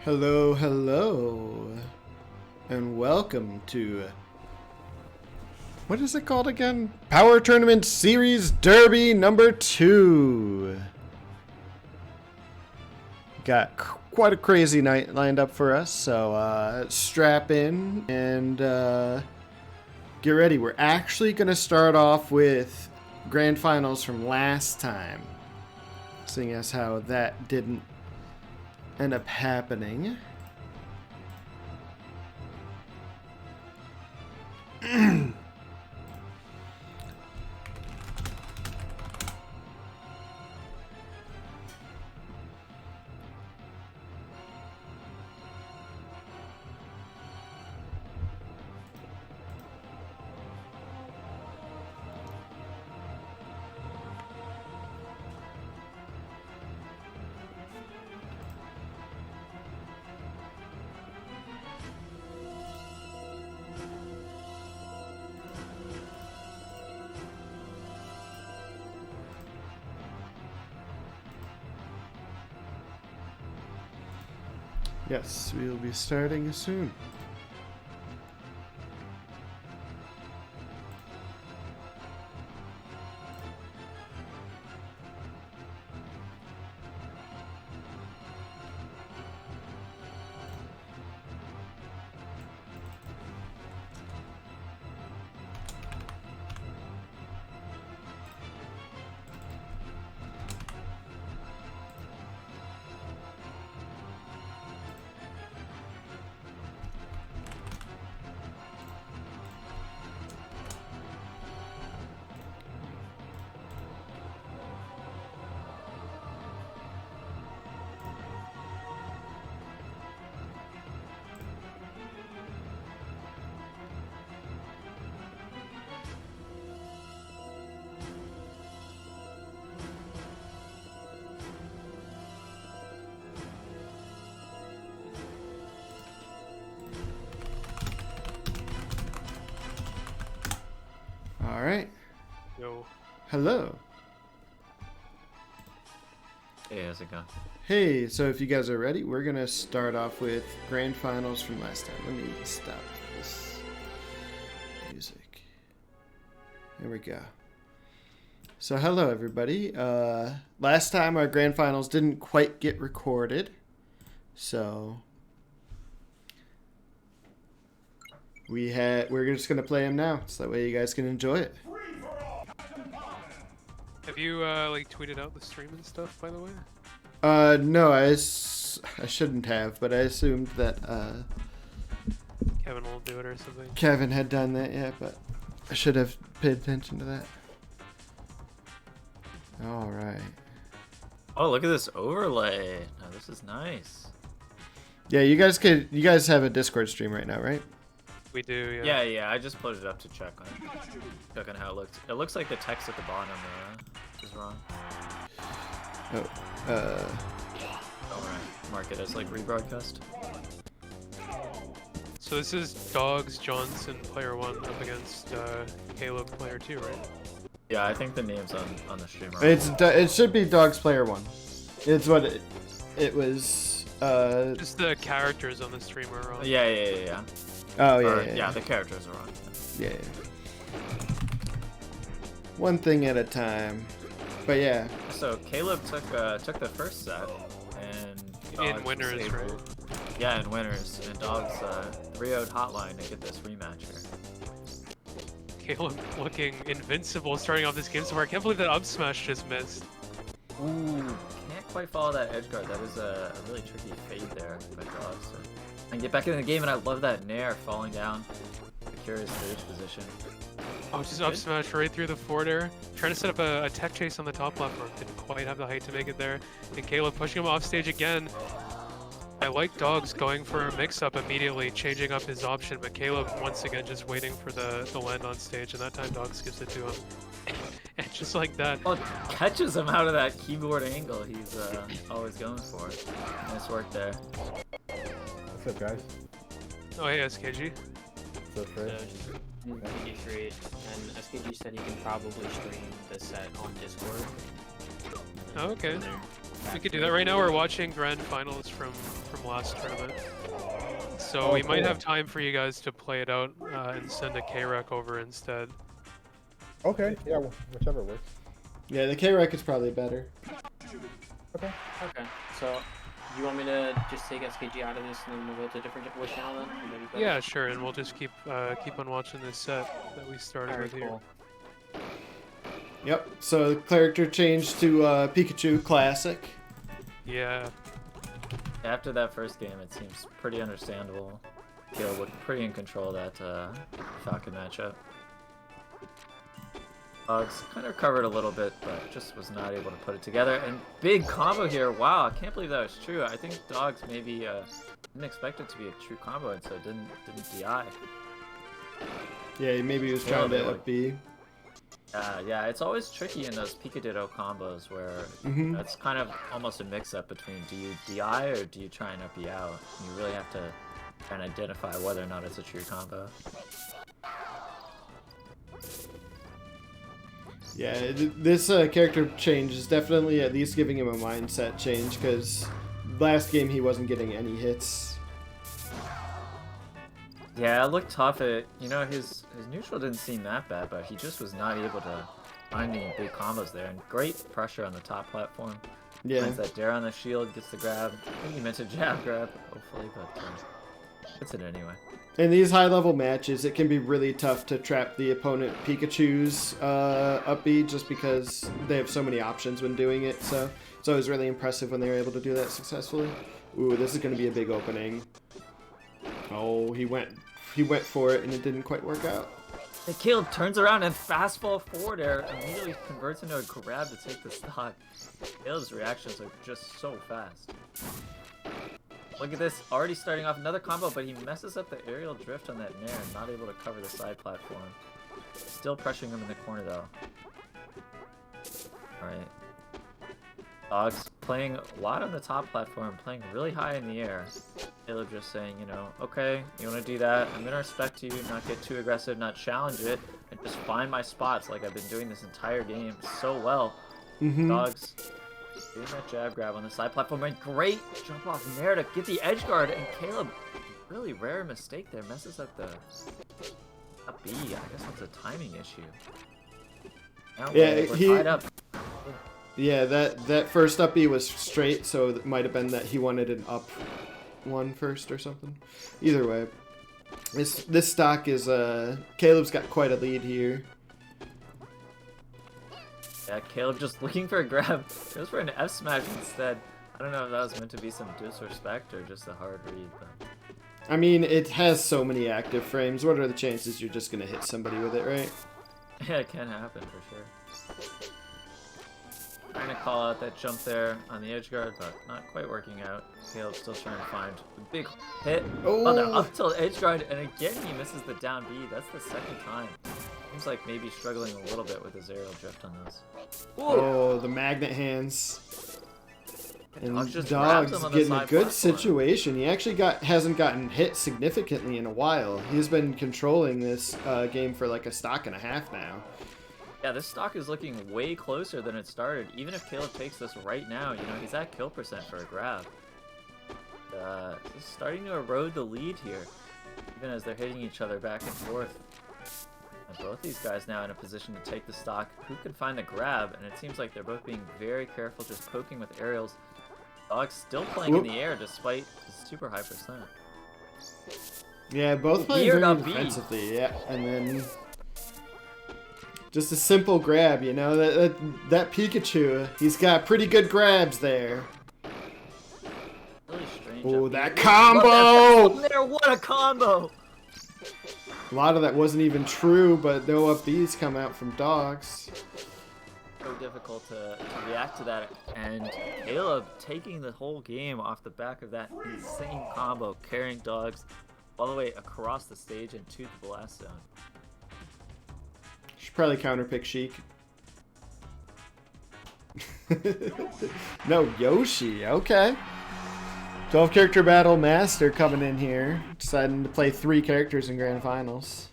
Hello, hello, and welcome to, what is it called again? Power Tournament Series Derby number 2. Got quite a crazy night lined up for us, so strap in and get ready. We're actually going to start off with grand finals from last time, seeing as how that didn't end up happening. Yes, we'll be starting soon. All right. Yo. Hello. Hey, how's it going? Hey, so if you guys are ready, we're going to start off with grand finals from last time. Let me stop this music. There we go. So hello, everybody. Last time our grand finals didn't quite get recorded. So we're just going to play them now. So that way you guys can enjoy it. Have you like tweeted out the stream and stuff, by the way? No, I shouldn't have, but I assumed that Kevin will do it or something. Kevin had done that, yeah, but I should have paid attention to that. All right. Oh, look at this overlay. Oh, this is nice. Yeah, you guys have a Discord stream right now, right? We do, yeah. Yeah, I just put it up to check on how it looks. It looks like the text at the bottom is wrong. Oh, Alright, mark it as like rebroadcast. So this is Dogs Johnson player 1 up against Caleb player 2, right? Yeah, I think the name's on the stream. it should be Dogs Player 1. It's what it was. Just the characters on the stream are wrong. Yeah. Oh Yeah, the characters are wrong. Yeah. One thing at a time. But yeah. So Caleb took the first set and Dogs In winners, disabled. right? Yeah, in winners, and Dogs 3-0'd hotline to get this rematch here. Caleb looking invincible starting off this game so far. I can't believe that up smash just missed. Ooh, can't quite follow that edge guard. That was a really tricky fade there by Dogs. So I can get back in the game, and I love that nair falling down. Curious stage position. Oh, just up smash right through the forward air. Trying to set up a tech chase on the top platform. Didn't quite have the height to make it there. And Caleb pushing him off stage again. I like Dogs going for a mix-up immediately, changing up his option, but Caleb once again just waiting for the land on stage, and that time Dogs gives it to him. And just like that. Oh, catches him out of that keyboard angle he's always going for. Nice work there. What's up, guys? Oh, hey, SKG. What's up, Fred? PTSD, and SKG said you can probably stream the set on Discord. Oh, okay. We could do that right now. We're watching grand finals from last tournament. So we might cool. have time for you guys to play it out and send a K-Rec over instead. Okay, yeah, whichever works. Yeah, the K-Rec is probably better. Okay. Okay. So, you want me to just take SKG out of this and then we'll go to a different channel then? Would that be better? Yeah, sure, and we'll just keep on watching this set that we started Alright, with here. cool. Yep. So the character changed to Pikachu Classic. Yeah. After that first game, it seems pretty understandable. Caleb looked pretty in control of that Falcon matchup. Dogs kind of recovered a little bit, but just was not able to put it together. And big combo here. Wow, I can't believe that was true. I think Dogs maybe didn't expect it to be a true combo, and so didn't DI. Yeah, maybe he was trying to up B. Yeah, it's always tricky in those Pika-Ditto combos where it's kind of almost a mix-up between do you DI or do you try and up B out. You really have to try and identify whether or not it's a true combo. Yeah, this character change is definitely at least giving him a mindset change, because last game he wasn't getting any hits. Yeah, it looked tough. You know, his neutral didn't seem that bad, but he just was not able to find any big combos there. And great pressure on the top platform. Yeah. Finds that dare on the shield, gets the grab. I think he meant to jab grab, hopefully, but gets it anyway. In these high-level matches, it can be really tough to trap the opponent Pikachu's up B just because they have so many options when doing it. So it's always really impressive when they were able to do that successfully. Ooh, this is going to be a big opening. Oh, he went for it and it didn't quite work out. And Caleb turns around and fastball forward air, immediately converts into a grab to take the stock. Caleb's reactions are just so fast. Look at this, already starting off another combo, but he messes up the aerial drift on that Nair, not able to cover the side platform. Still pressuring him in the corner though. Alright. Dogs playing a lot on the top platform, playing really high in the air. Caleb just saying, you know, okay, you want to do that, I'm going to respect you, not get too aggressive, not challenge it, and just find my spots like I've been doing this entire game so well. Dogs doing that jab grab on the side platform, and great jump off Nair to get the edge guard, and Caleb, really rare mistake there, messes up the up B. I guess that's a timing issue. Now Yeah, we're tied up. Yeah, that first up B was straight, so it might have been that he wanted an up one first or something. Either way, this stock is Caleb's got quite a lead here. Yeah, Caleb just looking for a grab. Goes for an F smash instead. I don't know if that was meant to be some disrespect or just a hard read, but I mean, it has so many active frames. What are the chances you're just gonna hit somebody with it, right? yeah, it can happen for sure. Trying to call out that jump there on the edge guard, but not quite working out. Caleb's still trying to find a big hit on the up tilt edge guard, and again he misses the down B. That's the second time. Seems like maybe struggling a little bit with his aerial drift on those. Oh, the magnet hands. And Dogs just grabs Dog's him on the getting a side good platform. situation. He actually hasn't gotten hit significantly in a while. He's been controlling this game for like a stock and a half now. Yeah, this stock is looking way closer than it started. Even if Caleb takes this right now, you know, he's at kill percent for a grab. He's starting to erode the lead here, even as they're hitting each other back and forth. And both these guys now in a position to take the stock. Who can find the grab? And it seems like they're both being very careful, just poking with aerials. Dog's still playing in the air despite his super high percent. Yeah, both playing Weird very up B. defensively. Yeah, and then just a simple grab, you know. That Pikachu, he's got pretty good grabs there. Really strange. Oh, up B. that combo! What a combo! A lot of that wasn't even true, but no up Bs come out from Dogs. So difficult to react to that, and Caleb taking the whole game off the back of that insane combo, carrying Dogs all the way across the stage and to the blast zone. Should probably counterpick Sheik. No, Yoshi. Okay. 12 character battle master coming in here, deciding to play 3 characters in grand finals.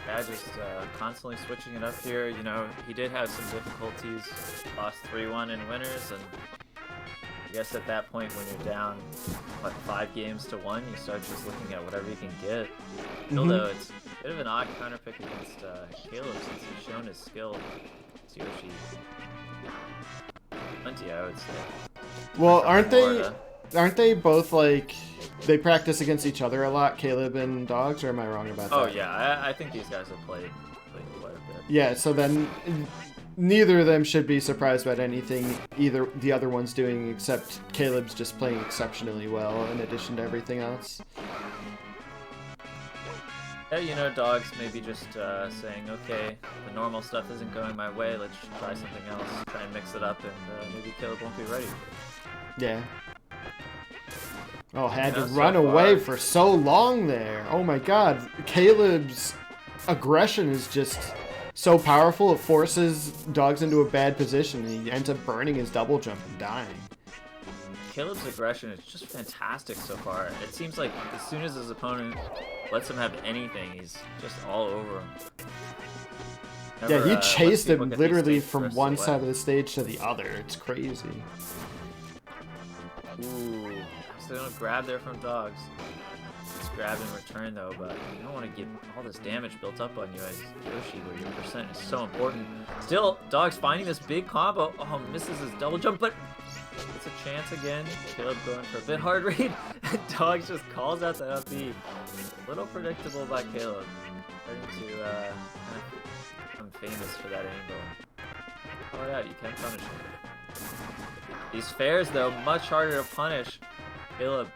Yeah, just constantly switching it up here. You know, he did have some difficulties, lost 3-1 in winners, and I guess at that point when you're down, what, 5 games to 1, you start just looking at whatever you can get. Still though, it's a bit of an odd counter pick against Caleb since he's shown his skill. It's Yoshi. Plenty, I would say. Well, From aren't Florida. they both like they practice against each other a lot, Caleb and Dogs, or am I wrong about that? Oh yeah, I think these guys have played quite a bit. Yeah, so then neither of them should be surprised about anything either the other one's doing, except Caleb's just playing exceptionally well in addition to everything else. Yeah, you know, Dogs maybe just saying, okay, the normal stuff isn't going my way, let's try something else, try and mix it up, and maybe Caleb won't be ready. Yeah. Oh, had to Yeah, so run away far- for so long there. Oh my god. Caleb's aggression is just so powerful, it forces Dogs into a bad position. He ends up burning his double jump and dying. Caleb's aggression is just fantastic so far. It seems like as soon as his opponent lets him have anything, he's just all over him. Yeah, he lets chased people him get these literally stage from bursts one away. side of the stage to the other. It's crazy. Ooh, accidental grab there from Dogs. It's grabbed in return though, but you don't want to get all this damage built up on you as Yoshi, where your percent is so important. Still, Dogs finding this big combo. Oh, misses his double jump, but it's a chance again. Caleb going for a bit hard read. Dogs just calls out that up B. A little predictable by Caleb. Starting to become famous for that angle. Call it out, you can punish him. These fairs, though, much harder to punish. Caleb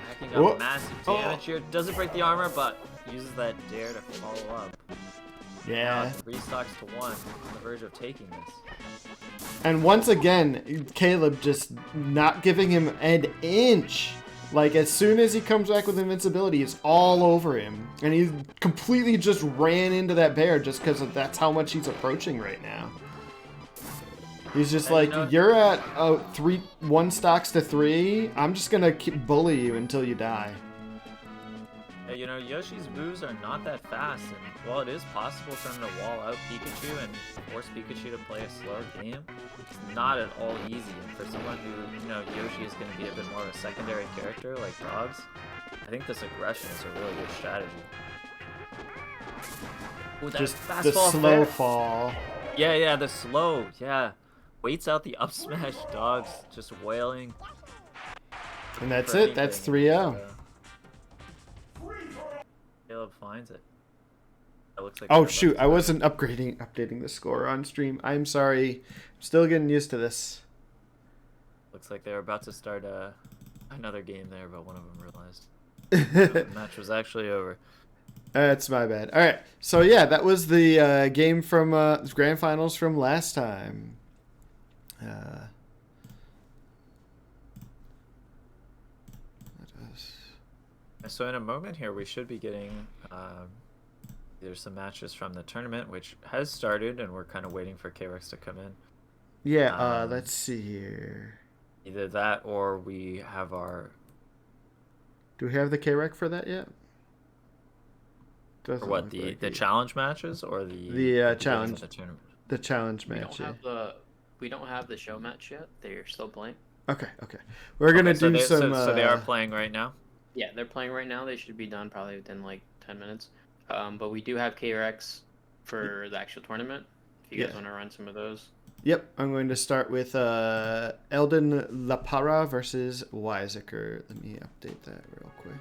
racking up Whoa. massive damage here. Doesn't break the armor, but uses that dare to follow up. Now Yeah. it restocks to 1 on the verge of taking this. And once again, Caleb just not giving him an inch. Like, as soon as he comes back with invincibility, it's all over him. And he completely just ran into that bear just because that's how much he's approaching right now. He's just And, like, you know- you're at 1 stocks to 3. I'm just going to keep bully you until you die. Yeah, you know, Yoshi's moves are not that fast, and while it is possible for him to wall out Pikachu and force Pikachu to play a slower game, it's not at all easy. And for someone who, you know, Yoshi is going to be a bit more of a secondary character like Dogs, I think this aggression is a really good strategy. Ooh, that Just fast the fall slow fair. fall. Yeah, the slow, yeah. Waits out the up smash. Dogs just wailing. And that's for it. That's anything. 3-0. Caleb finds it. That looks like Oh they're shoot, about I to- wasn't updating the score on stream. I'm sorry. I'm still getting used to this. Looks like they were about to start another game there, but one of them realized the match was actually over. That's my bad. All right. So yeah, that was the game from grand finals from last time. So in a moment here, we should be getting there's some matches from the tournament, which has started, and we're kind of waiting for K-Rex to come in. Yeah. Let's see here. Either that, or we have our Do we have the K-Rec for that yet? or Doesn't what look the like the it. challenge matches or the The, beginning of challenge. the tournament? The challenge We match. don't have we don't have the show match yet. They're still playing. Okay. We're gonna Okay, so do they, some. so they are playing right now. Yeah, they're playing right now. They should be done probably within like 10 minutes. But we do have KRX for the actual tournament. If you guys Yeah. want to run some of those. Yep, I'm going to start with Eldon Lapara versus Weiziker. Let me update that real quick.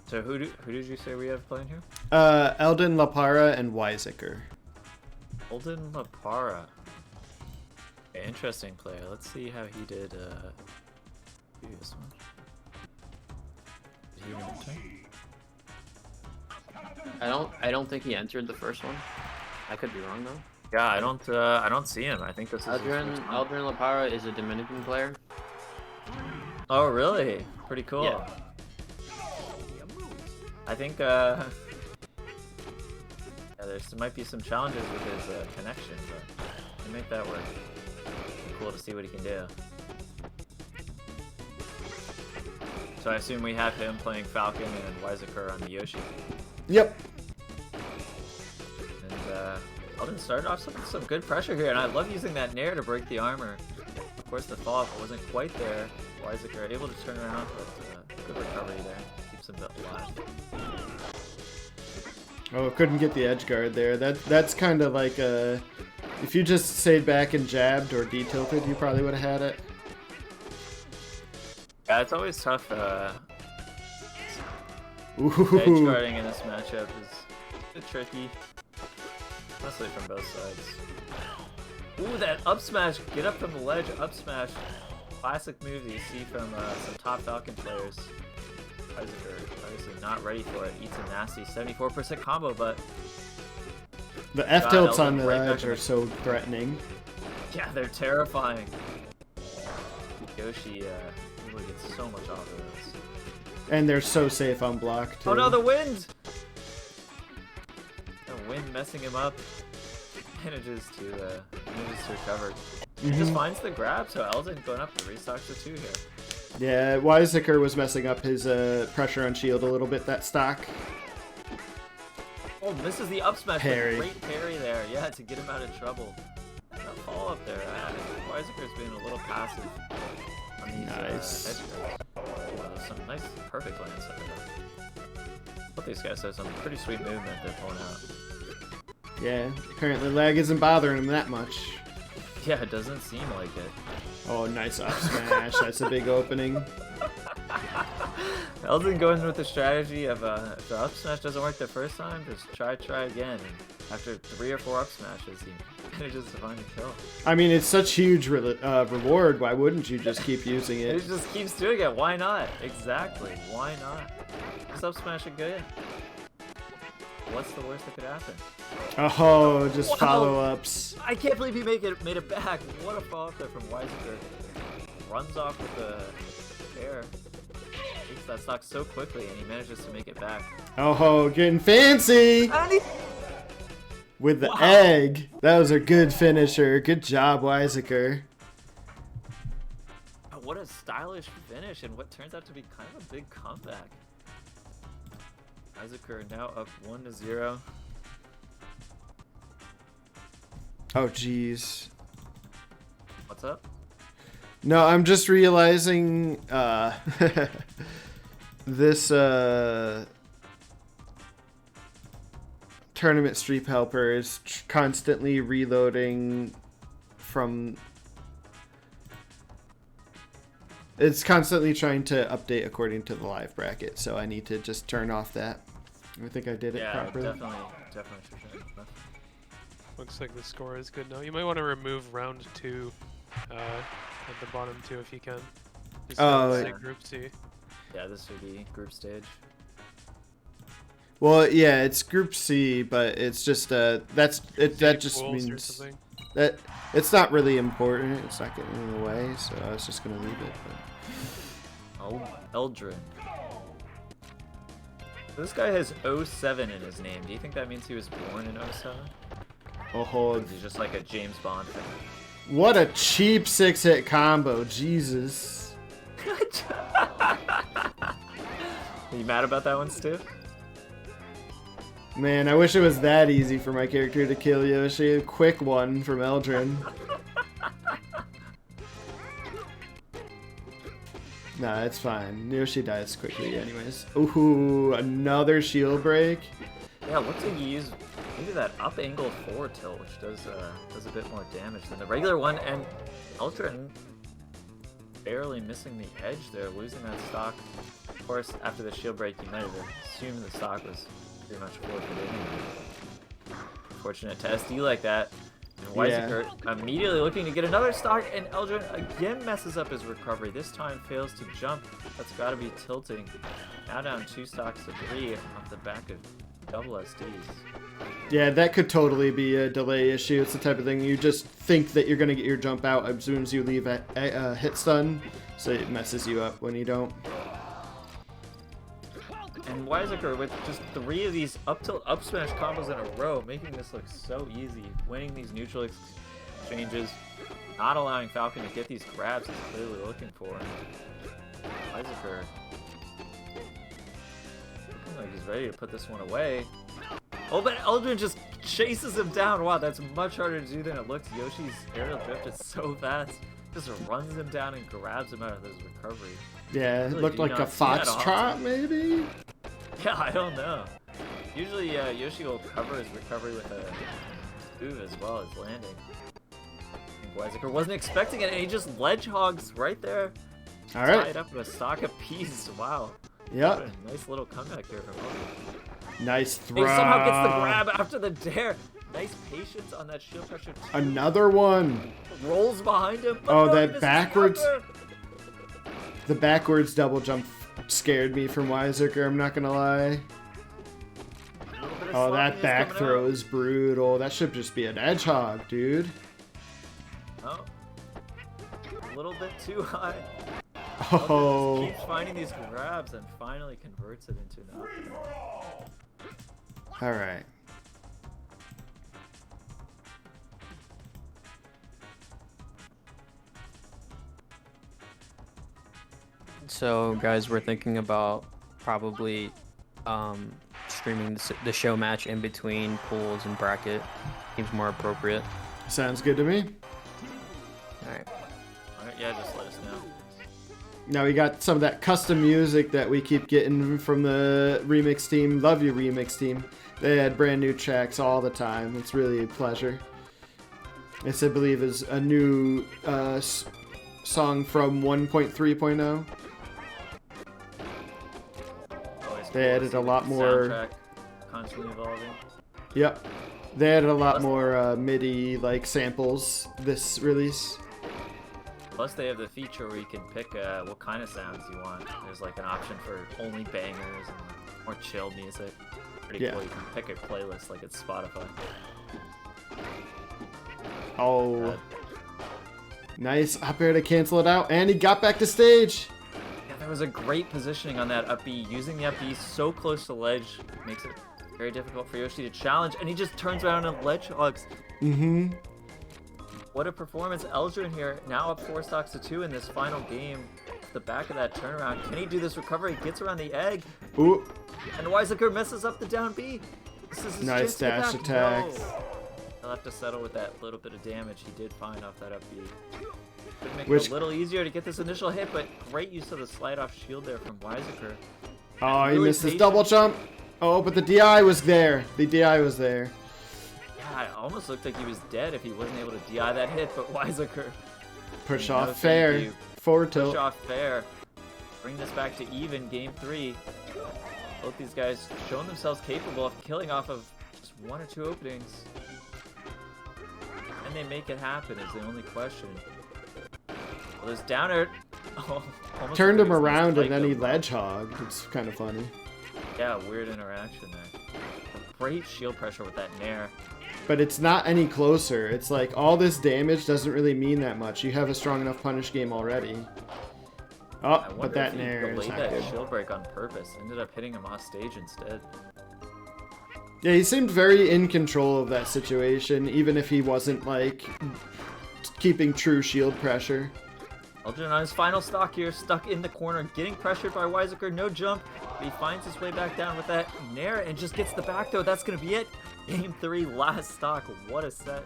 So who did you say we have playing here? Eldon Lapara and Weiziker. Holden Lapara. Okay, interesting player. Let's see how he did previous one. beginning of the turn. I don't think he entered the first one. I could be wrong though. Yeah, I don't see him. I think this is his Aldrin first time. Lapara is a Dominican player. Oh, really? Pretty cool. Yeah. I think yeah, there might be some challenges with his connection, but he make that work. Cool to see what he can do. So I assume we have him playing Falcon and Wiseker on the Yoshi. Yep. And Alden started off some good pressure here, and I love using that nair to break the armor. Of course, the follow-up wasn't quite there. Wiseker able to turn around, but good recovery there. Keeps him alive. Oh, couldn't get the edge guard there. That's kind of like if you just stayed back and jabbed or detilted, you probably would have had it. Yeah, it's always tough. Edge Ooh. guarding in this matchup is a bit tricky. Mostly from both sides. Ooh, that up smash! Get up from the ledge, up smash. Classic move that you see from some top Falcon players. Wiseker obviously not ready for it. Eats a nasty 74% combo, but The F tilts Elden on the right back edge in are the- so threatening. yeah, they're terrifying. Yoshi really gets so much off of those. And they're so safe on block, too. Oh no, the wind! The wind messing him up. Manages to recover. He just finds the grab, so Elden going up to restock the 2 here. Yeah, Wiseker was messing up his pressure on shield a little bit, that stock. Oh, misses the up smash. Parry. Great parry there. Yeah, to get him out of trouble. That follow up there. I think Wiseker's being a little passive on these Nice. edge guards. Oh, some nice, perfect lands there. Both these guys have some pretty sweet movement they're pulling out. Yeah, apparently lag isn't bothering him that much. Yeah, it doesn't seem like it. Oh, nice up smash. That's a big opening. Elden going with the strategy of if the up smash doesn't work the first time, just try again. And after 3 or 4 up smashes, he manages to find a kill. I mean, it's such huge reward. Why wouldn't you just keep using He it? just keeps doing it. Why not? Exactly. Why not? Just up smash it good. What's the worst that could happen? Oh, just Wow. follow-ups. I can't believe he made it back. What a follow up there from Wiseker. Runs off with the air. Takes that stock so quickly, and he manages to make it back. Oh, getting fancy with the Wow. egg. That was a good finisher. Good job, Wiseker. What a stylish finish, and what turns out to be kind of a big comeback. Wiseker now up 1-0. Oh, jeez. What's up? No, I'm just realizing this tournament stream helper is constantly reloading from. It's constantly trying to update according to the live bracket, so I need to just turn off that. I think I did it Yeah, properly. definitely should turn it off. Looks like the score is good now. You might want to remove round 2 at the bottom too if you can. Just Oh, say yeah. Group C. Yeah, this would be group stage. Well, yeah, it's Group C, but it's just that just Pools or means something. that it's not really important. It's not getting in the way, so I was just gonna leave it. Oh, Eldrin. This guy has 07 in his name. Do you think that means he was born in 07? Or Or is he just like a James Bond fan? what a cheap 6-hit combo, Jesus! Are you mad about that one, Stu? Man, I wish it was that easy for my character to kill Yoshi. A quick one from Eldrin. Nah, it's fine. Yoshi dies quickly anyways. Ooh, another shield break. Yeah, looks like you use maybe that up angled forward tilt, which does a bit more damage than the regular one, and Eldrin barely missing the edge there, losing that stock. Of course, after the shield break, you might have assumed the stock was pretty much forfeited anyway. Fortunate to SD like that. And Weiseker immediately looking to get another stock, and Eldrin again messes up his recovery. This time fails to jump. That's got to be tilting. Now down 2 stocks to 3 off the back of double SDs. Yeah, that could totally be a delay issue. It's the type of thing you just think that you're going to get your jump out as soon as you leave a hit stun, so it messes you up when you don't. And Weiseker with just 3 of these up tilt up smash combos in a row, making this look so easy. Winning these neutral exchanges, not allowing Falcon to get these grabs he's clearly looking for. Weiseker looking like he's ready to put this one away. Oh, but Eldrin just chases him down. Wow, that's much harder to do than it looks. Yoshi's aerial drift is so fast. Just runs him down and grabs him out of his recovery. Yeah, it looked like a foxtrot, maybe? Yeah, I don't know. Usually Yoshi will cover his recovery with a move as well as landing. And Weiseker wasn't expecting it, and he just ledge hogs right there. All right. Tied up with a stock apiece. Wow. Yep. What a nice little comeback here from Eldrin. Nice throw. He somehow gets the grab after the dare. Nice patience on that shield pressure. Another one. Rolls behind him. Oh, no, that backwards. The backwards double jump scared me from Weiseker, I'm not gonna lie. Oh, that back throw is brutal. That should just be an edge hog, dude. Oh. A little bit too high. Oh. Just keeps finding these grabs and finally converts it into an up. All right. So, guys, we're thinking about probably streaming the show match in between pools and bracket. Seems more appropriate. Sounds good to me. Alright. Alright, yeah, just let us know. Now we got some of that custom music that we keep getting from the remix team. Love you, remix team. They had brand new tracks all the time. It's really a pleasure. This, I believe, is a new song from 1.3.0. They added a lot more. Soundtrack constantly evolving. Yep. They added a lot more MIDI like samples this release. Plus, they have the feature where you can pick what kind of sounds you want. There's like an option for only bangers and more chill music. Pretty cool. You can pick a playlist like it's Spotify. Oh. Nice up air to cancel it out, and he got back to stage. Yeah, there was a great positioning on that up B. Using the up B so close to ledge makes it very difficult for Yoshi to challenge, and he just turns around and ledge hogs. Mm-hmm. What a performance. Eldrin here, now up 4 stocks to 2 in this final game. At the back of that turnaround. Can he do this recovery? Gets around the egg. Ooh. And Weiseker messes up the down B. This is his Nice dash attack. No. He'll have to settle with that little bit of damage he did find off that up B. Could make it a little easier to get this initial hit, but great use of the slide off shield there from Weiseker. Oh, he missed his double jump. Oh, but the DI was there. The DI was there. Yeah, it almost looked like he was dead if he wasn't able to DI that hit, but Weiseker. Push off fair. Forward tilt. Push off fair. Bring this back to even, game 3. Both these guys showing themselves capable of killing off of just 1 or 2 openings. And they make it happen is the only question. Well, there's downer. Oh, turned him around and then he ledge hogged. It's kind of funny. Yeah, weird interaction there. Great shield pressure with that nair. But it's not any closer. It's like all this damage doesn't really mean that much. You have a strong enough punish game already. Oh, but that nair is not good. Shield break on purpose. Ended up hitting him off stage instead. Yeah, he seemed very in control of that situation, even if he wasn't like keeping true shield pressure. Eldrin on his final stock here, stuck in the corner, getting pressured by Weiseker, no jump. But he finds his way back down with that nair and just gets the back though. That's gonna be it. Game 3, last stock. What a set.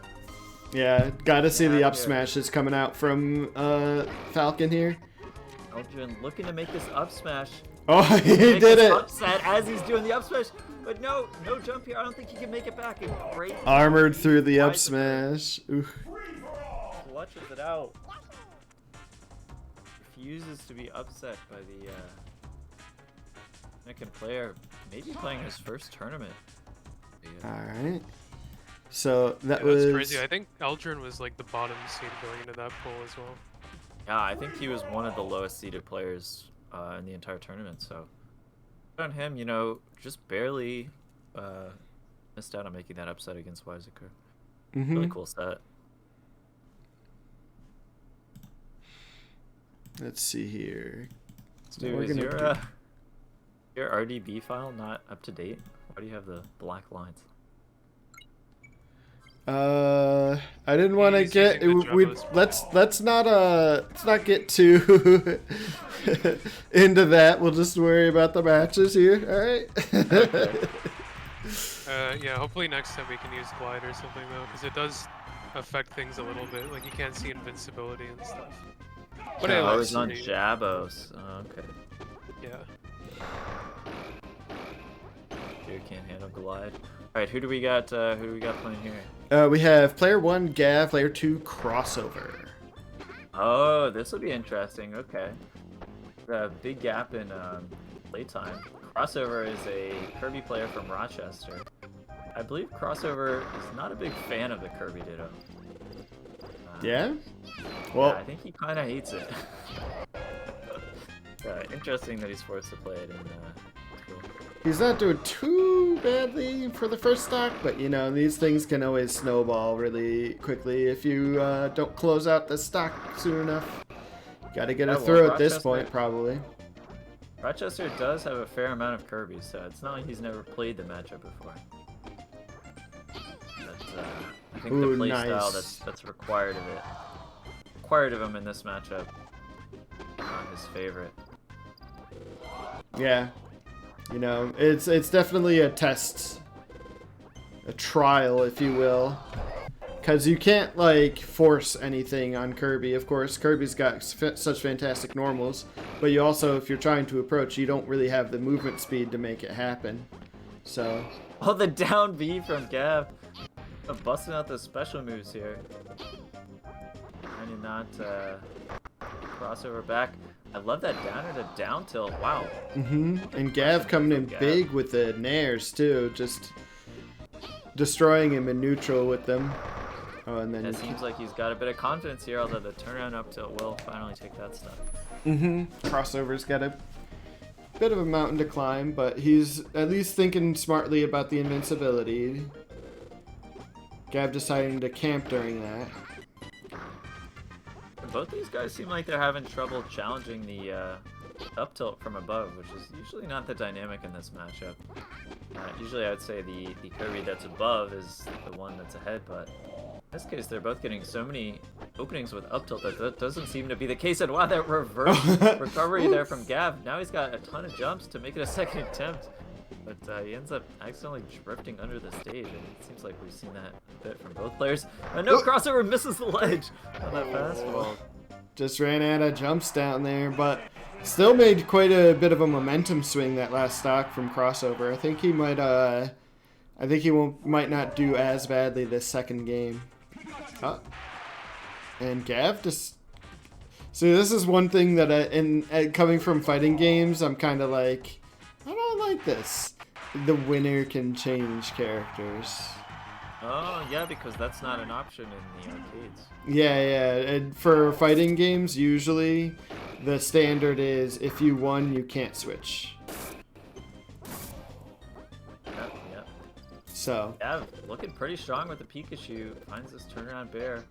Yeah, gotta see the up smashes coming out from Falcon here. Eldrin looking to make this up smash. Oh, he did it! Upset as he's doing the up smash, but no jump here. I don't think he can make it back. Great. Armored through the up smash. Ooh. Clutches it out. Refuses to be upset by the Dominican player, maybe playing his first tournament. Alright. So that Yeah, was that's crazy. I think Eldrin was like the bottom seed going into that pool as well. Yeah, I think he was one of the lowest seeded players in the entire tournament. So on him, you know, just barely missed out on making that upset against Weiziker. Really cool set. Let's see here. So Dude, we're is gonna your RDB file not up to date? Why do you have the black lines? I didn't want to He's get using the we Java's- let's not get too into that. We'll just worry about the matches here. All right. Yeah, hopefully next time we can use Glide or something though, because it does affect things a little bit. Like you can't see invincibility and stuff. But Yeah, anyway, I was on it's- Jabos. Oh, okay. Yeah. You can't handle Glide. All right, who do we got? Who do we got playing here? We have player 1 Gav, player 2 Crossover. Oh, this will be interesting. Okay. The big gap in playtime. Crossover is a Kirby player from Rochester. I believe Crossover is not a big fan of the Kirby Ditto. Yeah. Yeah, Well, I think he kind of hates it. Interesting that he's forced to play it in school. he's not doing too badly for the first stock, but you know these things can always snowball really quickly if you don't close out the stock soon enough. Got to get Yeah, a well, throw at this Rochester- point, probably. Rochester does have a fair amount of Kirby, so it's not like he's never played the matchup before. But I think Ooh, the play nice. style that's required of him in this matchup, not his favorite. Yeah. You know, it's definitely a test, a trial, if you will. Because you can't, like, force anything on Kirby, of course. Kirby's got such fantastic normals. But you also, if you're trying to approach, you don't really have the movement speed to make it happen. So, Oh, the down B from Gav. Busting out the special moves here. I did not crossover back. I love that down air to down tilt. Wow. and Gav coming in Gav. big with the nairs, too. Just destroying him in neutral with them. Oh, and then It seems like he's got a bit of confidence here, although the turnaround up tilt will finally take that step. Crossover's got a bit of a mountain to climb, but he's at least thinking smartly about the invincibility. Gav deciding to camp during that. Both these guys seem like they're having trouble challenging the up tilt from above, which is usually not the dynamic in this matchup. Usually I would say the Kirby that's above is the one that's ahead, but in this case they're both getting so many openings with up tilt that doesn't seem to be the case. And wow, that reverse recovery there from Gav. Now he's got a ton of jumps to make it a second attempt. But he ends up accidentally drifting under the stage, and it seems like we've seen that a bit from both players. And no crossover misses the ledge on that fastball. Just ran out of jumps down there, but still made quite a bit of a momentum swing that last stock from Crossover. I think he might, might not do as badly this second game. And Gav just. See, this is one thing that coming from fighting games, I'm kind of like, I don't like this. The winner can change characters. Oh, yeah, because that's not an option in the arcades. Yeah. And for fighting games, usually the standard is if you won, you can't switch. Yep. So, Yeah, looking pretty strong with the Pikachu. Finds this turnaround bear.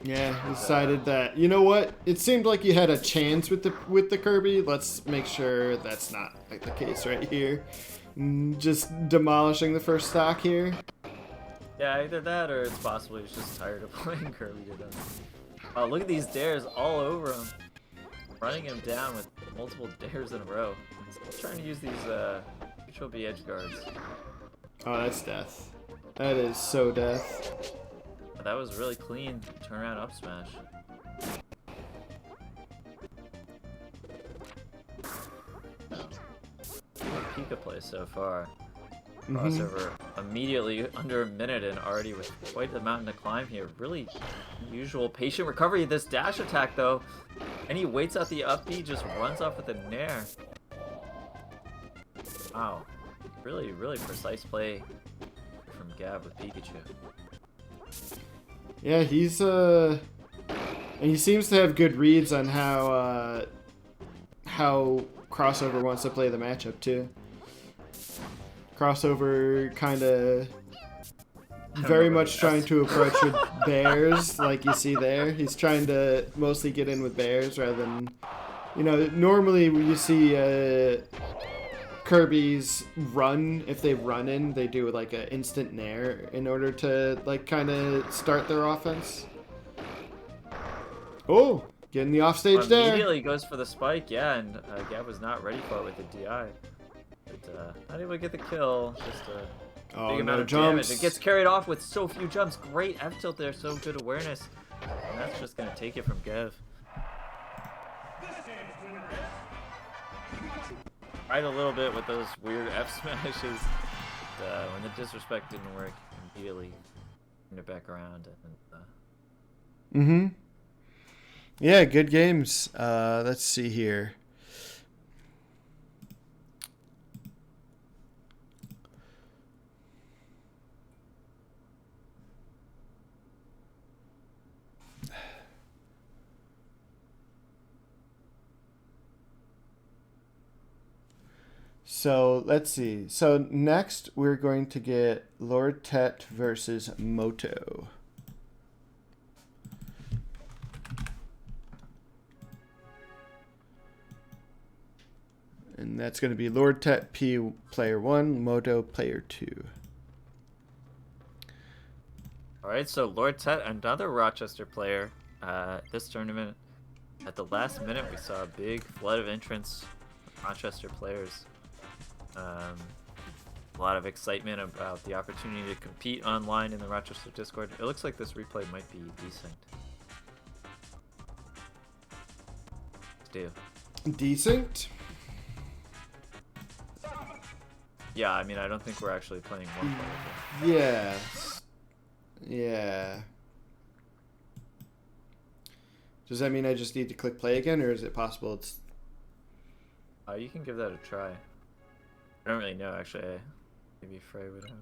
yeah, decided that, you know what? It seemed like you had a chance with the Kirby. Let's make sure that's not like the case right here. Just demolishing the first stock here. Yeah, either that or it's possible he's just tired of playing Kirby to them. Oh, look at these dares all over him. Running him down with multiple dares in a row. Still trying to use these neutral B edge guards. Oh, that's death. That is so death. But that was really clean. Turnaround up smash. Pika play so far. Crossover immediately under a minute and already with quite the mountain to climb here. Really unusual patient recovery. This dash attack though, and he waits out the up B, just runs off with a nair. Wow, really precise play from Gab with Pikachu. Yeah, and he seems to have good reads on how Crossover wants to play the matchup too. Crossover kind of very much trying to approach with bears, like you see there. He's trying to mostly get in with bears rather than, normally when you see Kirby's run, if they run in, they do like an instant nair in order to like kind of start their offense. Oh, getting the offstage there. Immediately goes for the spike, yeah, and Gab was not ready for it with the DI. But not able to get the kill, just a big amount of damage. It gets carried off with so few jumps. Great F tilt there, so good awareness. And that's just going to take it from Gev. Tried a little bit with those weird F smashes. But, when the disrespect didn't work, immediately turned it back around. And, Yeah, good games. Let's see here. So let's see. So next we're going to get Lord Tet versus Moto. And that's going to be Lord Tet P player 1, Moto player 2. Alright, so Lord Tet, another Rochester player. This tournament, at the last minute, we saw a big flood of entrants from Rochester players. A lot of excitement about the opportunity to compete online in the Rochester Discord. It looks like this replay might be decent. Decent? Yeah, I mean, I don't think we're actually playing one player. Yeah. Yeah. Does that mean I just need to click play again, or is it possible it's... You can give that a try. I don't really know, actually. Maybe Frey would have.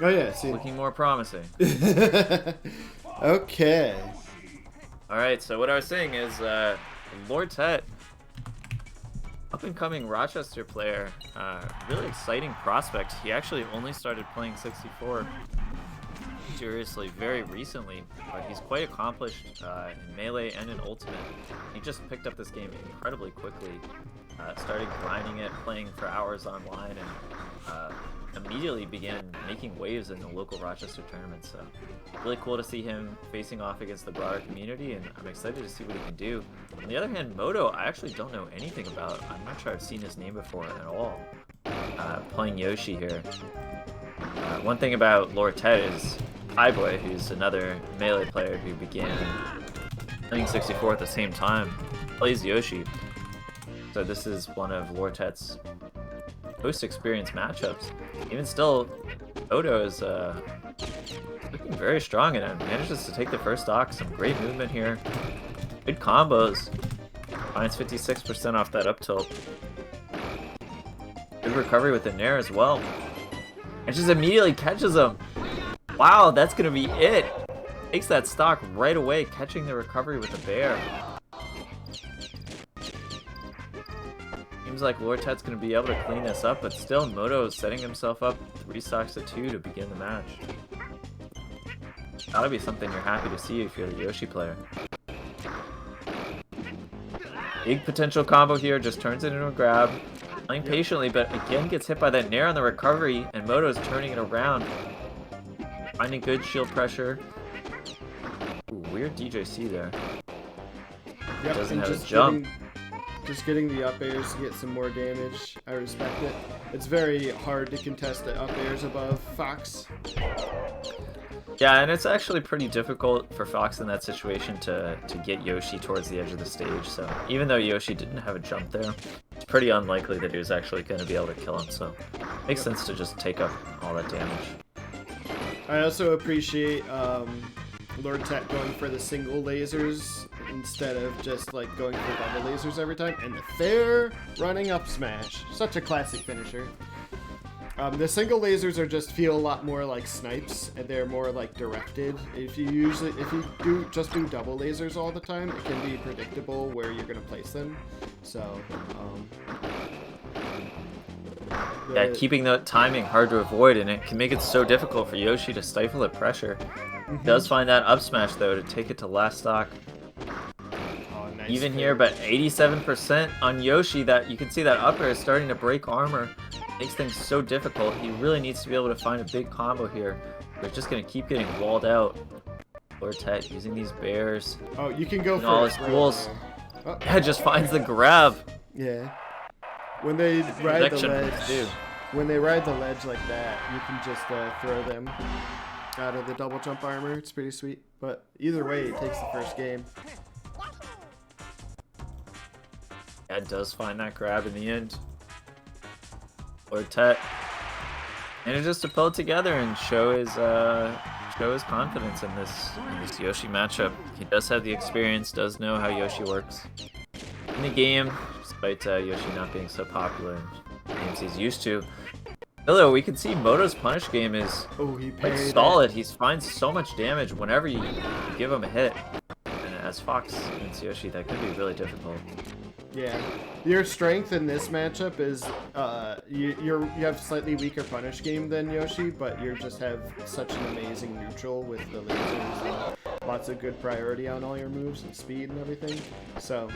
Oh yeah, see. Looking more promising. Okay. Alright, so what I was saying is, Lord Tet, up-and-coming Rochester player, really exciting prospect. He actually only started playing 64 seriously very recently, but he's quite accomplished in Melee and in Ultimate. He just picked up this game incredibly quickly, started grinding it, playing for hours online, and immediately began making waves in the local Rochester tournament. So really cool to see him facing off against the broader community, and I'm excited to see what he can do. On the other hand, Moto, I actually don't know anything about. I'm not sure I've seen his name before at all. Playing Yoshi here. One thing about Lord Tet is Highboy, who's another Melee player who began playing 64 at the same time, plays Yoshi. So this is one of Lord Tet's most experienced matchups. Even still, Odo is looking very strong and manages to take the first stock. Some great movement here. Good combos. Finds 56% off that up tilt. Good recovery with the Nair as well. And just immediately catches him. Wow, that's going to be it. Takes that stock right away, catching the recovery with the bear. Seems like Lord Tet's going to be able to clean this up, but still Moto is setting himself up 3 stocks to 2 to begin the match. That'll be something you're happy to see if you're the Yoshi player. Big potential combo here, just turns it into a grab. Playing patiently, but again gets hit by that Nair on the recovery, and Moto's turning it around. Finding good shield pressure. Ooh, weird DJC there. Yep, Doesn't and have a jump. Just getting the up airs to get some more damage. I respect it. It's very hard to contest the up airs above Fox. Yeah, and it's actually pretty difficult for Fox in that situation to get Yoshi towards the edge of the stage. So even though Yoshi didn't have a jump there, it's pretty unlikely that he was actually going to be able to kill him. So it makes sense to just take up all that damage. I also appreciate Lord Tet going for the single lasers instead of just like going for double lasers every time, and the fair running up smash. Such a classic finisher. The single lasers are just feel a lot more like snipes, and they're more like directed. If you just do double lasers all the time, it can be predictable where you're gonna place them. So, Yeah, keeping the timing hard to avoid, and it can make it so difficult for Yoshi to stifle the pressure. He does find that up smash though to take it to last stock. oh, nice Even fair. here, but 87% on Yoshi. That you can see that up air is starting to break armor. Makes things so difficult. He really needs to be able to find a big combo here. They're just gonna keep getting walled out. Lord Tet using these bears. Oh, you can go And for all a his throw tools. there. Oh, Yeah, just finds the grab. yeah. When they ride the Protection ledge, too. when they ride the ledge like that, you can just throw them out of the double jump armor. It's pretty sweet. But either way, it takes the first game. Yeah, does find that grab in the end. Lord Tet manages to pull it together and show his confidence in this Yoshi matchup. He does have the experience, does know how Yoshi works in the game, despite Yoshi not being so popular in games he's used to. Although we can see Moto's punish game is Oh, he quite parried solid. He finds so much damage whenever you give him a hit. And as Fox against Yoshi, that could be really difficult. Yeah, your strength in this matchup is you have slightly weaker punish game than Yoshi, but you just have such an amazing neutral with the lasers and lots of good priority on all your moves and speed and everything. So,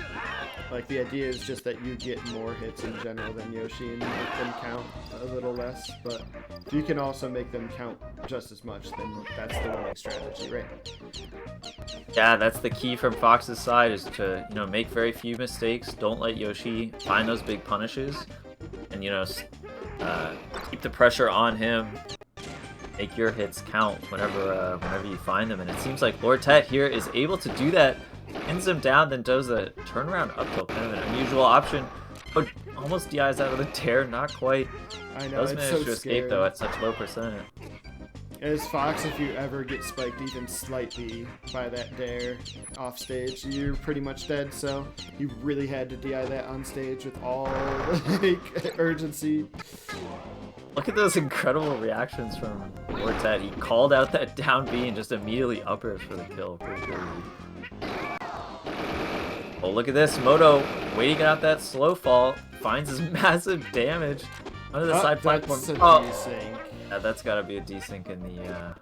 like, the idea is just that you get more hits in general than Yoshi and make them count a little less. But if you can also make them count just as much, then that's the winning strategy, right? Yeah, that's the key from Fox's side, is to, make very few mistakes. Don't let Yoshi find those big punishes, and keep the pressure on him. Make your hits count whenever you find them, and it seems like Lord Tet here is able to do that. Pins him down, then does a turnaround up tilt, kind of an unusual option. Oh, almost DIs out of the dare, not quite. I know, Does it's manage so to escape scary. though at such low percent. As Fox, if you ever get spiked even slightly by that dare off stage, you're pretty much dead. So you really had to DI that on stage with all like urgency. Look at those incredible reactions from Lord Tet. He called out that down B and just immediately uppers for the kill. Pretty crazy. Oh, look at this. Moto waiting out that slow fall. Finds his massive damage under the side platform. That's a Oh, desync. yeah, that's gotta be a desync in the,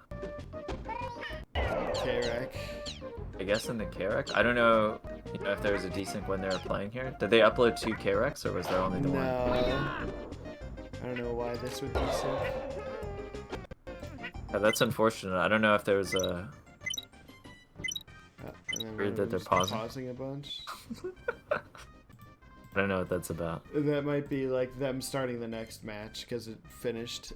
K-Rec. I guess in the KREC. I don't know, if there was a desync when they were playing here. Did they upload 2 KRECs or was there only the No. one? I don't know why this would desync. Yeah, that's unfortunate. I don't know if there was a... And then Weird we're that they're just pausing. a bunch. I don't know what that's about. That might be like them starting the next match because it finished.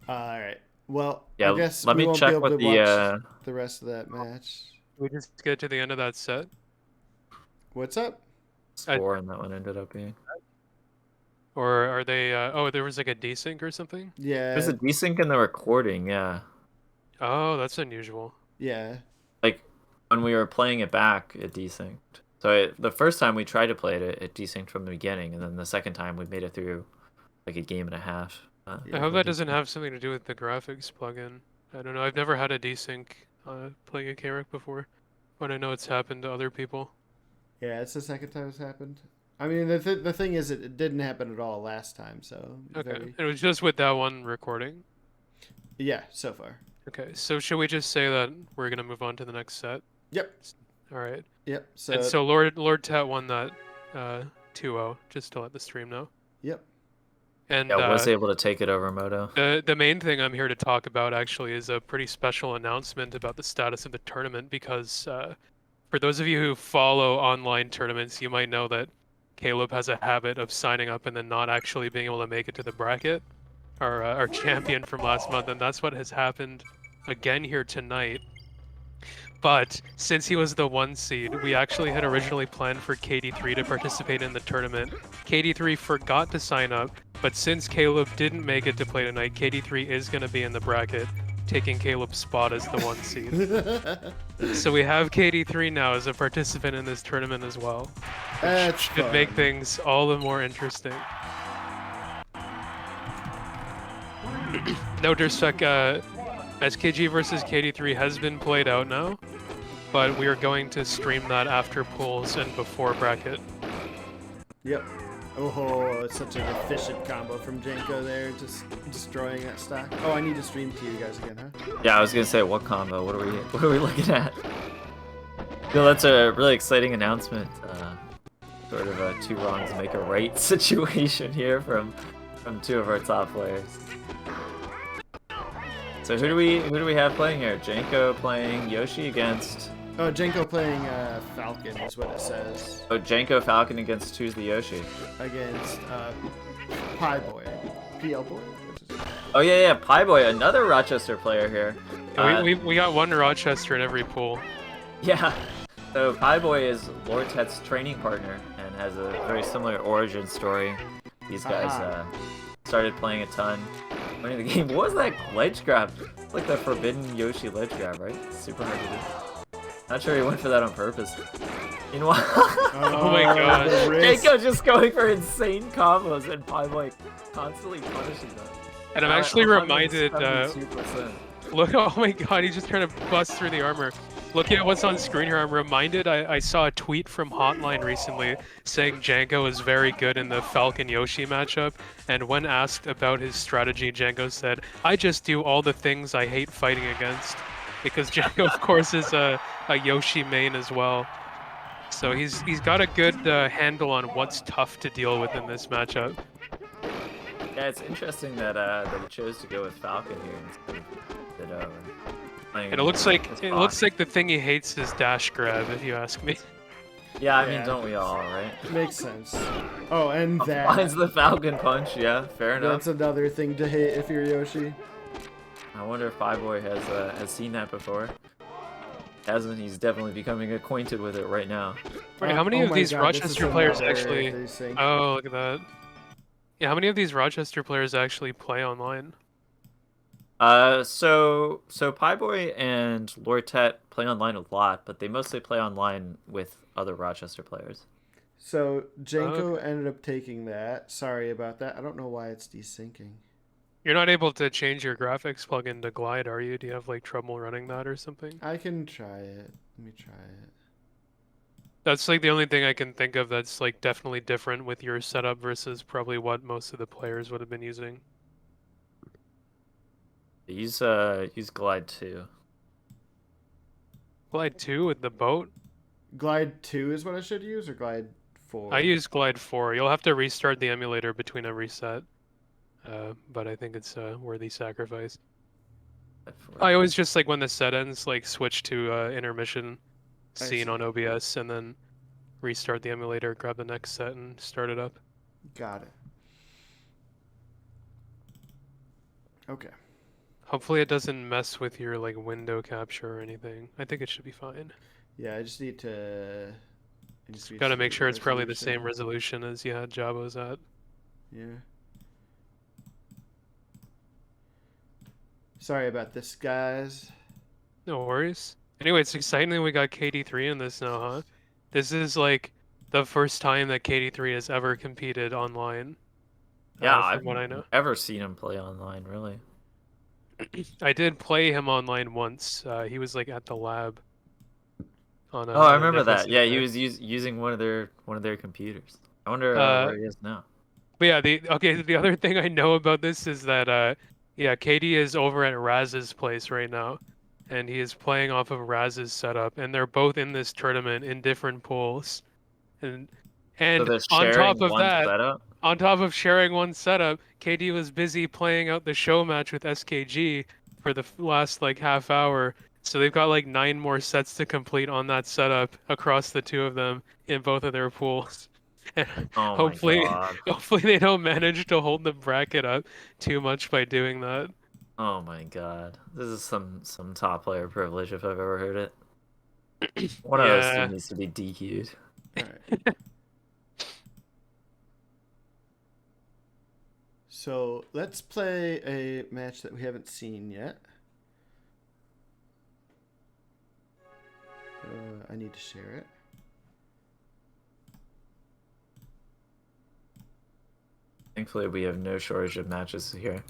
Alright. Well, Yeah, I guess let we me won't check be able what to the, watch the rest of that match. We just get to the end of that set. What's up? Score and that one ended up being. Or are they, oh, there was like a desync or something? Yeah. There's a desync in the recording, yeah. Oh, that's unusual. Yeah. Like, when we were playing it back, it desynced. So the first time we tried to play it, it desynced from the beginning, and then the second time we made it through like a game and a half. I hope that doesn't have something to do with the graphics plugin. I don't know. I've never had a desync playing a KREC before, but I know it's happened to other people. Yeah, it's the second time it's happened. I mean, the thing is, it didn't happen at all last time, so... Okay, it was just with that one recording. Yeah, so far. Okay, so should we just say that we're gonna move on to the next set? Yep. All right. Yep. So, And so Lord Tet won that 2-0, just to let the stream know. Yep. And Yeah, I was able to take it over Moto. the main thing I'm here to talk about actually is a pretty special announcement about the status of the tournament, because for those of you who follow online tournaments, you might know that Caleb has a habit of signing up and then not actually being able to make it to the bracket, our champion from last month, and that's what has happened again here tonight. But since he was the 1 seed, we actually had originally planned for KD3 to participate in the tournament. KD3 forgot to sign up, but since Caleb didn't make it to play tonight, KD3 is going to be in the bracket. taking Caleb's spot as the 1 seed. So we have KD3 now as a participant in this tournament as well, which That's should make fun. things all the more interesting. No disrespect, SKG versus KD3 has been played out now, but we are going to stream that after pools and before bracket. Yep. Oh, it's such an efficient combo from Janko there, just destroying that stock. Oh, I need to stream to you guys again, huh? Yeah, I was gonna say, what combo? What are we looking at? No, that's a really exciting announcement. Sort of a two wrongs make a right situation here from two of our top players. So who do we have playing here? Janko playing Yoshi against. Oh, Janko playing Falcon is what it says. Oh, Janko Falcon against who's the Yoshi? Against Pie Boy. PL Boy? Oh yeah, Pie Boy, another Rochester player here. We got one Rochester in every pool. Yeah. So Pie Boy is Lord Tet's training partner and has a very similar origin story. These guys started playing a ton. Winning the game. What was that ledge grab? It's like the forbidden Yoshi ledge grab, right? Super hard to do. Not sure he went for that on purpose. You know what? Oh my gosh. Janko just going for insane combos and Pie Boy constantly punishing them. And I'm actually reminded, 172%. look, oh my god, he's just trying to bust through the armor. Looking at what's on screen here, I'm reminded I saw a tweet from Hotline recently saying Janko is very good in the Falcon Yoshi matchup, and when asked about his strategy, Janko said, "I just do all the things I hate fighting against," because Janko, of course, is a Yoshi main as well. So he's got a good handle on what's tough to deal with in this matchup. Yeah, it's interesting that he chose to go with Falcon here instead of And it looks like the thing he hates is dash grab, if you ask me. Yeah, I mean, Yeah. don't we all, right? Makes sense. Oh, and that. Mine's the Falcon Punch, yeah, fair enough. That's another thing to hate if you're Yoshi. I wonder if Pie Boy has seen that before. Hasn't, he's definitely becoming acquainted with it right now. Wait, how many Oh of my these God, this is Rochester players another actually... they sync. Oh, look at that. Yeah, how many of these Rochester players actually play online? So Pie Boy and Lord Tet play online a lot, but they mostly play online with other Rochester players. So Janko ended up taking that. Sorry about that. I don't know why it's desyncing. You're not able to change your graphics plugin to Glide, are you? Do you have like trouble running that or something? I can try it. Let me try it. That's like the only thing I can think of that's like definitely different with your setup versus probably what most of the players would have been using. Use Glide 2. Glide 2 with the boat? Glide 2 is what I should use, or Glide 4? I use Glide 4. You'll have to restart the emulator between every set. But I think it's a worthy sacrifice. I always just like when the set ends, like switch to intermission scene on OBS and then restart the emulator, grab the next set and start it up. Got it. Okay. Hopefully it doesn't mess with your like window capture or anything. I think it should be fine. Yeah, I just need to... Gotta make sure it's probably the same resolution as you had Jabo's at. Yeah. Sorry about this, guys. No worries. Anyway, it's exciting that we got KD3 in this now, huh? This is like the first time that KD3 has ever competed online. Yeah, from what I know. Ever seen him play online, really. I did play him online once. He was like at the lab. On a, Oh, I remember that. Yeah, he was using one of their computers. I wonder where he is now. But yeah, the other thing I know about this is that yeah, KD is over at Raz's place right now, and he is playing off of Raz's setup, and they're both in this tournament in different pools, and So on top of that, setup? on top of sharing one setup, KD was busy playing out the show match with SKG for the last like half hour. So they've got like 9 more sets to complete on that setup across the two of them in both of their pools. And Oh hopefully, my God. hopefully they don't manage to hold the bracket up too much by doing that. Oh my God. This is some top player privilege if I've ever heard it. One of those two needs to be DQ'd. Alright. So let's play a match that we haven't seen yet. I need to share it. Thankfully, we have no shortage of matches here.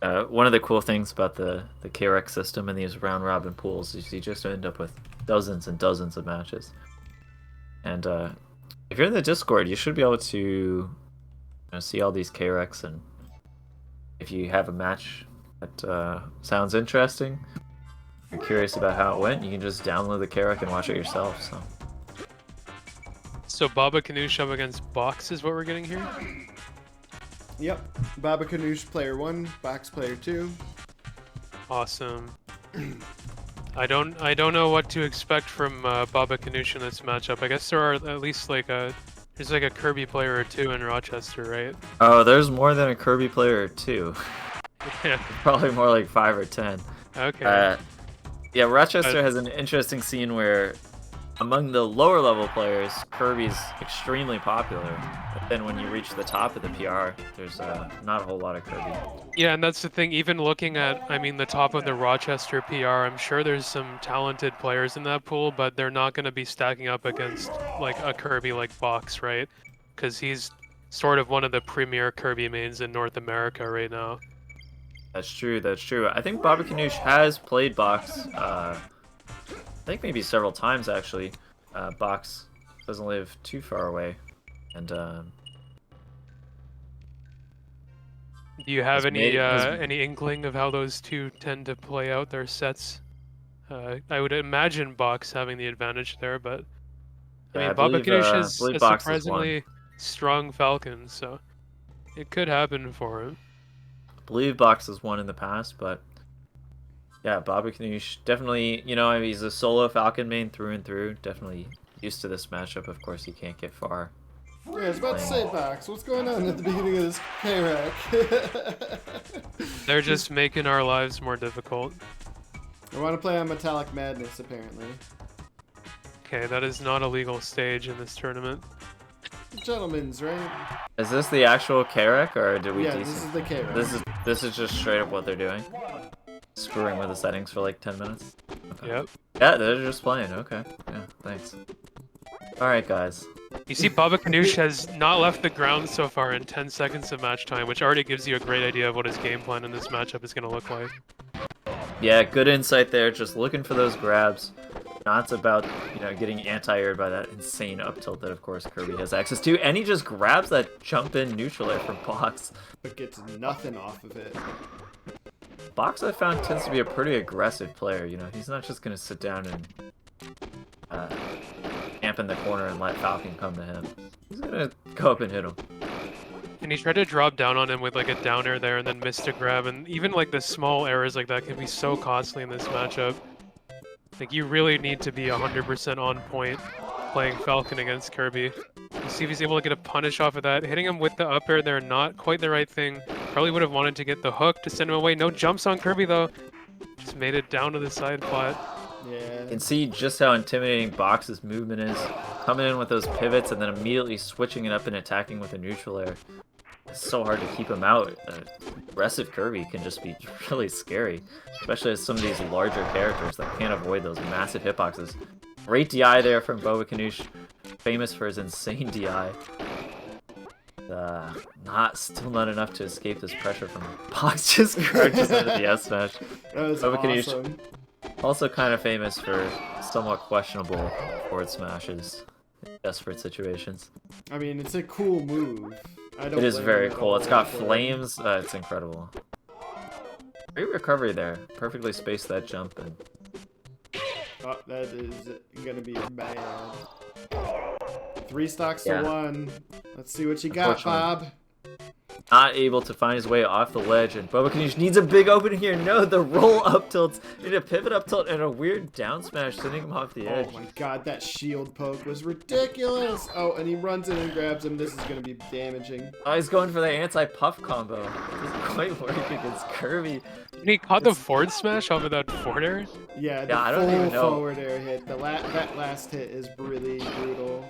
One of the cool things about the KREX system and these round robin pools is you just end up with dozens and dozens of matches. And if you're in the Discord, you should be able to see all these KREX, and if you have a match that sounds interesting, you're curious about how it went, you can just download the KREX and watch it yourself. So Baba Kanoosh up against Box is what we're getting here? Yep. Baba Kanoosh player 1, Box player 2. Awesome. I don't know what to expect from Baba Kanoosh in this matchup. I guess there are at least there's like a Kirby player or 2 in Rochester, right? Oh, there's more than a Kirby player or 2. Yeah. Probably more like 5 or 10. Okay. Yeah, Rochester has an interesting scene where among the lower level players, Kirby's extremely popular. But then when you reach the top of the PR, there's not a whole lot of Kirby. Yeah, and that's the thing. Even looking at, I mean, the top of the Rochester PR, I'm sure there's some talented players in that pool, but they're not going to be stacking up against like a Kirby like Box, right? Because he's sort of one of the premier Kirby mains in North America right now. That's true, that's true. I think Baba Kanoosh has played Box, I think maybe several times actually. Box doesn't live too far away. And do you have any inkling of how those two tend to play out their sets? I would imagine Box having the advantage there, but I mean, Baba Kanoosh is a surprisingly strong Falcon, so it could happen for him. I believe Box has won in the past, but yeah, Baba Kanoosh definitely, he's a solo Falcon main through and through. Definitely used to this matchup. Of course, he can't get far. Yeah, I was about to say, Box, what's going on at the beginning of this KREC? They're just making our lives more difficult. I want to play on Metallic Madness, apparently. Okay, that is not a legal stage in this tournament. Gentlemen's, right? Is this the actual KREC, or did we? Yeah, this is the KREC. This is just straight up what they're doing. Screwing with the settings for like 10 minutes. Okay. Yep. Yeah, they're just playing. Okay. Yeah. Thanks. All right, guys. You see, Baba Kanoosh has not left the ground so far in 10 seconds of match time, which already gives you a great idea of what his game plan in this matchup is going to look like. Yeah, good insight there. Just looking for those grabs. Not about, getting anti-aired by that insane up tilt that, of course, Kirby has access to. And he just grabs that jump-in neutral air from Box. But gets nothing off of it. Box, I found, tends to be a pretty aggressive player. He's not just going to sit down and camp in the corner and let Falcon come to him. He's going to go up and hit him. And he tried to drop down on him with like a down air there and then missed a grab. And even like the small errors like that can be so costly in this matchup. Like, you really need to be 100% on point playing Falcon against Kirby. You see if he's able to get a punish off of that. Hitting him with the up air there, not quite the right thing. Probably would have wanted to get the hook to send him away. No jumps on Kirby though. Just made it down to the side flat. Yeah. You can see just how intimidating Box's movement is. Coming in with those pivots and then immediately switching it up and attacking with a neutral air. It's so hard to keep him out. Aggressive Kirby can just be really scary, especially as some of these larger characters that can't avoid those massive hitboxes. Great DI there from Baba Kanoosh, famous for his insane DI. Still not enough to escape this pressure from Box. Just crunches into the S smash. That was Baba awesome. Kanoosh, also kind of famous for somewhat questionable forward smashes in desperate situations. I mean, it's a cool move. It is very cool. It's got flames. It's incredible. Great recovery there. Perfectly spaced that jump. And oh, that is gonna be bad. 3 stocks to 1. Let's see what you got, Bob. Not able to find his way off the ledge, and Baba Kanoosh needs a big opening here. No, the roll up tilts. Need a pivot up tilt and a weird down smash, sending him off the edge. Oh my god, that shield poke was ridiculous. Oh, and he runs in and grabs him. This is gonna be damaging. Oh, he's going for the anti-puff combo. Doesn't quite work against Kirby. And he caught the forward smash off of that forward air? Yeah, the I don't even know. forward air hit. That last hit is really brutal.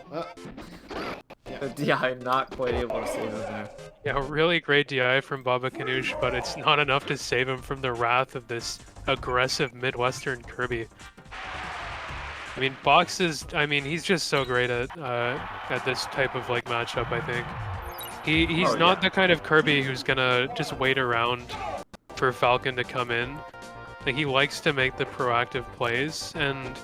The DI not quite able to save him there. Yeah, really great DI from Baba Kanoosh, but it's not enough to save him from the wrath of this aggressive Midwestern Kirby. I mean, Box is, I mean, he's just so great at this type of like matchup, I think. He's Oh, not yeah. the kind of Kirby who's gonna just wait around for Falcon to come in. Like, he likes to make the proactive plays, and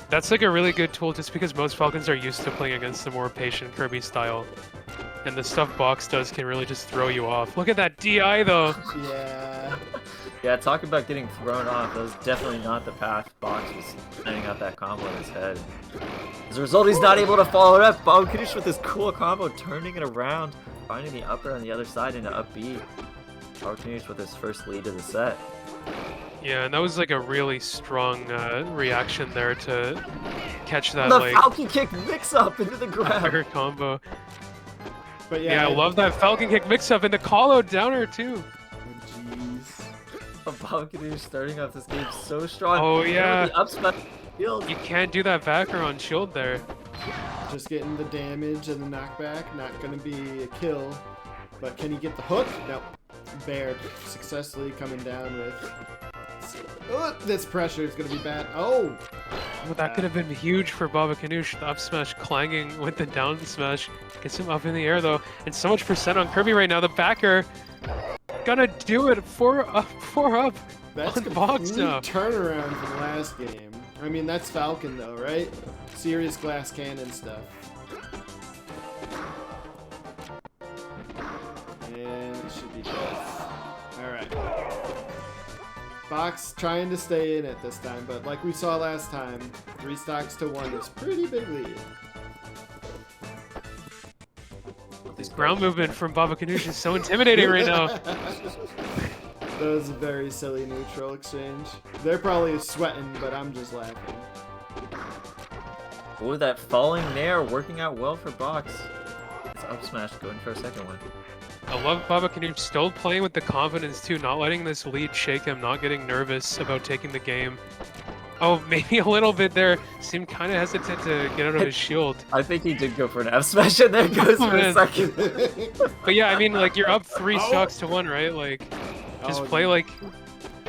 that's like a really good tool just because most Falcons are used to playing against the more patient Kirby style. And the stuff Box does can really just throw you off. Look at that DI though! Yeah. Yeah, talk about getting thrown off. That was definitely not the path Box was sending out that combo in his head. As a result, he's not able to follow it up. Kanish with this cool combo, turning it around, finding the upper on the other side into up B. Kanish with his first lead of the set. Yeah, and that was like a really strong reaction there to catch that The like Falcon kick mix up into the grab. upper combo. But Yeah, I love that Falcon kick mix-up and the call-out downer too. Oh, jeez. Kanish starting off this game so strong. Oh, yeah. The up smash field. You can't do that backer on shield there. Just getting the damage and the knockback. Not gonna be a kill. But can he get the hook? Nope. Bear successfully coming down with... Oh, this pressure is gonna be bad. Oh! Well, that could have been huge for Baba Ganoush. The up smash clanging with the down smash. Gets him up in the air though. And so much percent on Kirby right now. The backer gonna do it. 4 up. That's on a Box complete now. turnaround from last game. I mean, that's Falcon though, right? Serious glass cannon stuff. And it should be death. Alright. Box trying to stay in it this time, but like we saw last time, 3 stocks to 1 is pretty big lead. This ground movement from Baba Ganoush is so intimidating right now. That was a very silly neutral exchange. They're probably sweating, but I'm just laughing. Oh, that falling nair working out well for Box. It's up smash going for a second one. I love Baba Ganoush still playing with the confidence too, not letting this lead shake him, not getting nervous about taking the game. Oh, maybe a little bit there. Seemed kind of hesitant to get out of his shield. I think he did go for an F smash and there goes for a man. second. But yeah, I mean, like, you're up 3 stocks to 1, right? Like, just Oh,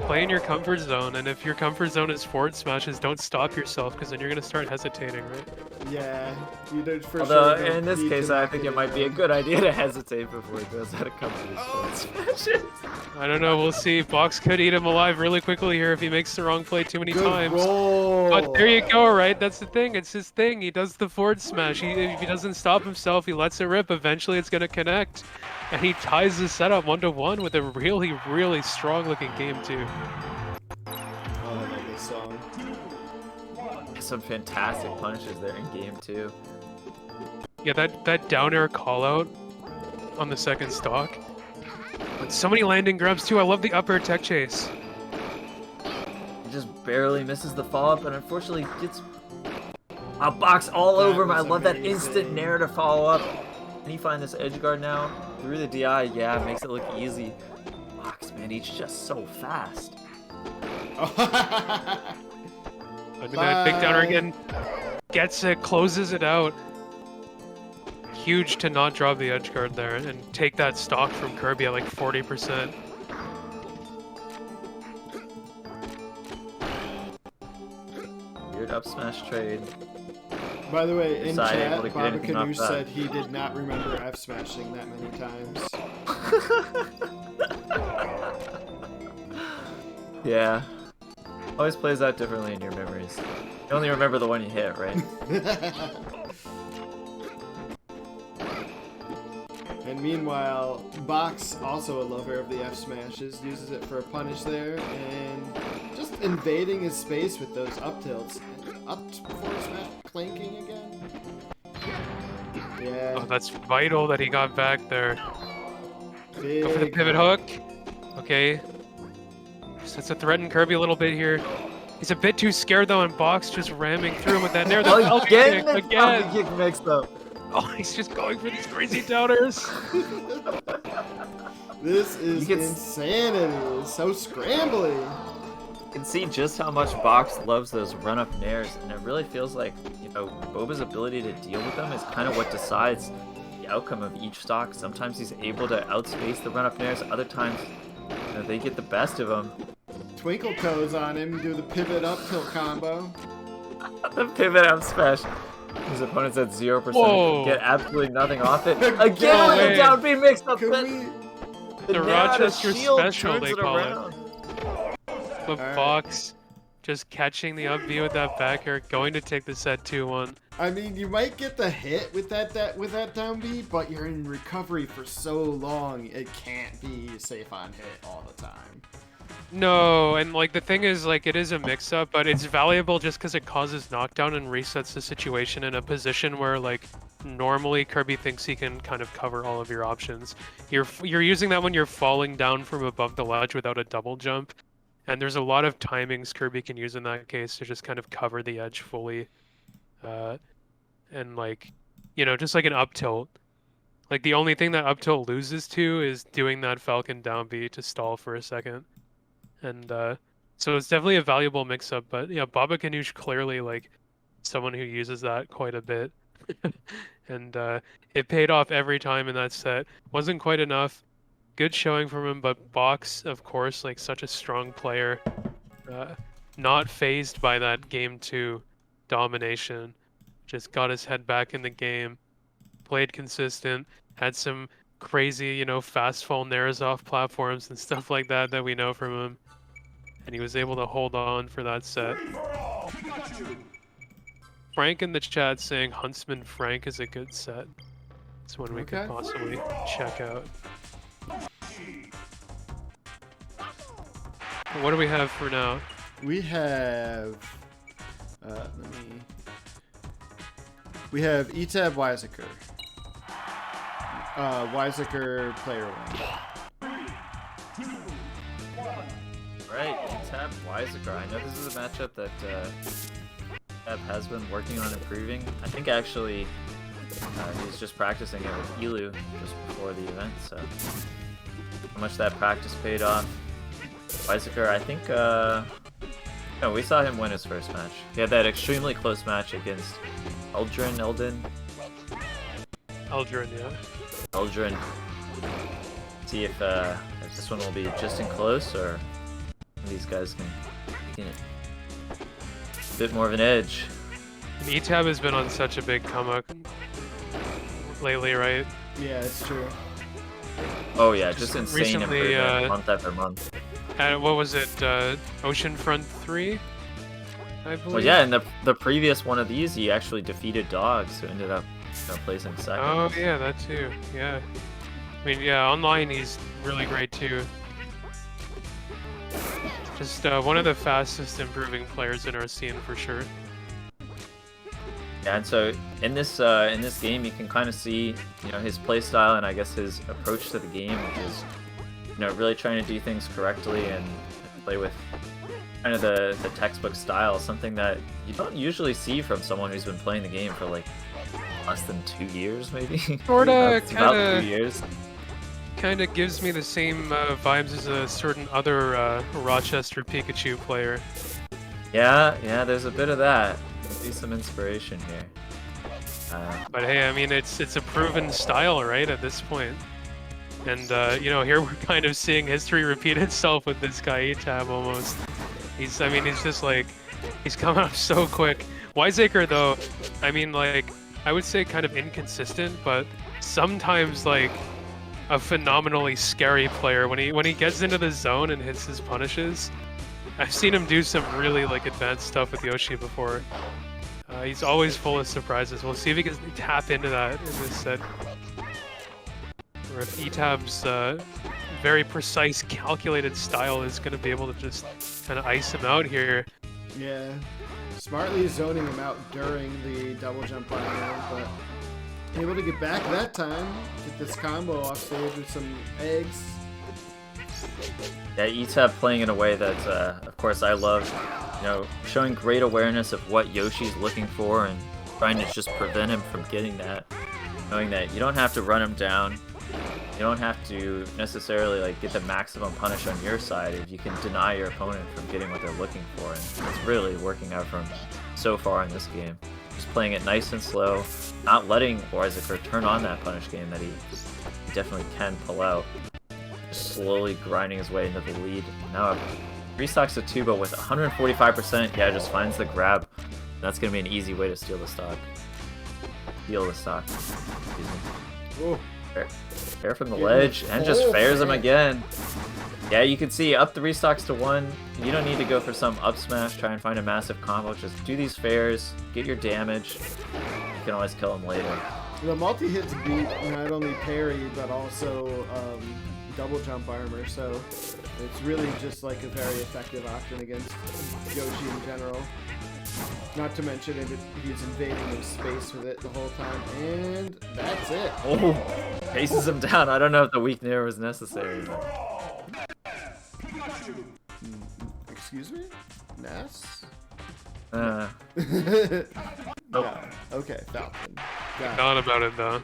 play in your comfort zone, and if your comfort zone is forward smashes, don't stop yourself, because then you're gonna start hesitating, right? Yeah, you did for Although, sure. don't in this need case, to I knock think it it might be a in. good idea to hesitate before he goes out of comfort smashes. I don't know, we'll see. Box could eat him alive really quickly here if he makes the wrong play too many Good times. roll. But there you go, right? That's the thing. It's his thing. He does the forward smash. If he doesn't stop himself, he lets it rip. Eventually, it's going to connect. And he ties the setup 1-1 with a really, really strong-looking game, too. Oh, I love this song. Some fantastic punishes there in game 2. Yeah, that down air call-out on the second stock. And so many landing grabs, too. I love the up air tech chase. He just barely misses the follow-up and unfortunately gets a Box all That over him. I was love that instant amazing. nair to follow up. Can he find this edge guard now? Through the DI, yeah, makes it look easy. Box, man, he's just so fast. Look at that big downer again. Gets it, closes it out. Huge to not drop the edge guard there and take that stock from Kirby at like 40%. Weird up smash trade. By the way, in Decided chat, able to get Baba anything off Ganoush that. said he did not remember F smashing that many times. Yeah. Always plays out differently in your memories. You only remember the one you hit, right? And meanwhile, Box, also a lover of the F smashes, uses it for a punish there, and just invading his space with those up tilts. And up forward smash clanking again. Yeah, Oh, that's vital that he got back there. big. Go for the pivot hook. Okay. Sets to threaten Kirby a little bit here. He's a bit too scared though, and Box just ramming through him with that nair. The Falcon Again, kick, the again. Falcon kick mixed up. Oh, he's just going for these crazy downers. This is You can insanity. It's so scrambly. You can see just how much Box loves those run-up nairs, and it really feels like, you know, Boba's ability to deal with them is kind of what decides the outcome of each stock. Sometimes he's able to outspace the run-up nairs, other times, you know, they get the best of him. Twinkle toes on him, do the pivot up tilt combo. The pivot up smash. His opponent's at 0%. Whoa. Get absolutely nothing off it. No Again with way. the down B mix up. Can But we? The now Rochester shield special, turns they it call it. around. The Alright. box just catching the up B with that back air, going to take the set 2-1. I mean, you might get the hit with that down B, but you're in recovery for so long, it can't be safe on hit all the time. No, and like the thing is, like, it is a mix-up, but it's valuable just because it causes knockdown and resets the situation in a position where, like, normally Kirby thinks he can kind of cover all of your options. You're using that when you're falling down from above the ledge without a double jump, and there's a lot of timings Kirby can use in that case to just kind of cover the edge fully, and like, you know, just like an up tilt. Like the only thing that up tilt loses to is doing that Falcon down B to stall for a second. And so it's definitely a valuable mix-up, but yeah, Baba Ganoush clearly like someone who uses that quite a bit. And it paid off every time in that set. Wasn't quite enough. Good showing from him, but Box, of course, like such a strong player, not phased by that game 2 domination. Just got his head back in the game, played consistent, had some crazy, you know, fast fall nairs off platforms and stuff like that that we know from him. And he was able to hold on for that set. Frank in the chat saying Huntsman Frank is a good set. It's one we could Okay. possibly check out. What do we have for now? We have, we have Etab Weiziker. Weiziker player 1. Right, Tab Weiziker. I know this is a matchup that Tab has been working on improving. I think actually he was just practicing it with Elu just before the event, so how much that practice paid off. Weiziker, I think, no, we saw him win his first match. He had that extremely close match against Eldrin. Eldrin, yeah. Eldrin. See if this one will be just in close or these guys can get a bit more of an edge. And Etab has been on such a big come up lately, right? Yeah, it's true. Oh yeah, just insane recently, improvement month after month. And what was it? Oceanfront 3? I believe. Well, yeah, in the previous one of these, he actually defeated Dogs, who ended up placing second. Oh yeah, that too. Yeah. I mean, yeah, online he's really great too. Just one of the fastest improving players in our scene for sure. Yeah, and so in this game, you can kind of see, you know, his play style and I guess his approach to the game, which is, you know, really trying to do things correctly and play with kind of the textbook style, something that you don't usually see from someone who's been playing the game for like less than 2 years, maybe. Sorta, about 2 years. Kind of gives me the same vibes as a certain other Rochester Pikachu player. Yeah, there's a bit of that. See some inspiration here. But hey, I mean, it's a proven style, right, at this point. And, you know, here we're kind of seeing history repeat itself with this guy, Etab, almost. He's just like, he's coming up so quick. Weiziker, though, I mean, like, I would say kind of inconsistent, but sometimes, like, a phenomenally scary player. When he gets into the zone and hits his punishes, I've seen him do some really, like, advanced stuff with Yoshi before. He's always full of surprises. We'll see if he can tap into that in this set. Or if Etab's very precise, calculated style is going to be able to just kind of ice him out here. Yeah. Smartly zoning him out during the double jump on him, but able to get back that time. Get this combo off stage with some eggs. Yeah, Etab playing in a way that, of course, I love. You know, showing great awareness of what Yoshi's looking for and trying to just prevent him from getting that. Knowing that you don't have to run him down. You don't have to necessarily like get the maximum punish on your side if you can deny your opponent from getting what they're looking for. And it's really working out from so far in this game. Just playing it nice and slow, not letting Weiziker turn on that punish game that he definitely can pull out. Just slowly grinding his way into the lead. Now restocks to 2, but with 145%, yeah, just finds the grab That's gonna be an easy way to steal the stock. Steal the stock. Excuse me. Oh, Fair from the ledge, and just fairs him again. Yeah, you can see up 3 stocks to 1. You don't need to go for some up smash, try and find a massive combo. Just do these fairs, get your damage. You can always kill him later. the multi-hits beat not only parry, but also double jump armor, so it's really just like a very effective option against Yoshi in general. Not to mention he's invading his space with it the whole time, and that's it. Oh, paces him down. I don't know if the weak nair was necessary. Excuse me? Ness? Nope. Yeah. Okay, Falcon. Got it. Thought about it though.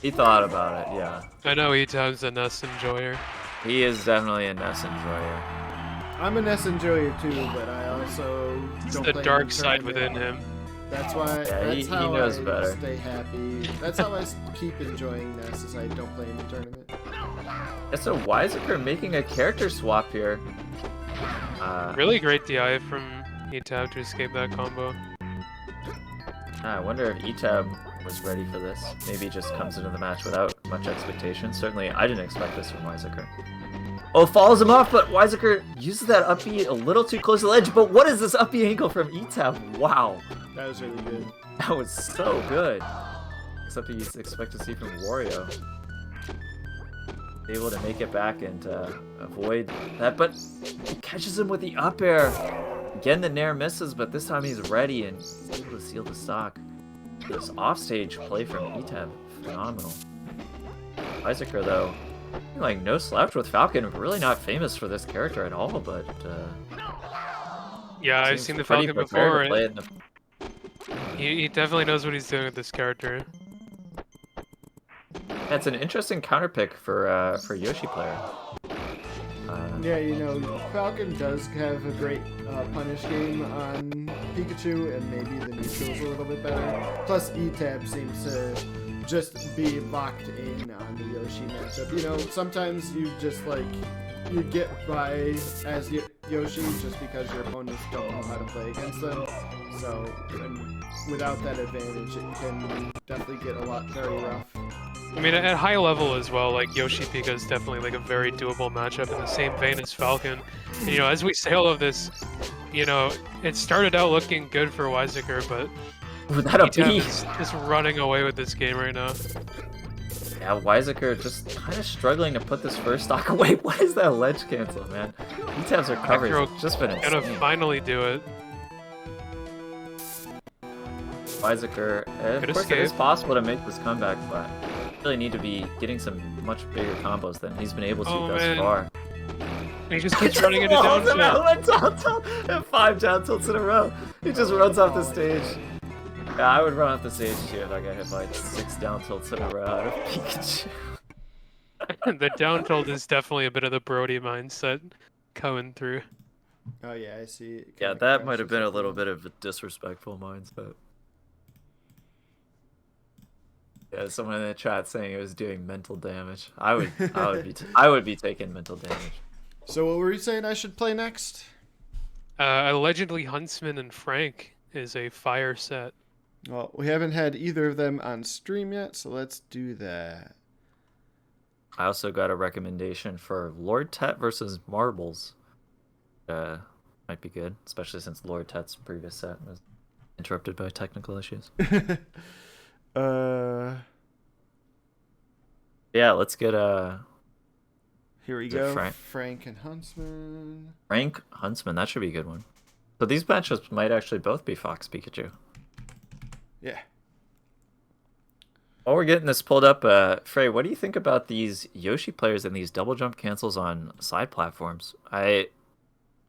He thought about it, yeah. I know E-Tab's a Ness enjoyer. He is definitely a Ness enjoyer. I'm a Ness enjoyer too, but I also It's don't the play dark in side tournament. within him. That's why. Yeah, that's he how knows I better. stay happy. That's how I keep enjoying Ness, is I don't play in the tournament. Yeah, so Wiseacre making a character swap here. Really great DI from E-Tab to escape that combo. I wonder if E-Tab was ready for this. Maybe he just comes into the match without much expectation. Certainly, I didn't expect this from Wiseacre. Oh, follows him off, but Wiseacre uses that up B a little too close to the edge. But what is this up B angle from E-Tab? Wow. That was really good. That was so good. Except you expect to see from Wario. Able to make it back and avoid that, but he catches him with the up air. Again, the nair misses, but this time he's ready and he's able to seal the stock. This offstage play from E-Tab, phenomenal. Wiseacre, though, like no slouch with Falcon. Really not famous for this character at all, but Yeah, I've seems seen the pretty Falcon prepared before. to play And it in the he definitely knows what he's doing with this character. That's an interesting counter pick for Yoshi player. Yeah, you know, Falcon does have a great punish game on Pikachu, and maybe the neutral's a little bit better. Plus, E-Tab seems to just be locked in on the Yoshi matchup. You know, sometimes you just like you get by as Yoshi just because your opponents don't know how to play against them. So, and without that advantage, it can definitely get a lot very rough. I mean, at high level as well, like Yoshi Pika is definitely like a very doable matchup in the same vein as Falcon. And, you know, as we say all of this, you know, it started out looking good for Wiseacre, but Without a E-Tab B. is just running away with this game right now. Yeah, Wiseacre just kind of struggling to put this first stock away. What is that ledge cancel, man? E-Tab's recovery Acro has just been gonna insane. finally do it. Wiseacre, of Good course it is escape. possible to make this comeback, but really need to be getting some much bigger combos than he's been able to Oh, thus man. far. And he just keeps running into down Walls him tilt. out with down tilt and 5 down tilts in a row. He just runs off the stage. Yeah, I would run off the stage too if I got hit by 6 down tilts in a row out of Pikachu. The down tilt is definitely a bit of the Brody mindset coming through. Oh yeah, I see. It Yeah, kinda that might have crashes been a up little there. bit of a disrespectful mindset. Yeah, someone in the chat saying it was doing mental damage. I would be taking mental damage. So what were you saying I should play next? Allegedly, Huntsman and Frank is a fire set. Well, we haven't had either of them on stream yet, so let's do that. I also got a recommendation for Lord Tet versus Marbles. Might be good, especially since Lord Tet's previous set was interrupted by technical issues. Yeah, let's get Here we Is it go. Frank? Frank and Huntsman. Frank Huntsman. That should be a good one. So these matchups might actually both be Fox Pikachu. Yeah. While we're getting this pulled up, Frey, what do you think about these Yoshi players and these double jump cancels on side platforms? I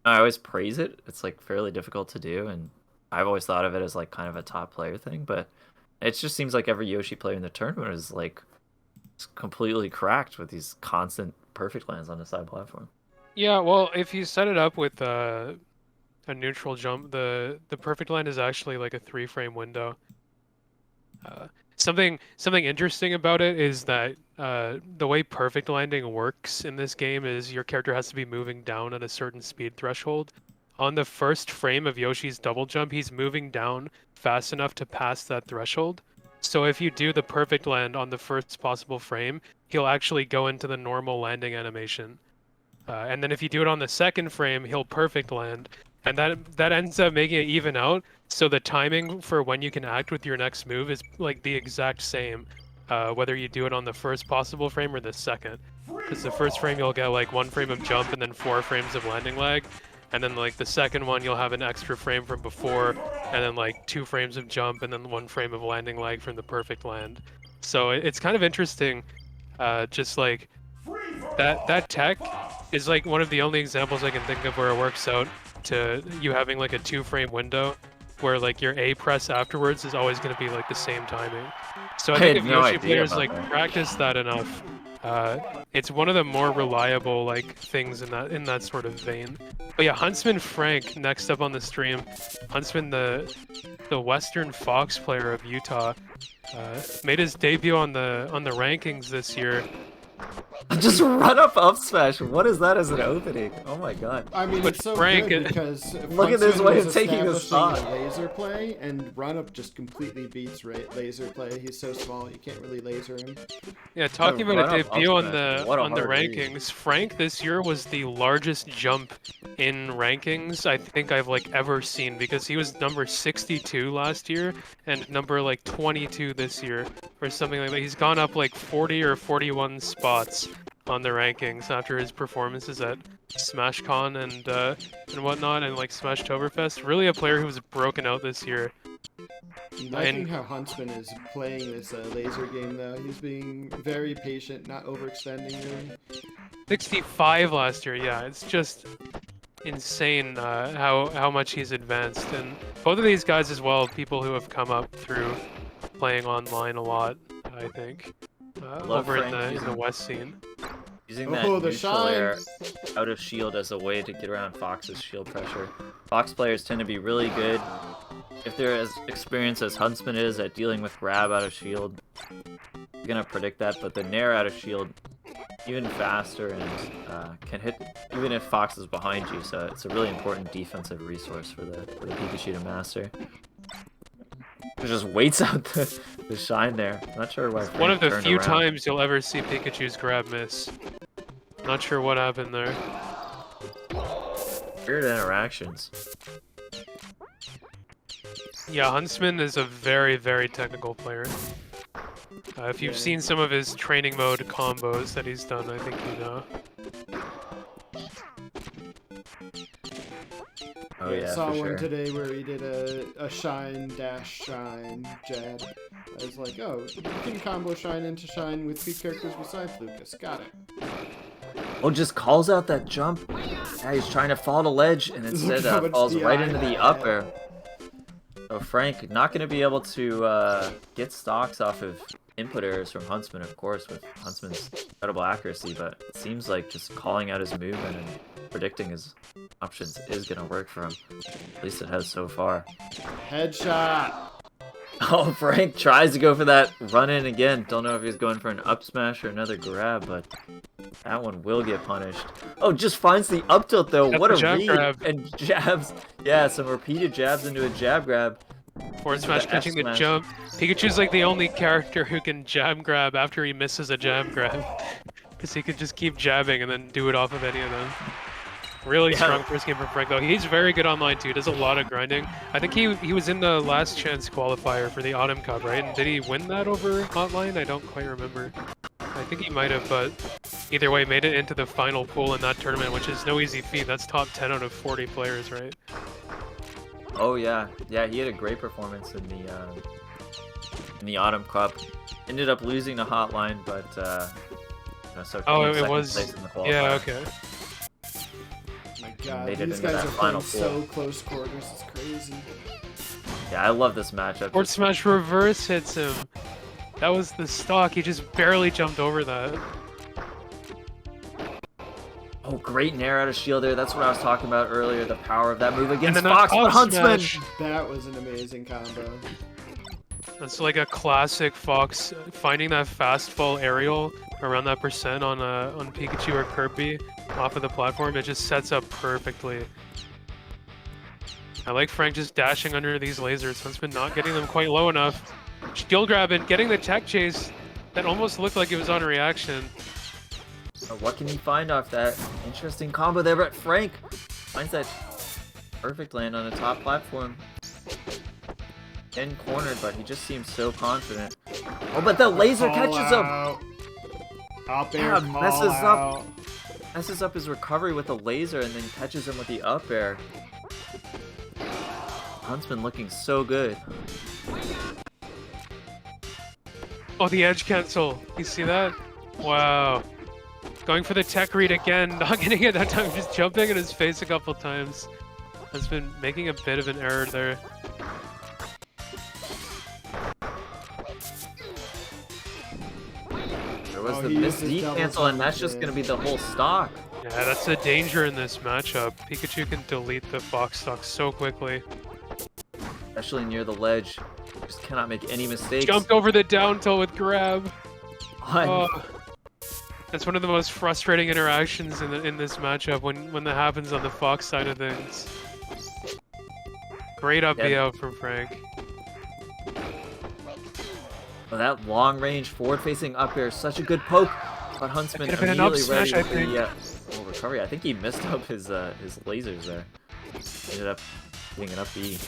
always praise it. It's like fairly difficult to do, and I've always thought of it as like kind of a top player thing, but it just seems like every Yoshi player in the tournament is like completely cracked with these constant perfect lands on the side platform. Yeah, well, if you set it up with a neutral jump, the perfect land is actually like a 3-frame window. Something interesting about it is that the way perfect landing works in this game is your character has to be moving down at a certain speed threshold on the first frame of Yoshi's double jump, he's moving down fast enough to pass that threshold. So if you do the perfect land on the first possible frame, he'll actually go into the normal landing animation. And then if you do it on the second frame, he'll perfect land. And that ends up making it even out. So the timing for when you can act with your next move is like the exact same, whether you do it on the first possible frame or the second. Because the first frame you'll get like 1 frame of jump and then 4 frames of landing lag. And then like the second one you'll have an extra frame from before, and then like 2 frames of jump and then 1 frame of landing lag from the perfect land. So it's kind of interesting, just like that tech is like one of the only examples I can think of where it works out to you having like a 2-frame window where like your A press afterwards is always going to be like the same timing. So I think if Yoshi players like practice that enough, it's one of the more reliable like things in that sort of vein. But yeah, Huntsman Frank next up on the stream. Huntsman, the Western Fox player of Utah, made his debut on the rankings this year. Just run up smash. What is that as an opening? Oh my god. I mean, But it's so Frank, good because look at his way of taking a establishing stock. laser play, and run up just completely beats laser play. He's so small, you can't really laser him. Yeah, talking about a run up debut on smash, the what a on the hard read. rankings, Frank this year was the largest jump in rankings I think I've like ever seen, because he was number 62 last year and number like 22 this year or something like that. He's gone up like 40 or 41 spots on the rankings after his performances at SmashCon and whatnot, and like Smashtoberfest. Really a player who's broken out this year. I'm liking how Huntsman is playing this laser game, though. He's being very patient, not overextending him. 65 last year, yeah. It's just insane how much he's advanced. And both of these guys as well, people who have come up through playing online a lot, I think, over in the West scene. Using that neutral air out of shield as a way to get around Fox's shield pressure. Fox players tend to be really good, if they're as experienced as Huntsman is at dealing with grab out of shield. You're gonna predict that, but the nair out of shield even faster and can hit even if Fox is behind you. So it's a really important defensive resource for the Pikachu to master. It just waits out the shine there. Not sure why. One of the few times you'll ever see Pikachu's grab miss. Not sure what happened there. Weird interactions. Yeah, Huntsman is a very, very technical player. If you've seen some of his training mode combos that he's done, I think you know. Oh yeah, I saw for one sure. today where he did a shine dash shine jab. I was like, oh, you can combo shine into shine with 3 characters besides Lucas. Got it. Oh, just calls out that jump. Yeah, he's trying to fall to ledge and instead falls right into the up air. So Frank not going to be able to get stocks off of input errors from Huntsman, of course, with Huntsman's incredible accuracy, but it seems like just calling out his movement and predicting his options is going to work for him. At least it has so far. Headshot. Oh, Frank tries to go for that run-in again. Don't know if he's going for an up smash or another grab, but that one will get punished. Oh, just finds the up tilt, though. What a read. Grab. And jabs. Yeah, some repeated jabs into a jab grab. Forward smash catching the jump. Pikachu's like the only character who can jab grab after he misses a jab grab. Because he can just keep jabbing and then do it off of any of them. Really strong first game from Frank, though. He's very good online, too. Does a lot of grinding. I think he was in the last chance qualifier for the Autumn Cup, right? And did he win that over online? I don't quite remember. I think he might have, but either way, made it into the final pool in that tournament, which is no easy feat. That's top 10 out of 40 players, right? Oh, yeah. Yeah, he had a great performance in the Autumn Cup. Ended up losing the Hotline, but so it was... place in the qualifier. Yeah, okay. My God, Made it these into guys that are final playing so pool. close quarters. It's crazy. Yeah, I love this matchup. Forward smash reverse hits him. That was the stock. He just barely jumped over that. Oh, great nair out of shield there. That's what I was talking about earlier. The power of that move against And then Fox, that but up Huntsman. smash. That was an amazing combo. That's like a classic Fox, finding that fastfall aerial around that percent on Pikachu or Kirby off of the platform. It just sets up perfectly. I like Frank just dashing under these lasers. Huntsman not getting them quite low enough. Shield grabbing, getting the tech chase. That almost looked like it was on reaction. What can he find off that? Interesting combo there, but Frank finds that perfect land on the top platform. Getting cornered, but he just seems so confident. Oh, but the laser catches him! Up air, Yeah, messes up his recovery with the laser and then catches him with the up air. Huntsman looking so good. Oh, the edge cancel. You see that? Wow. Going for the tech read again, not getting it that time, just jumping in his face a couple times. Has been making a bit of an error there. There was the missed D cancel, and that's just gonna be the whole stock. Yeah, that's the danger in this matchup. Pikachu can delete the Fox stock so quickly. Especially near the ledge. Just cannot make any mistakes. Jumped over the down tilt with grab. Oh, That's one of the most frustrating interactions in this matchup when that happens on the Fox side of things. Great up B out from Frank. well, that long range forward facing up air, such a good poke. But Huntsman That could've been an up immediately ready smash, I for think. the full recovery. I think he missed up his lasers there. Ended up getting an up B.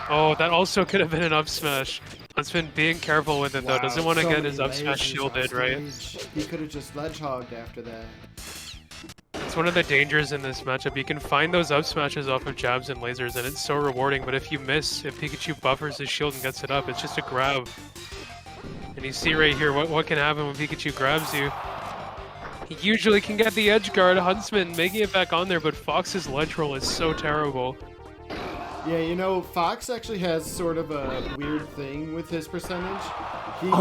Oh, that also could have been an up smash. Huntsman being careful with it though, doesn't want to get his up smash shielded, right? He could have just ledge hogged after that. It's one of the dangers in this matchup. You can find those up smashes off of jabs and lasers, and it's so rewarding. But if you miss, if Pikachu buffers his shield and gets it up, it's just a grab. And you see right here what can happen when Pikachu grabs you. He usually can get the edge guard. Huntsman making it back on there, but Fox's ledge roll is so terrible. Yeah, you know, Fox actually has sort of a weird thing with his percentage.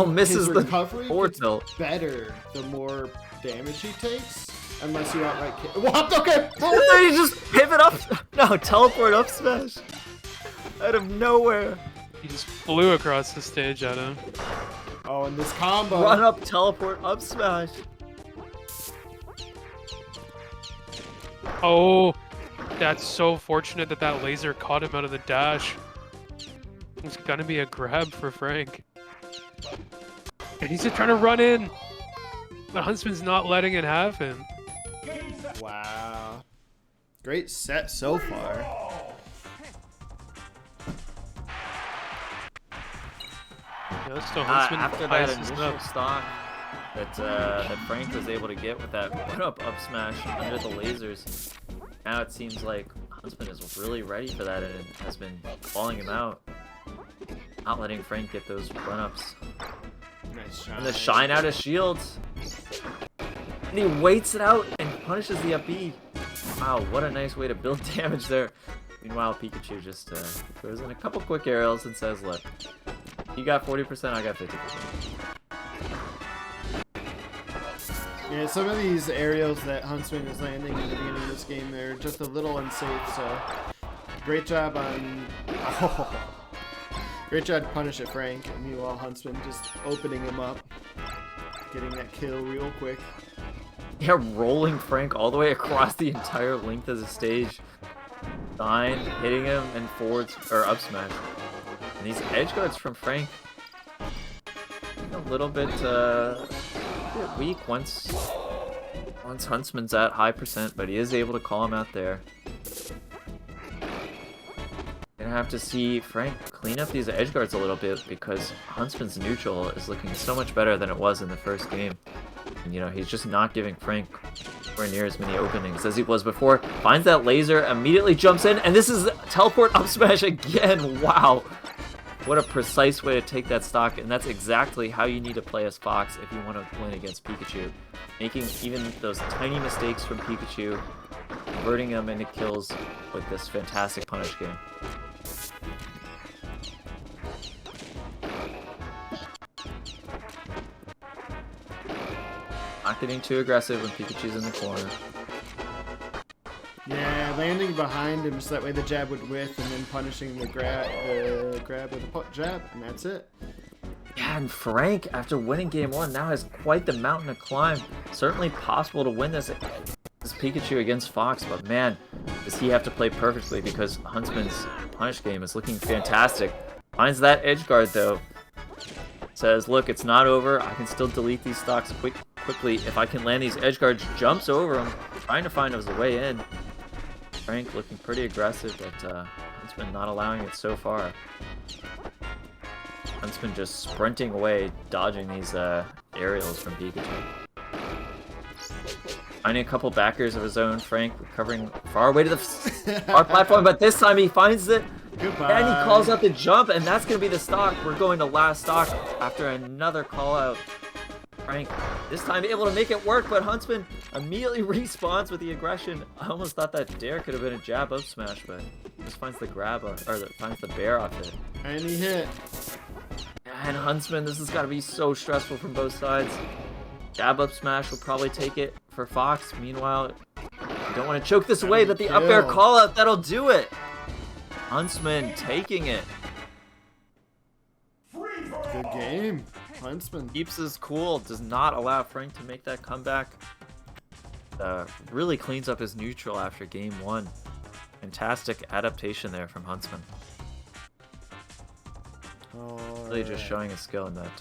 Misses his the recovery forward gets tilt. better the more damage he takes, unless you outright kill. What? Okay. Oh, you just pivot up. No, teleport up smash. Out of nowhere. He just flew across the stage at him. Oh, and this combo. Run up, teleport up smash. Oh, that's so fortunate that that laser caught him out of the dash. It's gonna be a grab for Frank. And he's just trying to run in. But Huntsman's not letting it happen. Wow. Great set so far. Yeah, still Huntsman After that ties this initial up. stock that Frank was able to get with that up smash under the lasers, now it seems like Huntsman is really ready for that and has been calling him out. Not letting Frank get those run-ups. Nice shot. And the shine out of shields. And he waits it out and punishes the up B. Wow, what a nice way to build damage there. Meanwhile, Pikachu just throws in a couple quick aerials and says, look, you got 40%, I got 50%. Yeah, some of these aerials that Huntsman is landing in the beginning of this game, they're just a little unsafe, so great job on... Oh, great job to punish it, Frank. And meanwhile, Huntsman just opening him up, getting that kill real quick. Yeah, rolling Frank all the way across the entire length of the stage. Sign, hitting him, and forwards, or up smash. And these edge guards from Frank, a little bit weak once Huntsman's at high percent, but he is able to call him out there. Gonna have to see Frank clean up these edge guards a little bit because Huntsman's neutral is looking so much better than it was in the first game. And, you know, he's just not giving Frank anywhere near as many openings as he was before. Finds that laser, immediately jumps in, and this is teleport up smash again. Wow. What a precise way to take that stock, and that's exactly how you need to play as Fox if you want to win against Pikachu. Making even those tiny mistakes from Pikachu, converting them into kills with this fantastic punish game. Not getting too aggressive when Pikachu's in the corner. Yeah, landing behind him so that way the jab would whiff, and then punishing the grab with the jab, and that's it. Yeah, and Frank, after winning game 1, now has quite the mountain to climb. Certainly possible to win this Pikachu against Fox, but man, Does he have to play perfectly because Huntsman's punish game is looking fantastic? Finds that edge guard though. Says, look, it's not over. I can still delete these stocks quickly if I can land these edge guards. Jumps over him, trying to find his way in. Frank looking pretty aggressive, but Huntsman not allowing it so far. Huntsman just sprinting away, dodging these aerials from Pikachu. Finding a couple backers of his own. Frank recovering far away to the far platform, but this time he finds it. Goodbye. And he calls out the jump, and that's going to be the stock. We're going to last stock after another call out. Frank, this time able to make it work, but Huntsman immediately respawns with the aggression. I almost thought that dare could have been a jab up smash, but just finds the grab, finds the bear off it. And he hit. And Huntsman, this has got to be so stressful from both sides. Jab up smash will probably take it for Fox. Meanwhile, you don't want to choke this away, but the up air call out, that'll do it. Huntsman taking it. Good game. Huntsman. Keeps his cool, does not allow Frank to make that comeback. Really cleans up his neutral after game 1. Fantastic adaptation there from Huntsman. Really just showing his skill in that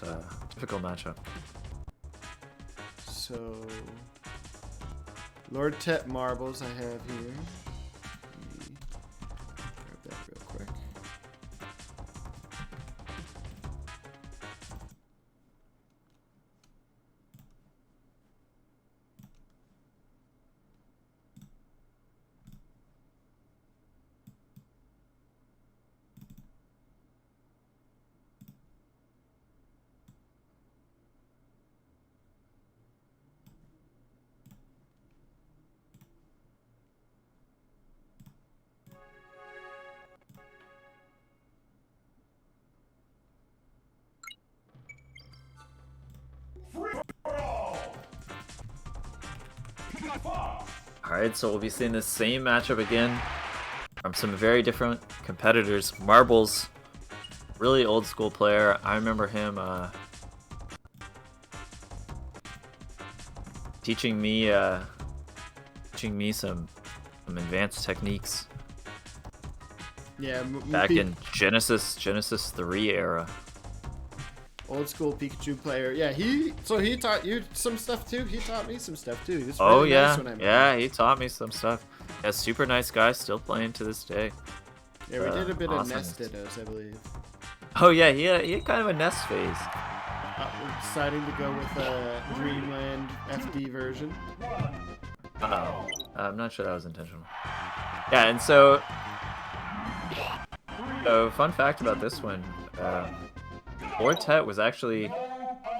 difficult matchup. So, Lord Tet marbles I have here. Let me grab that real quick. Alright, so we'll be seeing the same matchup again from some very different competitors. Marbles, really old school player. I remember him teaching me some advanced techniques. Yeah, back in Genesis 3 era. Old school Pikachu player. Yeah, he taught you some stuff too. He taught me some stuff too. He was Oh really yeah, nice when I met him. yeah, he taught me some stuff. Yeah, super nice guy, still playing to this day. Yeah, we did a bit awesome. of Nestidos, I believe. Oh yeah, he had kind of a nest phase. We're deciding to go with a Dreamland FD version. Uh-oh. I'm not sure that was intentional. Yeah, and so fun fact about this one, Lord Tet was actually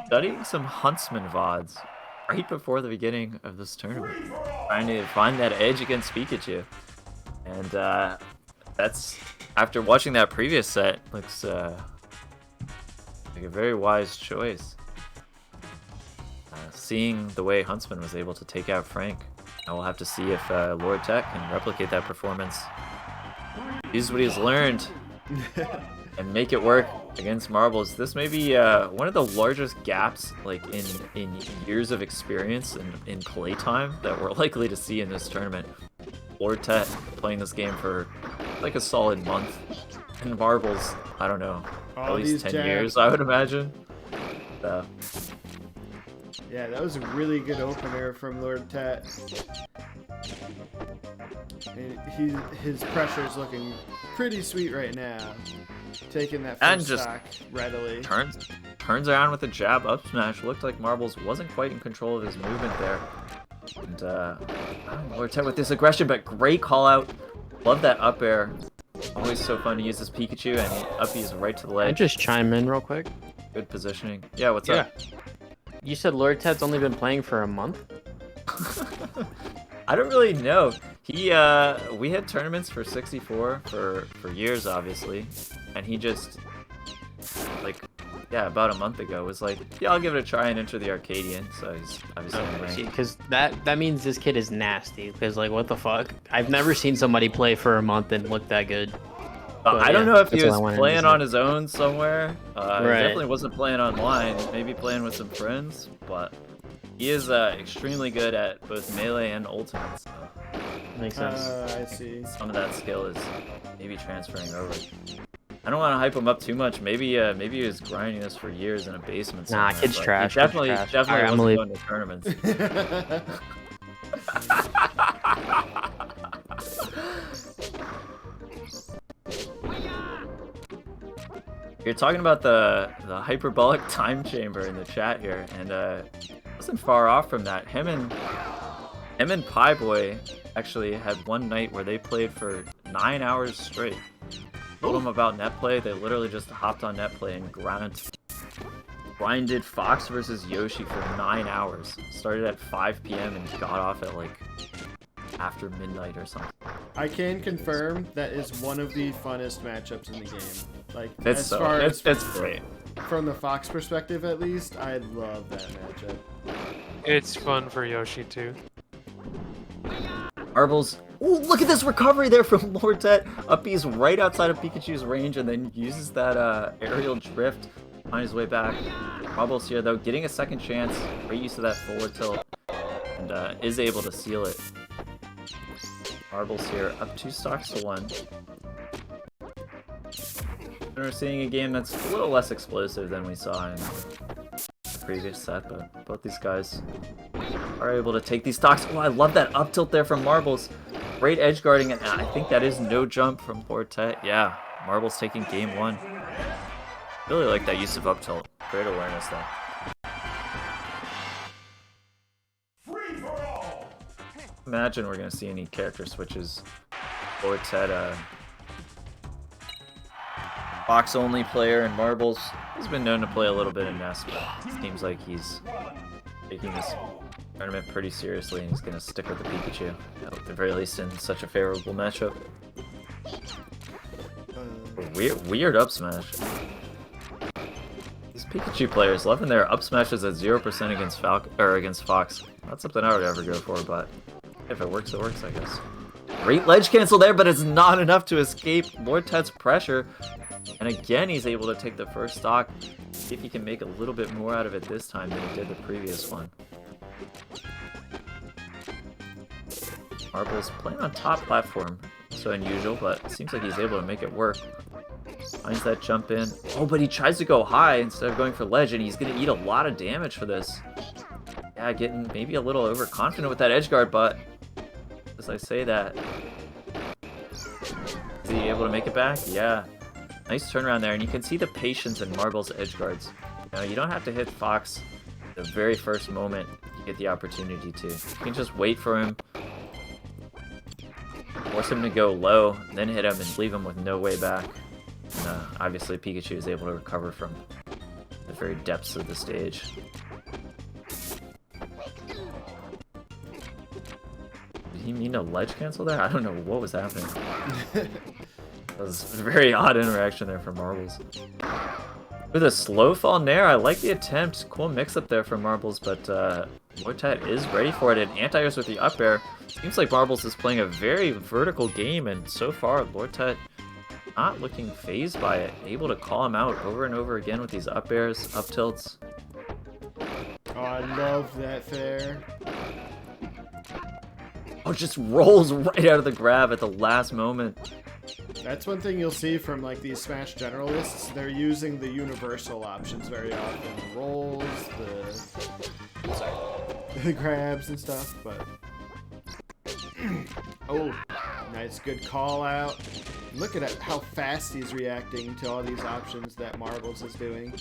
studying some Huntsman VODs right before the beginning of this tournament, trying to find that edge against Pikachu. And that's, after watching that previous set, looks like a very wise choice. Seeing the way Huntsman was able to take out Frank, and we'll have to see if Lord Tet can replicate that performance. Use what he's learned and make it work against Marbles. This may be one of the largest gaps, like in years of experience and in playtime, that we're likely to see in this tournament. Lord Tet playing this game for like a solid month, and Marbles, I don't know, at least 10 years, I would imagine. Yeah, that was a really good opener from Lord Tet. And his pressure is looking pretty sweet right now. Taking that first stock readily. Turns around with a jab up smash. Looked like Marbles wasn't quite in control of his movement there. And Lord Tet with this aggression, but great call out. Love that up air. Always so fun to use this Pikachu, and he uppies right to the ledge. Can I just chime in real quick? Good positioning. Yeah, what's up? You said Lord Tet's only been playing for a month? I don't really know. We had tournaments for 64 for years, obviously, and he just, like, yeah, about a month ago was like, yeah, I'll give it a try and enter the Arcadian. So he's obviously because that means this kid is nasty. Because like, what the fuck? I've never seen somebody play for a month and look that good. I don't know if he was playing on his own somewhere. He definitely wasn't playing online. Maybe playing with some friends, but he is extremely good at both melee and ultimate. So Makes sense. I see. Some of that skill is maybe transferring over. I don't want to hype him up too much. Maybe he was grinding this for years in a basement somewhere. Nah, kid's but trash. He definitely, Kid's trash. definitely Alright, I'm wasn't gonna going to tournaments. You're talking about the hyperbolic time chamber in the chat here, and wasn't far off from that. Him and Pie Boy actually had one night where they played for 9 hours straight. Told them about net play. They literally just hopped on net play and grinded Fox versus Yoshi for 9 hours. Started at 5 p.m. and got off at like after midnight or something. I can confirm that is one of the funnest matchups in the game. Like, It's great. From the Fox perspective, at least, I love that matchup. It's fun for Yoshi too. Marbles. Ooh, look at this recovery there from Lord Tet. Up B's right outside of Pikachu's range and then uses that aerial drift on his way back. Marbles here though, getting a second chance. Great use of that forward tilt. And is able to seal it. Marbles here, up 2 stocks to 1. And we're seeing a game that's a little less explosive than we saw in the previous set, but both these guys are able to take these stocks. Oh, I love that up tilt there from Marbles. Great edge guarding, and I think that is no jump from Portet. Yeah, Marbles taking game 1. Really like that use of up tilt. Great awareness there. Imagine we're gonna see any character switches. Portet, box only player in Marbles. He's been known to play a little bit in Nest, but it seems like he's taking this tournament pretty seriously and he's going to stick with the Pikachu, at the very least in such a favorable matchup. Weird up smash. These Pikachu players loving their up smashes at 0% against Fox. Not something I would ever go for, but if it works, it works, I guess. Great ledge cancel there, but it's not enough to escape Lord Tet's pressure. And again, he's able to take the first stock. See if he can make a little bit more out of it this time than he did the previous one. Marbles playing on top platform. So unusual, but it seems like he's able to make it work. Finds that jump in. Oh, but he tries to go high instead of going for ledge, and he's going to eat a lot of damage for this. Yeah, getting maybe a little overconfident with that edge guard, but as I say that, is he able to make it back? Yeah. Nice turnaround there, and you can see the patience in Marbles' edge guards. You know, you don't have to hit Fox the very first moment you get the opportunity to. You can just wait for him, force him to go low, then hit him and leave him with no way back. And, obviously, Pikachu is able to recover from the very depths of the stage. Did he mean to ledge cancel there? I don't know what was happening. That was a very odd interaction there from Marbles. With a slow fall nair, I like the attempt. Cool mix-up there from Marbles, but Lord Tet is ready for it, and anti-airs with the up air. Seems like Marbles is playing a very vertical game, and so far, Lord Tet not looking phased by it. Able to call him out over and over again with these up airs, up tilts. Oh, I love that fair. Oh, just rolls right out of the grab at the last moment. That's one thing you'll see from like these Smash generalists. They're using the universal options very often. The rolls, the grabs and stuff, but oh, nice good call out. Look at how fast he's reacting to all these options that Marbles is doing.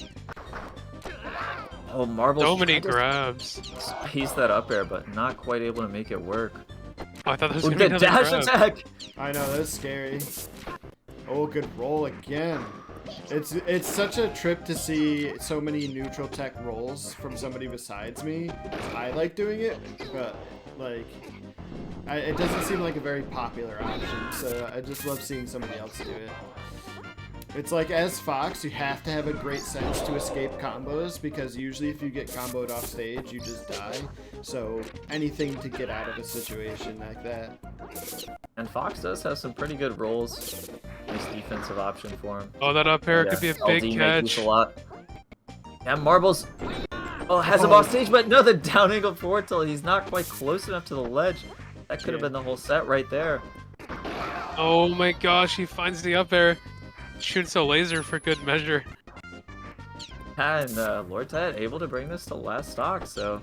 Oh, Marbles. So many grabs. He's that up air, but not quite able to make it work. Oh, I thought this was Look gonna at be that another dash grab. attack! I know, that's scary. Oh, good roll again. It's such a trip to see so many neutral tech rolls from somebody besides me. I like doing it, but like it doesn't seem like a very popular option, so I just love seeing somebody else do it. It's like, as Fox, you have to have a great sense to escape combos, because usually if you get comboed off stage, you just die. So anything to get out of a situation like that. And Fox does have some pretty good rolls. Nice defensive option for him. Oh, that up air could be a big LD catch. makes a lot. Yeah, Marbles. Oh, has him off stage, but no, the down angle forward tilt. He's not quite close enough to the ledge. That could have been the whole set right there. Oh my gosh, he finds the up air. Shoots a laser for good measure. And Lord Ted able to bring this to last stock, so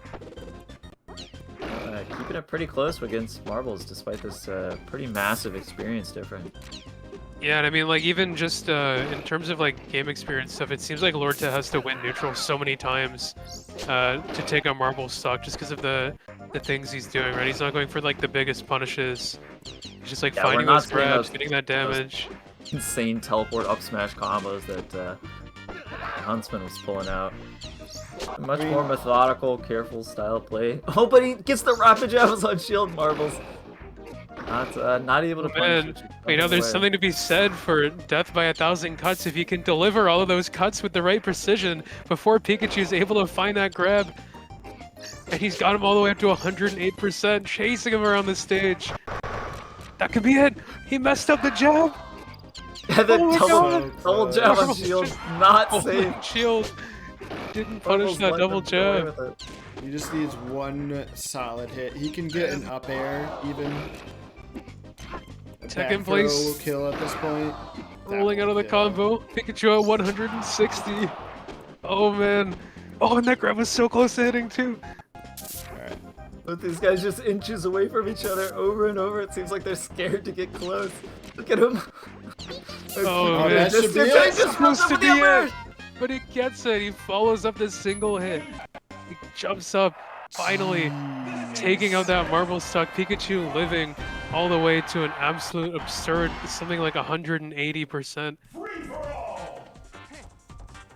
keeping it pretty close against Marbles despite this pretty massive experience difference. Yeah, and I mean, like, even just in terms of, like, game experience stuff, it seems like Lord Ted has to win neutral so many times to take on Marble stock just because of the things he's doing, right? He's not going for, like, the biggest punishes. He's just, like, Yeah, finding we're not those seeing grabs, those- getting that damage. Insane teleport up smash combos that Huntsman was pulling out. Much more methodical, careful style play. Oh, but he gets the rapid jabs on shield Marbles. Not able to punish Man, it. you know, there's something to be said for death by 1,000 cuts if you can deliver all of those cuts with the right precision before Pikachu's able to find that grab. And he's got him all the way up to 108%, chasing him around the stage. That could be it. He messed up the jab. And then Oh my double jab on Marbles shield, just- not Oh, safe. shield didn't punish Marbles that let double them get away jab. with it. He just needs one solid hit. He can get an up air even. A Tech back in throw place. will kill at this point. That Rolling out of the won't kill. combo. Pikachu at 160. Oh man. Oh, and that grab was so close to hitting too. Alright. But these guys just inches away from each other over and over. It seems like they're scared to get close. Look at him. Oh, man. Just- That should be just- it. just Supposed runs to up with be the upper. it. But he gets it. He follows up this single hit. He jumps up, finally taking out that marble stock. Pikachu living all the way to an absolute absurd, something like 180%. He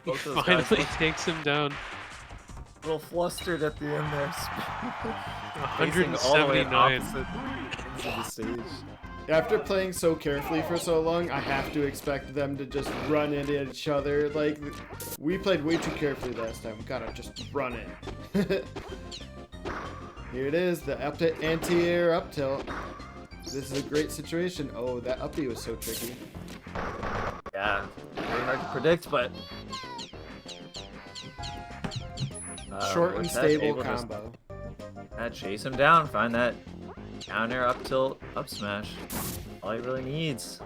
Both those guys finally look- takes him down. A little flustered at the end there. Facing all the way 179. opposite ends of the stage. After playing so carefully for so long, I have to expect them to just run into each other. Like, we played way too carefully last time. We gotta just run it. Here it is, the anti-air up tilt. This is a great situation. Oh, that up B was so tricky. Yeah, very hard to predict, but Short and Lord Ted stable able to combo. chase him down, find that down air up tilt, up smash. All he really needs.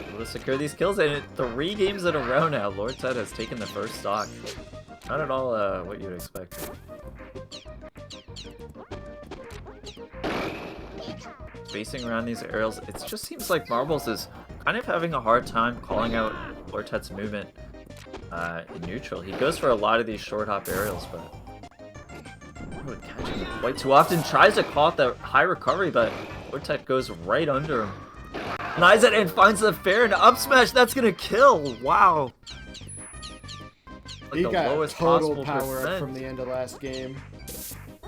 Able to secure these kills, and 3 games in a row now, Lord Ted has taken the first stock. Not at all what you'd expect. Spacing around these aerials, it just seems like Marbles is kind of having a hard time calling out Lord Ted's movement in neutral. He goes for a lot of these short hop aerials, but would catch him quite too often. Tries to call out the high recovery, but Lord Ted goes right under him. Denies it and finds the fair and up smash. That's gonna kill. Wow. Like He the got lowest total possible power up percent. from the end of last game.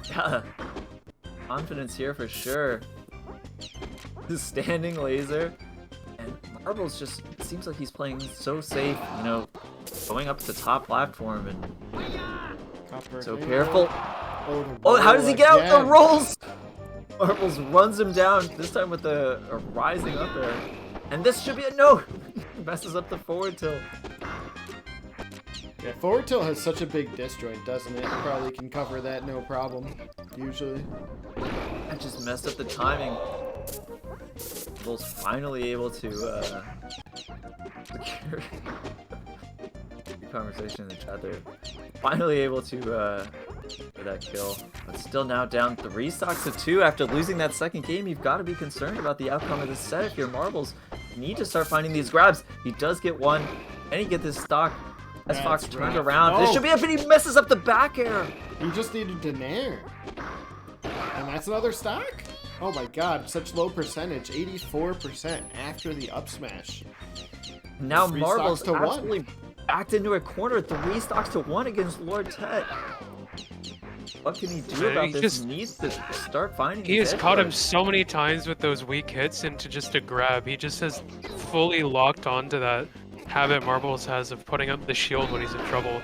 Yeah. Confidence here for sure. The standing laser. And Marbles just, it seems like he's playing so safe, you know, going up to the top platform and Upper so hand. careful. Oh, the Oh, how does he get out the again. rolls? Marbles runs him down, this time with a rising up air. And this should be a no! Messes up the forward tilt. Yeah, forward tilt has such a big disjoint, doesn't it? Probably can cover that no problem, usually. I just messed up the timing. Marbles finally able to secure conversation in the chat there. Finally able to get that kill, but still now down 3 stocks to 2 after losing that second game. You've got to be concerned about the outcome of this set if you're Marbles. You need to start finding these grabs. He does get one, and he get this stock. As That's Fox turned rough. around, this Oh. should be up, and he messes up the back air. He just needed to nair. And that's another stock? Oh my god, such low percentage. 84% after the up smash. Now 3 Marbles stocks to 1. absolutely backed into a corner, 3 stocks to 1 against Lord Tet. What can he do Man, about he this? just- He needs to start finding He these has caught him edge so many times with those weak hits into just a grab. He just has fully locked onto that habit Marbles has of putting up the shield when he's in trouble.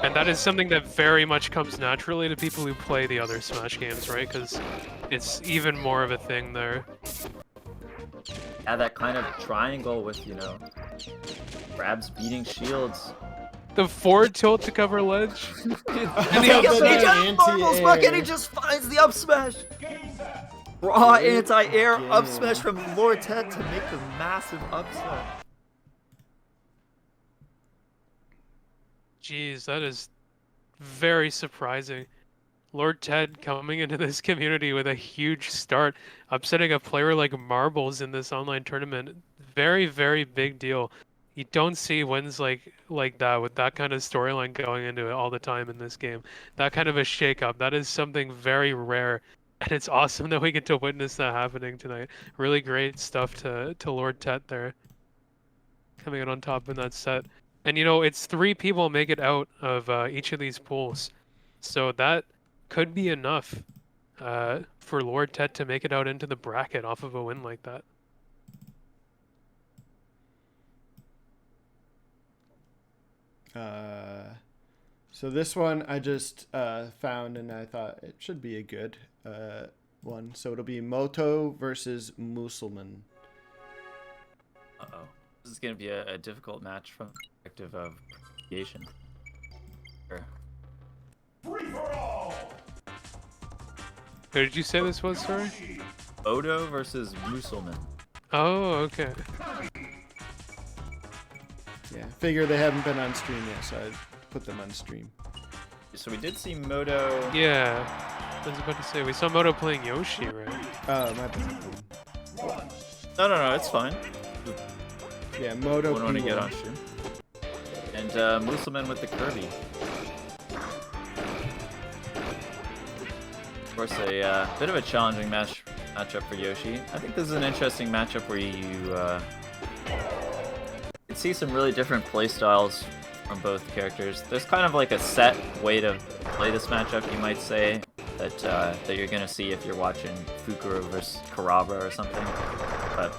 And that is something that very much comes naturally to people who play the other Smash games, right? Because it's even more of a thing there. Yeah, that kind of triangle with, you know, grabs beating shields. The forward tilt to cover ledge. And he he gets got that Marbles back and he anti-air. just finds the up smash. Raw Good anti-air up game. smash from Lord Ted to make the massive upset. Jeez, that is very surprising. Lord Ted coming into this community with a huge start, upsetting a player like Marbles in this online tournament. Very, very big deal. You don't see wins like that with that kind of storyline going into it all the time in this game. That kind of a shakeup. That is something very rare, and it's awesome that we get to witness that happening tonight. Really great stuff to Lord Ted there, coming in on top in that set. And you know, it's 3 people make it out of each of these pools, so that could be enough for Lord Ted to make it out into the bracket off of a win like that. So this one I just found, and I thought it should be a good one. So it'll be Moto versus Musulman. Uh-oh. This is going to be a difficult match from the perspective of pronunciation. Sure. Who did you say this was, sorry? Odo versus Musulman. Oh, okay. Yeah, figure they haven't been on stream yet, so I put them on stream. So we did see Moto. Yeah, I was about to say, we saw Moto playing Yoshi, right? My bad. No, it's fine. Yeah, Moto. Wouldn't want to P1. get on stream. And Musulman with the Kirby. Of course, a bit of a challenging matchup for Yoshi. I think this is an interesting matchup where you can see some really different play styles from both characters. There's kind of like a set way to play this matchup, you might say, that you're gonna see if you're watching Fukuro versus Karaba or something. But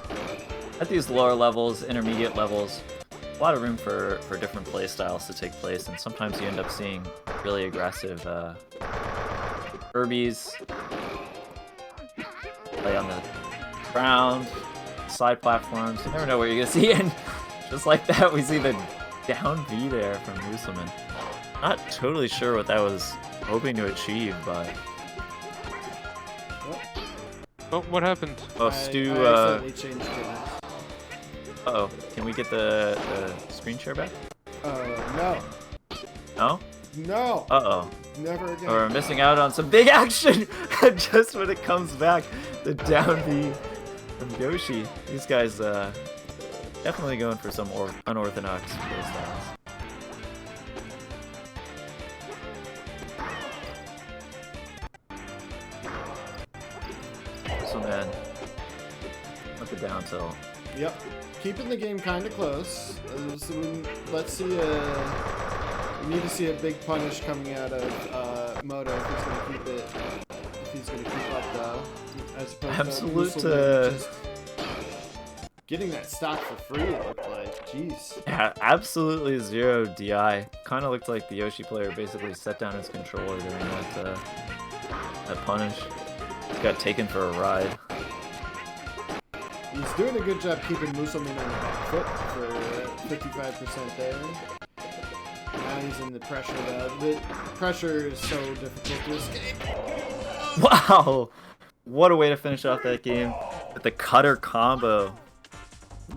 at these lower levels, intermediate levels, a lot of room for different play styles to take place, and sometimes you end up seeing really aggressive Kirby's play on the ground, side platforms. You never know what you're gonna see, and just like that, we see the down B there from Musulman. Not totally sure what that was hoping to achieve, but Oh, what happened? oh, Stu. I accidentally changed it. Uh-oh, can we get the screen share back? No. No? No. Uh-oh. Never again. We're missing out on some big action just when it comes back. The down B from Yoshi. These guys definitely going for some unorthodox playstyles. So man, up the down tilt. Yep. Keeping the game kind of close. So let's see we need to see a big punish coming out of Moto if he's gonna keep it. If he's gonna keep up though, as opposed Absolute, to Musulman just getting that stock for free. It looked like. Jeez. Yeah, absolutely zero DI. Kind of looked like the Yoshi player basically set down his controller during that punish. He got taken for a ride. He's doing a good job keeping Musulman on the back foot for 55% there. Now he's in the pressure though. The pressure is so difficult to escape. Wow! What a way to finish off that game with the cutter combo.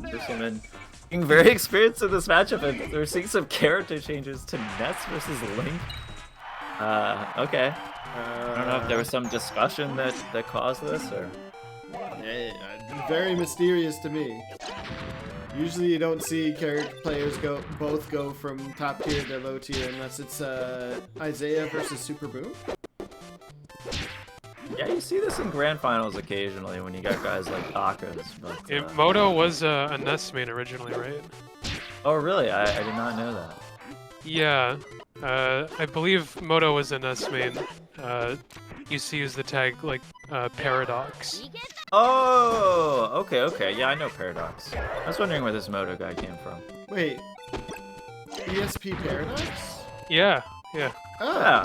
Musulman being very experienced in this matchup, and we're seeing some character changes to Ness versus Link. Okay. I don't know if there was some discussion that caused this, or... Very mysterious to me. Usually you don't see character players both go from top tier to low tier unless it's Isaiah versus Super Boom. Yeah, you see this in grand finals occasionally when you got guys like Takas. But, Moto was a Ness main originally, right? oh, really? I did not know that. Yeah, I believe Moto was a Ness main. Used to use the tag like Paradox. Oh, okay. Yeah, I know Paradox. I was wondering where this Moto guy came from. Wait, ESP Paradox? Yeah. Yeah. Oh.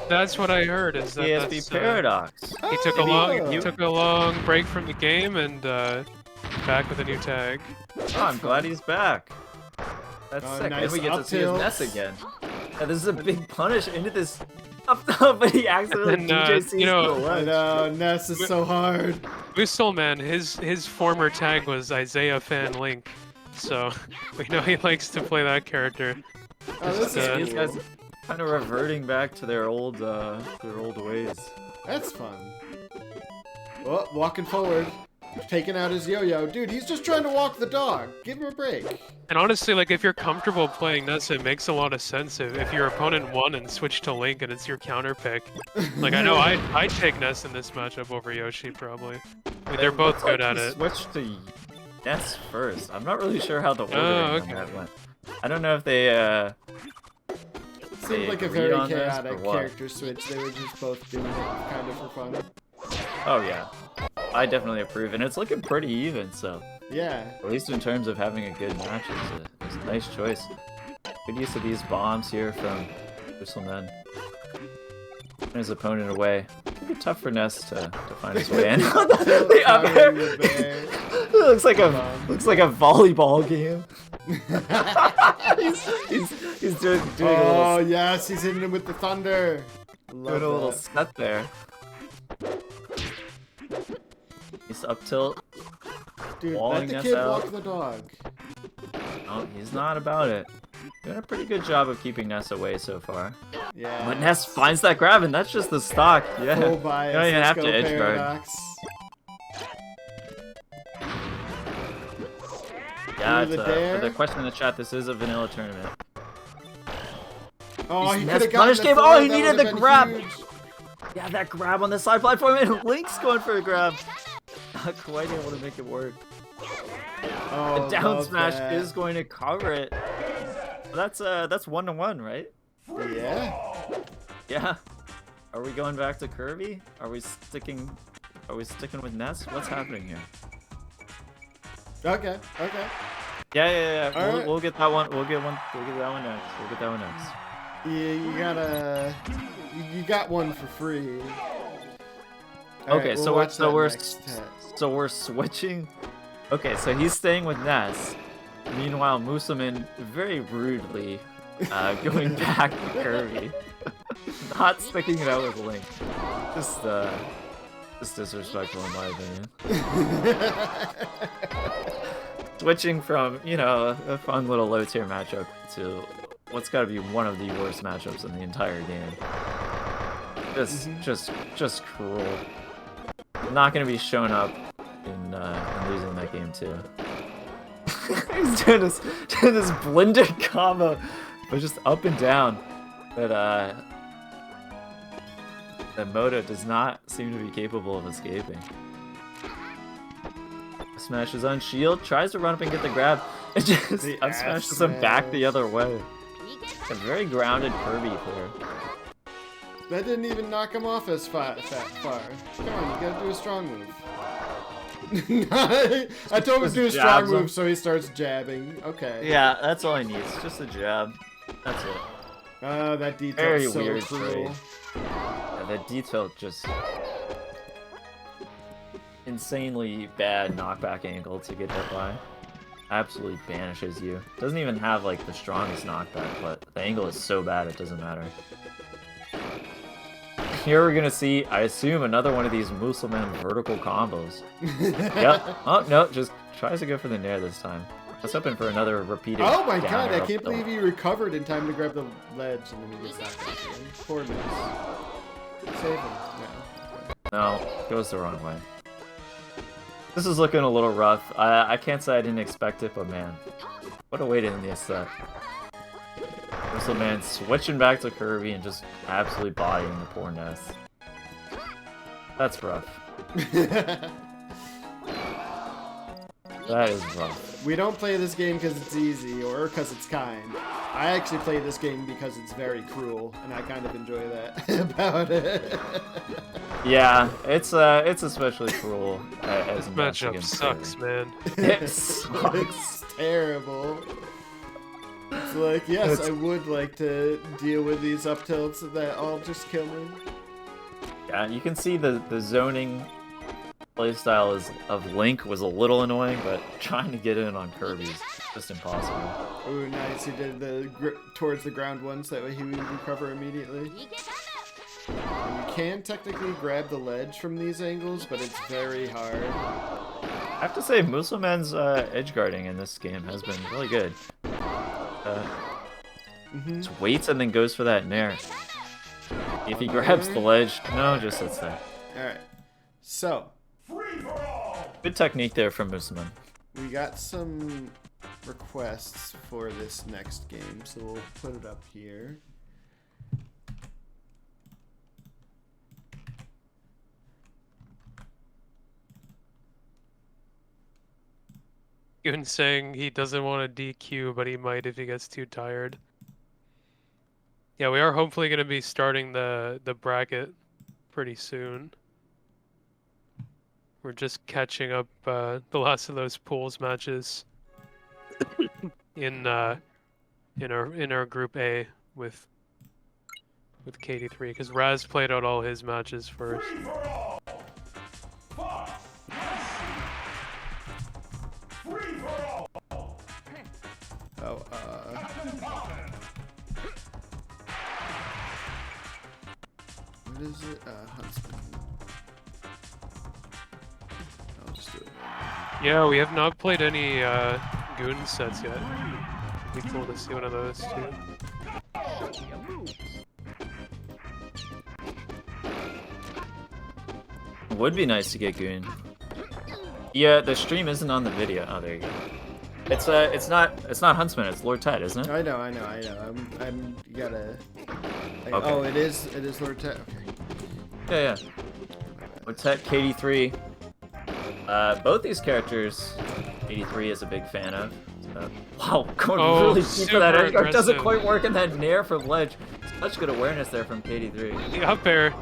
That's what I heard. Is that ESP that's, Paradox. he took Oh. a long break from the game and back with a new tag. Oh, I'm glad he's back. That's sick. Nice And we get to see his up Ness tilt. again. Yeah, this is a big punish into this up top, but he accidentally And then, DJC's you know, the I ledge. know, Ness is so hard. Musselman, his former tag was Isaiah Fan Link, so we know he likes to play that character. Oh, this is These cool. guys kind of reverting back to their old ways. That's fun. Oh, walking forward. Taking out his yo-yo. Dude, he's just trying to walk the dog. Give him a break. And honestly, like, if you're comfortable playing Ness, it makes a lot of sense if your opponent won and switched to Link and it's your counter pick. Like, I know I'd take Ness in this matchup over Yoshi, probably. I mean, they're both good at it. Switched to Ness first. I'm not really sure how the ordering okay. on that went. I don't know if they Seemed like a agreed very on this or chaotic what. character switch. They were just both doing it kind of for fun. Oh yeah, I definitely approve, and it's looking pretty even. So Yeah. at least in terms of having a good match, it's a nice choice. Good use of these bombs here from Musselman. His opponent away. It'll be tough for Ness to find his way in. The up air. It looks like a volleyball game. he's doing a Oh, little, yes, he's hitting him with the thunder. Love doing a little that. set there. He's up tilt. Dude, let walling the Ness kid out. walk the dog. No, he's not about it. Doing a pretty good job of keeping Ness away so far. Yeah. But Ness finds that grab, and that's just the stock. Yeah. Full bias. You don't even Let's have go to edge guard. Paradox. Yeah, Through it's, the dare. for the question in the chat, this is a vanilla tournament. Oh, He's he Ness could have gotten punish the game. throw. Oh, he That needed would've the been grab. huge. Yeah, that grab on the side platform, and Link's going for a grab. Not quite able to make it work. Oh, The down love smash that. is going to cover it. That's 1-1, right? Yeah. Yeah. Are we going back to Kirby? Are we sticking with Ness? What's happening here? Okay. Okay. Yeah. All right. We'll get that one. We'll get that one next. Yeah, you gotta. You got one for free. Okay, so watch that we're next test. so we're switching. Okay, so he's staying with Ness. Meanwhile, Musamin very rudely going back to Kirby. Not sticking it out with Link. Just disrespectful in my opinion. Switching from, a fun little low tier matchup to what's gotta be one of the worst matchups in the entire game. Just cruel. Not gonna be showing up in losing that game too. He's doing this blended combo, but just up and down. That Moto does not seem to be capable of escaping. Smashes on shield, tries to run up and get the grab, and just The up ass smashes him back the smash. other way. A very grounded Kirby player. That didn't even knock him off as far. Come on, you gotta do a strong move. I told him to do a strong Jabs him. move, so he starts jabbing. Okay. Yeah, that's all he needs. Just a jab. That's it. That detail's Very so weird cruel. trade. Yeah, that detail just insanely bad knockback angle to get hit by. Absolutely banishes you. Doesn't even have like the strongest knockback, but the angle is so bad it doesn't matter. Here we're gonna see, I assume, another one of these Musselman vertical combos. Yep. Oh no, just tries to go for the nair this time. Let's hoping for another repeated. Oh my down god, air I up can't tilt. believe he recovered in time to grab the ledge and then he gets knocked off again. Poor miss. Save him. No, goes the wrong way. This is looking a little rough. I can't say I didn't expect it, but man, what a way to end this set. Musselman switching back to Kirby and just absolutely bodying the poor Ness. That's rough. That is rough. We don't play this game because it's easy or because it's kind. I actually play this game because it's very cruel, and I kind of enjoy that about it. Yeah, it's especially cruel as a match Matchup against sucks, Kirby. man. It sucks. It's terrible. It's like, yes, It's- I would like to deal with these up tilts that all just kill me. Yeah, you can see the zoning playstyle of Link was a little annoying, but trying to get in on Kirby's just impossible. Ooh, nice. He did the towards the ground once. That way he would recover immediately. And you can technically grab the ledge from these angles, but it's very hard. I have to say, Musulman's edge guarding in this game has been really good. Just waits and then goes for that nair. If he grabs the ledge, no, just sits there. Alright. So, Good technique there from Musulman. we got some requests for this next game, so we'll put it up here. Goon saying he doesn't want to DQ, but he might if he gets too tired. Yeah, we are hopefully going to be starting the bracket pretty soon. We're just catching up the last of those pools matches in our group A with KD3 because Raz played out all his matches first. Oh, what is it? Huntsman. I'll just do it. Yeah, we have not played any Goon sets yet. It'd be cool to see one of those too. Would be nice to get Goon. Yeah, the stream isn't on the video. Oh, there you go. It's not Huntsman. It's Lord Ted, isn't it? I know. I'm gotta. Okay. Oh, it is Lord Ted. Okay. Yeah. Lord Ted, KD3. Both these characters, KD3 is a big fan of. So, wow, going really deep for that edge guard doesn't quite work in that nair from ledge. Such good awareness there from KD3. The up air,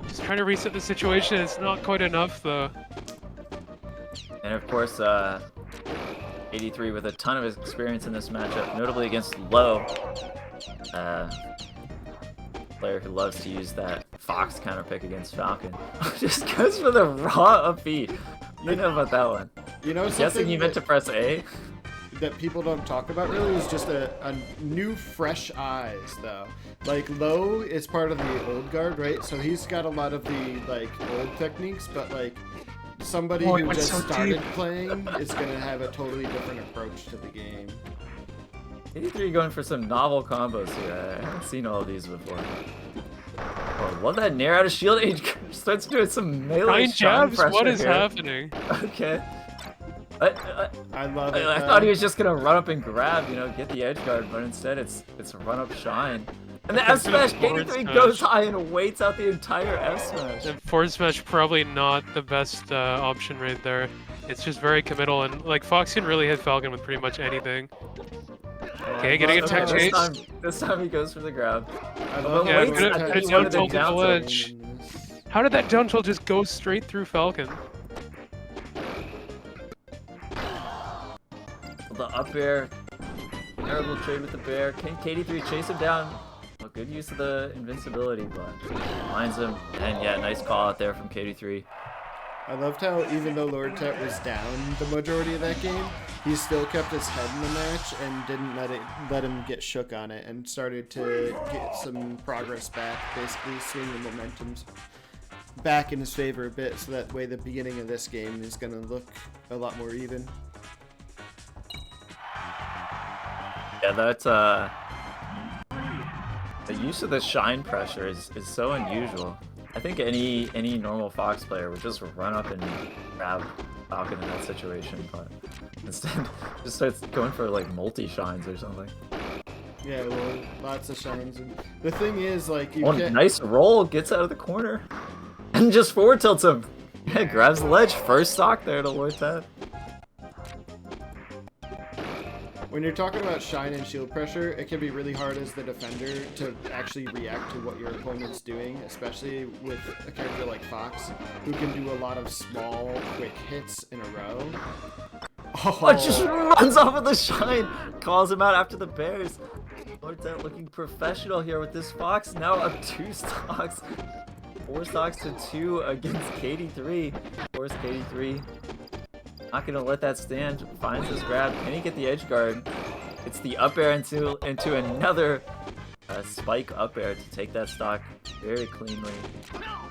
just trying to reset the situation. It's not quite enough though. And of course, 83 with a ton of experience in this matchup, notably against Low. Player who loves to use that Fox counter pick against Falcon. Just goes for the raw up B. You know about that one. You know, I'm guessing you meant to press A? that people don't talk about really is just a new fresh eyes though. Like Low is part of the old guard, right? So he's got a lot of the like old techniques, but like somebody who just started playing is gonna have a totally different approach to the game. 83 going for some novel combos here. I haven't seen all of these before. Oh, love that nair out of shield. He starts doing some melee Nine jabs? pressure What is here. happening? Okay. I love it. I thought he was just gonna run up and grab, you know, get the edge guard, but instead it's run up shine. And the F smash, KD3 goes high and waits out the entire F smash. And forward smash probably not the best option right there. It's just very committal, and like Fox can really hit Falcon with pretty much anything. Okay, getting a tech chase. This time he goes for the grab. I love Yeah, waits good until good he down wanted to tilt to the down ledge. How did that down tilt just go straight through Falcon? The up air. Terrible trade with the bear. Can KD3 chase him down? Well, good use of the invincibility, but finds him. And yeah, nice call out there from KD3. I loved how even though Lord Tet was down the majority of that game, he still kept his head in the match and didn't let him get shook on it and started to get some progress back, basically swing the momentum's back in his favor a bit, so that way the beginning of this game is going to look a lot more even. Yeah, that's the use of the shine pressure is so unusual. I think any normal Fox player would just run up and grab Falcon in that situation, but instead just starts going for like multi-shines or something. Yeah, well, lots of shines. And the thing is, like, you Oh, can't... nice roll, gets out of the corner. And just forward tilts him. Yeah, grabs the ledge. First stock there to Lord Ted. When you're talking about shine and shield pressure, it can be really hard as the defender to actually react to what your opponent's doing, especially with a character like Fox, who can do a lot of small, quick hits in a row. Oh, just runs off of the shine. Calls him out after the bears. Lord Ted looking professional here with this Fox. Now up 2 stocks. 4 stocks to 2 against KD3. Of course, KD3 Not gonna let that stand. Finds his grab. Can he get the edge guard? It's the up air into another spike up air to take that stock very cleanly.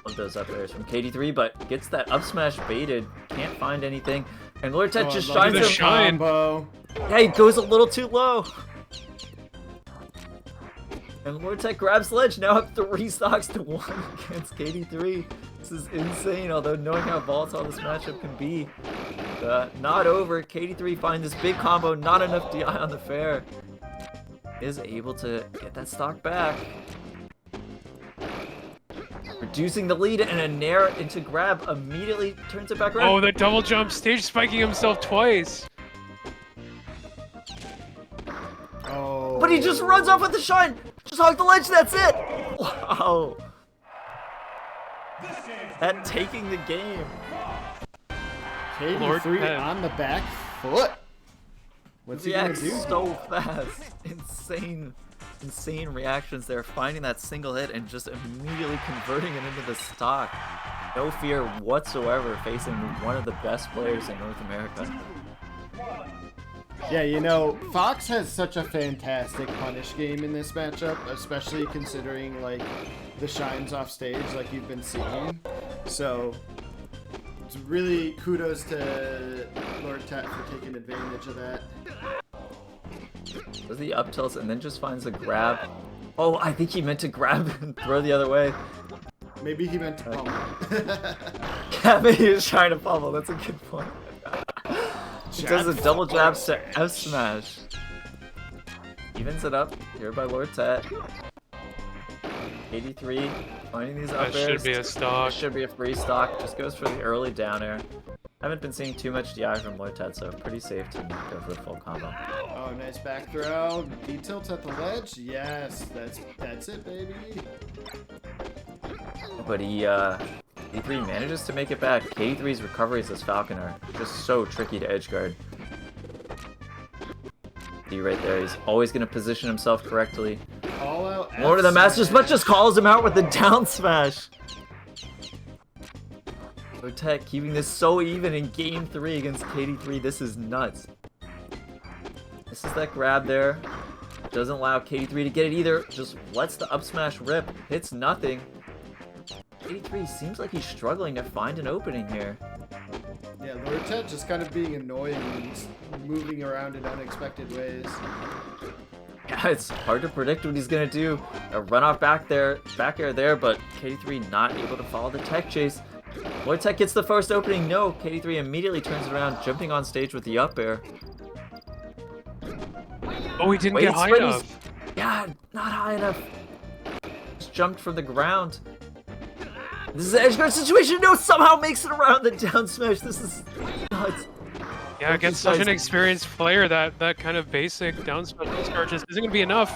Love those up airs from KD3, but gets that up smash baited. Can't find anything. And Lortet just shines the him. shine. Combo. Yeah, he goes a little too low. And Lortet grabs ledge, now up 3 stocks to 1 against KD3. This is insane, although knowing how volatile this matchup can be. Not over. KD3 finds this big combo, not enough DI on the fair. Is able to get that stock back. Reducing the lead, and a nair into grab immediately turns it back around. Oh, the double jump, stage spiking himself twice. Oh. But he just runs off with the shine! Just hog the ledge, that's it! Wow. That taking the game. Lord KD3 Ted. on the back foot. What's he gonna Reacts do? so fast. Insane reactions there. Finding that single hit and just immediately converting it into the stock. No fear whatsoever facing one of the best players in North America. Yeah, you know, Fox has such a fantastic punish game in this matchup, especially considering, like, the shines off stage like you've been seeing. So, it's really kudos to Lord Tet for taking advantage of that. Does the up tilts and then just finds a grab. Oh, I think he meant to grab and throw the other way. Maybe he meant to pummel. Yeah, maybe he was trying to pummel. That's a good point. He does a double jab to F smash. Evens it up here by Lord Tet. 83 finding these up That airs. should be a stock. Should be a free stock. Just goes for the early down air. Haven't been seeing too much DI from Lord Tet, so pretty safe to go for the full combo. Oh, nice back throw. D-tilt at the ledge. Yes, that's it, baby. But D3 manages to make it back. K3's recoveries as Falcon are just so tricky to edgeguard. D right there, he's always going to position himself correctly. All out. Lord of the Masters, but just calls him out with the down smash. Lord Tet keeping this so even in game 3 against KD3. This is nuts. This is that grab there. Doesn't allow KD3 to get it either. Just lets the up smash rip. Hits nothing. KD3 seems like he's struggling to find an opening here. Yeah, Lord Tet just kind of being annoying and moving around in unexpected ways. Yeah, it's hard to predict what he's gonna do. A run off back air there, but KD3 not able to follow the tech chase. Lord Tet gets the first opening. No, KD3 immediately turns it around, jumping on stage with the up air. Oh, he didn't get high Waits. enough. Yeah, not high enough. Just jumped from the ground. This is an edge guard situation. No, somehow makes it around the down smash. This is nuts. Yeah, against such an experienced player, that kind of basic down smash edge guard just isn't going to be enough.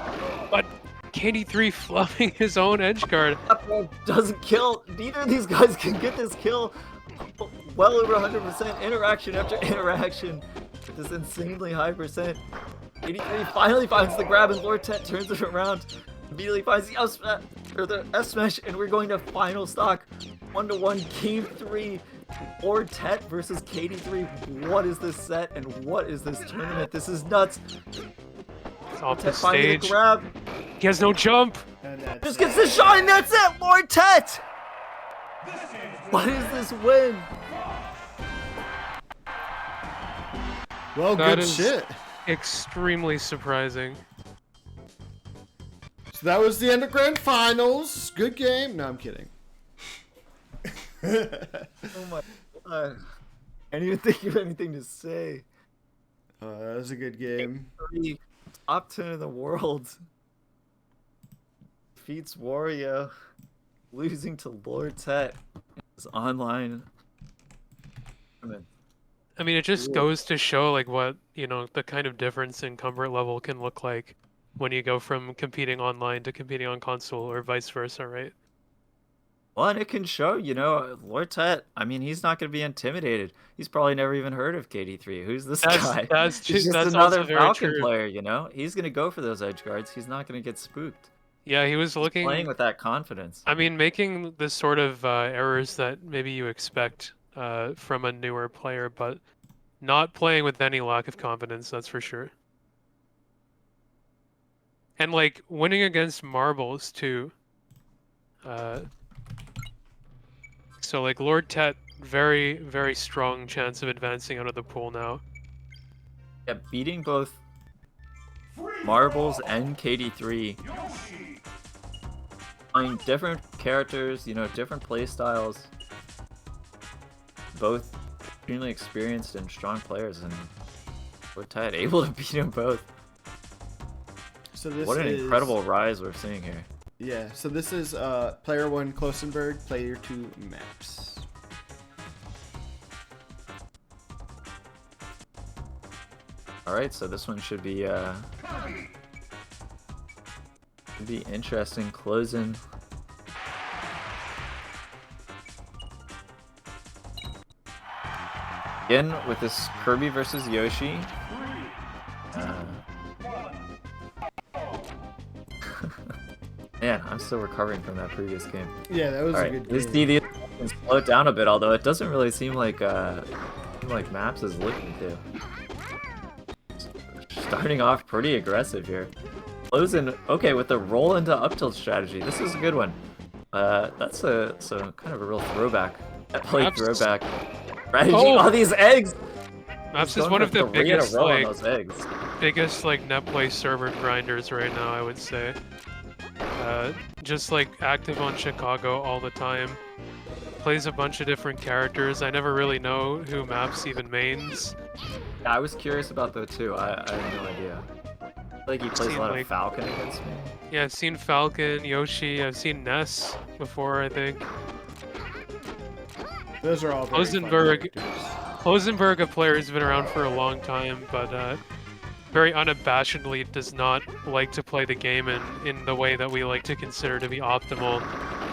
But KD3 fluffing his own edge guard. Doesn't kill. Neither of these guys can get this kill. Well over 100% interaction after interaction. This insanely high percent. 83 finally finds the grab, and Lord Tet turns it around. Immediately finds the F smash, and we're going to final stock. 1-1 game 3. Lord Tet versus KD3. What is this set and what is this tournament? This is nuts. It's off the Tet finding the stage. grab. He has no jump. And that's Just gets the shine. That's it. Lord Tet. What is this win? well, That good is- shit. Extremely surprising. So that was the end of Grand Finals. Good game. No, I'm kidding. Oh my god. I didn't even think of anything to say. That was a good game. Top 10 in the world. Defeats Wario. Losing to Lord Tet. It's online. I mean, it just goes to show like what, you know, the kind of difference in comfort level can look like when you go from competing online to competing on console or vice versa, right? Well, and it can show, you know, Lord Tet, I mean, he's not going to be intimidated. He's probably never even heard of KD3. Who's this guy? That's He's just that's another also very Falcon true. player, you know? He's going to go for those edge guards. He's not going to get spooked. Yeah, he was looking. Playing with that confidence. I mean, making the sort of errors that maybe you expect from a newer player, but not playing with any lack of confidence, that's for sure. And like winning against marbles too. So like Lord Tet, very, very strong chance of advancing out of the pool now. Yeah, beating both Marbles and KD3. Playing different characters, you know, different play styles. Both extremely experienced and strong players, and Lord Tet able to beat them both. So this What an is, incredible rise we're seeing here. Yeah, so this is player 1 Klosenberg, player 2 Maps. Alright, so this one should be interesting. Closing. Again with this Kirby versus Yoshi. Man, I'm still recovering from that previous game. Yeah, that was a good This game. DD can slow it down a bit, although it doesn't really seem like Maps is looking to. Starting off pretty aggressive here. Closing, okay, with the roll into up tilt strategy. This is a good one. That's a kind of a real throwback. That play Maps- throwback strategy. Oh! All these eggs! Maps He's is going one for of the 3 in a biggest row on like those eggs. net play server grinders right now, I would say. Just like active on Chicago all the time. Plays a bunch of different characters. I never really know who Maps even mains. Yeah, I was curious about that too. I have no idea. I feel like he plays a Seen, lot of like- Falcon against me. Yeah, I've seen Falcon, Yoshi, I've seen Ness before, I think. Those are all very fun Klosenberg- characters. Klosenberg, a player who's been around for a long time, but very unabashedly does not like to play the game in the way that we like to consider to be optimal.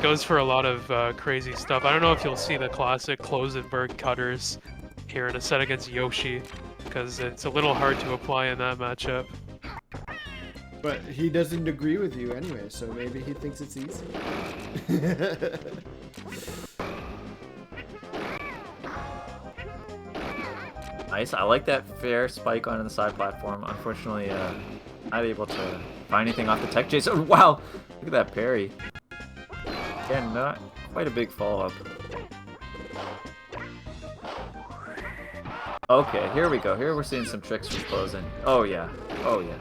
Goes for a lot of crazy stuff. I don't know if you'll see the classic Klosenberg cutters here in a set against Yoshi, because it's a little hard to apply in that matchup. But he doesn't agree with you anyway, so maybe he thinks it's easy. Nice. I like that fair spike on the side platform. Unfortunately, not able to find anything off the tech chase. Oh, wow! Look at that parry. Again, not quite a big follow-up. Okay, here we go. Here we're seeing some tricks from Closing. Oh yeah. Oh yeah.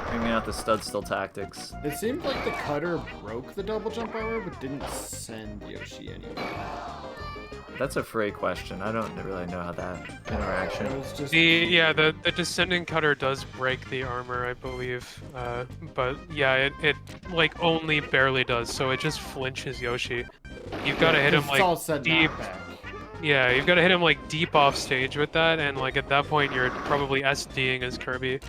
Bringing out the stud still tactics. It seemed like the cutter broke the double jump armor, but didn't send Yoshi anywhere. That's a Frey question. I don't really know how that interaction. It was just The descending cutter does break the armor, I believe. But yeah, it like only barely does, so it just flinches Yoshi. You've got to hit him it's all like said deep. knockback. Yeah, you've got to hit him like deep off stage with that, and like at that point you're probably SDing as Kirby.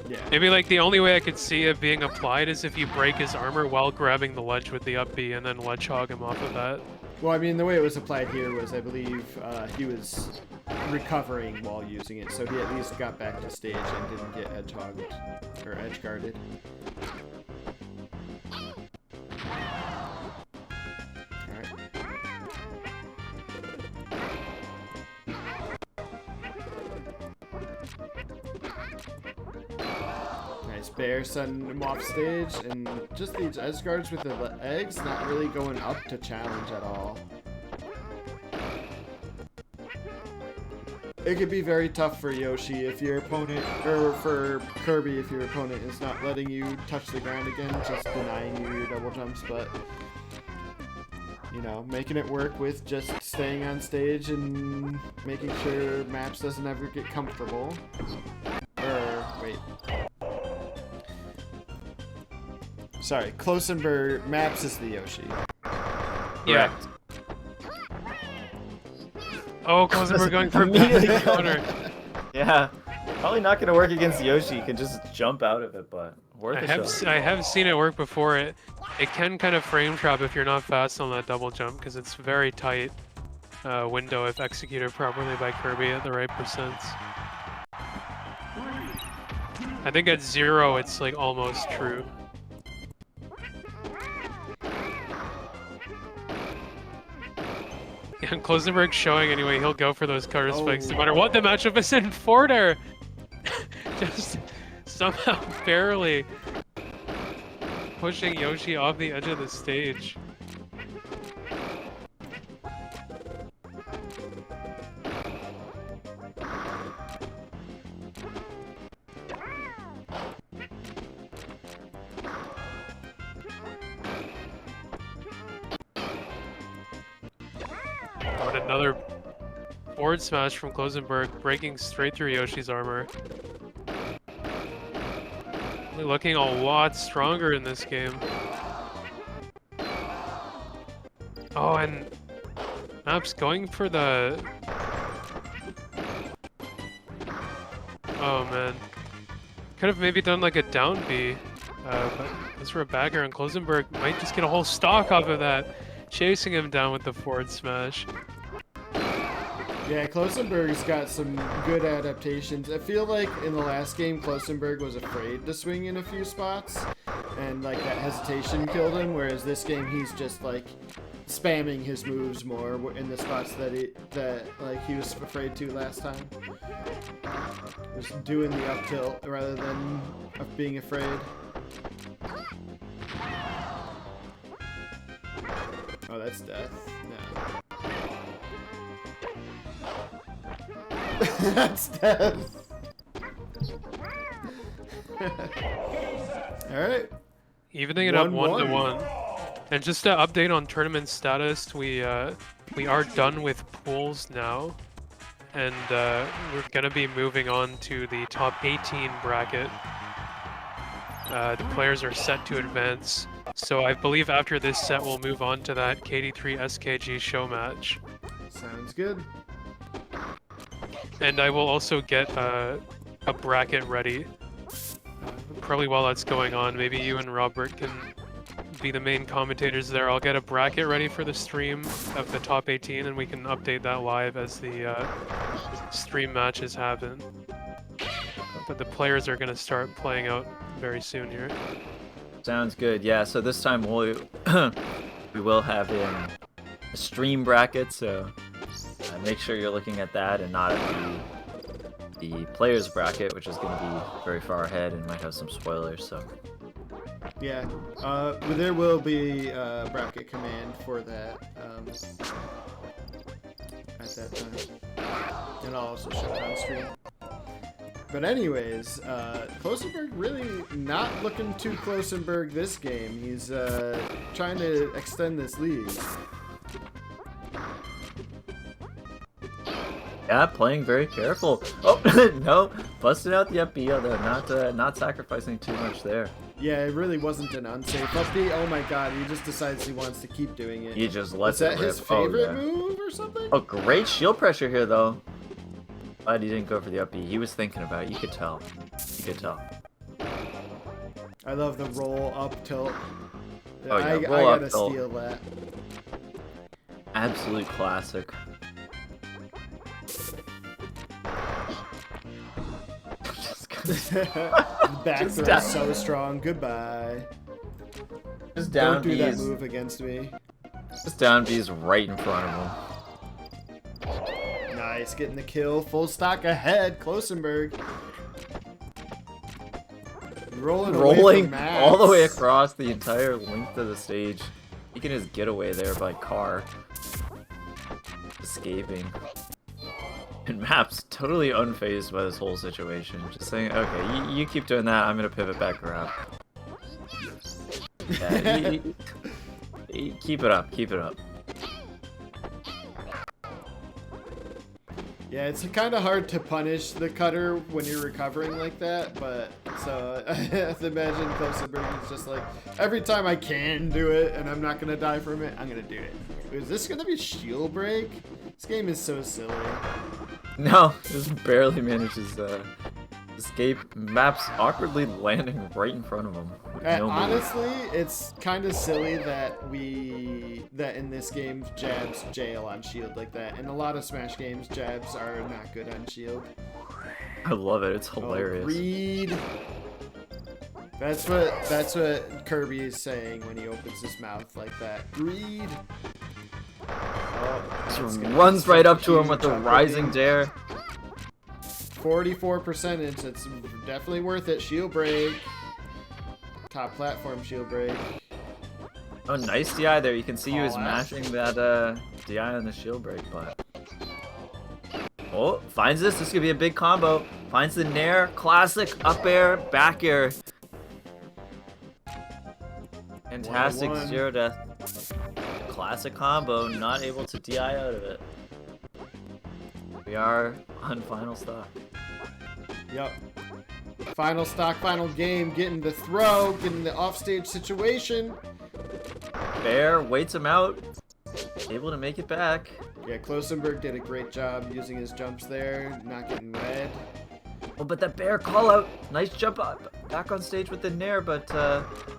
Yeah. Maybe like the only way I could see it being applied is if you break his armor while grabbing the ledge with the up B and then ledge hog him off of that. Well, I mean, the way it was applied here was, I believe, he was recovering while using it, so he at least got back to stage and didn't get edge hogged or edge guarded. Alright. Nice bear sending him off stage, and just these edge guards with the eggs not really going up to challenge at all. It could be very tough for Yoshi if your opponent, or for Kirby if your opponent is not letting you touch the ground again, just denying you your double jumps, but you know, making it work with just staying on stage and making sure Maps doesn't ever get comfortable. Or, wait. Sorry, Klosenberg Maps is the Yoshi. Yeah. Correct. Oh, Klosenberg going for Immediately a counter. Yeah. Probably not gonna work against Yoshi. You can just jump out of it, but worth a shot. I have seen it work before. It can kind of frame trap if you're not fast on that double jump because it's very tight window if executed properly by Kirby at the right percents. I think at 0 it's like almost true. And Klosenberg's showing anyway, he'll go for those cutter spikes no Oh. matter what the matchup is in. Forder just somehow barely pushing Yoshi off the edge of the stage. Oh, and another forward smash from Klosenberg, breaking straight through Yoshi's armor. Looking a lot stronger in this game. Oh, and Maps going for the... Oh man. Could have maybe done like a down B, but goes for a backer, and Klosenberg might just get a whole stock off of that, chasing him down with the forward smash. Yeah, Klosenberg's got some good adaptations. I feel like in the last game, Klosenberg was afraid to swing in a few spots, and like that hesitation killed him. Whereas this game, he's just like spamming his moves more in the spots that he was afraid to last time. Just doing the up tilt rather than being afraid. Oh, that's death. No. That's death. Alright. Evening it up 1-1. And just to update on tournament status, we are done with pools now. And we're gonna be moving on to the top 18 bracket. The players are set to advance. So I believe after this set we'll move on to that KD3 SKG show match. Sounds good. And I will also get a bracket ready. Probably while that's going on, maybe you and Robert can be the main commentators there. I'll get a bracket ready for the stream of the top 18 and we can update that live as the stream matches happen. But the players are going to start playing out very soon here. Sounds good. Yeah, so this time we will have a stream bracket, so make sure you're looking at that and not at the players bracket, which is going to be very far ahead and might have some spoilers. So yeah, there will be a bracket command for that at that time, and I'll also show it on stream. But anyways, Klosenberg really not looking too Klosenberg this game. He's trying to extend this lead. yeah, playing very careful. Oh no, busted out the up B, although not sacrificing too much there. Yeah, it really wasn't an unsafe up B. Oh my god, he just decides he wants to keep doing it. He just lets Is that it rip. his favorite Oh, yeah. move or something? Oh, great shield pressure here though. Glad he didn't go for the up B. He was thinking about it. You could tell. You could tell. I love the roll up tilt. Oh, yeah, I roll up gotta tilt. steal that. Absolute classic. Back Just throw down. is so strong. Goodbye. Just down Don't do that B's. move against me. Just down B's right in front of him. Nice, getting the kill. Full stock ahead. Klosenberg. Rolling away from Max. All the way across the entire length of the stage. Making his getaway there by car. Escaping. And Maps totally unfazed by this whole situation. Just saying, okay, you keep doing that, I'm gonna pivot back around. Yeah, keep it up, keep it up. Yeah, it's kind of hard to punish the cutter when you're recovering like that, but so I have to imagine Klosenberg is just like, every time I can do it and I'm not gonna die from it, I'm gonna do it. Is this gonna be shield break? This game is so silly. No, just barely manages escape. Maps awkwardly landing right in front of him. With no move. Honestly, it's kind of silly that that in this game jabs jail on shield like that. In a lot of Smash games, jabs are not good on shield. I love it. It's hilarious. Oh, read. That's what Kirby is saying when he opens his mouth like that. Greed. Just runs right up to him with the rising dare. 44 percentage. It's definitely worth it. Shield break. Top platform shield break. Oh, nice DI there. You can see he was Call out. mashing that DI on the shield break, but... Oh, finds this. This could be a big combo. Finds the Nair. Classic up air, back air. Fantastic 1-1. zero death. Classic combo. Not able to DI out of it. We are on final stock. Yep. Final stock, final game. Getting the throw. Getting the offstage situation. Bear waits him out. Able to make it back. Yeah, Klosenberg did a great job using his jumps there. Not getting red. Oh, but that Bear call out. Nice jump up. Back on stage with the Nair, but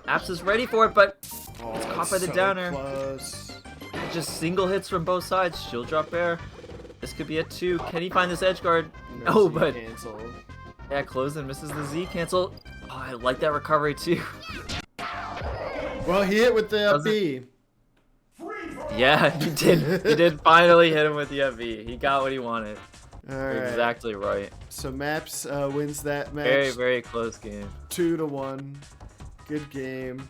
Apps is ready for it, but Oh, it's caught by the downer. Close. Just single hits from both sides. Shield drop Bear. This could be a 2. Can he find this edge guard? No, Z but cancel. yeah, Closen misses the Z cancel. Oh, I like that recovery too. Well, he hit with the Does FB. Yeah, he did. He did finally hit him with the FV. He got what he wanted. All right. Exactly right. So Maps wins that match. Very, very close game. 2-1. Good game.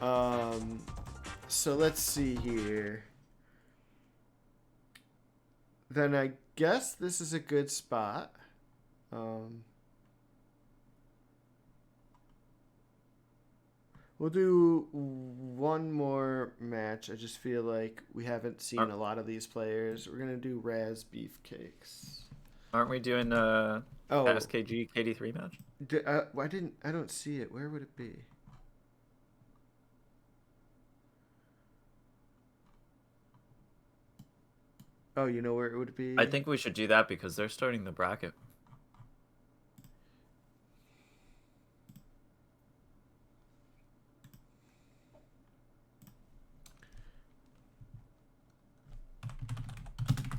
So let's see here. Then I guess this is a good spot. We'll do one more match. I just feel like we haven't seen a lot of these players. We're gonna do Raz Beefcakes. Aren't we doing SKG KD3 match? I don't see it. Where would it be? Oh, you know where it would be? I think we should do that because they're starting the bracket.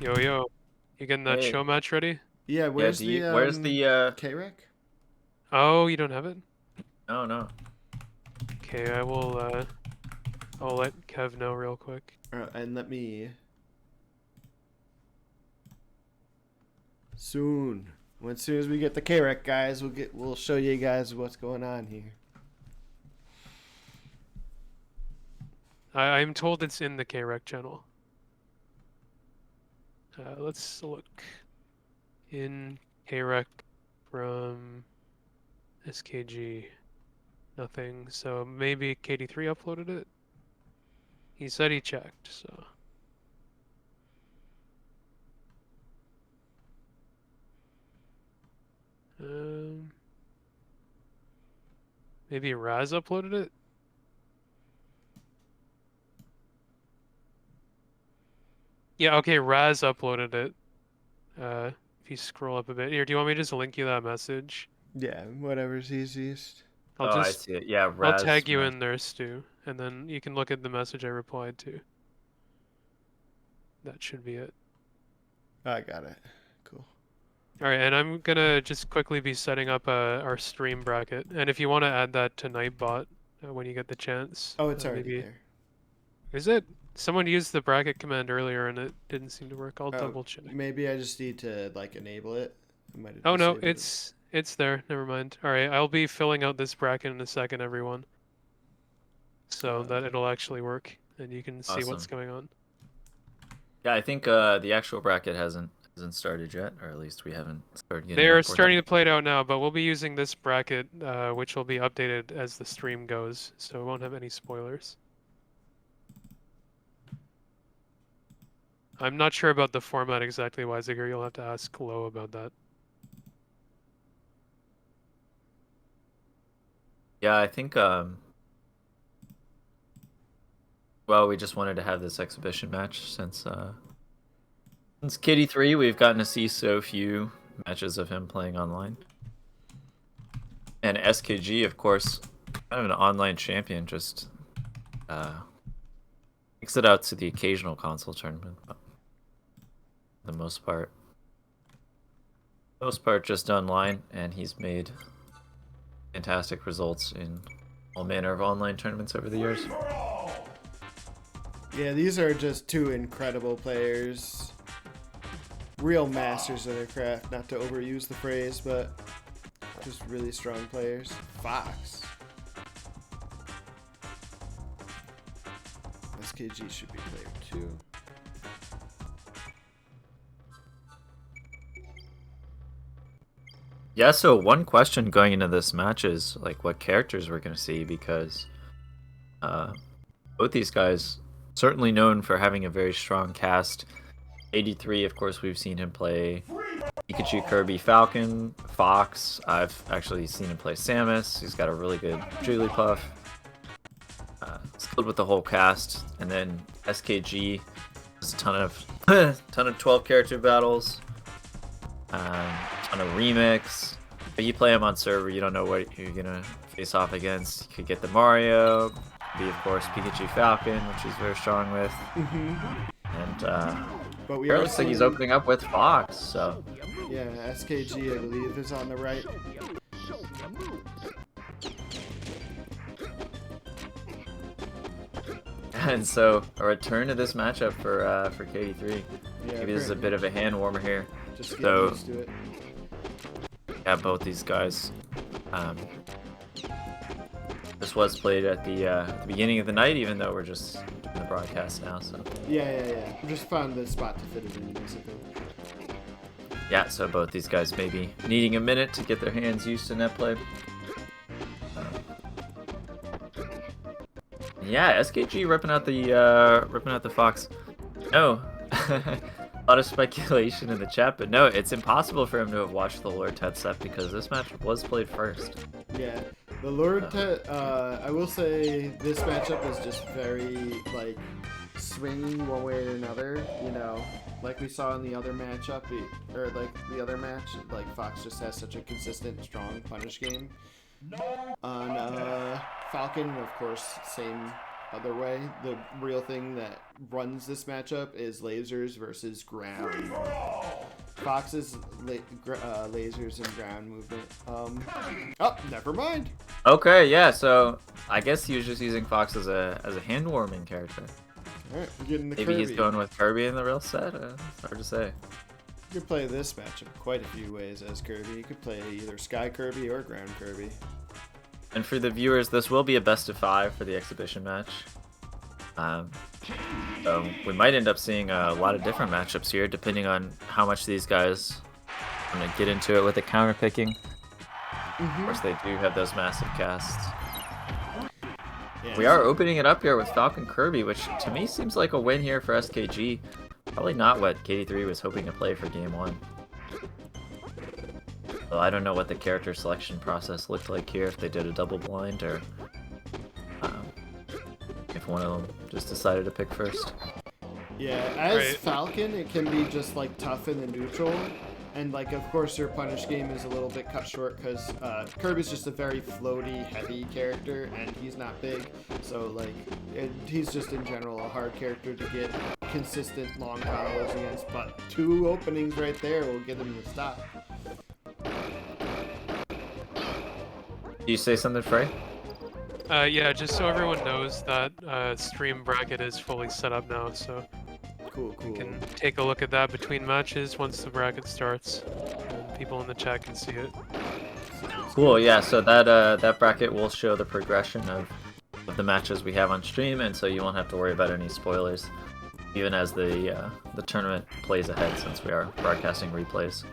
Yo, yo. You getting that Hey. show match ready? Yeah, where's where's the the K-Rec? Oh, you don't have it? no. Okay, I'll let Kev know real quick. And let me soon. As soon as we get the K-Rec, guys, we'll show you guys what's going on here. I'm told it's in the K-Rec channel. Let's look. In K-Rec from SKG. Nothing. So maybe KD3 uploaded it? He said he checked, so. Maybe Raz uploaded it? Yeah, okay, Raz uploaded it. If you scroll up a bit. Here, do you want me to just link you that message? Yeah, whatever's easiest. I'll I just see it. Yeah, I'll Raz tag you match. in there, Stu, and then you can look at the message I replied to. That should be it. I got it. Cool. Alright, and I'm gonna just quickly be setting up our stream bracket. And if you want to add that to Nightbot when you get the chance. Oh, it's already maybe... there. Is it? Someone used the bracket command earlier and it didn't seem to work. I'll Oh, double check. Maybe I just need to like enable it. I might have Oh no, disabled it. it's there. Never mind. Alright, I'll be filling out this bracket in a second, everyone. So that it'll actually work and you can see what's Awesome. going on. Yeah, I think the actual bracket hasn't started yet, or at least we haven't started getting. They're reported. starting to play it out now, but we'll be using this bracket, which will be updated as the stream goes, so it won't have any spoilers. I'm not sure about the format exactly, Weisiger. You'll have to ask Low about that. Yeah, I think well, we just wanted to have this exhibition match since KD3 we've gotten to see so few matches of him playing online. And SKG, of course, kind of an online champion, just makes it out to the occasional console tournament. But for the most part just online, and he's made fantastic results in all manner of online tournaments over the years. Yeah, these are just two incredible players. Real masters of their craft, not to overuse the phrase, but just really strong players. Fox. SKG should be player 2. Yeah, so one question going into this match is like what characters we're going to see, because both these guys certainly known for having a very strong cast. 83, of course, we've seen him play Pikachu, Kirby, Falcon, Fox. I've actually seen him play Samus. He's got a really good Jigglypuff. Skilled with the whole cast. And then SKG has a ton of 12 character battles. On a remix. But you play him on server, you don't know what you're gonna face off against. You could get the Mario, be of course Pikachu Falcon, which he's very strong with. And But we it are looks like he's seeing- opening up with Fox, so Yeah, SKG I believe is on the right. and so a return to this matchup for KD3. Yeah, Maybe this is a bit of a hand warmer here. Just get so- used to it. Yeah, both these guys. This was played at the beginning of the night, even though we're just doing the broadcast now. So Yeah. Just found the spot to fit it in, basically. yeah, so both these guys may be needing a minute to get their hands used to net play. Yeah, SKG ripping out the Fox. No, a lot of speculation in the chat, but no, it's impossible for him to have watched the Lord Tet set because this match was played first. Yeah, the Lord Tet, I will say this matchup is just very, like, swinging one way or another, you know, like we saw in the other matchup, or like the other match, like Fox just has such a consistent, strong punish game. On Falcon, of course, same other way. The real thing that runs this matchup is lasers versus ground. Fox's lasers and ground movement. Oh, never mind. Okay, yeah, so I guess he was just using Fox as a hand warming character. All right, we're getting the Maybe Kirby. he's going with Kirby in the real set. It's hard to say. You could play this matchup quite a few ways as Kirby. You could play either Sky Kirby or Ground Kirby. And for the viewers, this will be a best of 5 for the exhibition match. So we might end up seeing a lot of different matchups here, depending on how much these guys are going to get into it with the counter picking. Of course, they do have those massive casts. Yeah, We are opening it up here with Falcon Kirby, which to me seems like a win here for SKG. Probably not what KD3 was hoping to play for game 1. Well, I don't know what the character selection process looked like here, if they did a double blind or if one of them just decided to pick first. Yeah, as Right. Falcon, it can be just like tough in the neutral. And like, of course, your punish game is a little bit cut short because Kirby's just a very floaty, heavy character, and he's not big. So like, he's just in general a hard character to get consistent long combos against. But 2 openings right there will get him to stop. Do you say something, Frey? Yeah, just so everyone knows that stream bracket is fully set up now, so Cool. you can take a look at that between matches once the bracket starts. And people in the chat can see it. Cool, yeah, so that bracket will show the progression of the matches we have on stream, and so you won't have to worry about any spoilers, even as the tournament plays ahead, since we are broadcasting replays.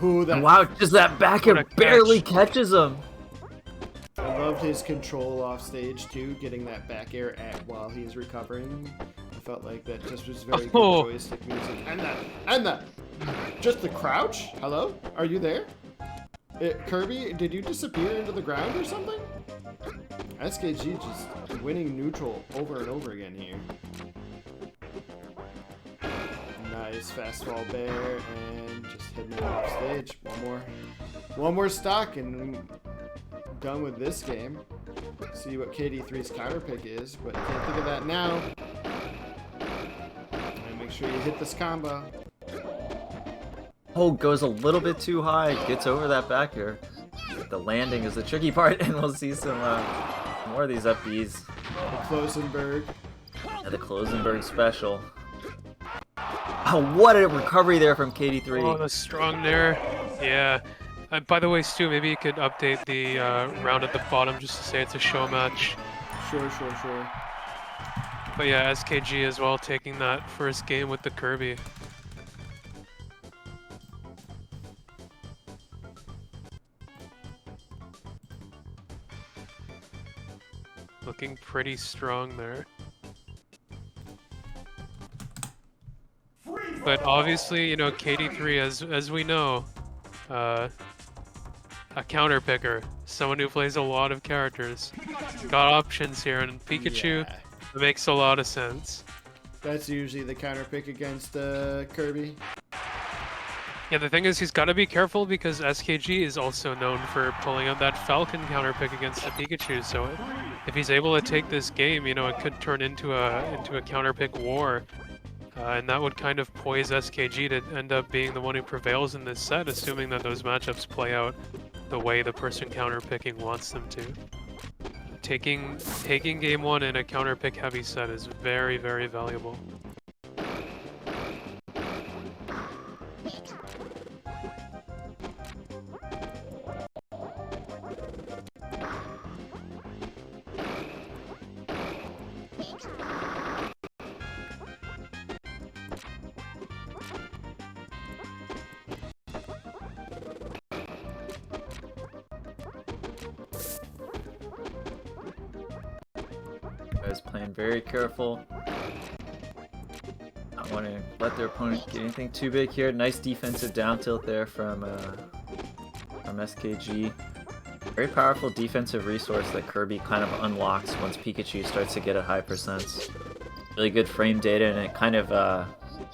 Ooh, that, And wow, just that back air What a barely catch. catches him! I loved his control off stage too, getting that back air while he's recovering. I felt like that just was very Oh. good joystick music. And that, just the crouch. Hello, are you there? Kirby, did you disappear into the ground or something? SKG just winning neutral over and over again here. Nice fastball bear and just hitting it off stage. One more stock and done with this game. See what KD3's counter pick is, but can't think of that now. And make sure you hit this combo. Oh, goes a little bit too high, gets over that back air. The landing is the tricky part, and we'll see some more of these up Bs. The Closenberg. Yeah, the Klosenberg special. Oh, what a recovery there from KD3. Oh, the strong there. Yeah. By the way, Stu, maybe you could update the round at the bottom just to say it's a show match. Sure. But yeah, SKG as well taking that first game with the Kirby. Looking pretty strong there. But obviously, you know, KD3, as we know, a counter picker, someone who plays a lot of characters. Got options here, and Pikachu Yeah. makes a lot of sense. That's usually the counter pick against Kirby. Yeah, the thing is, he's got to be careful because SKG is also known for pulling out that Falcon counter pick against the Pikachu. So if he's able to take this game, you know, it could turn into a counter pick war. And that would kind of poise SKG to end up being the one who prevails in this set, assuming that those matchups play out the way the person counterpicking wants them to. Taking game one in a counterpick heavy set is very, very valuable. Guys playing very careful. Not want to let their opponent get anything too big here. Nice defensive down tilt there from SKG. Very powerful defensive resource that Kirby kind of unlocks once Pikachu starts to get at high percents. Really good frame data, and it kind of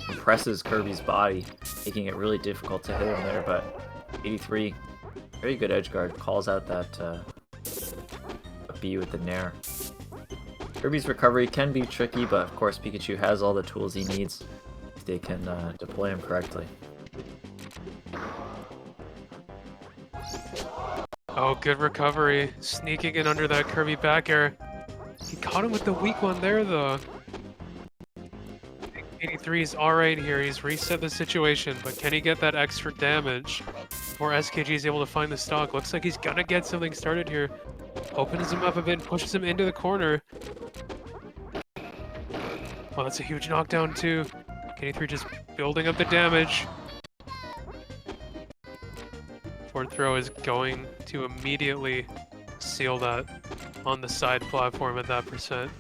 compresses Kirby's body, making it really difficult to hit him there. But 83, very good edge guard, calls out that B with the Nair. Kirby's recovery can be tricky, but of course Pikachu has all the tools he needs if they can deploy him correctly. Oh, good recovery. Sneaking in under that Kirby back air. He caught him with the weak one there, though. 83 is alright here. He's reset the situation, but can he get that extra damage before SKG is able to find the stock? Looks like he's gonna get something started here. Opens him up a bit and pushes him into the corner. Oh, that's a huge knockdown too. KD3 just building up the damage. Forward throw is going to immediately seal that on the side platform at that percent.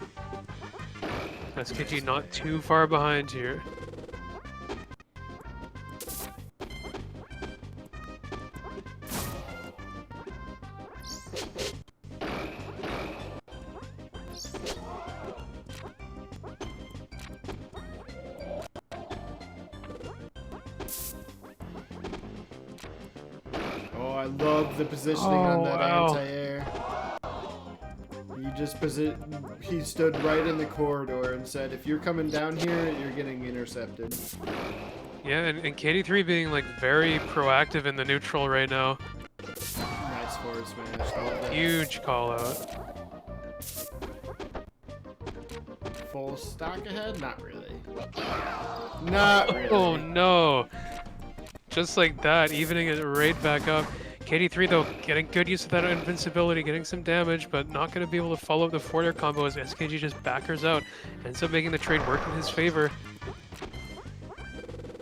SKG not too far behind here. Oh, I love the positioning on that wow. anti-air. He stood right in the corridor and said, if you're coming down here, you're getting intercepted. Yeah, and KD3 being like very proactive in the neutral right now. Nice forward smash. Love that. Huge call out. Full stock ahead? Not really. Not really. Oh no! Just like that, evening it right back up. KD3 though, getting good use of that invincibility, getting some damage, but not going to be able to follow up the forward air combo as SKG just backers out. Ends up making the trade work in his favor.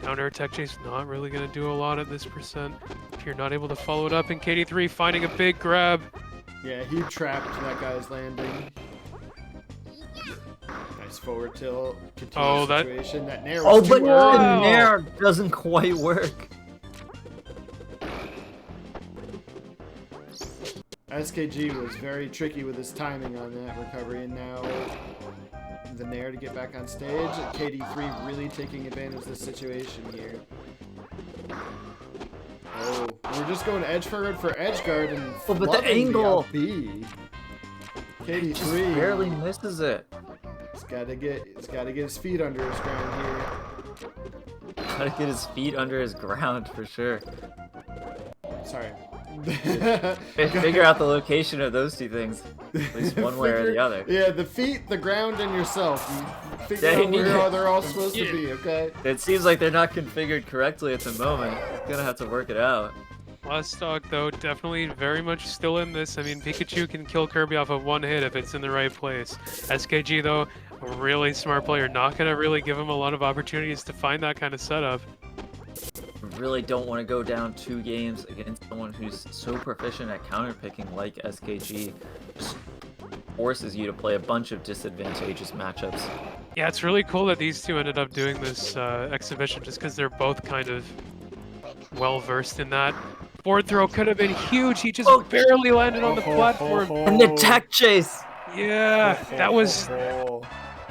Counter attack chase not really going to do a lot at this percent if you're not able to follow it up. And KD3 finding a big grab. Yeah, he trapped that guy's landing. Nice forward tilt. Oh, that- situation. That Nair Oh, was but too the early. Wow. Nair doesn't quite work. SKG was very tricky with his timing on that recovery, and now the Nair to get back on stage. KD3 really taking advantage of the situation here. Oh, we're just going edge forward for edge guard and Oh, but the flubbing angle. up B. Just KD3 barely misses it. He's gotta get his feet under his ground here. Gotta get his feet under his ground for sure. Sorry. Figure out the location of those two things, at least one way or the other. Yeah, the feet, the ground, and yourself. You figure Yeah, you out need where it. they're all supposed to be, okay? It seems like they're not configured correctly at the moment. Gonna have to work it out. Last dog, though, definitely very much still in this. I mean, Pikachu can kill Kirby off of one hit if it's in the right place. SKG, though, a really smart player, not going to really give him a lot of opportunities to find that kind of setup. Really don't want to go down 2 games against someone who's so proficient at counterpicking like SKG. Just forces you to play a bunch of disadvantageous matchups. Yeah, it's really cool that these two ended up doing this exhibition just because they're both kind of well-versed in that. Forward throw could have been huge. He just barely landed on the platform. And the tech chase! Yeah, that was...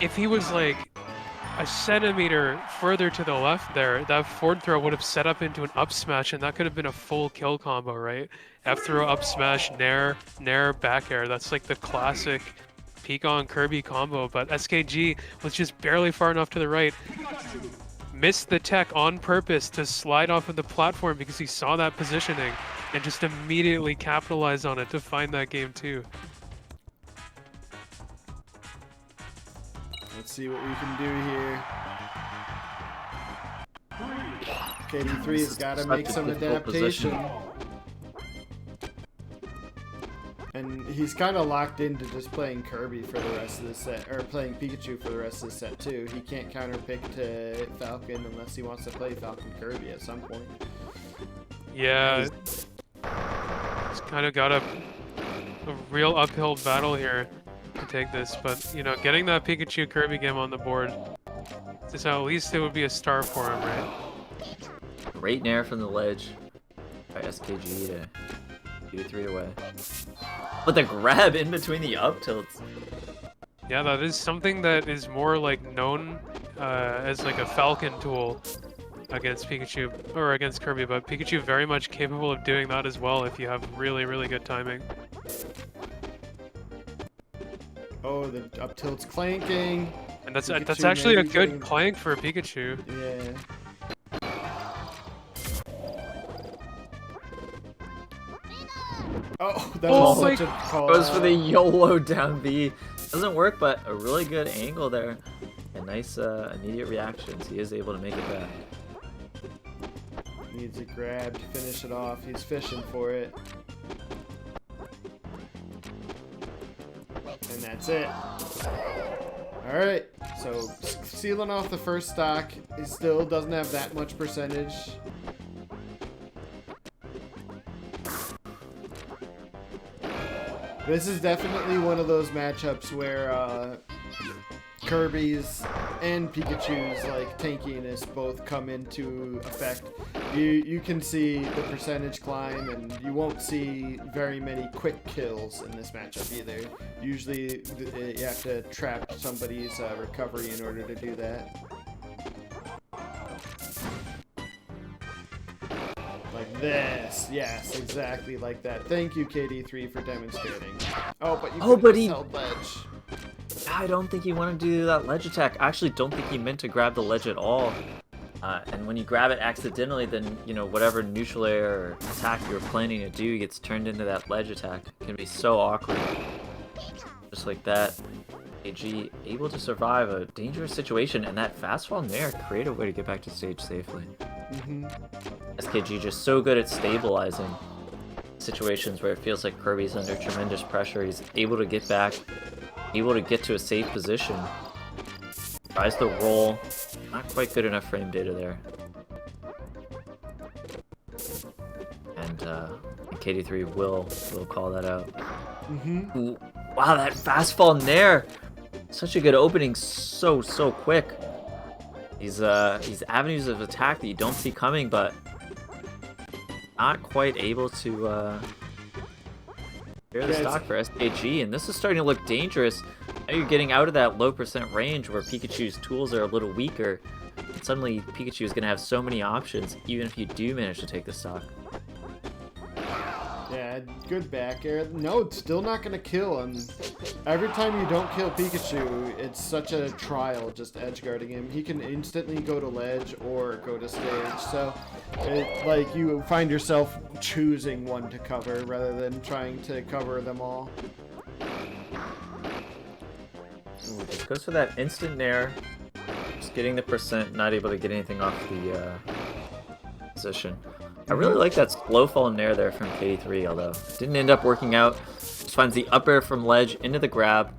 If he was like a centimeter further to the left there, that forward throw would have set up into an up smash, and that could have been a full kill combo, right? F throw, up smash, nair, back air. That's like the classic Pika and Kirby combo, but SKG was just barely far enough to the right. Missed the tech on purpose to slide off of the platform because he saw that positioning and just immediately capitalized on it to find that game too. Let's see what we can do here. KD3 has got to make some adaptation. And he's kind of locked into just playing Kirby for the rest of the set, or playing Pikachu for the rest of the set too. He can't counterpick to Falcon unless he wants to play Falcon Kirby at some point. Yeah, he's kind of got a real uphill battle here to take this, but you know, getting that Pikachu Kirby game on the board, just at least it would be a star for him, right? Great nair from the ledge by SKG to 2-3 away. But the grab in between the up tilts. Yeah, that is something that is more like known as like a Falcon tool against Pikachu, or against Kirby, but Pikachu very much capable of doing that as well if you have really, really good timing. Oh, the up tilt's clanking. And that's Pikachu actually a maybe good getting- clank for Pikachu. Yeah. Oh, that was Oh such a call. Goes for the YOLO down B. Doesn't work, but a really good angle there. A nice immediate reactions. He is able to make it back. Needs a grab to finish it off. He's fishing for it. And that's it. Alright, so sealing off the first stock. He still doesn't have that much percentage. This is definitely one of those matchups where Kirby's and Pikachu's like tankiness both come into effect. You can see the percentage climb, and you won't see very many quick kills in this matchup either. Usually you have to trap somebody's recovery in order to do that. Like this. Yes, exactly like that. Thank you, KD3, for demonstrating. Oh, but you could've just held ledge. I don't think he wanted to do that ledge attack. I actually don't think he meant to grab the ledge at all. And when you grab it accidentally, then, you know, whatever neutral air or attack you're planning to do gets turned into that ledge attack. It can be so awkward. Just like that. AG able to survive a dangerous situation, and that fast fall nair, creative way to get back to stage safely. SKG just so good at stabilizing situations where it feels like Kirby's under tremendous pressure. He's able to get back, able to get to a safe position. Tries the roll. Not quite good enough frame data there. And KD3 will call that out. Ooh, wow, that fast fall nair! Such a good opening, so quick. These avenues of attack that you don't see coming, but not quite able to clear the stock for SKG, and this is starting to look dangerous. Now you're getting out of that low percent range where Pikachu's tools are a little weaker, and suddenly Pikachu is going to have so many options, even if you do manage to take the stock. Yeah, Yeah, good back air. No, it's still not going to kill him. Every time you don't kill Pikachu, it's such a trial just edge guarding him. He can instantly go to ledge or go to stage. So, like, you find yourself choosing one to cover rather than trying to cover them all. Ooh, just goes for that instant nair. Just getting the percent, not able to get anything off the position. I really like that slow fall nair there from KD3, although it didn't end up working out. Just finds the up air from ledge into the grab.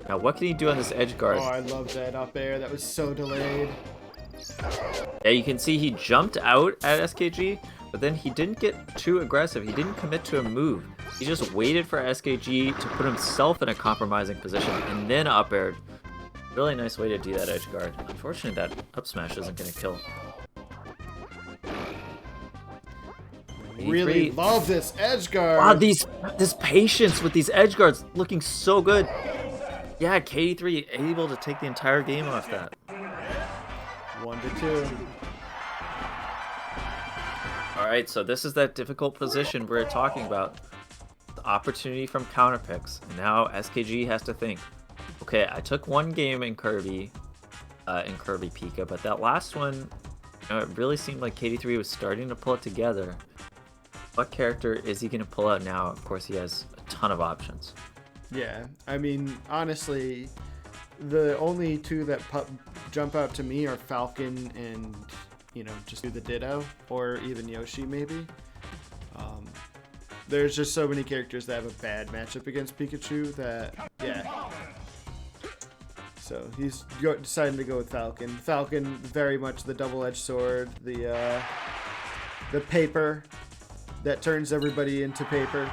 Now, what can he do on this edge guard? Oh, I love that up air. That was so delayed. Yeah, you can see he jumped out at SKG, but then he didn't get too aggressive. He didn't commit to a move. He just waited for SKG to put himself in a compromising position and then up aired. Really nice way to do that edge guard. Unfortunately, that up smash isn't going to kill. Really love this edge guard. Wow, this patience with these edge guards looking so good. Yeah, KD3 able to take the entire game off that. 1-2. Alright, so this is that difficult position we're talking about. The opportunity from counter picks. And now SKG has to think, okay, I took one game in Kirby Pika, but that last one, it really seemed like KD3 was starting to pull it together. What character is he going to pull out now? Of course, he has a ton of options. Yeah, I mean, honestly, the only two that jump out to me are Falcon and, you know, just do the Ditto, or even Yoshi, maybe. There's just so many characters that have a bad matchup against Pikachu that, yeah. So he's deciding to go with Falcon. Falcon, very much the double-edged sword, the paper that turns everybody into paper.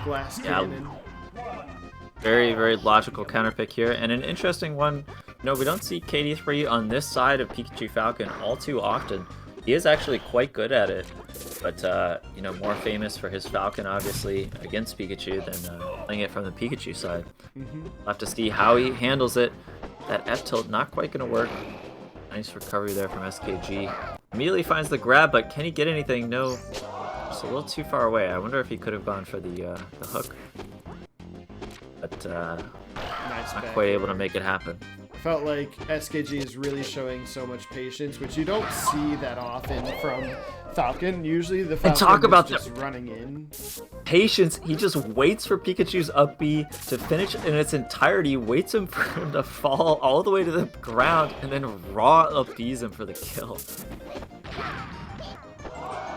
Glass cannon. Very, very logical counter pick here, and an interesting one. No, we don't see KD3 on this side of Pikachu Falcon all too often. He is actually quite good at it, but you know, more famous for his Falcon obviously against Pikachu than playing it from the Pikachu side. We'll have to see how he handles it. That F tilt not quite gonna work. Nice recovery there from SKG. Immediately finds the grab, but can he get anything? No, just a little too far away. I wonder if he could have gone for the hook, but Nice not back quite able air. to make it happen. Felt like SKG is really showing so much patience, which you don't see that often from Falcon. Usually the Falcon talk about is just running in. Patience, he just waits for Pikachu's up B to finish in its entirety, waits him for him to fall all the way to the ground, and then raw up Bs him for the kill.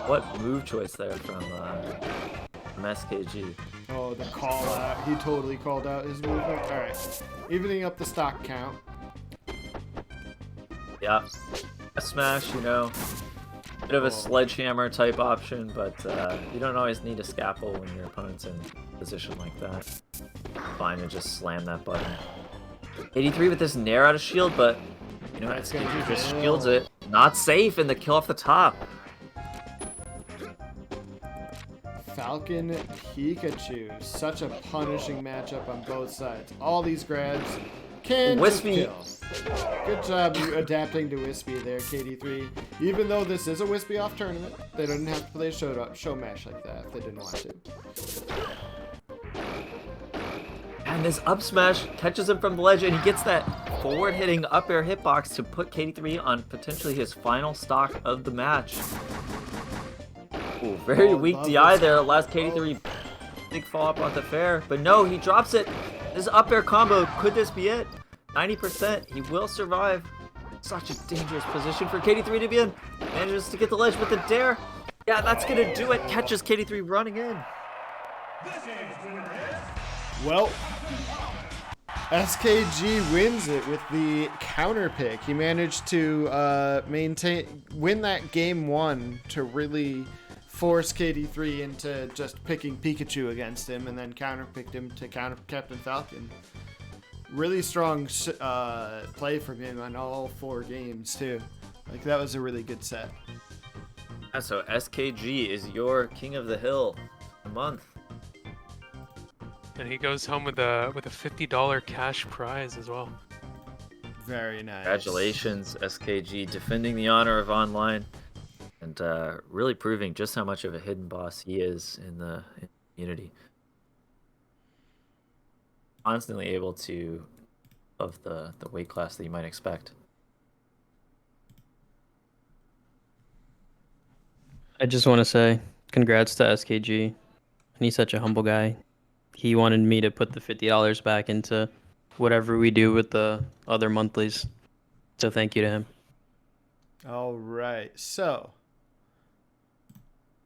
What move choice there from SKG. Oh, the call out. He totally called out his movement. Alright. Evening up the stock count. Yeah, a smash, you know, bit of a sledgehammer type option, but you don't always need a scalpel when your opponent's in a position like that. Fine to just slam that button. 83 with this nair out of shield, but you know, That's gonna SKG be just real. shields it. Not safe, and the kill off the top. Falcon Pikachu. Such a punishing matchup on both sides. All these grabs can just Wispy. kill. Good job you adapting to Wispy there, KD3. Even though this is a Wispy off tournament, they didn't have to play show match like that if they didn't want to. And this up smash catches him from the ledge, and he gets that forward hitting up air hitbox to put KD3 on potentially his final stock of the match. Ooh, very Oh, weak love DI this. there. Last KD3 big fall up on the fair, but no, he drops it. This up air combo, could this be it? 90%, he will survive. Such a dangerous position for KD3 to be in. Manages to get the ledge with the dare. Yeah, that's gonna do it. Catches KD3 running in. Well, SKG wins it with the counter pick. He managed to win that game one to really force KD3 into just picking Pikachu against him, and then counter picked him to counter Captain Falcon. Really strong play from him on all 4 games too. Like, that was a really good set. Yeah, so SKG is your king of the hill a month. And he goes home with a $50 cash prize as well. Very nice. Congratulations, SKG, defending the honor of online. And and really proving just how much of a hidden boss he is in the community. Constantly able to of the weight class that you might expect. I just want to say congrats to SKG. He's such a humble guy. He wanted me to put the $50 back into whatever we do with the other monthlies. So thank you to him. All right. So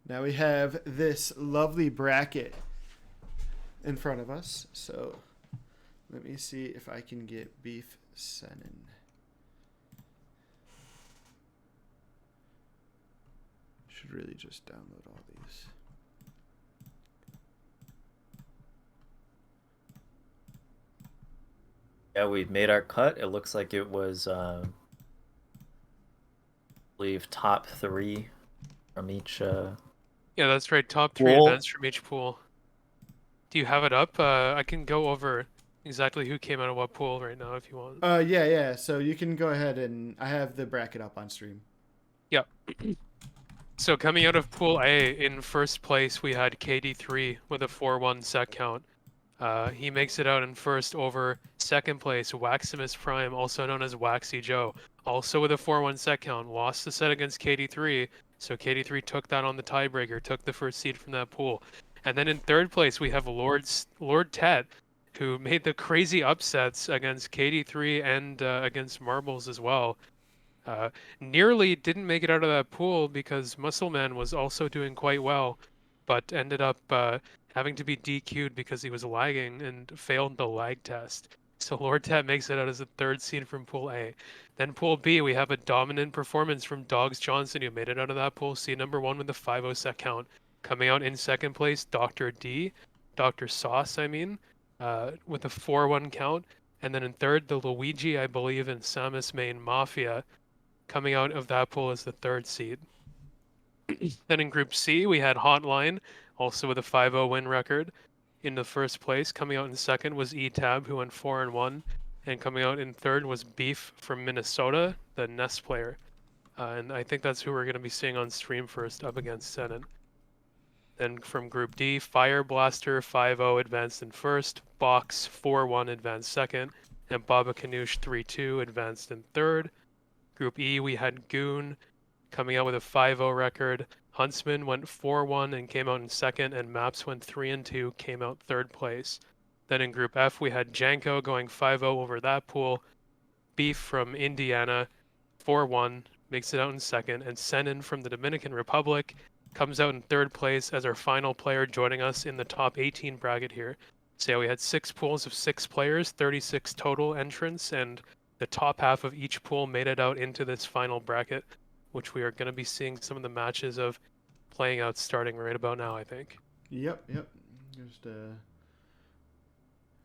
now we have this lovely bracket in front of us. So let me see if I can get Beef Senin. Should really just download all these. Yeah, we've made our cut. It looks like it was, I believe, top 3 from each. Yeah, that's right. Top 3 Pool. events from each pool. Do you have it up? I can go over exactly who came out of what pool right now if you want. Yeah. So you can go ahead and I have the bracket up on stream. Yep. So coming out of Pool A, in first place we had KD3 with a 4-1 set count. He makes it out in first over second place, Waximus Prime, also known as Waxy Joe, also with a 4-1 set count, lost the set against KD3, so KD3 took that on the tiebreaker, took the first seed from that pool. And then in third place we have Lord Tet, who made the crazy upsets against KD3 and against Marbles as well. Nearly didn't make it out of that pool because Muscleman was also doing quite well, but ended up having to be DQ'd because he was lagging and failed the lag test. So Lord Tat makes it out as the third seed from Pool A. Then Pool B, we have a dominant performance from Dogs Johnson, who made it out of that pool, seed number 1 with the 5-0 set count. Coming out in second place, Dr. Sauce, with a 4-1 count. And then in third, the Luigi, I believe, and Samus Main Mafia, coming out of that pool as the third seed. Then in Group C, we had Hotline, also with a 5-0 win record. In the first place, coming out in second was E-Tab, who went 4-1. And coming out in third was Beef from Minnesota, the Nest player. And I think that's who we're going to be seeing on stream first, up against Senin. Then from Group D, Fire Blaster 5-0 advanced in first, Box 4-1 advanced second, and Baba Kanoosh 3-2 advanced in third. Group E, we had Goon coming out with a 5-0 record. Huntsman went 4-1 and came out in second, and Maps went 3-2, came out third place. Then in Group F, we had Janko going 5-0 over that pool. Beef from Indiana, 4-1, makes it out in second, and Senin from the Dominican Republic comes out in third place as our final player, joining us in the top 18 bracket here. So yeah, we had 6 pools of 6 players, 36 total entrants, and the top half of each pool made it out into this final bracket, which we are going to be seeing some of the matches of playing out starting right about now, I think. Yep. Just all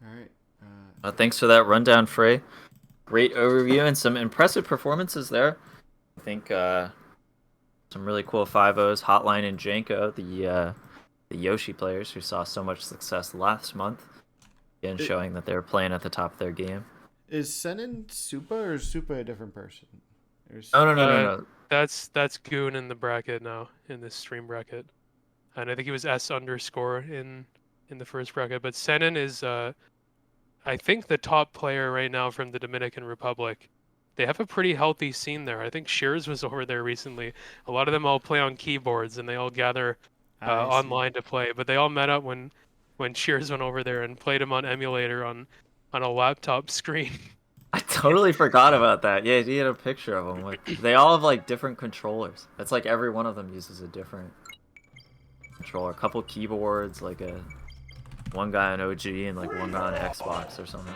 right. Thanks for that rundown, Frey. Great overview and some impressive performances there. I think some really cool 5-0s, Hotline and Janko, the Yoshi players who saw so much success last month, again showing that they're playing at the top of their game. Is Senin Supa or is Supa a different person? No. That's Goon in the bracket now, in this stream bracket. And I think he was S underscore in the first bracket. But Senin is, I think, the top player right now from the Dominican Republic. They have a pretty healthy scene there. I think Shears was over there recently. A lot of them all play on keyboards, and they all gather online to play. But they all met up when Shears went over there and played him on emulator on a laptop screen. I totally forgot about that. Yeah, he had a picture of them. They all have like different controllers. It's like every one of them uses a different controller. A couple keyboards, like one guy on OG and like one guy on Xbox or something.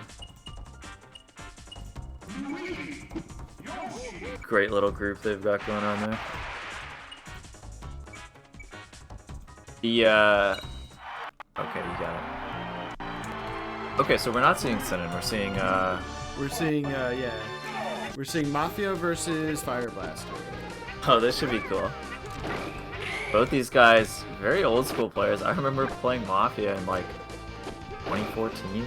Great little group they've got going on there. Okay, you got it. Okay, so we're not seeing Senin. We're seeing Mafia versus Fire Blaster. Oh, this should be cool. Both these guys, very old school players. I remember playing Mafia in like 2014.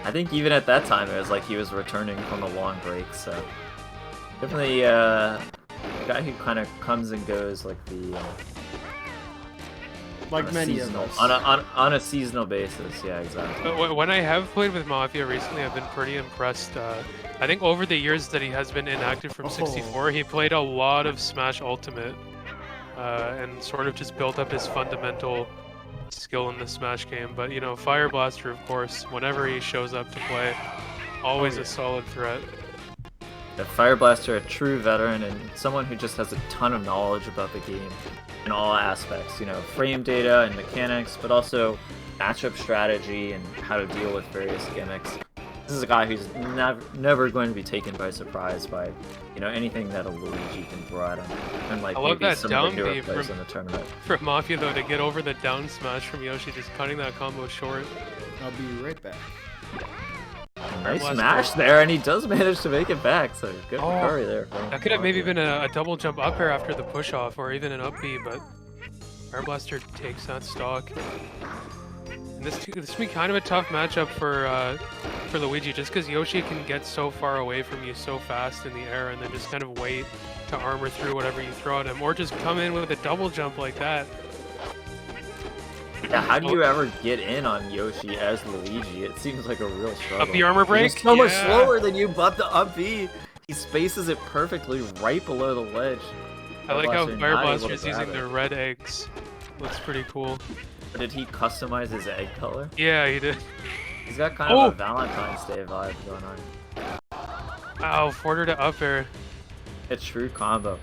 I think even at that time it was like he was returning from a long break, so definitely guy who kind of comes and goes like the Like on a many of seasonal, us. on a seasonal basis. Yeah, exactly. But when I have played with Mafia recently, I've been pretty impressed. I think over the years that he has been inactive from 64, he played a lot of Smash Ultimate, and sort of just built up his fundamental skill in the Smash game. But you know, Fire Blaster, of course, whenever he shows up to play, always a solid threat. The Fire Blaster, a true veteran and someone who just has a ton of knowledge about the game in all aspects. You know, frame data and mechanics, but also matchup strategy and how to deal with various gimmicks. This is a guy who's never going to be taken by surprise by, you know, anything that a Luigi can throw at him. And like I love maybe that some of down the newer B players from- in the tournament. For Mafia though, to get over the down smash from Yoshi, just cutting that combo short. I'll be right back. Nice Blaster. smash there, and he does manage to make it back. So good Oh, recovery there. from That could have maybe Mafia. been a double jump up air after the push off, or even an up B, but Fire Blaster takes that stock. And this will be kind of a tough matchup for Luigi, just because Yoshi can get so far away from you so fast in the air, and then just kind of wait to armor through whatever you throw at him, or just come in with a double jump like that. Yeah, how do you ever get in on Yoshi as Luigi? It seems like a real struggle. Up the armor break? He's so much Yeah. slower than you, but the up B, he spaces it perfectly right below the ledge. I like how Blaster Fire not able Blaster to is using grab the it. red eggs. Looks pretty cool. Did he customize his egg color? Yeah, he did. He's got kind Oh! of a Valentine's Day vibe going on. Wow, forward to up air. A true combo.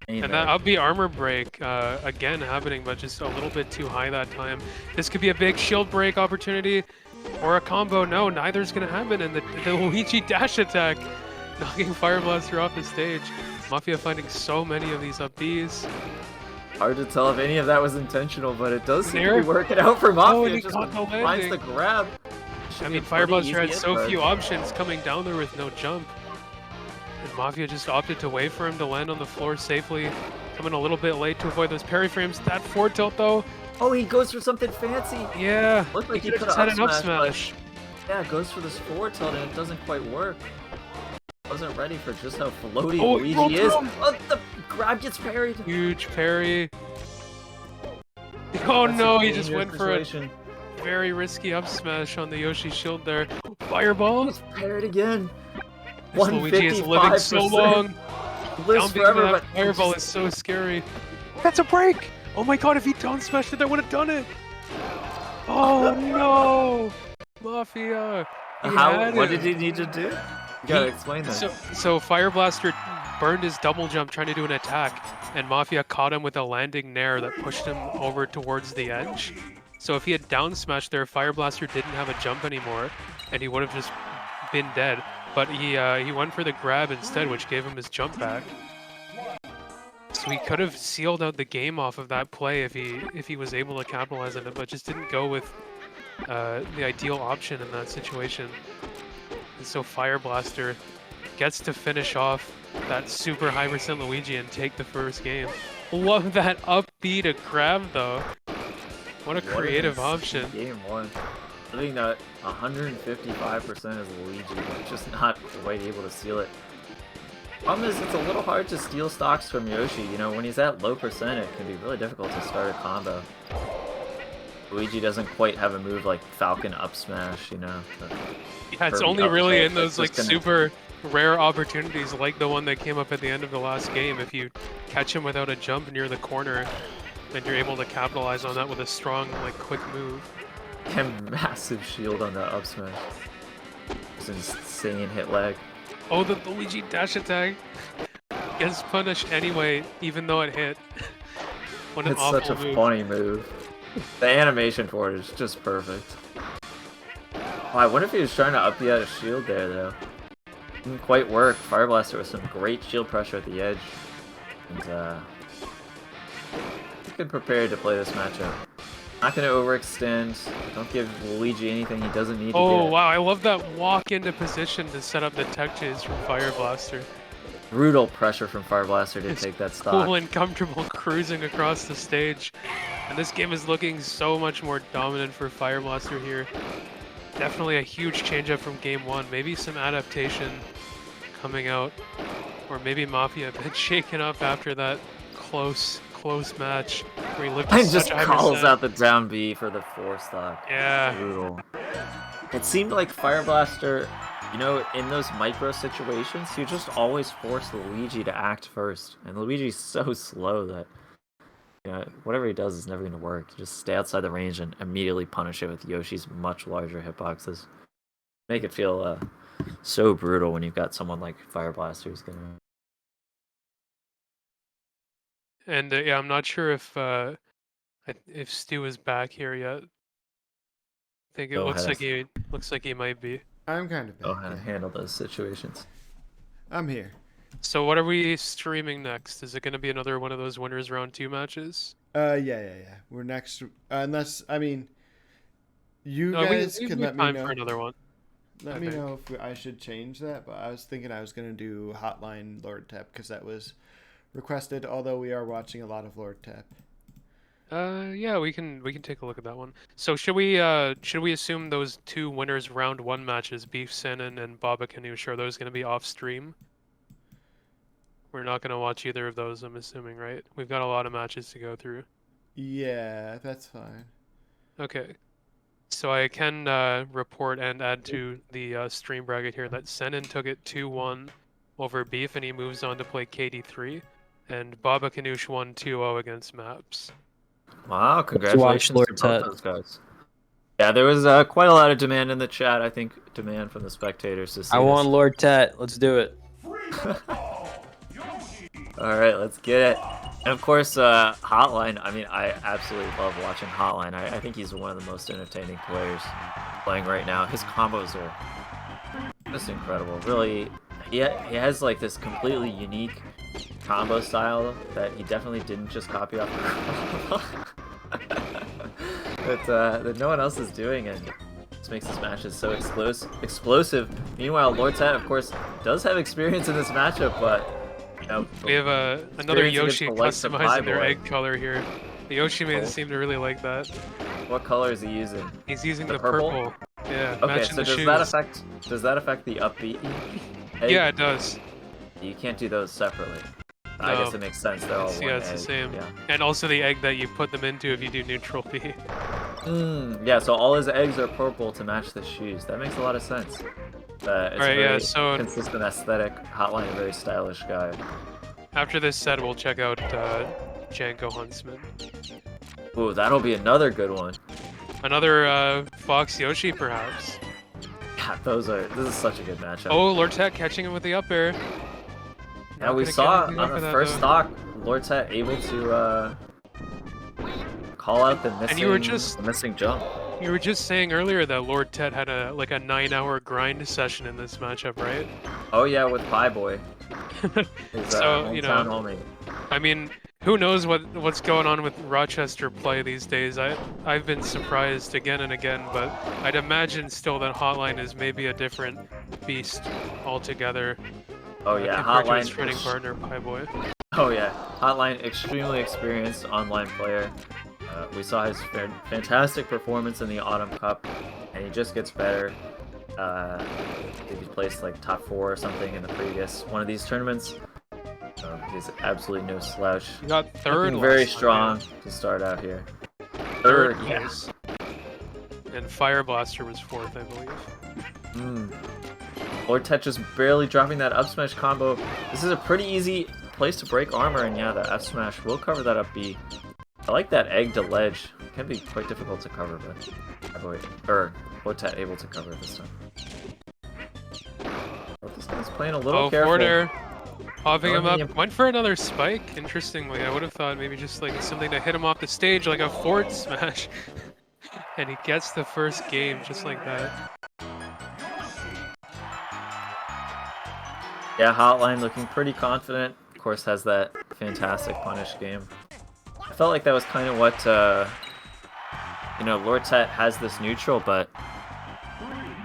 Amen. And that up B armor break, again happening, but just a little bit too high that time. This could be a big shield break opportunity, or a combo. No, neither's gonna happen. And the Luigi dash attack, knocking Fire Blaster off the stage. Mafia finding so many of these up Bs. Hard to tell if any of that was intentional, but it does seem to There. be working out for Mafia. Oh, and he Just caught the finds landing. the grab. Should I be mean, a Fire pretty Blaster had easy so hit few for him. options coming down there with no jump. And Mafia just opted to wait for him to land on the floor safely. Coming a little bit late to avoid those parry frames. That forward tilt though, Oh, he goes for something fancy. yeah. Looked like he could've could just have had an up smash. smash. Yeah, goes for this forward tilt and it doesn't quite work. Wasn't ready for just how floaty Oh, he rolled Luigi is. through him. Oh, the grab gets parried. Huge parry. Oh That's no, a he just went dangerous for a situation. very risky up smash on the Yoshi shield there. Fireball. He's parried again. This Luigi is living so long. Lives Down B forever, with but that fireball is so scary. That's a break! Oh my god, if he down smashed it, I would have done it! Oh no! Mafia! He had what it. did he need to do? You gotta explain that. So Fire Blaster burned his double jump trying to do an attack, and Mafia caught him with a landing nair that pushed him over towards the edge. So if he had down smashed there, Fire Blaster didn't have a jump anymore, and he would have just been dead. But he went for the grab instead, which gave him his jump back. So he could have sealed out the game off of that play if he was able to capitalize on it, but just didn't go with the ideal option in that situation. And so Fire Blaster gets to finish off that super high percent Luigi and take the first game. Love that up B to grab though. What a What an creative insane option. Game one. I think that 155% is Luigi, but just not quite able to seal it. Problem is, it's a little hard to steal stocks from Yoshi. You know, when he's at low percent, it can be really difficult to start a combo. Luigi doesn't quite have a move like Falcon up smash, you know. Yeah, it's Kirby only up really tilt in that's those like just gonna- super rare opportunities like the one that came up at the end of the last game. If you catch him without a jump near the corner, then you're able to capitalize on that with a strong, like, quick move. And massive shield on that up smash. It's an insane hit lag. Oh, the Luigi dash attack gets punished anyway, even though it hit. What an It's awful such a move. funny move. The animation for it is just perfect. Oh, I wonder if he was trying to up the out of shield there, though. Didn't quite work. Fire Blaster with some great shield pressure at the edge. And, good prepared to play this matchup. Not going to overextend. Don't give Luigi anything he doesn't need to Oh, get. wow, I love that walk into position to set up the tech chase from Fire Blaster. Brutal pressure from Fire Blaster to It's take that stock. Cool and comfortable cruising across the stage. And this game is looking so much more dominant for Fire Blaster here. Definitely a huge change up from game one. Maybe some adaptation coming out. Or maybe Mafia a bit shaken up after that close match where he lived And such just a high calls percent. out the down B for the 4 stock. Yeah. Brutal. It seemed like Fire Blaster, you know, in those micro situations, he just always forced Luigi to act first. And Luigi's so slow that, you know, whatever he does is never going to work. You just stay outside the range and immediately punish it with Yoshi's much larger hitboxes. Make it feel so brutal when you've got someone like Fire Blaster who's going to... And yeah, I'm not sure if Stu is back here yet. I think it Go looks ahead. like he might be. I'm kind of Go back. ahead and handle those situations. I'm here. So what are we streaming next? Is it going to be another one of those winners round 2 matches? Yeah. We're next. Unless, I mean, you No, guys we can have let me time know. for another one. Let I me think. know if I should change that. But I was thinking I was gonna do Hotline Lord Tap because that was requested. Although we are watching a lot of Lord Tap. Yeah, we can take a look at that one. So should we assume those 2 winners round 1 matches, Beef Senin and Baba Kanoosh, are those going to be off stream? We're not going to watch either of those, I'm assuming, right? We've got a lot of matches to go through. Yeah, that's fine. Okay. So I can report and add to the stream bracket here that Senin took it 2-1 over Beef, and he moves on to play KD3, and Baba Kanoosh won 2-0 against Maps. Wow, watch congratulations Lord to both Tet. those guys. Yeah, there was quite a lot of demand in the chat. I think demand from the spectators to see I this. want Lord Tet. Let's do it. All right, let's get it. And of course, Hotline. I mean, I absolutely love watching Hotline. I think he's one of the most entertaining players playing right now. His combos are just incredible. Really, he has like this completely unique combo style that he definitely didn't just copy off that no one else is doing, and this makes his matches so explosive. Meanwhile, Lord Tet, of course, does have experience in this matchup, but you know, We have another experience against Yoshi the likes of customizing their Highboy. egg color here. The Yoshi mains Oh. seem to really like that. What color is he using? He's using The the purple? purple. Yeah, Okay, matching so the shoes. does that affect the upbeat egg? Yeah, it does. You can't do those separately. I guess No. it makes sense. They're all It's, one yeah, it's egg. the same. Yeah. And also the egg that you put them into if you do neutral B. Yeah, so all his eggs are purple to match the shoes. That makes a lot of sense. It's Alright, a very yeah, so consistent aesthetic. Hotline, a very stylish guy. after this set, we'll check out Janko Huntsman. Ooh, that'll be another good one. Another Fox Yoshi, perhaps. Yeah, this is such a good matchup. Oh, Lord Tet catching him with the up air. yeah, Not we gonna get saw anything on off the of that, first though. stock, Lord Tet able to call out the missing, And you were just- the missing jump. You were just saying earlier that Lord Tet had a 9-hour grind session in this matchup, right? Oh yeah, with Pie Boy. His So, you hometown know, homie. I mean, who knows what's going on with Rochester play these days? I've been surprised again and again, but I'd imagine still that Hotline is maybe a different beast altogether. Oh yeah, compared to his Hotline. training partner Pieboy. Oh yeah, Hotline, extremely experienced online player. We saw his fantastic performance in the Autumn Cup, and he just gets better. I think he placed like top 4 or something in the previous one of these tournaments. He's absolutely no slouch. He got third. Looking very last time, strong yeah. to start out here. Third yeah. place. And Fire Blaster was 4th, I believe. Lord Tet just barely dropping that up smash combo. This is a pretty easy place to break armor, and yeah, the F smash will cover that up B. I like that egg to ledge. It can be quite difficult to cover, but Lord Tet able to cover this time. Oh, this guy's playing a little careful. Forward air. Popping him Throwing up. the- Went for another spike. Interestingly, I would have thought maybe just like something to hit him off the stage, like a forward smash. And he gets the first game just like that. Yeah, Hotline looking pretty confident. Of course, has that fantastic punish game. I felt like that was kind of what, you know, Lord Tet has this neutral, but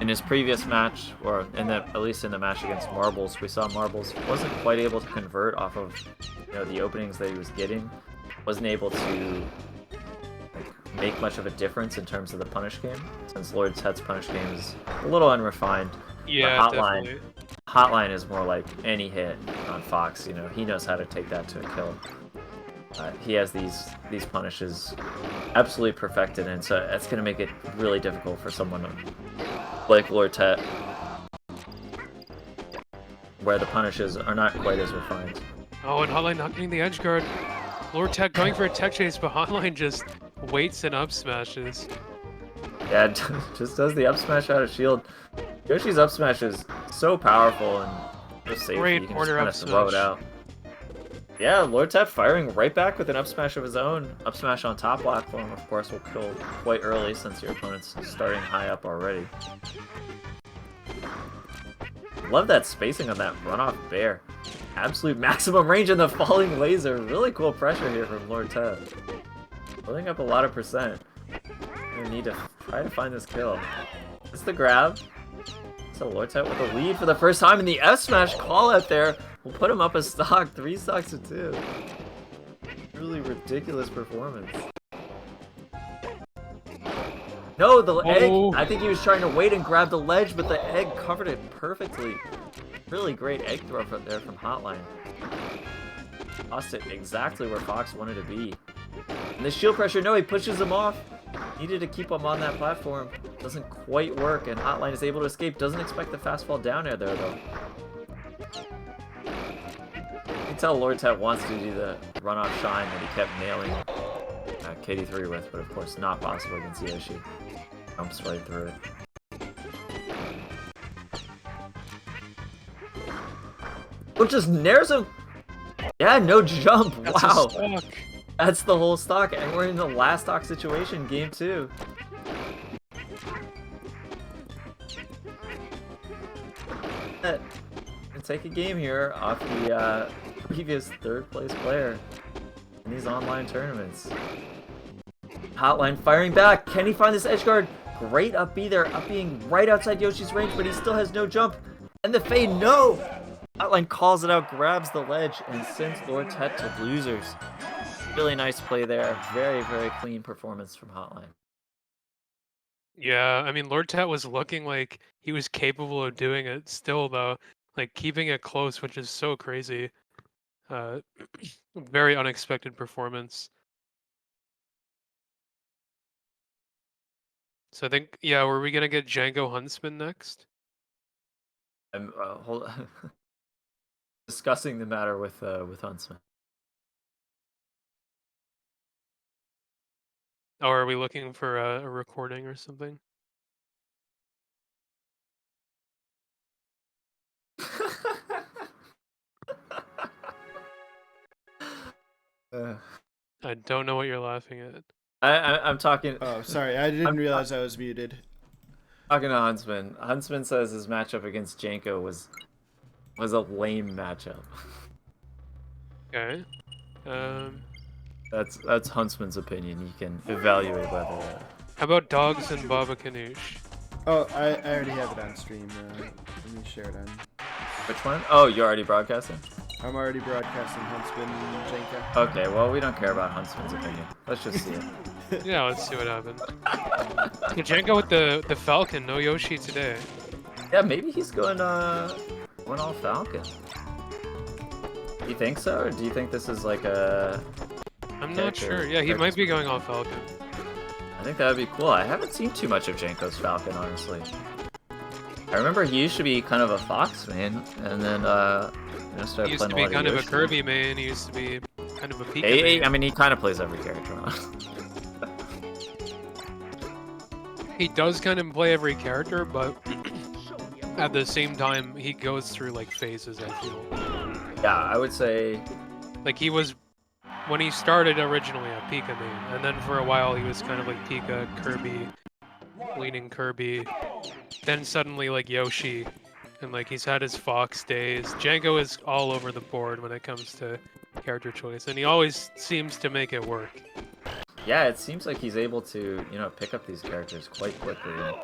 in his previous match, or at least in the match against Marbles, we saw Marbles wasn't quite able to convert off of, you know, the openings that he was getting. Wasn't able to like, make much of a difference in terms of the punish game, since Lord Tet's punish game is a little unrefined. Yeah, Hotline, definitely. Hotline is more like any hit on Fox. You know, he knows how to take that to a kill. He has these punishes absolutely perfected, and so that's gonna make it really difficult for someone like Lord Tet, where the punishes are not quite as refined. Oh, and Hotline not getting the edge guard. Lord Tech going for a tech chase, but Hotline just waits and up smashes. Yeah, just does the up smash out of shield. Yoshi's up smash is so powerful and so safe. Great You can order just up kind of throw it smash. out. Yeah, Lord Tet firing right back with an up smash of his own. Up smash on top platform, of course, will kill quite early since your opponent's starting high up already. Love that spacing on that runoff bear. Absolute maximum range in the falling laser. Really cool pressure here from Lord Tet. Building up a lot of percent. We need to try to find this kill. It's the grab. So Lord Tet with a lead for the first time in the F smash call out there. We'll put him up a stock, 3 stocks to 2. Really ridiculous performance. No, the egg! I think he was trying to wait and grab the ledge, but the egg covered it perfectly. Really great egg throw from there from Hotline. Lost it exactly where Fox wanted to be. And the shield pressure, no, he pushes him off. Needed to keep him on that platform. Doesn't quite work, and Hotline is able to escape. Doesn't expect the fast fall down air there, though. You can tell Lord Tet wants to do the runoff shine that he kept nailing KD3 with, but of course not possible against Yoshi. Jumps right through it. Oh, just nairs him! Yeah, no jump! That's Wow! a stock. That's the whole stock, and we're in the last stock situation, game 2. And take a game here off the previous 3rd place player in these online tournaments. Hotline firing back. Can he find this edge guard? Great up B there, up being right outside Yoshi's range, but he still has no jump. And the fade, no! Hotline calls it out, grabs the ledge, and sends Lord Tet to losers. Really nice play there. Very, very clean performance from Hotline. Yeah, I mean, Lord Tet was looking like he was capable of doing it still, though. Like, keeping it close, which is so crazy. Very unexpected performance. So I think, yeah, were we gonna get Django Huntsman next? I'm discussing the matter with Huntsman. Or are we looking for a recording or something? I don't know what you're laughing at. I'm talking. Oh, sorry, I didn't realize I was muted. Talking to Huntsman. Huntsman says his matchup against Janko was a lame matchup. Okay. That's Huntsman's opinion. You can evaluate whether. How about Dogs and Baba Ganoush? Oh, I already have it on stream. Let me share it on. Which one? Oh, you're already broadcasting? I'm already broadcasting Huntsman Jenka. Okay, well, we don't care about Huntsman's opinion. Let's just see it. Yeah, let's see what happens. Django with the Falcon, no Yoshi today. Yeah, maybe he's going all Falcon. Do you think so, or do you think this is like a... I'm not sure. Yeah, he might be going off Falcon. I think that would be cool. I haven't seen too much of Janko's Falcon, honestly. I remember he used to be kind of a Fox main, and then started He used to playing be a lot kind of a Yoshi. Kirby main. He used to be kind of a Pika Hey, main. I mean, he kind of plays every character. He does kind of play every character, but at the same time, he goes through like phases, I feel. Yeah, I would say... Like he was, when he started originally a Pika main, and then for a while he was kind of like Pika, Kirby, leaning Kirby, then suddenly like Yoshi, and like he's had his Fox days. Django is all over the board when it comes to character choice, and he always seems to make it work. Yeah, it seems like he's able to, pick up these characters quite quickly. And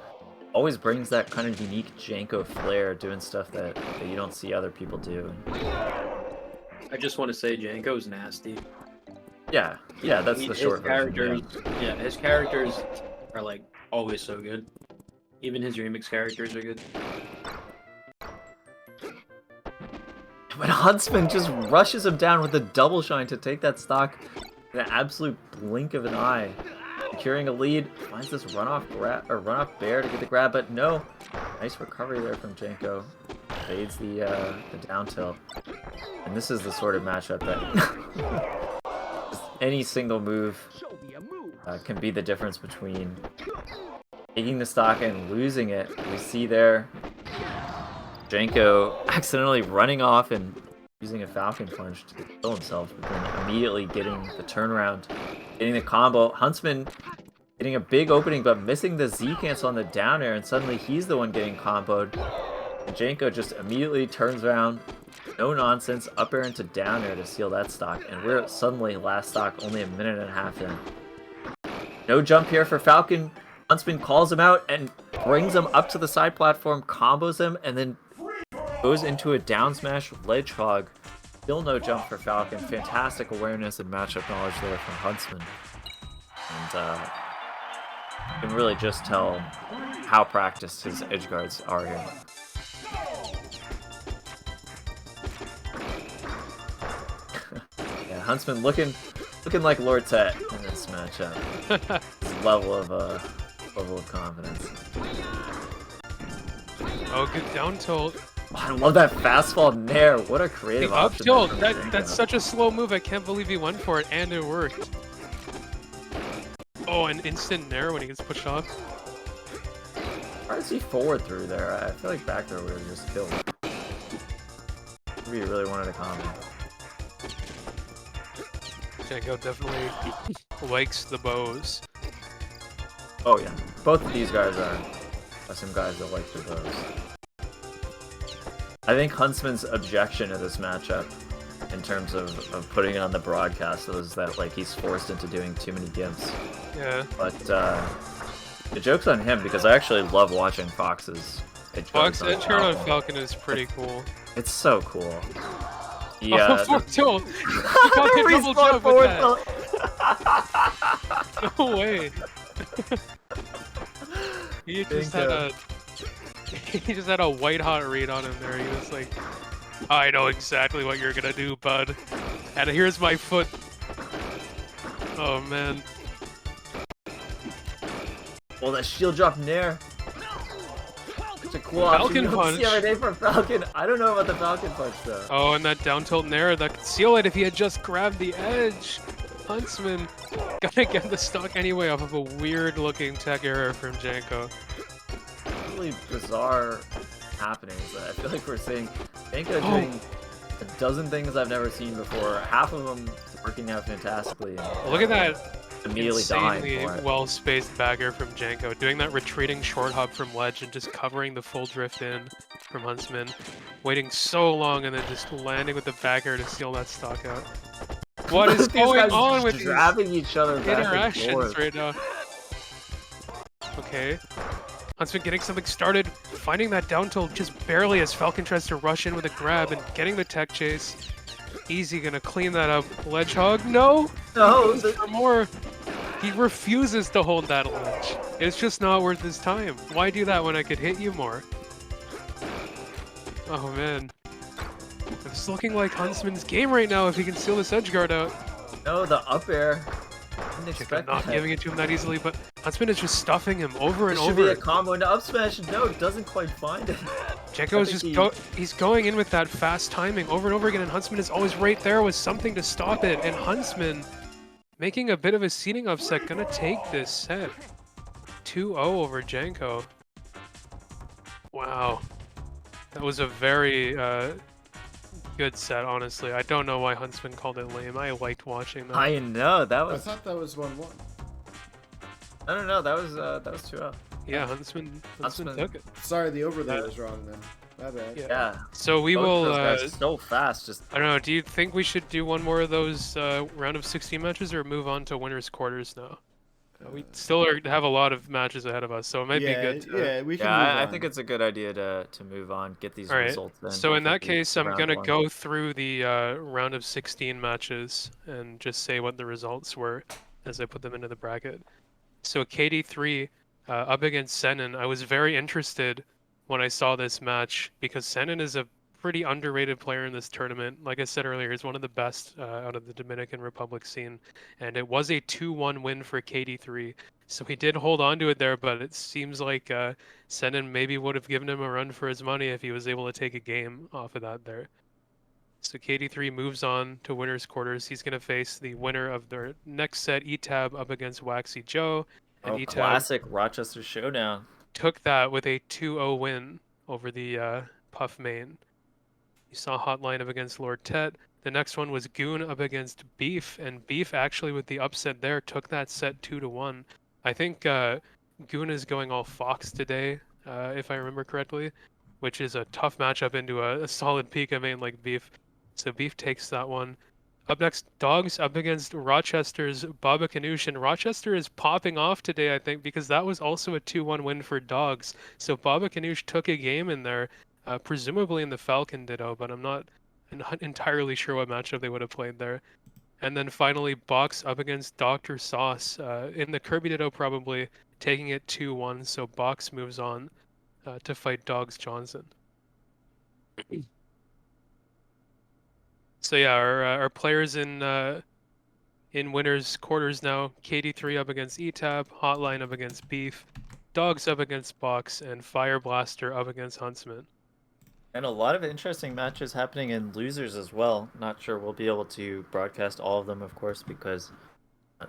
always brings that kind of unique Janko flair, doing stuff that you don't see other people do. I just want to say Janko's nasty. Yeah, that's the short characters. version. Yeah, his characters are like always so good. Even his remix characters are good. But Huntsman just rushes him down with a double shine to take that stock in an absolute blink of an eye. Securing a lead, finds this runoff bear to get the grab, but no. Nice recovery there from Janko. Fades the down tilt. And this is the sort of matchup that just any single move can be the difference between taking the stock and losing it. We see there Janko accidentally running off and using a Falcon Punch to kill himself, but then immediately getting the turnaround, getting the combo. Huntsman getting a big opening, but missing the Z cancel on the down air, and suddenly he's the one getting comboed. And Janko just immediately turns around, no nonsense, up air into down air to seal that stock, and we're suddenly last stock only a minute and a half in. No jump here for Falcon. Huntsman calls him out and brings him up to the side platform, combos him, and then goes into a down smash ledge hog. Still no jump for Falcon. Fantastic awareness and matchup knowledge there from Huntsman. And you can really just tell how practiced his edge guards are here. Yeah, Huntsman looking like Lord Tet in this matchup. His level of confidence. Oh, good down tilt. I love that fastball nair. What a creative The up option. tilt. That's such a slow move. I can't believe he went for it, and it worked. Oh, an instant nair when he gets pushed off. Why does he forward through there? I feel like back there would have just killed him. Maybe he really wanted a combo. Janko definitely likes the bows. Oh yeah, both of these guys are some guys that like the bows. I think Huntsman's objection to this matchup, in terms of putting it on the broadcast, was that like he's forced into doing too many gimps. Yeah. But the joke's on him, because I actually love watching Fox's edge guards Fox on edge guard on Falcon. Falcon is pretty cool. It's so cool. Oh, Yeah. forward tilt! He got the double Respawn jump forward with tilt. that. No way. He just had a white hot read on him there. He was like, I know exactly what you're gonna do, bud. And here's my foot. Oh man. Well, that shield drop nair. Such a cool Falcon option. You don't punch. see every day from Falcon. I don't know about the Falcon punch though. Oh, and that down tilt nair that could seal it if he had just grabbed the edge. Huntsman gonna get the stock anyway off of a weird looking tech error from Janko. Really bizarre happenings. I feel like we're seeing Janko Oh. doing a dozen things I've never seen before. Half of them working out fantastically. And Look at that immediately dying insanely for it. well-spaced back air from Janko, doing that retreating short hop from ledge and just covering the full drift in from Huntsman, waiting so long and then just landing with the back air to seal that stock out. What is These going guys on with these grabbing each other back and interactions forth. right now? Okay. Huntsman getting something started, finding that down tilt just barely as Falcon tries to rush in with a grab and getting the tech chase. Easy gonna clean that up. Ledge hog? No! No, For more. He refuses to hold that ledge. It's just not worth his time. Why do that when I could hit you more? Oh man. It's looking like Huntsman's game right now if he can seal this edge guard out. no, the up air. Didn't Chica expect not that. giving it to him that easily, but Huntsman is just stuffing him over and This should be over. a combo into up smash. No, doesn't quite find it. Janko is I just think he's going in with that fast timing over and over again, and Huntsman is always right there with something to stop it. And Huntsman making a bit of a seeding upset, gonna take this set 2-0 over Janko. Wow, that was a very good set. Honestly, I don't know why Huntsman called it lame. I liked watching that. I know that I was. thought that was 1-1. No, that was 2-0. Yeah, Huntsman took it. Sorry, the overlay Yeah. was wrong then. My bad. Yeah. Yeah. So we Both will. those guys are so fast. Just I don't know. Do you think we should do one more of those round of 16 matches, or move on to winners quarters now? We still have a lot of matches ahead of us, so it might yeah, be good. To... yeah, we can yeah, move I on. think it's a good idea to move on, get these All right. results. Then So in before that the case, I'm round gonna one. go through the round of 16 matches and just say what the results were as I put them into the bracket. So KD3 up against Senin. I was very interested when I saw this match because Senin is a pretty underrated player in this tournament. Like I said earlier, he's one of the best out of the Dominican Republic scene, and it was a 2-1 win for KD3. So he did hold on to it there, but it seems like Senin maybe would have given him a run for his money if he was able to take a game off of that there. So KD3 moves on to winner's quarters. He's going to face the winner of their next set, Etab, up against Waxy Joe. And Etab classic Rochester showdown. took that with a 2-0 win over the Puff main. You saw Hotline up against Lord Tet. The next one was Goon up against Beef, and Beef actually with the upset there took that set 2-1. I think Goon is going all Fox today, if I remember correctly, which is a tough matchup into a solid Pika main like Beef. So Beef takes that one. Up next, Dogs up against Rochester's Baba Kanoosh, and Rochester is popping off today, I think, because that was also a 2-1 win for Dogs. So Baba Kanoosh took a game in there, presumably in the Falcon Ditto, but I'm not entirely sure what matchup they would have played there. And then finally, Box up against Dr. Sauce in the Kirby Ditto, probably taking it 2-1. So Box moves on to fight Dogs Johnson. So yeah, our players in winners quarters now. KD3 up against Etab, Hotline up against Beef, Dogs up against Box, and Fire Blaster up against Huntsman. And a lot of interesting matches happening in losers as well. Not sure we'll be able to broadcast all of them, of course, because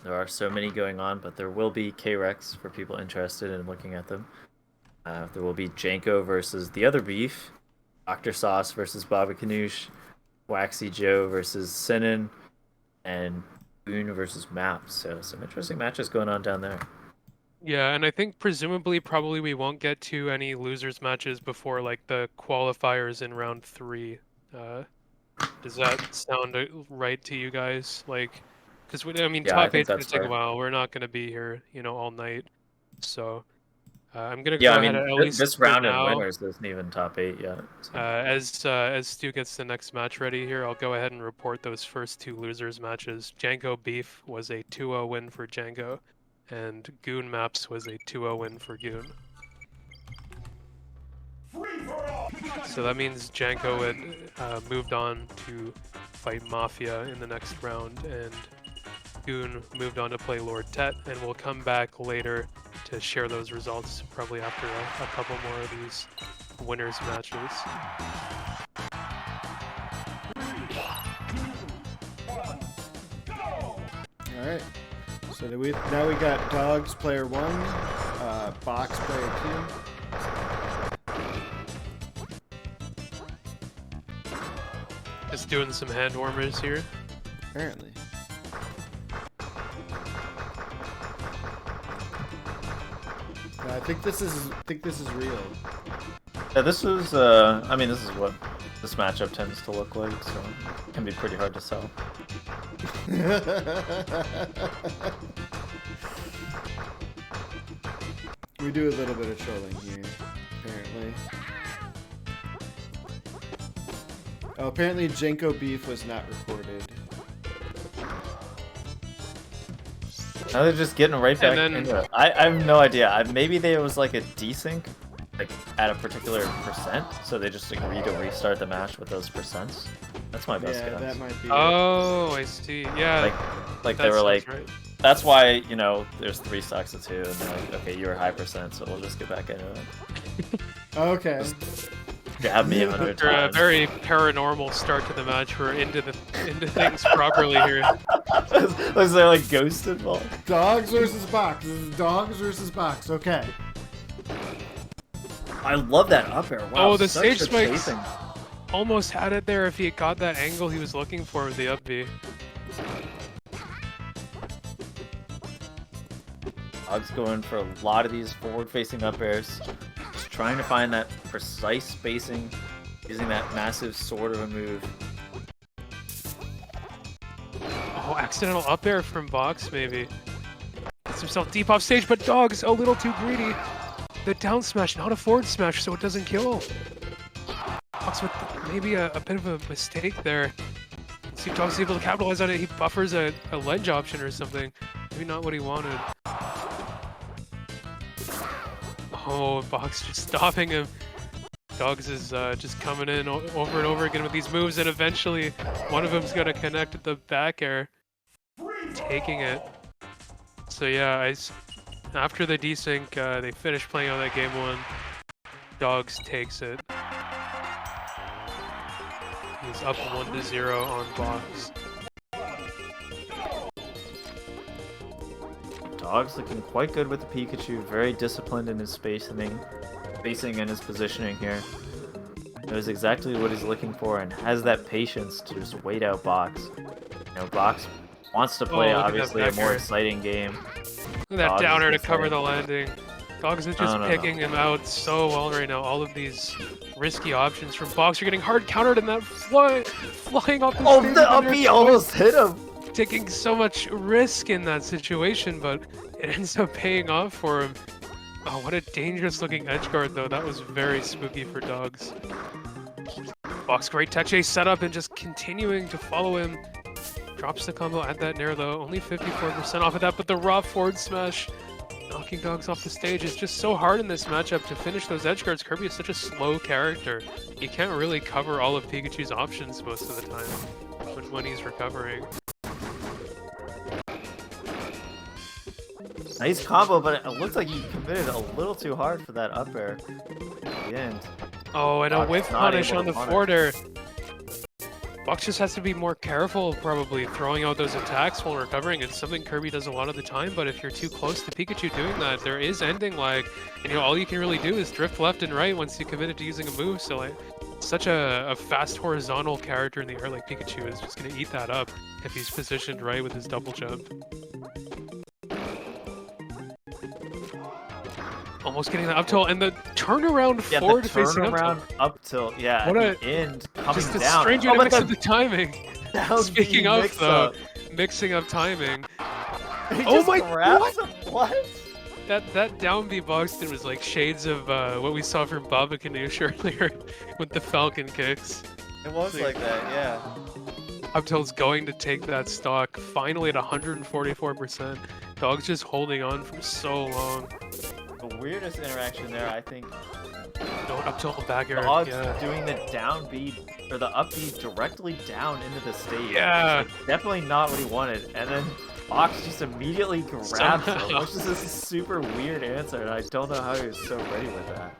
there are so many going on, but there will be K-Rex for people interested in looking at them. There will be Janko versus the other Beef, Dr. Sauce versus Baba Kanoosh, Waxy Joe versus Senin, and Boone versus Maps. So some interesting matches going on down there. Yeah, and I think presumably probably we won't get to any losers matches before like the qualifiers in round 3. Does that sound right to you guys? Like, because I mean, Yeah, I top think 8's gonna that's take a fair. while. We're not gonna be here, all night. So I'm gonna Yeah, go I mean, ahead at least this for round in now. winners isn't even top 8 yet. So. As Stu gets the next match ready here, I'll go ahead and report those first 2 losers matches. Janko Beef was a 2-0 win for Janko, and Goon Maps was a 2-0 win for Goon. So that means Janko had moved on to fight Mafia in the next round, and Goon moved on to play Lord Tet, and we'll come back later to share those results, probably after a couple more of these winners matches. All right. So now we got Dogs player 1, Box player 2. Just doing some hand warmers here. Apparently. I think this is real. Yeah, this is, I mean, this is what this matchup tends to look like, so it can be pretty hard to sell. We do a little bit of trolling here, apparently. Oh, apparently Janko Beef was not recorded. Now they're just getting right back into it. I have no idea. Maybe there was like a desync, like at a particular percent, so they just agreed to restart the match with those percents. That's my best guess. That might be. Oh, I see. Yeah. Like they were like, right. That's why there's 3 stocks of 2, and they're like, okay, you're high percent, so we'll just get back into it. Okay. Just grab me 100 After times. a very paranormal start to the match, we're into things properly here. Was there like ghost involved? Dogs versus Box. This is Dogs versus Box. Okay. I love that up air. Wow, oh, the stage spike spikes almost had it there if he had got that angle he was looking for with the up B. Dogs going for a lot of these forward-facing up airs. Just trying to find that precise spacing, using that massive sword of a move. Oh, accidental up air from Box, maybe. Gets himself deep off stage, but Dogs a little too greedy. The down smash, not a forward smash, so it doesn't kill. Box with maybe a bit of a mistake there. Let's see if Dogs is able to capitalize on it. He buffers a ledge option or something. Maybe not what he wanted. Oh, Box just stopping him. Dogs is just coming in over and over again with these moves, and eventually one of them's gonna connect at the back air, taking it. So yeah, after the desync, they finished playing on that game 1. Dogs takes it. He's up 1-0 on box. Dogs looking quite good with the Pikachu, very disciplined in his spacing and his positioning here. Knows exactly what he's looking for and has that patience to just wait out Box. You know, Box wants to play obviously a more exciting game. Look at that Dogs downer to is cover like- the landing. Dogs is just picking him out so well right now. All of these risky options from Box are getting hard countered, and that flying off the stage. The up B almost hit him! Taking so much risk in that situation, but it ends up paying off for him. Oh, what a dangerous looking edge guard though. That was very spooky for Dogs. Box great tech chase setup and just continuing to follow him. Drops the combo at that nair though. Only 54% off of that, but the raw forward smash knocking Dogs off the stage is just so hard in this matchup to finish those edge guards. Kirby is such a slow character. You can't really cover all of Pikachu's options most of the time when he's recovering. Nice combo, but it looks like he committed a little too hard for that up air at the end. Oh, and a Box whiff not punish able on to the punish. forwarder. Box just has to be more careful, probably, throwing out those attacks while recovering. It's something Kirby does a lot of the time, but if you're too close to Pikachu doing that, there is ending lag. And all you can really do is drift left and right once you committed to using a move. So, like, such a fast horizontal character in the air like Pikachu is just going to eat that up if he's positioned right with his double jump. Almost getting the up tilt and the turnaround forward facing up turnaround tilt. up tilt. Yeah, What at the end, coming Just a down. strange Oh, but mix of the timing. down Speaking B of mix-up. mixing up timing, He Oh just my- grabs him. What? that down B Boxton was like shades of what we saw from Baba Ganoush earlier with the Falcon kicks. It was like that, yeah. Up tilt's going to take that stock finally at 144%. Dog's just holding on for so long. The weirdest interaction there, I think, No, up tilt back air. Dogs Yeah. doing the down B or the up B directly down into the stage. Yeah. It's like definitely not what he wanted. And then Fox just immediately grabs him, Somehow. which is a super weird answer, and I don't know how he was so ready with that.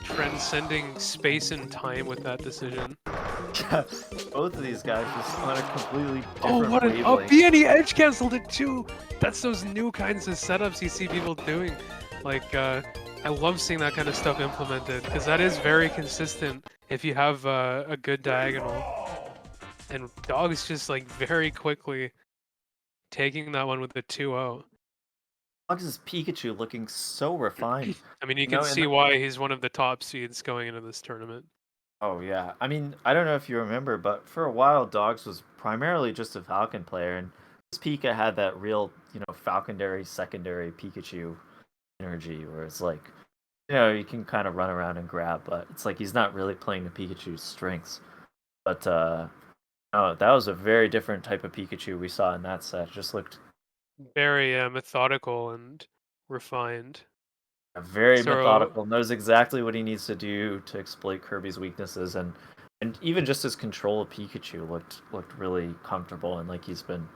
Transcending space and time with that decision. Yeah, both of these guys just on a completely different Oh, what an wavelength. up B, and he edge canceled it too. That's those new kinds of setups you see people doing. Like, I love seeing that kind of stuff implemented because that is very consistent if you have a good diagonal. And Dog's just like very quickly taking that one with the 2-0. Dogs' Pikachu looking so refined. I mean, you No, can and see the- why he's one of the top seeds going into this tournament. Oh yeah, I mean, I don't know if you remember, but for a while, Dogs was primarily just a Falcon player, and this Pika had that real, Falconary secondary Pikachu energy, where it's like, you can kind of run around and grab, but it's like he's not really playing the Pikachu's strengths. But no, that was a very different type of Pikachu we saw in that set. Just looked Very methodical and refined. very So- methodical, knows exactly what he needs to do to exploit Kirby's weaknesses, and even just his control of Pikachu looked really comfortable, and like he's been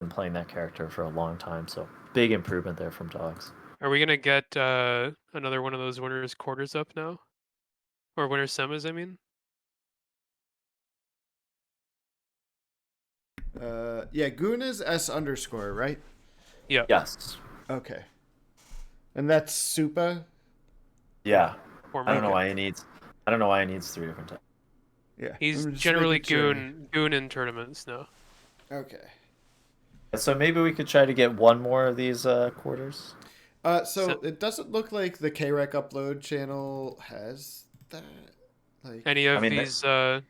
playing that character for a long time. So big improvement there from Dogs. Are we gonna get another one of those winners quarters up now? Or winners semis, I mean? Yeah, Goon is S_, right? Yeah. Yes. Okay. And that's Supa? Yeah. Former I don't know Goon. why he needs. I don't know why he needs 3 different types. Yeah. He's I'm just generally making sure. goon in tournaments now. Okay. So maybe we could try to get one more of these quarters. So it doesn't look like the KREC upload channel has that. Like, Any of mean, these any of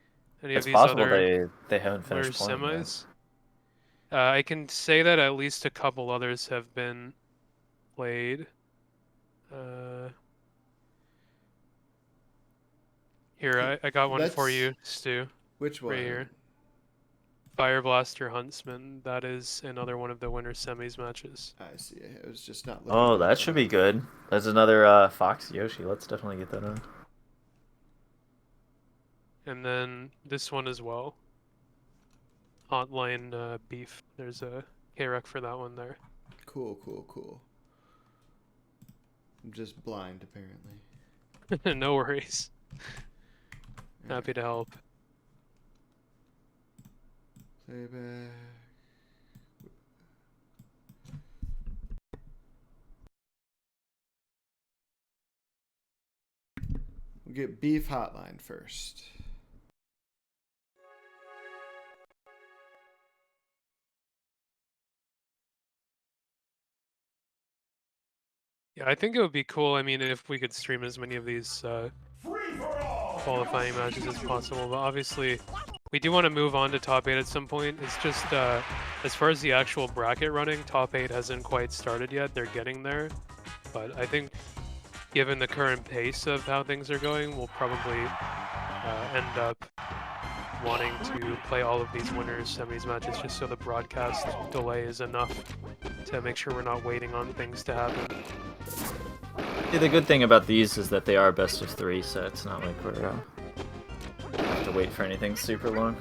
It's these possible other they haven't winner finished playing yet. semis? I can say that at least a couple others have been played. Here, I got one for Let's- you, Stu. which one? Right here. Fire Blaster Huntsman. That is another one of the winner semis matches. I see. I was just not looking. Oh, at that should be good. That's another Fox Yoshi. Let's definitely get that on. and then this one as well. Hotline beef. There's a K-Rec for that one there. Cool, cool, cool. I'm just blind, apparently. No worries. Happy to help. Playback. We'll get Beef Hotline first. Yeah, I think it would be cool. I mean, if we could stream as many of these qualifying matches as possible, but obviously we do want to move on to top 8 at some point. It's just as far as the actual bracket running, top 8 hasn't quite started yet. They're getting there, but I think given the current pace of how things are going, we'll probably end up wanting to play all of these winners semis matches just so the broadcast delay is enough to make sure we're not waiting on things to happen. Yeah, the good thing about these is that they are best of 3, so it's not like we're have to wait for anything super long.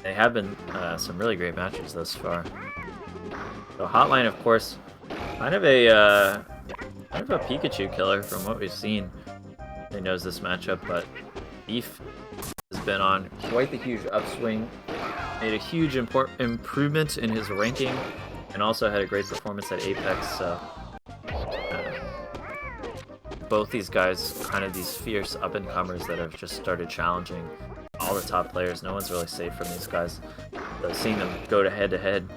They have been some really great matches thus far. So Hotline, of course, kind of a Pikachu killer from what we've seen. He knows this matchup, but Beef has been on quite the huge upswing, made a huge improvement in his ranking, and also had a great performance at Apex. So both these guys, kind of these fierce up-and-comers that have just started challenging all the top players. No one's really safe from these guys. So seeing them go to head-to-head,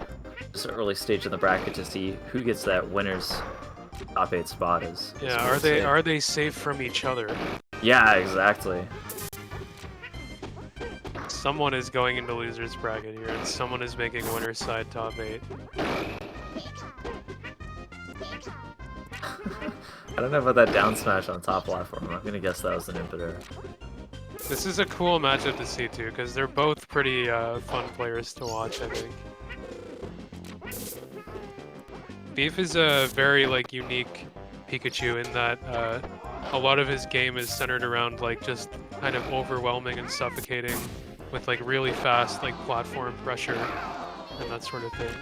just an early stage in the bracket to see who gets that winner's top 8 spot is. Yeah, are they safe from each other? Yeah, exactly. Someone is going into loser's bracket here, and someone is making winner's side top 8. I don't know about that down smash on top platform. I'm gonna guess that was an inhibitor. This is a cool matchup to see too, because they're both pretty fun players to watch, I think. Beef is a very unique Pikachu in that a lot of his game is centered around just kind of overwhelming and suffocating with really fast platform pressure and that sort of thing.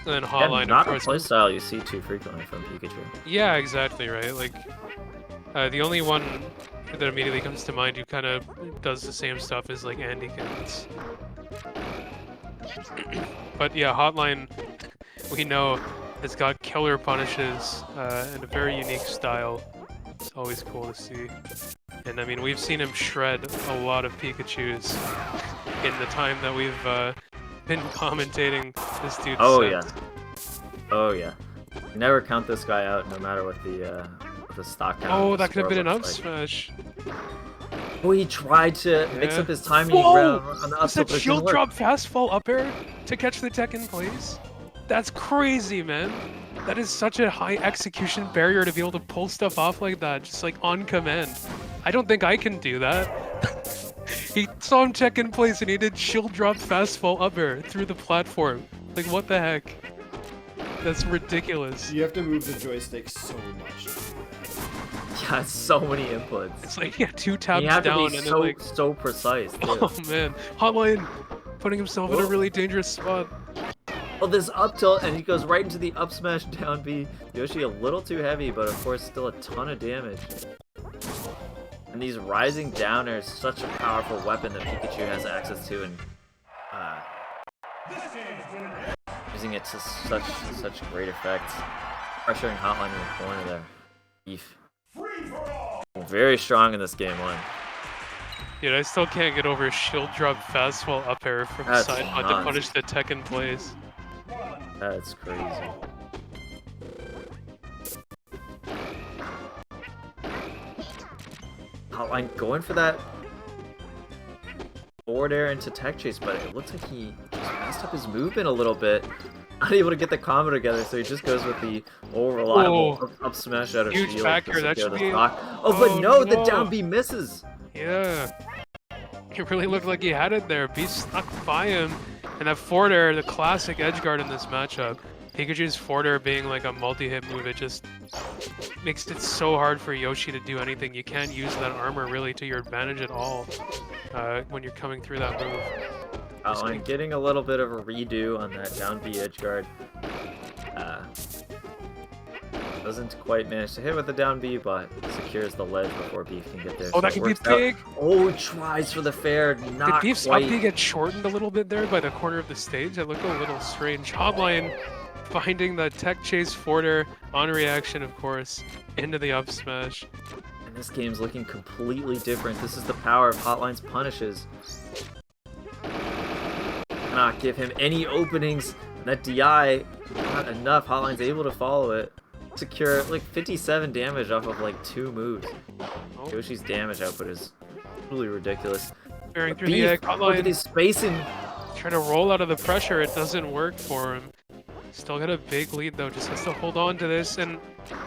And then Hotline, not of a course. playstyle you see too frequently from Pikachu. Yeah, exactly right. The only one that immediately comes to mind who kind of does the same stuff is Andy Kins. But yeah, Hotline, we know, has got killer punishes and a very unique style. It's always cool to see. And I mean, we've seen him shred a lot of Pikachus in the time that we've been commentating this dude's sets. Oh yeah. You never count this guy out, no matter what the stock count. Oh, that could have been an up smash. Oh, he tried to mix up his timing Whoa! on the up Is that shield drop fast fall up air to catch the tech in place? That's crazy, man. That is such a high execution barrier to be able to pull stuff off like that, just on command. I don't think I can do that. He saw him check in place and he did shield drop fast fall up air through the platform. What the heck? That's ridiculous. You have to move the joystick so much. Yeah, it's so many inputs. It's 2 tabs you have down to be and so precise. Too. Oh man, Hotline putting himself in a really dangerous spot. Oh, this up tilt, and he goes right into the up smash down B. Yoshi a little too heavy, but of course still a ton of damage. And these rising down are such a powerful weapon that Pikachu has access to, and using it to such great effect. Pressuring Hotline in the corner there. Beef. Very strong in this game 1. Dude, I still can't get over shield drop fast fall up air from side on to punish the tech in place. That's crazy. Hotline going for that forward air into tech chase, but it looks like he just messed up his movement a little bit. Not able to get the combo together, so he just goes with the old reliable up smash out of huge shield. back here, that should be... but no, the down B misses! Yeah. It really looked like he had it there. B snuck by him. And that forward air, the classic edge guard in this matchup. Pikachu's forward air being a multi-hit move, it just makes it so hard for Yoshi to do anything. You can't use that armor really to your advantage at all when you're coming through that move. I'm getting a little bit of a redo on that down B edge guard. Doesn't quite manage to hit with the down B, but secures the ledge before Beef can get there. Oh, that it could be works out. big! Oh, tries for the fair, Did not Beef's quite. up B get shortened a little bit there by the corner of the stage? That looked a little strange. Hotline finding the tech chase forwarder on reaction, of course, into the up smash. And this game's looking completely different. This is the power of Hotline's punishes. Cannot give him any openings. That DI, not enough. Hotline's able to follow it. Secure like 57 damage off of like 2 moves. Oh. Yoshi's damage output is truly ridiculous. Bearing through Beef, the look Hotline at his spacing. trying to roll out of the pressure. It doesn't work for him. Still got a big lead though. Just has to hold on to this, and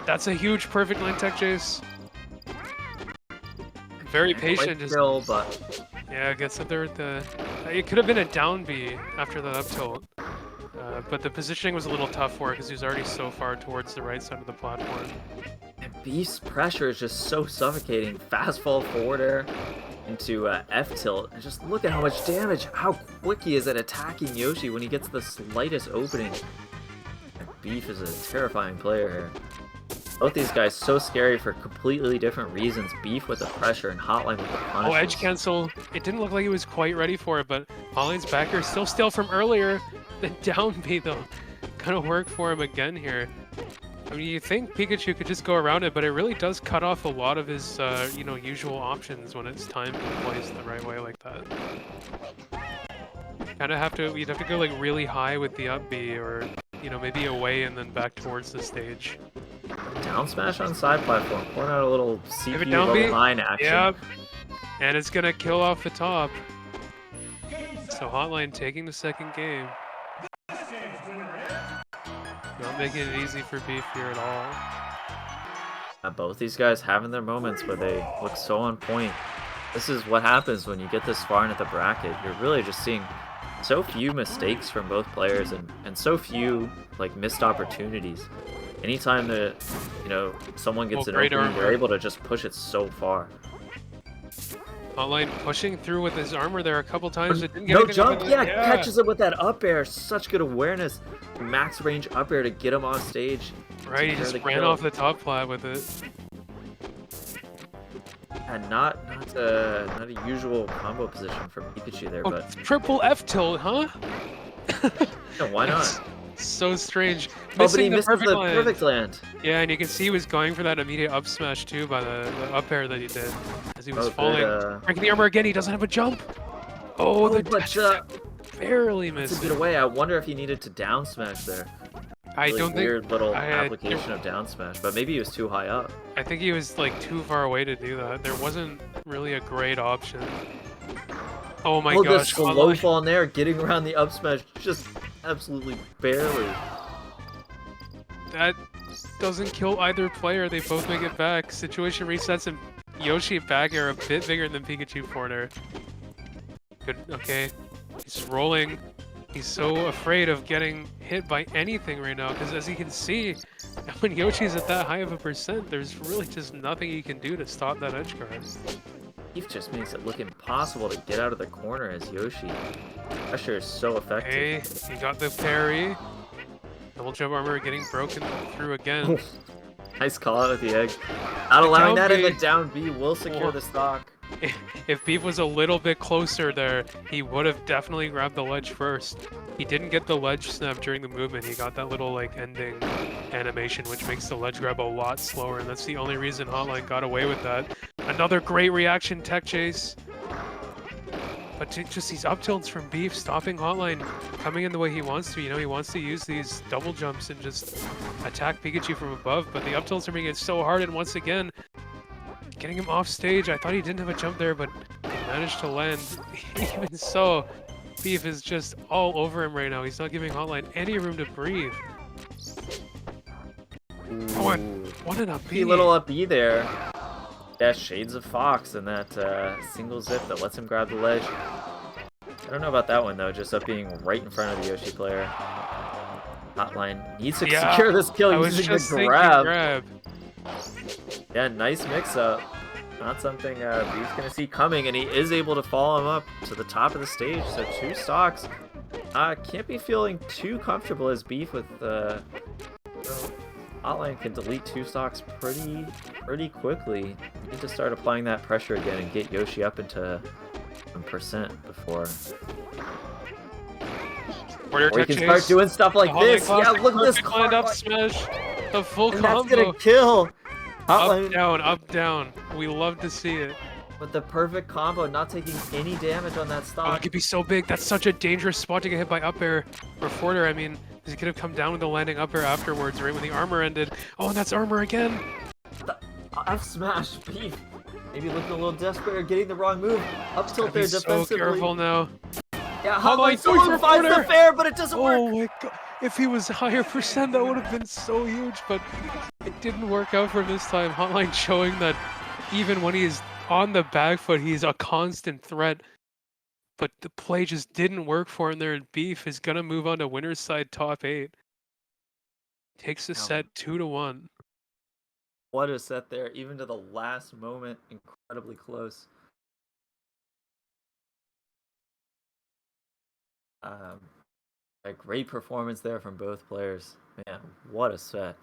that's a huge perfect line tech chase. Very patient. Just Still, but yeah, gets up there with the. It could have been a down B after the up tilt. But the positioning was a little tough for it because he was already so far towards the right side of the platform. and Beef's pressure is just so suffocating. Fast fall forward air into F tilt. And just look at how much damage, how quick he is at attacking Yoshi when he gets the slightest opening. And Beef is a terrifying player here. Both these guys so scary for completely different reasons. Beef with the pressure and Hotline with the punishes. Oh, edge cancel. It didn't look like he was quite ready for it, but Holline's backer still from earlier. The down B though, gonna work for him again here. I mean, you think Pikachu could just go around it, but it really does cut off a lot of his, usual options when it's timed and placed the right way like that. You'd have to go like really high with the up B, or maybe away and then back towards the stage. Down smash on side platform, pulling out a little Give it CPU down B. level 9 action. Yep, and it's gonna kill off the top. So Hotline taking the second game. Not making it easy for Beef here at all. Both these guys having their moments where they look so on point. This is what happens when you get this far into the bracket. You're really just seeing so few mistakes from both players and so few like missed opportunities. Anytime that someone gets an opening, they're able to just push it so far. Hotline pushing through with his armor there a couple times. It didn't get No anything jump, up yeah, catches him with that up air. Such good awareness. Max range up air to get him off stage. Right, he just ran off the top flat with it. And not a usual combo position from Pikachu there, but triple F tilt, huh? yeah, why not? So strange. But he Missing missed the perfect land. Yeah, and you can see he was going for that immediate up smash too by the up air that he did as he was falling. Breaking the armor again, he doesn't have a jump. Oh, the dash barely missed. To get away, I wonder if he needed to down smash there. I really don't think weird little application of down smash, but maybe he was too high up. I think he was like too far away to do that. There wasn't really a great option. Oh my gosh! The slow fall in there, getting around the up smash, just absolutely barely. That doesn't kill either player. They both make it back. Situation resets and Yoshi back air a bit bigger than Pikachu forwarder. Good. Okay. He's rolling. He's so afraid of getting hit by anything right now because as you can see, when Yoshi's at that high of a percent, there's really just nothing he can do to stop that edge guard. Eve just makes it look impossible to get out of the corner as Yoshi. Pressure is so effective. Okay, he got the parry. Double jump armor getting broken through again. Nice call out of the egg. Not allowing that in the down B will secure the stock. If Beef was a little bit closer there, he would have definitely grabbed the ledge first. He didn't get the ledge snap during the movement. He got that little like ending animation, which makes the ledge grab a lot slower, and that's the only reason Hotline got away with that. Another great reaction tech chase. But just these up tilts from Beef stopping Hotline coming in the way he wants to. He wants to use these double jumps and just attack Pikachu from above, but the up tilts are making it so hard, and once again, getting him off stage. I thought he didn't have a jump there, but he managed to land. Even so, Beef is just all over him right now. He's not giving Hotline any room to breathe. Oh, and what an up B. Little up B there. Dash Shades of Fox and that single zip that lets him grab the ledge. I don't know about that one though, just up being right in front of the Yoshi player. Hotline needs to secure this kill using the grab. Yeah, nice mix-up. Not something Beef's gonna see coming, and he is able to follow him up to the top of the stage. So 2 stocks. Can't be feeling too comfortable as Beef with Hotline can delete 2 stocks pretty quickly. Need to start applying that pressure again and get Yoshi up into some percent before. Or we can start doing stuff like this. Yeah, look at this lined up smash. The full and combo. that's gonna kill. Hotline Up, down, up, down. We love to see it. with the perfect combo, not taking any damage on that Oh, stock. it could be so big. That's such a dangerous spot to get hit by up air or forwarder. I mean, he could have come down with the landing up air afterwards, right when the armor ended. Oh, and that's armor again. The F smash, Beef. Maybe looking a little desperate or getting the wrong move. Up tilt there defensively. So careful now. Yeah, Hotline Hotline solidifies the fair, but it doesn't work. Oh my god. If he was higher percent, that would have been so huge, but it didn't work out for him this time. Hotline showing that even when he's on the back foot, he's a constant threat. But the play just didn't work for him there, and Beef is going to move on to winner's side top 8. Takes the set 2-1. What a set there, even to the last moment, incredibly close. A great performance there from both players. Man, what a set.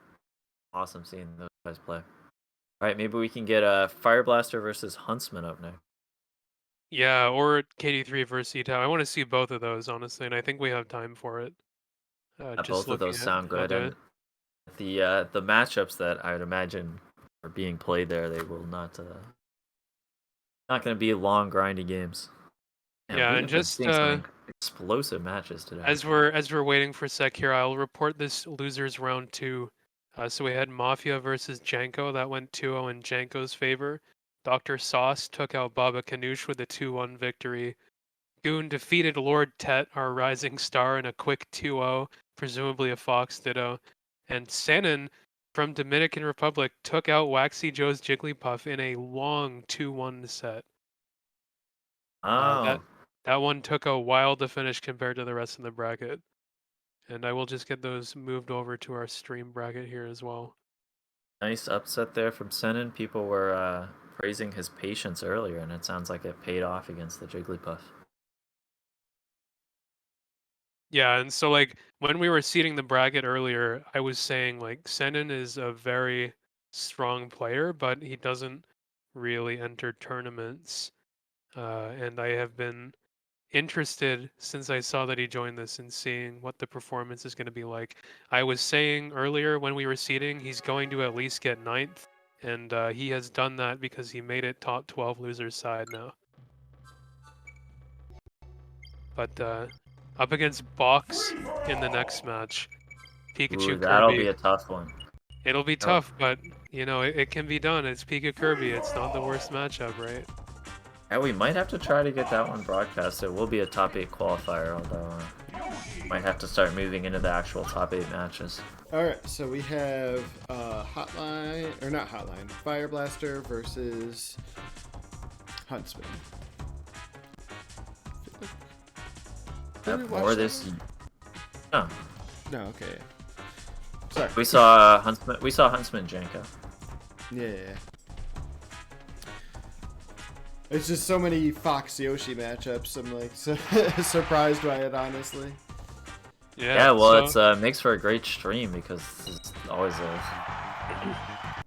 Awesome seeing those guys play. Alright, maybe we can get Fire Blaster versus Huntsman up next. Yeah, or KD3 versus E-Tau. I want to see both of those, honestly, and I think we have time for it. Both of those sound good, and the matchups that I would imagine are being played there, they will not going to be long, grindy games. Man, yeah, we and have been just seeing some explosive matches today. as we're waiting for Sek here, I'll report this losers round 2. So we had Mafia versus Janko. That went 2-0 in Janko's favor. Dr. Sauce took out Baba Kanoosh with a 2-1 victory. Goon defeated Lord Tet, our rising star, in a quick 2-0, presumably a Fox Ditto. And Sanin from Dominican Republic took out Waxy Joe's Jigglypuff in a long 2-1 set. That one took a while to finish compared to the rest of the bracket. And I will just get those moved over to our stream bracket here as well. Nice upset there from Senin. People were praising his patience earlier, and it sounds like it paid off against the Jigglypuff. Yeah, and so like when we were seeding the bracket earlier, I was saying like Senin is a very strong player, but he doesn't really enter tournaments. And I have been interested since I saw that he joined this and seeing what the performance is going to be like. I was saying earlier when we were seeding, he's going to at least get 9th, and he has done that because he made it top 12 losers side now. But up against Box in the next match, Pikachu That'll Kirby. be a tough one. It'll be tough, but you know it can be done. It's Pika Kirby. It's not the worst matchup, right? Yeah, we might have to try to get that one broadcast. It will be a top 8 qualifier, although might have to start moving into the actual top 8 matches. Alright, so we have Fire Blaster versus Huntsman. More this. No. No, okay. Sorry. We saw Huntsman Janko. Yeah. It's just so many Fox Yoshi matchups. I'm like so surprised by it, honestly. Yeah, well, it makes for a great stream because it's always a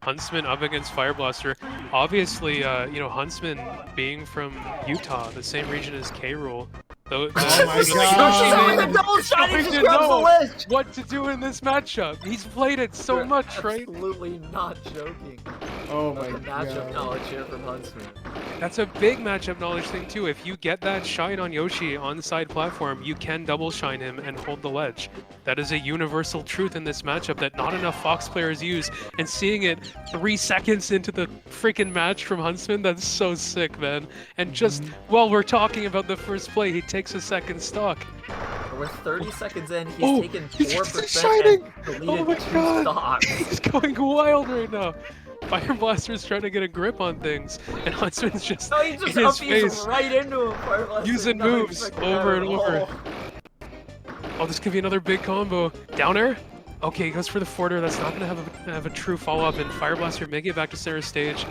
Huntsman up against Fire Blaster. Obviously, Huntsman being from Utah, the same region as K-Rool. Oh my god! double shot, he Going just to grabs the know ledge! what to do in this matchup. He's played it so much, right? Absolutely not joking. Oh my Matchup god. knowledge here from Huntsman. That's a big matchup knowledge thing too. If you get that shine on Yoshi on the side platform, you can double shine him and hold the ledge. That is a universal truth in this matchup that not enough Fox players use. And seeing it 3 seconds into the freaking match from Huntsman, that's so sick, man. And just while we're talking about the first play, he takes a second stock. We're 30 seconds in, he's taken 4% shining! and deleted Oh my 2 god! stocks. He's going wild right now. Fire Blaster's trying to get a grip on things, and Huntsman's just No, he just in his upbeats face, right into him. Fire Blaster using not moves expecting over that and at over. all. Oh, this could be another big combo. Down air? Okay, he goes for the forwarder. That's not gonna have a true follow-up, and Fire Blaster make it back to center stage.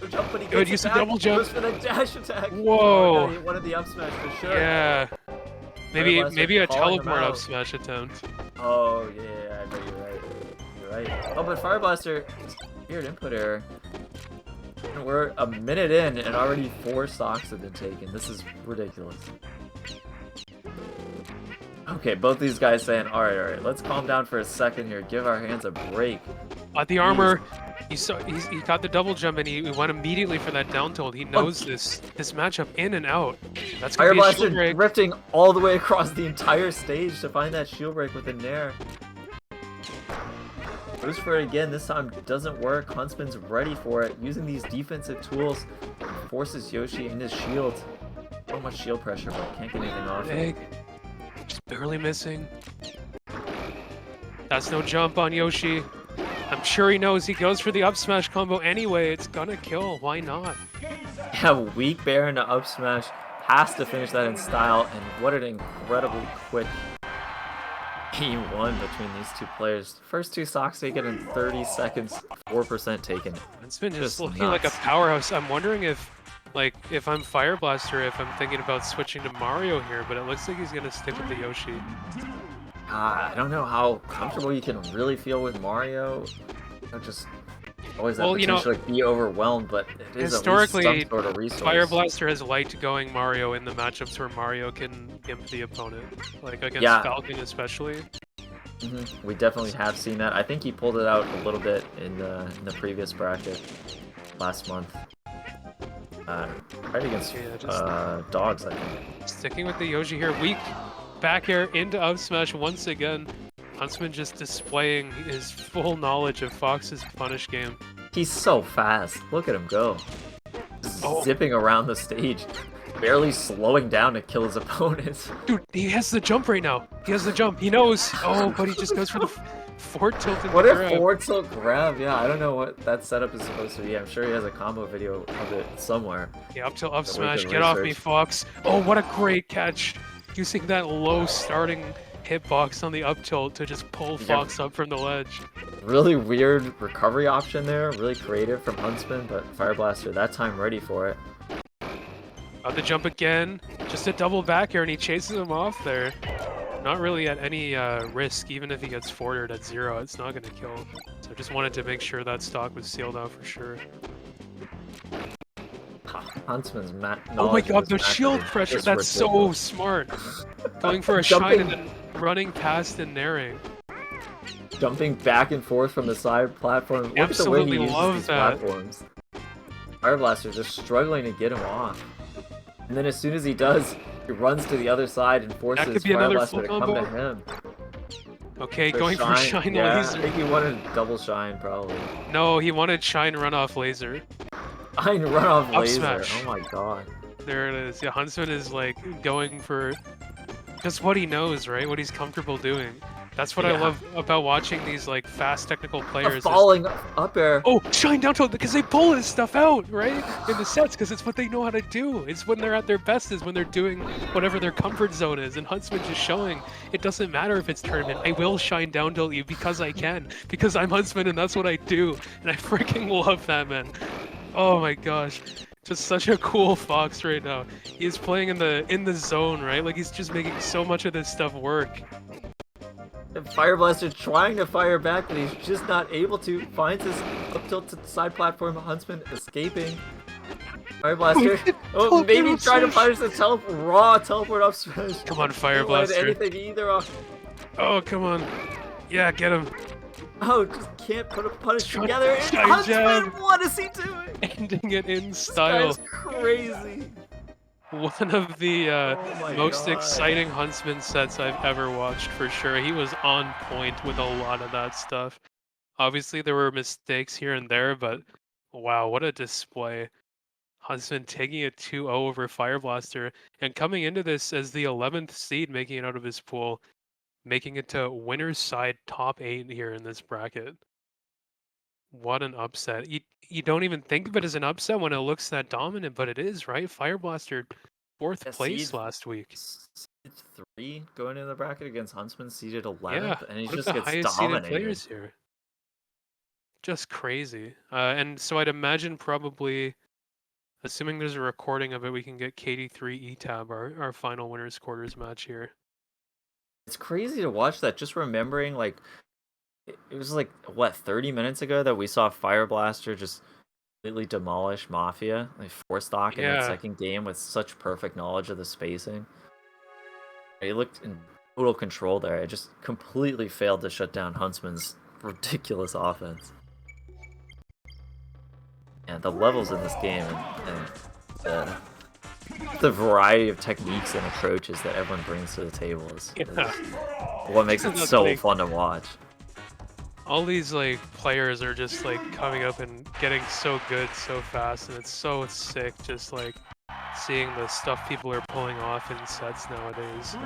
The jump, but he Good gets use it of back. double jump. Goes for the dash attack. Whoa. Oh, no, he wanted the up smash for sure. Yeah. Maybe Blaster a calling him teleport up out. smash attempt. Oh, yeah, I know you're right. You're right. Oh, but Fire Blaster, weird input error. And we're a minute in, and already 4 stocks have been taken. This is ridiculous. Okay, both these guys saying, alright, let's calm down for a second here. Give our hands a break. The armor. He got the double jump and he went immediately for that down tilt. He knows this matchup in and out. That's gonna Fire be a Blaster shield break. drifting all the way across the entire stage to find that shield break with a nair. Goes for it again. This time doesn't work. Huntsman's ready for it. Using these defensive tools, forces Yoshi in his shield. So much shield pressure, but can't get anything off. Big. Just barely missing. That's no jump on Yoshi. I'm sure he knows he goes for the up smash combo anyway. It's gonna kill. Why not? Yeah, weak bear into up smash. Has to finish that in style, and what an incredibly quick game one between these two players. First 2 stocks taken in 30 seconds, 4% taken. It's been just looking nuts. like a powerhouse. I'm wondering if I'm Fire Blaster, if I'm thinking about switching to Mario here, but it looks like he's gonna stick with the Yoshi. I don't know how comfortable you can really feel with Mario. Just always that potential to be overwhelmed, but it is historically, at least some sort of resource. Fire Blaster has liked going Mario in the matchups where Mario can gimp the opponent, like against Falcon especially. We definitely have seen that. I think he pulled it out a little bit in the previous bracket last month. Right against Dogs, I think. Sticking with the Yoshi here, weak back air into up smash once again. Huntsman just displaying his full knowledge of Fox's punish game. He's so fast. Look at him go. Zipping around the stage. Barely slowing down to kill his opponents. Dude, he has the jump right now. He has the jump. He knows. Oh, but he just goes for the forward tilt and What grab. if forward tilt grab? Yeah, I don't know what that setup is supposed to be. I'm sure he has a combo video of it somewhere. Yeah, up tilt, up smash. Get off me, Fox. Oh, what a great catch. Using that low starting hitbox on the up tilt to just pull Fox up from the ledge. Really weird recovery option there. Really creative from Huntsman, but Fire Blaster that time ready for it. Got the jump again. Just a double back air and he chases him off there. Not really at any risk, even if he gets forwarded at 0, it's not going to kill. So just wanted to make sure that stock was sealed out for sure. Huntsman's Oh my god, the shield pressure, that's so smart. Going for a shine and then running past and nairing. Jumping back and forth from the side platform. Look Absolutely at the way he love uses these that. platforms. Fire Blaster just struggling to get him off. And then as soon as he does, he runs to the other side and forces Fire Blaster to come to him. Okay, going for shine laser. I think he wanted double shine, probably. No, he wanted shine runoff laser. Shine runoff laser. Smash. Oh my god. There it is. Yeah, Huntsman is like going for just what he knows, right? What he's comfortable doing. That's what I love about watching these like fast technical players. Falling up air. Oh, shine down tilt, because they pull this stuff out, right? In the sets, because it's what they know how to do. It's when they're at their best, is when they're doing whatever their comfort zone is. And Huntsman's just showing it doesn't matter if it's tournament. I will shine down tilt you because I can, because I'm Huntsman and that's what I do. And I freaking love that, man. Oh my gosh. Just such a cool Fox right now. He's playing in the zone, right? Like he's just making so much of this stuff work. Fire Blaster trying to fire back, but he's just not able to. Finds his up tilt to the side platform. Huntsman escaping. Fire Blaster. Oh, maybe trying to punish the raw teleport up smash. Come on, Fire Blaster. Anything either off. Oh, come on. Yeah, get him. Oh, just can't put a punish together. Huntsman, what is he doing? Ending it in style. This guy's crazy. One of the most exciting Huntsman sets I've ever watched, for sure. He was on point with a lot of that stuff. Obviously, there were mistakes here and there, but wow, what a display. Huntsman taking a 2-0 over Fire Blaster, and coming into this as the 11th seed, making it out of his pool, making it to winner's side top 8 here in this bracket. What an upset. You don't even think of it as an upset when it looks that dominant, but it is, right? Fire Blaster 4th place last week. 3 going into the bracket against Huntsman seeded 11th, Yeah, and he one of just the gets highest seeded dominated. players here. Just crazy. And so I'd imagine probably, assuming there's a recording of it, we can get KD3 ETAB, our final winners quarters match here. It's crazy to watch that. Just remembering, like, it was like what 30 minutes ago that we saw Fire Blaster just completely demolish Mafia, like 4 stock in that Yeah. second game with such perfect knowledge of the spacing. He looked in total control there. It just completely failed to shut down Huntsman's ridiculous offense. And the levels in this game and the variety of techniques and approaches that everyone brings to the table is what makes it That's so like- fun to watch. All these like players are just like coming up and getting so good so fast, and it's so sick just like seeing the stuff people are pulling off in sets nowadays.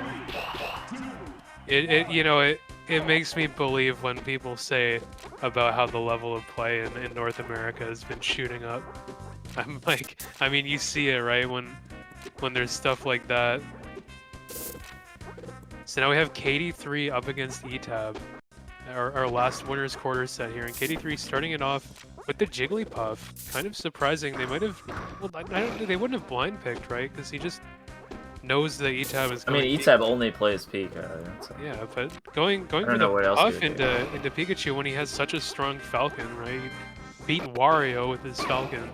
It makes me believe when people say about how the level of play in North America has been shooting up. I'm like, I mean, you see it, right? When there's stuff like that. So now we have KD3 up against ETAB. Our last winner's quarter set here, and KD3 starting it off with the Jigglypuff. Kind of surprising. They might have, well, they wouldn't have blind picked, right? Because he just knows that ETAB is I going. mean, ETAB only plays Pika. So. Yeah, but going for don't know the what else he buff would into Pikachu when he has such a strong Falcon, right? He beat Wario with his Falcon,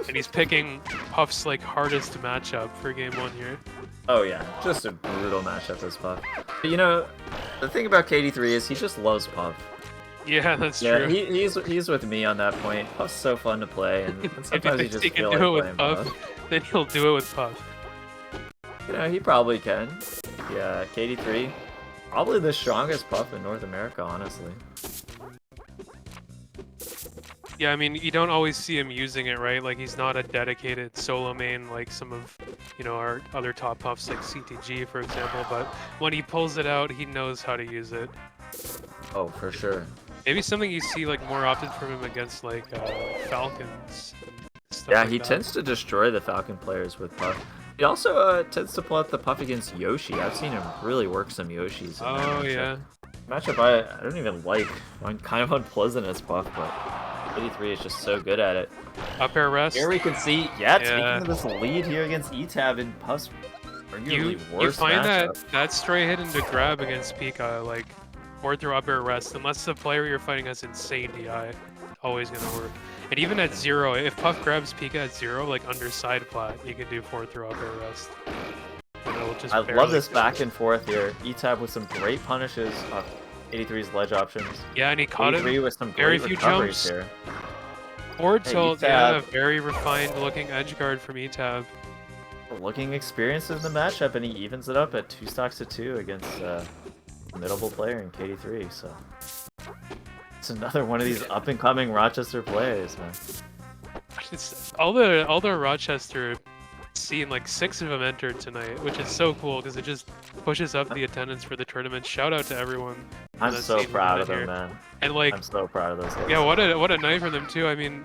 and he's picking Puff's like hardest matchup for game 1 here. Oh yeah, just a brutal matchup this Puff. But you know, the thing about KD3 is he just loves Puff. Yeah, that's Yeah, true. he's with me on that point. Puff's so fun to play, and sometimes you If just he can feel like do it playing with Puff, then he'll do it with Puff. You know, he probably can. Yeah, KD3, probably the strongest Puff in North America, honestly. Yeah, I mean, you don't always see him using it, right? Like, he's not a dedicated solo main like some of, our other top Puffs like CTG, for example, but when he pulls it out, he knows how to use it. Oh, for sure. Maybe something you see like more often from him against like Falcons. And stuff Yeah, like he that. tends to destroy the Falcon players with Puff. He also tends to pull out the Puff against Yoshi. I've seen him really work some Yoshis. In that Oh matchup. yeah. Matchup I don't even like. I'm kind of unpleasant as Puff, but 83 is just so good at it. Up air rest. Here we can see, yeah, taking Yeah. this lead here against ETAB and Puff's arguably You worst find matchup. that stray hit into grab against Pika, like, or through up air rest, unless the player you're fighting has insane DI, always gonna work. And even at 0, if Puff grabs Pika at 0, like under side plat, you can do 4 through up air rest. And it'll just I love barely this kill. back and forth here. ETAB with some great punishes off 83's ledge options. Yeah, and he caught 83 him. with some very great few recoveries jumps. here. Forward Hey, tilt, ETAB. yeah, very refined looking edge guard from ETAB. Looking experienced in the matchup, and he evens it up at 2 stocks to 2 against a formidable player in KD3. So it's another one of these up and coming Rochester players, man. It's all the Rochester scene, like 6 of them entered tonight, which is so cool because it just pushes up the attendance for the tournament. Shout out to everyone. I'm that so scene proud we of had them, here. man. And like, I'm so proud of those guys. yeah, what a night for them too. I mean,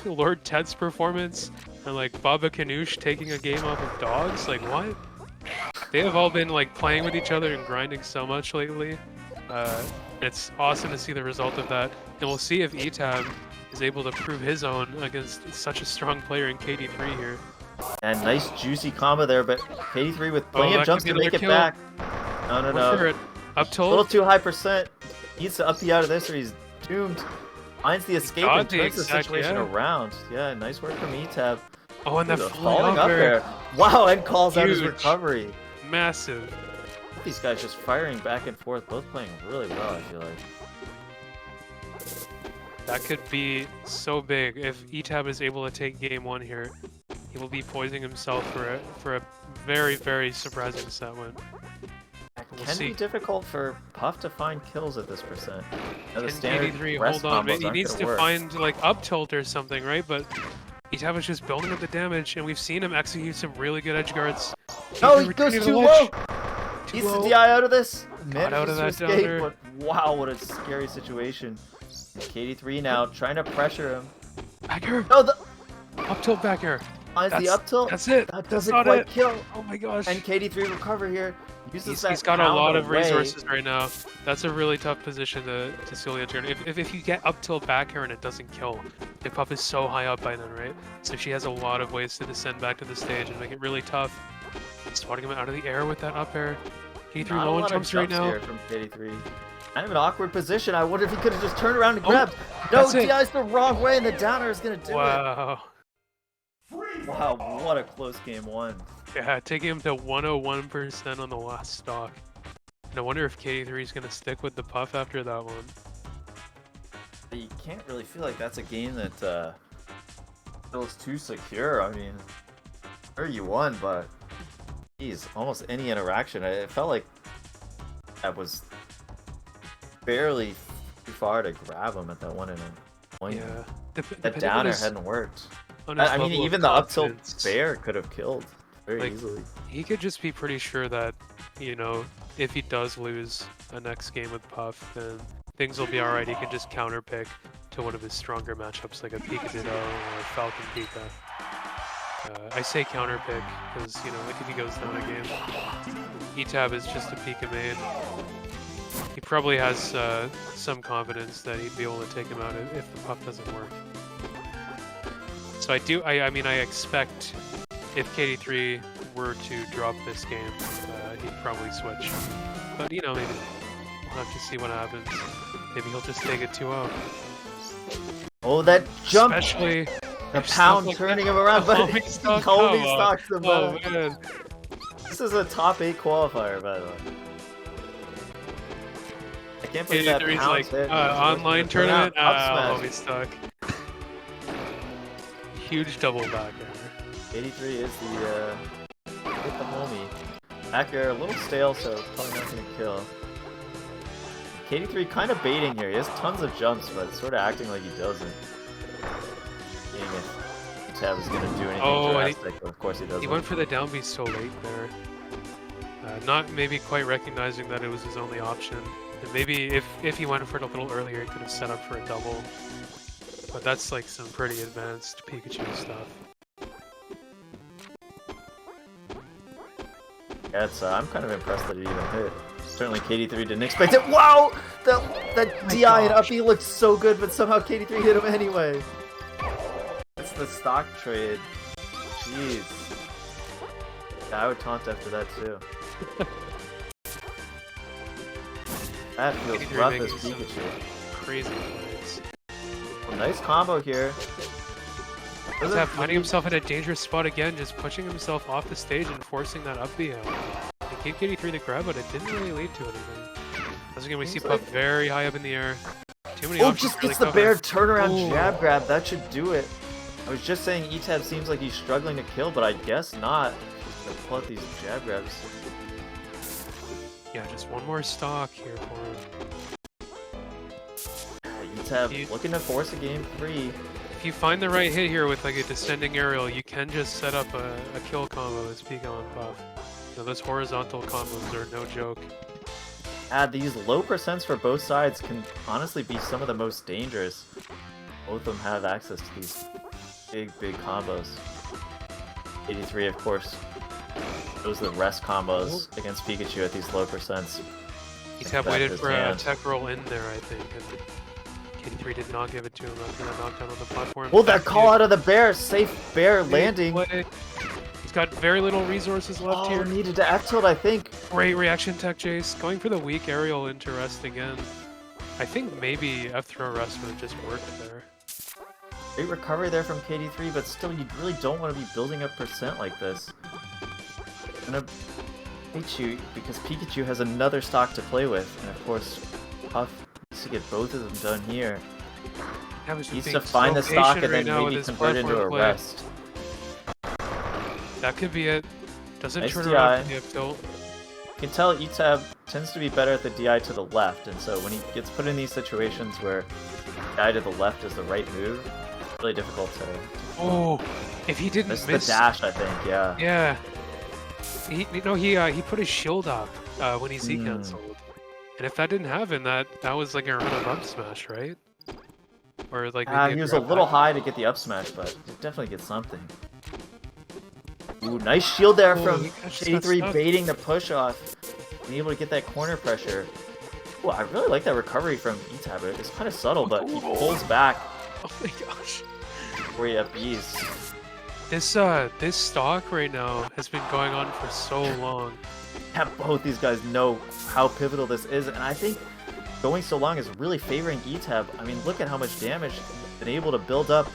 Lord Ted's performance and like Baba Kanoosh taking a game off of dogs. Like what? They have all been like playing with each other and grinding so much lately. It's awesome to see the result of that, and we'll see if ETAB is able to prove his own against such a strong player in KD3 here. And nice juicy combo there, but KD3 with plenty that of jumps could to be make it another back. No, no, Go for no. it. Up A little tilt. too high percent. Needs to up the out of this or he's doomed. Finds the escape got and the turns the exact- situation yeah. around. Yeah, nice work from ETAB. Oh, and that Ooh, falling up there. air. Wow, and calls out his Huge. recovery. Massive. These guys just firing back and forth, both playing really well, I feel like. That could be so big if ETAB is able to take game 1 here. He will be poising himself for a very, very surprising set win. We'll Can see. be difficult for Puff to find kills at this percent. Now, the Can standard KD3 rest hold on? combos He aren't needs gonna to work. find like up tilt or something, right? But ETAB is just building up the damage, and we've seen him execute some really good edge guards. No, he returning goes to the too ledge. low! Too Needs low. to DI out of this. Got out of Manages that to down escape, there. but wow, what a scary situation. KD3 now trying to pressure him. Back air. No, the Up tilt back air. Finds the up tilt. That's it. That That's doesn't not quite it. kill. Oh my gosh. And KD3 recover here. Uses that He's got a pound lot of away. resources right now. That's a really tough position to seal the turn. If you get up tilt back here and it doesn't kill, the Puff is so high up by then, right? So she has a lot of ways to descend back to the stage and make it really tough. Swatting him out of the air with that up air. KD3 Not a low on lot of jumps right now. here from KD3. Kind of an awkward position. I wonder if he could have just turned around and Oh, grabbed. No, that's it. DI's the wrong way, and the downer is going to do Wow. it. Wow, what a close game one. Yeah, taking him to 101% on the last stock. And I wonder if KD3 is going to stick with the Puff after that one. You can't really feel like that's a game that feels too secure. I mean, sure you won, but geez, almost any interaction. It felt like that was barely too far to grab him at that one and point. Yeah. That downer hadn't worked. On his I mean, level of even the up tilt confidence. bear could have killed very Like, easily. He could just be pretty sure that, you know, if he does lose a next game with Puff, then things will be alright. He can just counter pick to one of his stronger matchups like a Pika Ditto or Falcon Pika. I say counter pick because, you know, like if he goes down a game, E-Tab is just a Pika main. He probably has some confidence that he'd be able to take him out if the Puff doesn't work. So I mean, I expect if KD3 were to drop this game, he'd probably switch. But, you know, maybe we'll have to see what happens. Maybe he'll just take it 2-0. Oh, that jump! Especially The if pound stuff like turning that- him around, but Homie he stock, homie come on. stocks him Oh, back. man. This is a top 8 qualifier, by the way. I can't believe that 83's pound like, hit. online tournament? Up Homie smash. stuck. Huge double back air. 83 is the hit the homie. Back air a little stale, so probably not gonna kill. KD3 kind of baiting here. He has tons of jumps, but sort of acting like he doesn't. Seeing if Tab is gonna do anything drastic, but of course he doesn't. He went for the down B so late there. Not maybe quite recognizing that it was his only option. And maybe if he went for it a little earlier, he could have set up for a double. But that's like some pretty advanced Pikachu stuff. Yeah, it's, I'm kind of impressed that it even hit. Certainly KD3 didn't expect it. Wow! That DI and up B looked so good, but somehow KD3 hit him anyway. That's the stock trade. Jeez. Yeah, I would taunt after that too. That feels KD3 rough as making some Pikachu. Crazy plays. Well, nice combo here. He's finding himself in a dangerous spot again, just pushing himself off the stage and forcing that up B out. He gave KD3 the grab, but it didn't really lead to anything. Once again, we see Puff very high up in the air. Too many Oh, options just for gets the the bear cover. turnaround Ooh. jab grab. That should do it. I was just saying E-Tab seems like he's struggling to kill, but I guess not. He's gonna pull out these jab grabs. Yeah, just one more stock here for him. E-Tab He- looking to force a game 3. If you find the right hit here with like a descending aerial, you can just set up a kill combo as Pika on Puff. You know, those horizontal combos are no joke. These low percents for both sides can honestly be some of the most dangerous. Both of them have access to these big combos. 83, of course, those are the rest combos against Pikachu at these low percents. E-Tab Back waited his for a hand. tech roll in there, I think, and KD3 did not give it to him after that knockdown on the platform. Oh, that call out of the bear! Safe bear landing! Play. He's got very little resources left Oh, here. needed to F tilt, I think. Great reaction tech chase. Going for the weak aerial into rest again. I think maybe F throw rest would have just worked there. Great recovery there from KD3, but still, you really don't want to be building up percent like this. I'm gonna hate you because Pikachu has another stock to play with, and of course, Puff needs to get both of them done here. Needs to find the stock and then maybe convert into a rest. That could be it. Doesn't Nice turn DI. around from the up tilt. You can tell E-Tab tends to be better at the DI to the left, and so when he gets put in these situations where DI to the left is the right move, it's really difficult to Oh, if he didn't miss miss the dash, I think, yeah. Yeah. He put his shield up when he Z Hmm. canceled. And if that didn't happen, that was like a run of up smash, right? Or like maybe He was a grab little back. high to get the up smash, but he definitely get something. Ooh, nice shield there Oh, from he just got Shady3 stuck. baiting the push off. And able to get that corner pressure. Ooh, I really like that recovery from Etab. It's kind of subtle, but he pulls back Oh my gosh. before he FBs. This stock right now has been going on for so long. Yeah, both these guys know how pivotal this is, and I think going so long is really favoring Etab. I mean, look at how much damage he's been able to build up.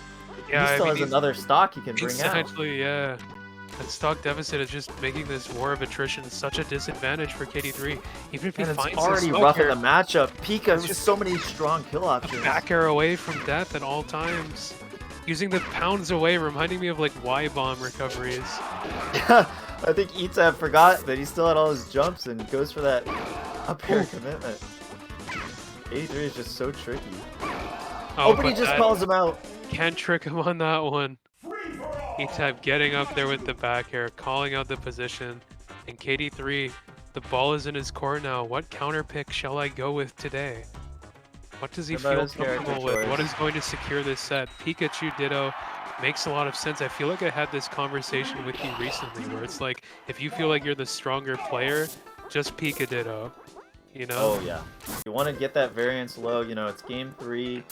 Yeah, He still has another stock he can bring out. Essentially, yeah. That stock deficit is just making this war of attrition such a disadvantage for KD3. Even if he And it's finds already his rough in here, the matchup. Pika, It's just so many strong kill a options. back air away from death at all times. Using the pounds away, reminding me of like Y-bomb recoveries. Yeah, I think Etab forgot that he still had all his jumps and goes for that up air commitment. 83 is just so tricky. Oh, but he just calls him out. Can't trick him on that one. E-Type getting up there with the back air, calling out the position. And KD3, the ball is in his court now. What counter pick shall I go with today? What does he What about feel his character comfortable with? What choice? is going to secure this set? Pikachu Ditto makes a lot of sense. I feel like I had this conversation with you recently where it's like, if you feel like you're the stronger player, just Pika Ditto. You know? Oh yeah. You want to get that variance low, you know, it's game 3,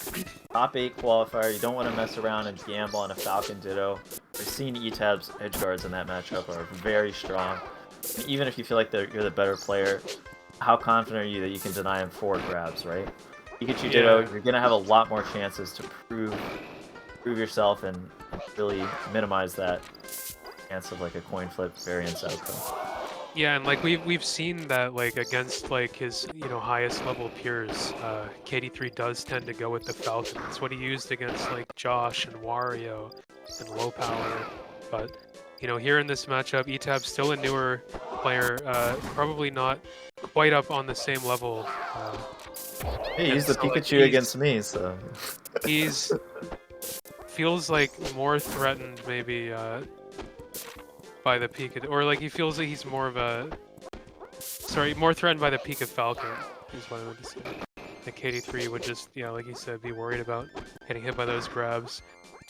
top 8 qualifier. You don't want to mess around and gamble on a Falcon Ditto. We've seen Etab's edge guards in that matchup are very strong. And even if you feel like you're the better player, how confident are you that you can deny him 4 grabs, right? Pikachu Ditto, you're going to have a lot more chances to prove yourself and really minimize that chance of like a coin flip variance outcome. Yeah, and like we've seen that like against like his highest level peers, KD3 does tend to go with the Falcon. That's what he used against like Josh and Wario and Low Power. But here in this matchup, Etab's still a newer player, probably not quite up on the same level. Hey, he's the so, like, Pikachu against me, so he's feels like more threatened maybe by the Pika, or like he feels like he's more threatened by the Pika Falcon is what I meant to say. The KD3 would just, like you said, be worried about getting hit by those grabs.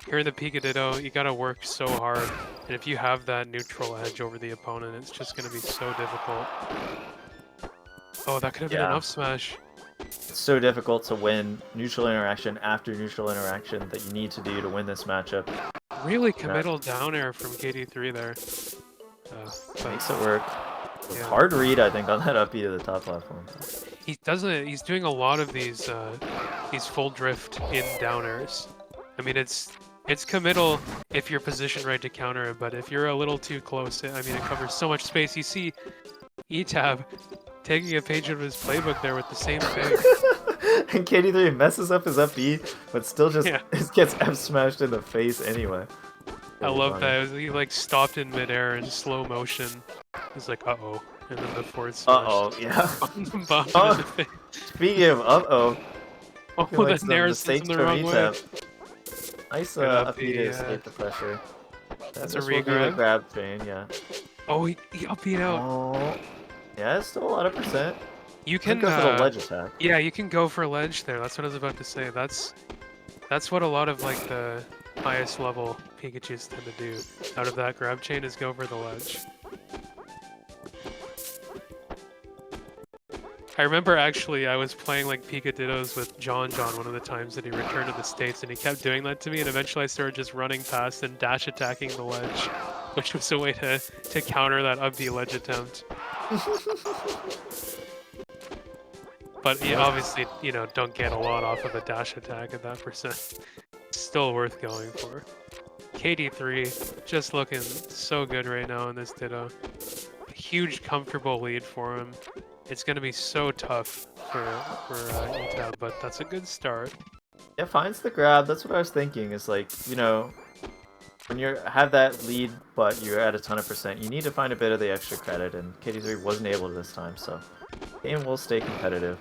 Here in the Pika Ditto, you gotta work so hard, and if you have that neutral edge over the opponent, it's just gonna be so difficult. Oh, that could have been an up smash. it's so difficult to win neutral interaction after neutral interaction that you need to do to win this matchup. Really committal down air from KD3 there. Makes it work. Yeah. Hard read, I think, on that up B to the top platform. He doesn't. He's doing a lot of these full drift in down airs. I mean, it's committal if you're positioned right to counter it, but if you're a little too close, I mean, it covers so much space. You see Etab taking a page out of his playbook there with the same thing. And KD3 messes up his up B, but still just gets F smashed in the face anyway. I love that. He like stopped in midair in slow motion. He's like, uh-oh. And then the forward smash. Uh-oh, yeah. Bombed him in the face. Speaking of uh-oh. Oh, like that Nair sends him the wrong way. Nice Good up up B to B, escape the pressure. That's This a will be regrab. grab chain, yeah. Oh, he up beat out. Oh. Yeah, it's still a lot of percent. You can go for the ledge attack. Yeah, you can go for ledge there. That's what I was about to say. That's what a lot of like the highest level Pikachus tend to do out of that grab chain is go for the ledge. I remember actually I was playing like Pika Dittos with John one of the times that he returned to the States, and he kept doing that to me, and eventually I started just running past and dash attacking the ledge, which was a way to counter that up B ledge attempt. But you obviously, don't get a lot off of a dash attack at that percent. Still worth going for. KD3 just looking so good right now in this Ditto. A huge comfortable lead for him. It's going to be so tough for Etab, but that's a good start. Yeah, finds the grab. That's what I was thinking. Is like, when you have that lead, but you're at a ton of percent, you need to find a bit of the extra credit, and KD3 wasn't able to this time, so game will stay competitive.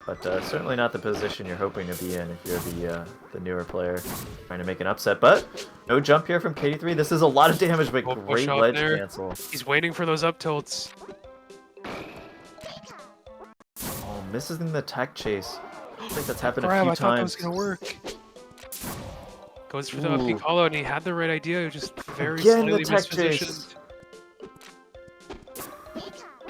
But certainly not the position you're hoping to be in if you're the newer player trying to make an upset. But no jump here from KD3. This is a lot of damage, but great ledge cancel. He's waiting for those up tilts. Oh, misses in the tech chase. I think that's happened Crap, a few I thought that was times. gonna work. Goes for the up B call out, and he had the right idea. Just very Again, the slightly tech chase. mispositioned.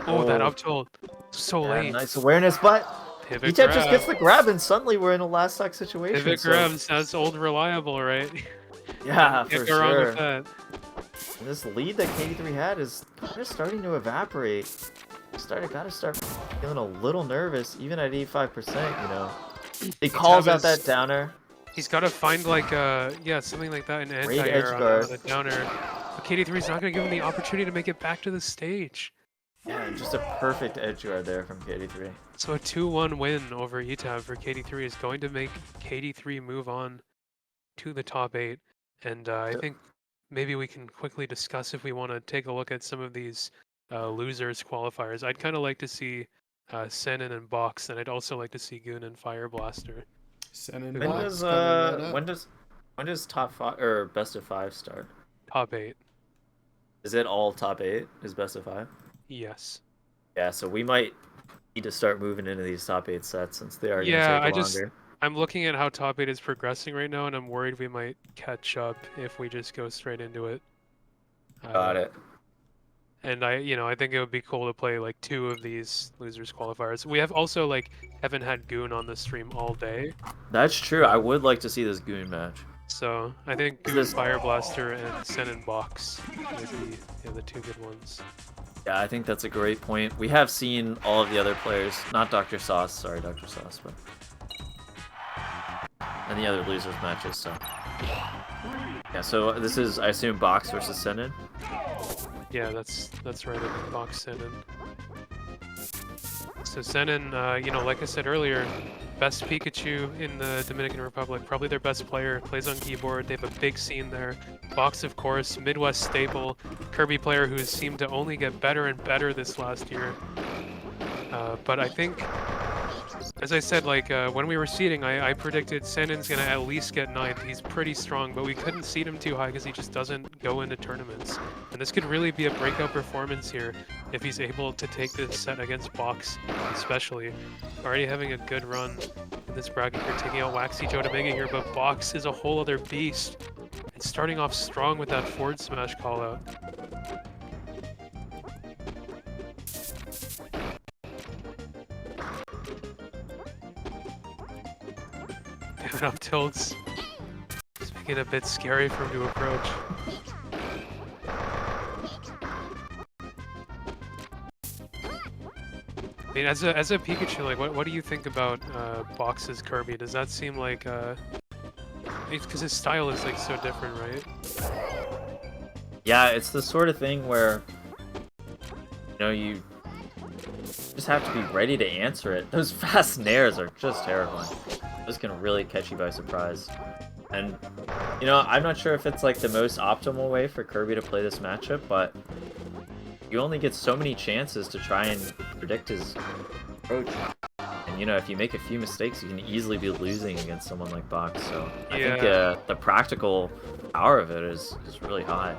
Oh, that Oh. up tilt. So Yeah, late. nice awareness, but Pivot Etep just grab. gets the grab, and suddenly we're in a last stock situation. Pivot So grabs, that's old reliable, right? yeah, Can't for go wrong with sure. that. And this lead that KD3 had is kind of starting to evaporate. Gotta start feeling a little nervous, even at 85%. You know, he calls out that downer. He's got to find like yeah, something like that, an Great anti-air edge on guard. a downer. But KD3's not gonna give him the opportunity to make it back to the stage. Yeah, just a perfect edge guard there from KD3. So a 2-1 win over ETAB for KD3 is going to make KD3 move on to the top 8. And I think maybe we can quickly discuss if we want to take a look at some of these losers qualifiers. I'd kind of like to see Senin and Box, and I'd also like to see Goon and Fire Blaster. Sending When box does coming right up. when does top 5 or best of 5 start? Top 8, Is it all top 8? Is best of 5? yes. Yeah, so we might need to start moving into these top 8 sets since they are going to Yeah, take longer. I'm looking at how top 8 is progressing right now, and I'm worried we might catch up if we just go straight into it. Got it. And I think it would be cool to play like 2 of these losers qualifiers. We have also haven't had Goon on the stream all day, That's true. I would like to see this Goon match. so I think Goon, Fire Blaster, and Sen and Box would be the 2 good ones. Yeah, I think that's a great point. We have seen all of the other players, not Dr. Sauce, sorry Dr. Sauce, but and the other losers matches, so. Yeah, so this is, I assume, Box versus Senin? Yeah, that's right. I think Box Senin. So Senin, like I said earlier, best Pikachu in the Dominican Republic, probably their best player, plays on keyboard, they have a big scene there. Box, of course, Midwest staple, Kirby player who has seemed to only get better and better this last year. But I think, as I said, when we were seeding, I predicted Senin's gonna at least get 9th. He's pretty strong, but we couldn't seed him too high because he just doesn't go into tournaments. And this could really be a breakout performance here if he's able to take this set against Box, especially. Already having a good run in this bracket here, taking out Waxy Joe to make it here, but Box is a whole other beast. And starting off strong with that forward smash call out. Pivot up tilts. It's making it a bit scary for him to approach. I mean, as a Pikachu, what do you think about Box's Kirby? Does that seem like because his style is so different, right? Yeah, it's the sort of thing where, you just have to be ready to answer it. Those fast nairs are just terrifying. Those can really catch you by surprise. And, I'm not sure if it's the most optimal way for Kirby to play this matchup, but you only get so many chances to try and predict his approach. And, if you make a few mistakes, you can easily be losing against someone like Box. So I think the practical power of it is really high.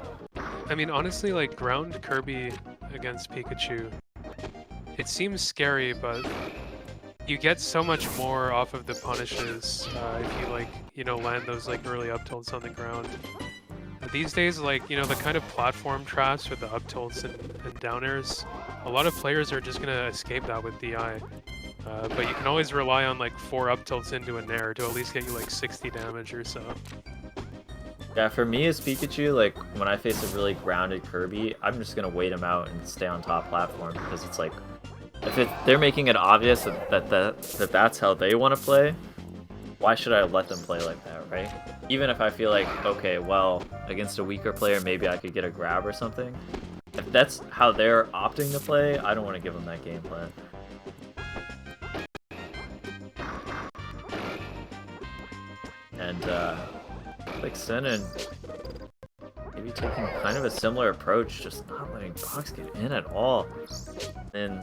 I mean, honestly, ground Kirby against Pikachu, it seems scary, but you get so much more off of the punishes if you land those early up tilts on the ground. But these days, the kind of platform traps with the up tilts and down airs, a lot of players are just gonna escape that with DI. But you can always rely on 4 up tilts into a nair to at least get you 60 damage or so. Yeah, for me as Pikachu, when I face a really grounded Kirby, I'm just gonna wait him out and stay on top platform because it's if they're making it obvious that that's how they want to play, why should I let them play like that, right? Even if I feel okay, well, against a weaker player, maybe I could get a grab or something. If that's how they're opting to play, I don't want to give them that game plan. And, Senin maybe taking kind of a similar approach, just not letting Box get in at all. And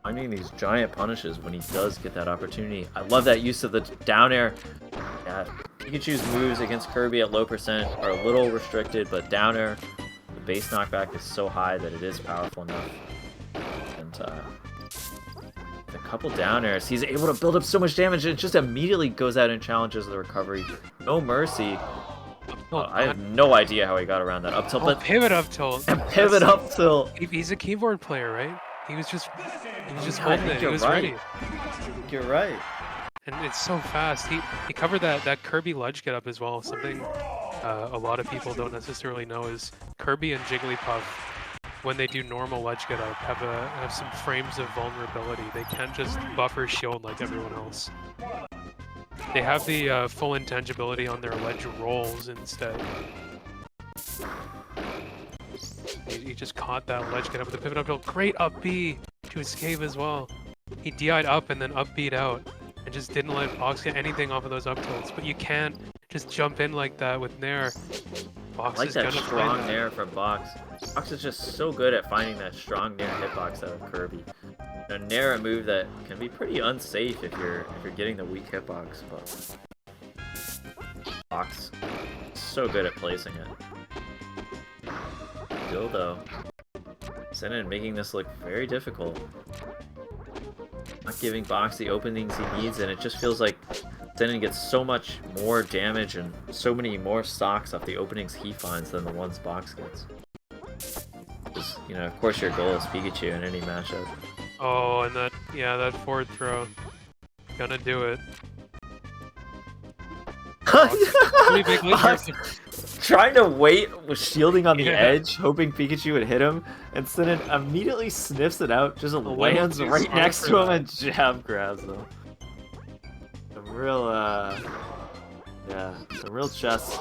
finding these giant punishes when he does get that opportunity. I love that use of the down air. Yeah, Pikachu's moves against Kirby at low percent are a little restricted, but down air, the base knockback is so high that it is powerful enough. And a couple down airs, he's able to build up so much damage, and it just immediately goes out and challenges the recovery. No mercy. I have no idea how he got around that up tilt, but pivot up tilt. and pivot up tilt. He's a keyboard player, right? He was just Yeah, I holding think it. He you're was right. ready. You're right. And it's so fast. He covered that Kirby ledge get up as well. Something a lot of people don't necessarily know is Kirby and Jigglypuff, when they do normal ledge get up, have some frames of vulnerability. They can't just buffer shield like everyone else. They have the full intangibility on their ledge rolls instead. He just caught that ledge get up with the pivot up tilt. Great up B to escape as well. He DI'd up and then up B'd out and just didn't let Box get anything off of those up tilts. But you can't just jump in like that with Nair. Box I like is that gonna strong find Nair from Box. Box is just so good at finding that strong Nair hitbox out of Kirby. You know, Nair a move that can be pretty unsafe if you're getting the weak hitbox, but Box so good at placing it. Still though, Senin making this look very difficult. Not giving Box the openings he needs, and it just feels like Senin gets so much more damage and so many more stocks off the openings he finds than the ones Box gets. Because, you know, of course your goal is Pikachu in any matchup. Oh, and that forward throw. Gonna do it. Pretty big lead Box here. trying to wait with shielding on the Yeah. edge, hoping Pikachu would hit him, and Senin immediately sniffs it out, just little lands too right smart next for to him that. and jab grabs him. Some real chess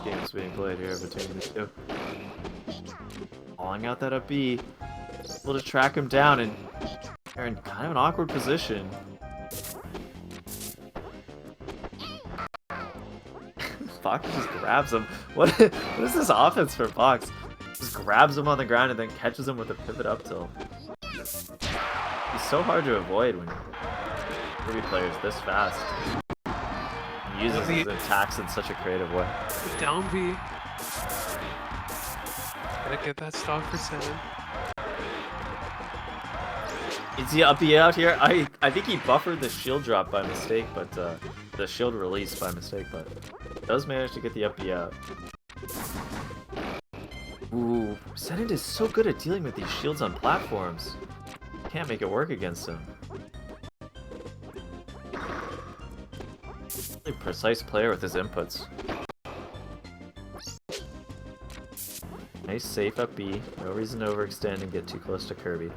games being played here between the two. Calling out that up B, able to track him down, and they're in kind of an awkward position. Fox just grabs him. What is this offense for Fox? Just grabs him on the ground and then catches him with a pivot up tilt. He's so hard to avoid when Kirby players this fast. He uses his attacks in such a creative way. Down B. Gotta get that stock for Senin. Is he up B out here? I think he buffered the shield drop by mistake, but the shield release by mistake, but does manage to get the up B out. Ooh, Senin is so good at dealing with these shields on platforms. Can't make it work against him. Really precise player with his inputs. Nice safe up B. No reason to overextend and get too close to Kirby.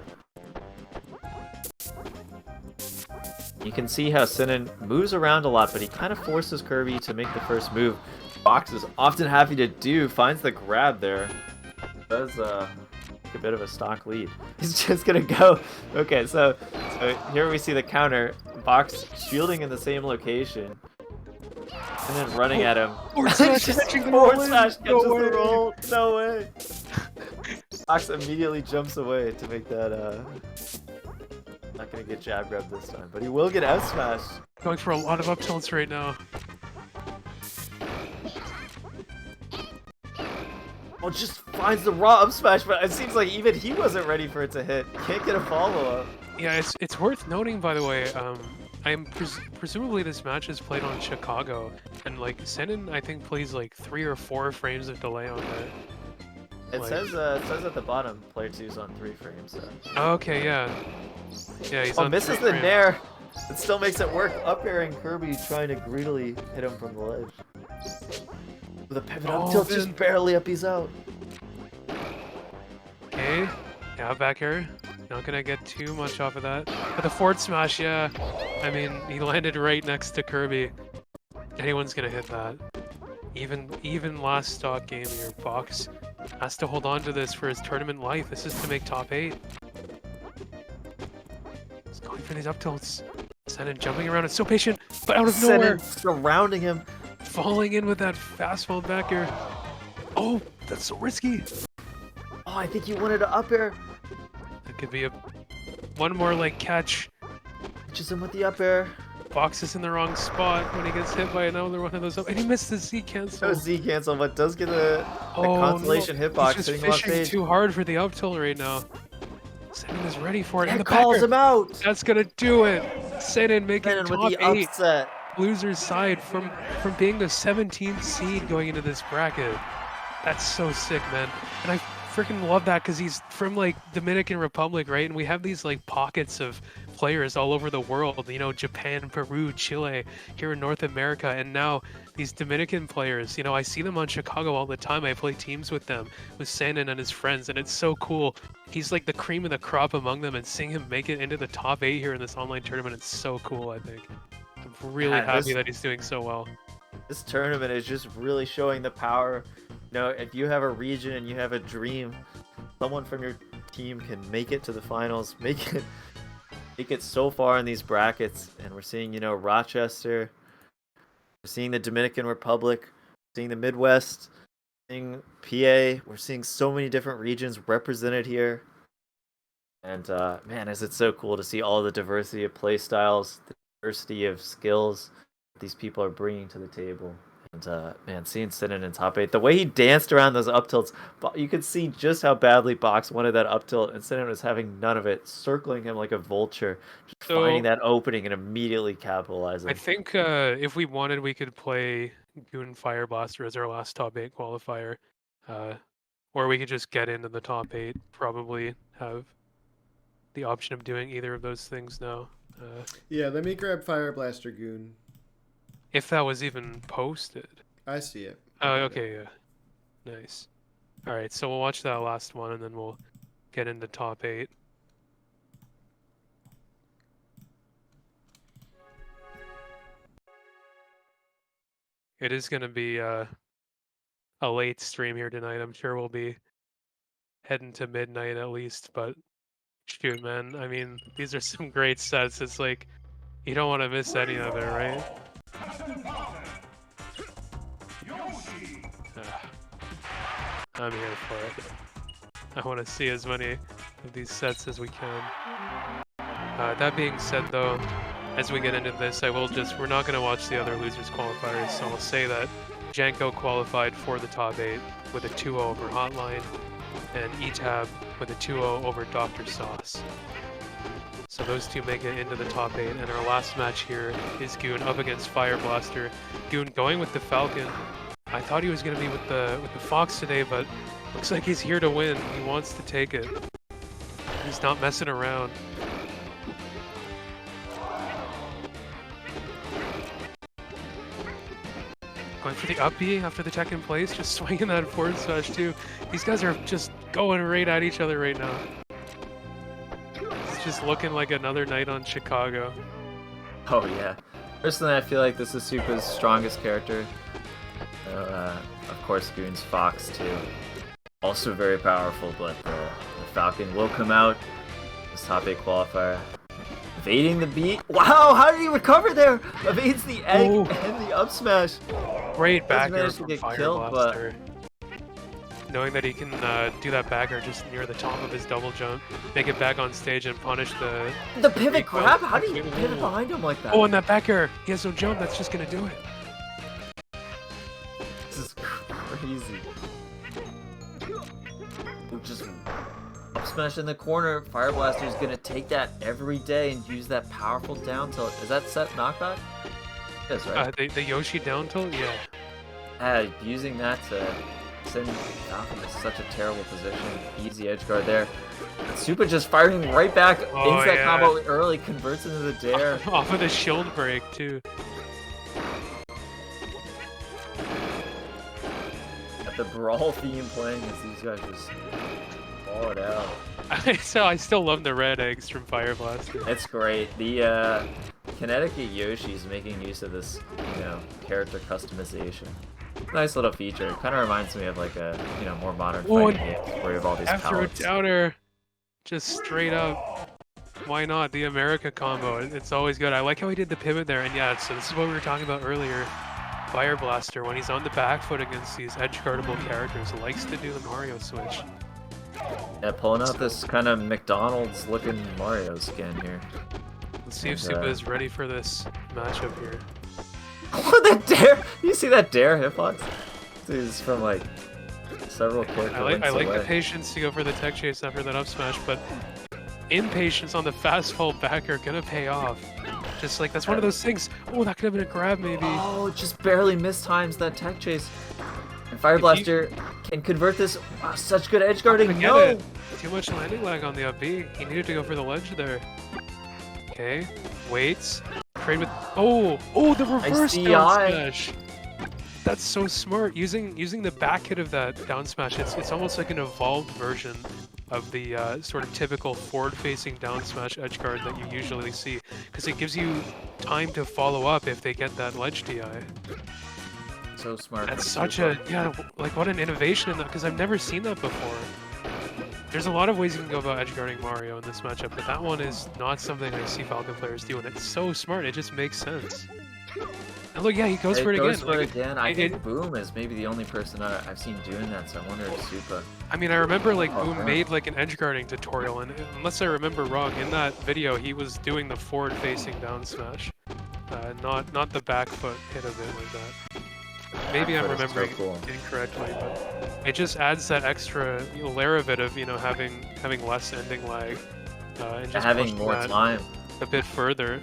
You can see how Senin moves around a lot, but he kind of forces Kirby to make the first move. Fox is often happy to do, finds the grab there. Does take a bit of a stock lead. He's just gonna go. Okay, so here we see the counter. Box shielding in the same location. And then running at him. Forward smash, Just catching the forward roll in. smash catches No the way. roll. No way. Fox immediately jumps away to make that not gonna get jab grabbed this time, but he will get out smashed. Going for a lot of up tilts right now. Well, just finds the raw up smash, but it seems like even he wasn't ready for it to hit. Can't get a follow up. Yeah, it's worth noting, by the way. Presumably this match is played on Chicago, and like Senin I think plays like 3 or 4 frames of delay on there. It Like- says at the bottom, player 2's on 3 frames. So. Oh, okay, yeah, he's Oh, on misses 3 the frames. nair. It still makes it work. Up airing Kirby trying to greedily hit him from the ledge. With a pivot up Oh, tilt, man. just barely up, he's out. Okay, yeah, back here. Not gonna get too much off of that. But the forward smash, yeah. I mean, he landed right next to Kirby. Anyone's gonna hit that. Even last stock game here, Box has to hold on to this for his tournament life. This is to make top 8. He's going for these up tilts. Senin jumping around. It's so patient, but out of nowhere. Senin surrounding him. Falling in with that fastball back here. Oh, that's so risky. Oh, I think he wanted to up air. That could be one more like catch. Catches him with the up air. Box is in the wrong spot when he gets hit by another one of those up, and he missed the Z cancel. No Z cancel, but does get a Oh, constellation hitbox He's sitting just on fishing stage. too hard for the up tilt right now. Senin is ready for it. And That the calls backer. him out. That's gonna do it. Senin making Senin with top the 8. upset. Loser's side from being the 17th seed going into this bracket. That's so sick, man. And freaking love that because he's from like Dominican Republic, right? And we have these like pockets of players all over the world, you know, Japan, Peru, Chile, here in North America, and now these Dominican players, you know, I see them on Chicago all the time. I play teams with them, with Sandin and his friends, and it's so cool. He's like the cream of the crop among them, and seeing him make it into the top 8 here in this online tournament, it's so cool, I think. I'm really happy that he's doing so well. This tournament is just really showing the power. You know, if you have a region and you have a dream, someone from your team can make it to the finals, make it so far in these brackets. And we're seeing, you know, Rochester, we're seeing the Dominican Republic, seeing the Midwest, seeing PA. We're seeing so many different regions represented here. And man, is it so cool to see all the diversity of play styles, the diversity of skills these people are bringing to the table. And man, seeing Sinan in top 8, the way he danced around those up tilts, you could see just how badly Box wanted that up tilt, and Sinan was having none of it, circling him like a vulture, just finding that opening and immediately capitalizing. I think if we wanted, we could play Goon Fire Blaster as our last top 8 qualifier, or we could just get into the top 8. Probably have the option of doing either of those things now. Yeah, let me grab Fire Blaster Goon. If that was even posted. I see it. Oh, okay, yeah. Nice. Alright, so we'll watch that last one and then we'll get into top 8. It is going to be a late stream here tonight. I'm sure we'll be heading to midnight at least, but shoot, man. I mean, these are some great sets. It's like, you don't want to miss any of it, right? I'm here for it. I want to see as many of these sets as we can. That being said, though, as we get into this, we're not going to watch the other losers qualifiers, so I'll say that Janko qualified for the top 8 with a 2-0 over Hotline, and Etab with a 2-0 over Dr. Sauce. So those two make it into the top 8, and our last match here is Goon up against Fire Blaster. Goon going with the Falcon. I thought he was going to be with the Fox today, but looks like he's here to win. He wants to take it. He's not messing around. Going for the up B after the tech in place, just swinging that forward smash too. These guys are just going right at each other right now. It's just looking like another night on Chicago. Oh yeah. Personally, I feel like this is Supa's strongest character. Of course, Goon's Fox too. Also very powerful, but the Falcon will come out. This top 8 qualifier. Evading the beat. Wow, how did he recover there? Evades the egg and the up smash. Great back air from from Fire killed, Blaster. Knowing that he can do that back air just near the top of his double jump, make it back on stage and punish the pivot grab? How do you pivot behind him like that? Oh, and that back air. He has no jump. That's just going to do it. This is crazy. Just up smash in the corner. Fire Blaster is going to take that every day and use that powerful down tilt. Is that set knockback? It is, right? The Yoshi down tilt? Yeah. Using that to send Falcon to such a terrible position. Easy edge guard there. Supa just firing right back into that combo early, converts into the dare. Off of the shield break, too. Got the brawl theme playing as these guys just ball it out. So I still love the red eggs from Fire Blaster. It's great. The Kinetic Yoshi is making use of this, character customization. Nice little feature. It kind of reminds me of like a, more modern fighting games where you have all these after palettes. a downer, just straight up. Why not? The America combo. It's always good. I like how he did the pivot there. And yeah, so this is what we were talking about earlier. Fire Blaster, when he's on the back foot against these edge guardable characters, likes to do the Mario switch. Yeah, pulling out this kind of McDonald's looking Mario skin here. Let's see if Supa is ready for this matchup here. Oh, that dare! You see that dare hitbox? This is from like several characters. I like the patience to go for the tech chase after that up smash, but impatience on the fast fall back are gonna pay off. Just like, that's one of those things. Oh, that could have been a grab maybe. Oh, just barely mistimes that tech chase. And Fire Blaster can convert this. Wow, such good edge guarding. Get No! it. Too much landing lag on the up B. He needed to go for the ledge there. Okay, waits. Trade with. Oh, the reverse DI. down smash. That's so smart. Using the back hit of that down smash. It's almost like an evolved version of the sort of typical forward-facing down smash edge guard that you usually see, because it gives you time to follow up if they get that ledge DI. So smart. That's such a like what an innovation in that, because I've never seen that before. There's a lot of ways you can go about edge guarding Mario in this matchup, but that one is not something I see Falcon players do, and it's so smart. It just makes sense. And look, yeah, he goes for it again. For it again. I think Boom is maybe the only person I've seen doing that, so I wonder if Supa. I mean, I remember like Boom made like an edge guarding tutorial, and unless I remember wrong, in that video he was doing the forward-facing down smash, not the back foot hit of it like that. Maybe I'm remembering incorrectly, but it just adds that extra layer of it of having less ending lag, and just having more time a bit further.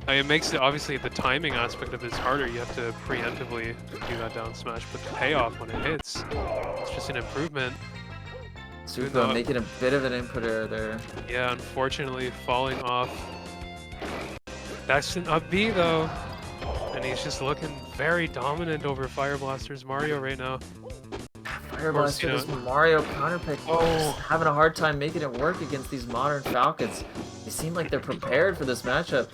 It makes it, obviously the timing aspect of it is harder. You have to preemptively do that down smash, but the payoff when it hits, it's just an improvement. Supa making a bit of an input error there. Yeah, unfortunately falling off. That's an up B though. And he's just looking very dominant over Fire Blaster's Mario right now. Fire Blaster, this Mario counterpick, just having a hard time making it work against these modern Falcons. They seem like they're prepared for this matchup.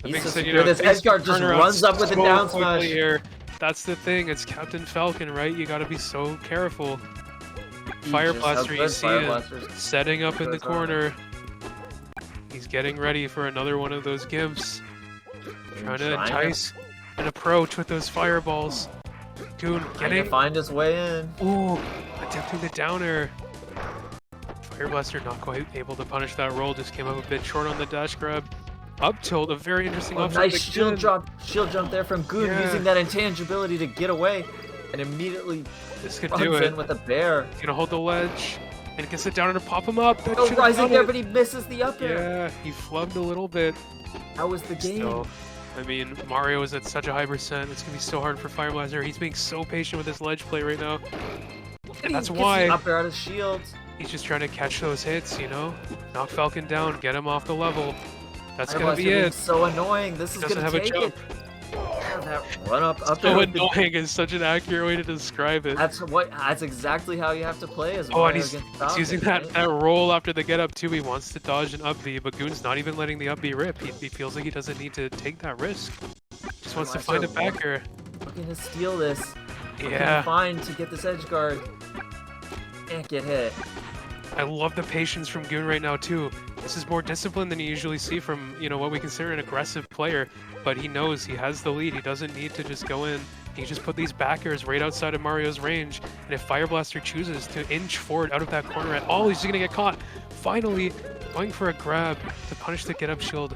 This edge guard just runs up with a down smash. Here. That's the thing, it's Captain Falcon, right? You gotta be so careful. Fire Blaster, you see him setting up in the corner. He's getting ready for another one of those gimps. Trying to entice an approach with those fireballs. Goon getting to find his way in. Ooh, attempting the downer. Fire Blaster not quite able to punish that roll, just came up a bit short on the dash grab. Up tilt, a very interesting option. Nice shield jump there from Goon, using that intangibility to get away, and immediately this could do it. In with a bear. He's gonna hold the ledge, and gets it down and pop him up. That rising there, but he misses the up air. Yeah, he flubbed a little bit. That was the game. Still, I mean, Mario is at such a high percent. It's gonna be so hard for Fire Blaster. He's being so patient with his ledge play right now. And that's why up air out of shields. He's just trying to catch those hits, knock Falcon down, get him off the level. That's Fire gonna be it. So annoying. This is gonna take it. That run up so annoying is such an accurate way to describe it. That's exactly how you have to play as Mario. And he's using that roll after the get up too. He wants to dodge an up B, but Goon's not even letting the up B rip. He feels like he doesn't need to take that risk. Just wants to find a backer. Looking to steal this. Yeah. Fine to get this edge guard. Can't get hit. I love the patience from Goon right now too. This is more discipline than you usually see from, what we consider an aggressive player, but he knows he has the lead. He doesn't need to just go in. He just put these backers right outside of Mario's range, and if Fire Blaster chooses to inch forward out of that corner at all, he's just gonna get caught. Finally, going for a grab to punish the get-up shield.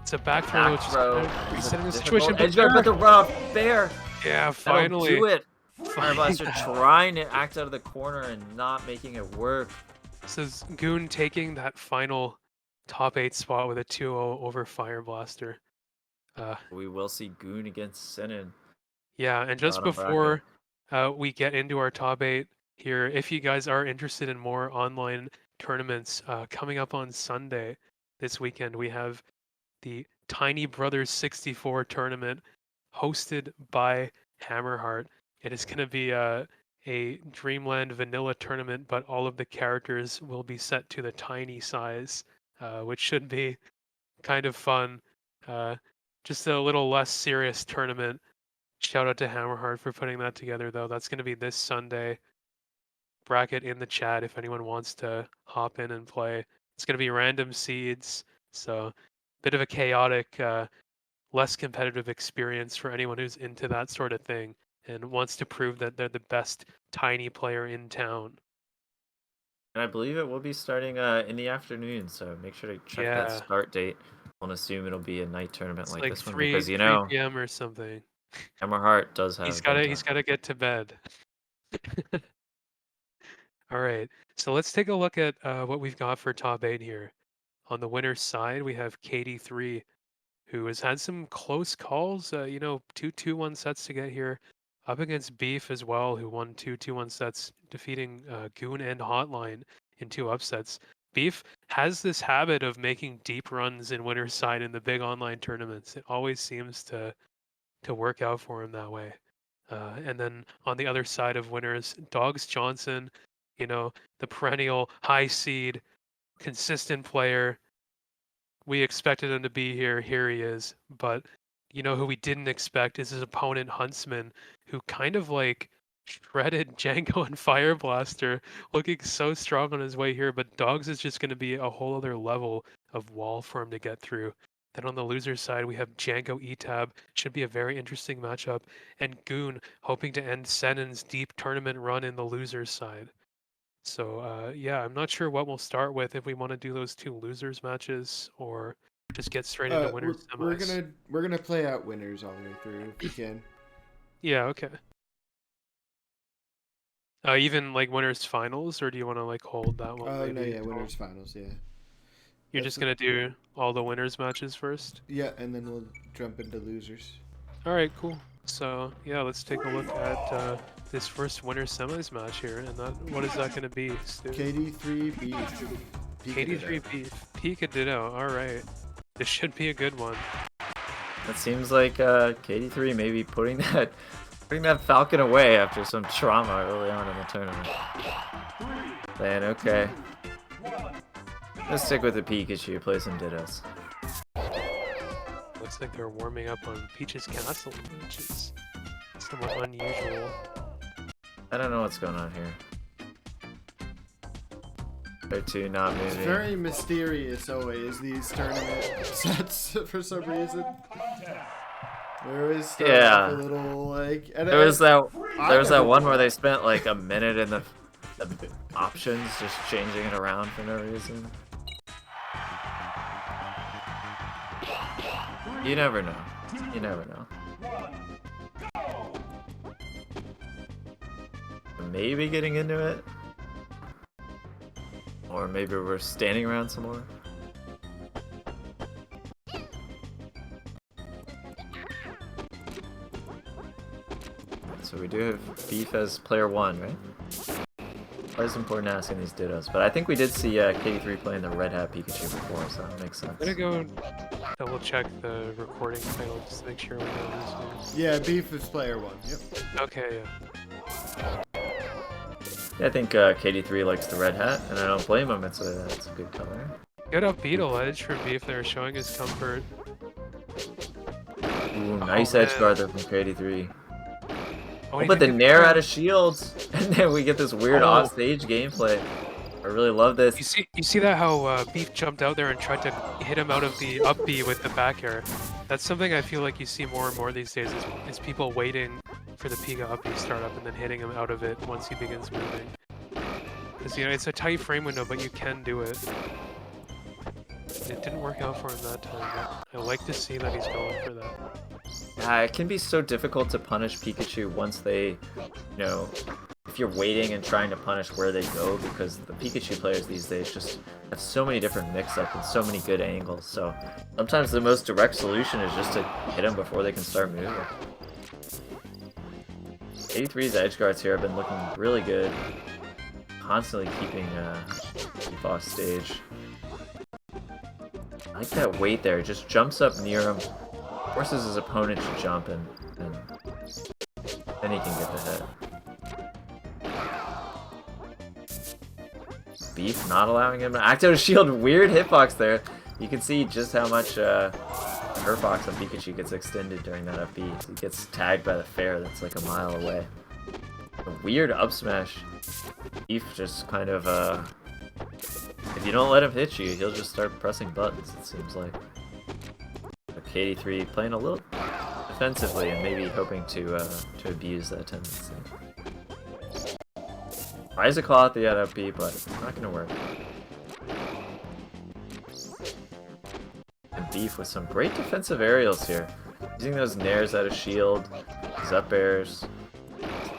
It's a back throw, which is kind of resetting the situation. Edge guard with the run off bear. Yeah, finally. That'll do it. Fire Blaster trying to act out of the corner and not making it work. This is Goon taking that final top 8 spot with a 2-0 over Fire Blaster. We will see Goon against Sinan. Yeah, and just before we get into our top 8 here, if you guys are interested in more online tournaments, coming up on Sunday this weekend, we have the Tiny Brothers 64 tournament hosted by Hammerheart. It is going to be a Dreamland vanilla tournament, but all of the characters will be set to the tiny size, which should be kind of fun. Just a little less serious tournament. Shout out to Hammerheart for putting that together, though. That's going to be this Sunday. Bracket in the chat if anyone wants to hop in and play. It's going to be random seeds, so bit of a chaotic, less competitive experience for anyone who's into that sort of thing and wants to prove that they're the best tiny player in town. And I believe it will be starting in the afternoon, so make sure to check that start date. I'll assume it'll be a night tournament like this 3, one because 3 p.m. or something. Hammerheart does have. He's got to get to bed. All right, so let's take a look at what we've got for top 8 here. On the winner's side, we have KD3, who has had some close calls. 2-2-1 sets to get here. up against Beef as well, who won 2-2-1 sets, defeating Goon and Hotline in 2 upsets. Beef has this habit of making deep runs in winner's side in the big online tournaments. It always seems to work out for him that way. And then on the other side of winners, Dogs Johnson, you know, the perennial high seed, consistent player. We expected him to be here. Here he is. But you know who we didn't expect is his opponent Huntsman, who kind of like shredded Django and Fire Blaster, looking so strong on his way here. But Dogs is just going to be a whole other level of wall for him to get through. Then on the loser side, we have Django Etab. Should be a very interesting matchup. And Goon hoping to end Senen's deep tournament run in the loser's side. So yeah, I'm not sure what we'll start with, if we want to do those 2 losers matches or just get straight into winners semis. We're gonna play out winners all the way through if we can. Yeah, okay. Even like winners finals, or do you want to like hold that one? Oh no, maybe? yeah, winners finals, yeah. You're just gonna do all the winners matches first? Yeah, and then we'll jump into losers. All right, cool. So yeah, let's take a look at this first winners semis match here, and what is that gonna be, Stu? KD3 Beef. KD3 Beef. Pika Ditto. All right. This should be a good one. It seems like KD3 may be putting that Falcon away after some trauma early on in the tournament. Then okay. Let's stick with the Pikachu, play some Dittos. Looks like they're warming up on Peach's Castle, which is somewhat unusual. I don't know what's going on here. They're two not moving. It's very mysterious always, these tournament sets, for some reason. There always a little like... There was that one where they spent like a minute in the options just changing it around for no reason. You never know. You never know. Maybe getting into it. Or maybe we're standing around some more. So we do have Beef as player 1, right? Always important asking these Dittos, but I think we did see KD3 playing the Red Hat Pikachu before, so that makes sense. I'm gonna go double check the recording title just to make sure we know who's who. Yeah, Beef is player 1, yep. Okay, yeah. Yeah, I think KD3 likes the Red Hat, and I don't blame him, it's a good color. Good up Beetle Edge for Beef there, showing his comfort. Ooh, nice edge guard there from KD3. Oh, But the Nair out of shields, and then we get this weird offstage gameplay. I really love this. You see that how Beef jumped out there and tried to hit him out of the up B with the back air. That's something I feel like you see more and more these days is people waiting for the Pika up B startup and then hitting him out of it once he begins moving. Because it's a tight frame window, but you can do it. It didn't work out for him that time, but I like to see that he's going for that. Yeah, it can be so difficult to punish Pikachu once they, if you're waiting and trying to punish where they go, because the Pikachu players these days just have so many different mix-ups and so many good angles. So sometimes the most direct solution is just to hit them before they can start moving. 83's edge guards here have been looking really good, constantly keeping Beef off stage. I like that weight there, just jumps up near him, forces his opponent to jump, and then he can get the hit. Beef not allowing him to act out a shield. Weird hitbox there. You can see just how much the hurtbox on Pikachu gets extended during that up B. He gets tagged by the fair that's like a mile away. A weird up smash. Beef just kind of if you don't let him hit you, he'll just start pressing buttons, it seems like. KD3 playing a little defensively and maybe hoping to abuse that tendency. Tries to claw at the up B, but not gonna work. And Beef with some great defensive aerials here. Using those nairs out of shield, his up airs,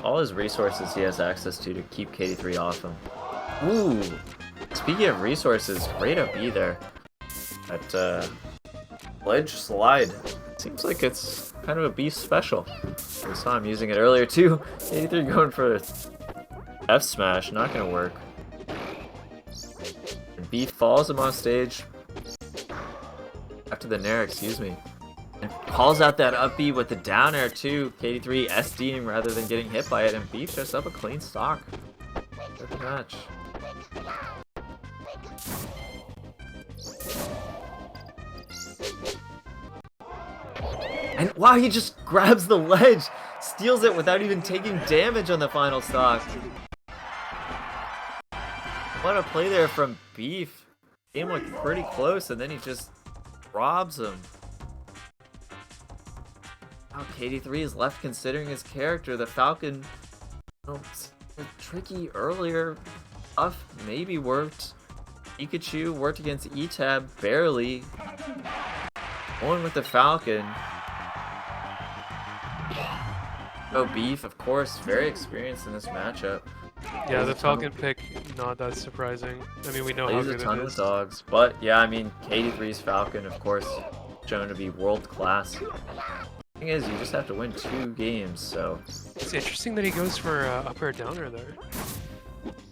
all his resources he has access to keep KD3 off him. Ooh! Speaking of resources, great up B there. That ledge slide. Seems like it's kind of a beast special. We saw him using it earlier too. 83 going for F smash, not gonna work. And Beef follows him off stage. After the Nair, excuse me. And calls out that up B with the down air too. KD3 SDing rather than getting hit by it, and Beef just up a clean stock. Good match. And wow, he just grabs the ledge, steals it without even taking damage on the final stock. What a play there from Beef. Game looked pretty close, and then he just robs him. Wow, KD3 is left considering his character. The Falcon, tricky earlier. Buff maybe worked. Pikachu worked against E-Tab barely. Going with the Falcon. Oh, Beef, of course, very experienced in this matchup. Yeah, the Falcon pick, not that surprising. I mean, we know how Plays a good ton it with is. dogs, but yeah, I mean, KD3's Falcon, of course, shown to be world class. The thing is, you just have to win 2 games, so It's interesting that he goes for up air downer there.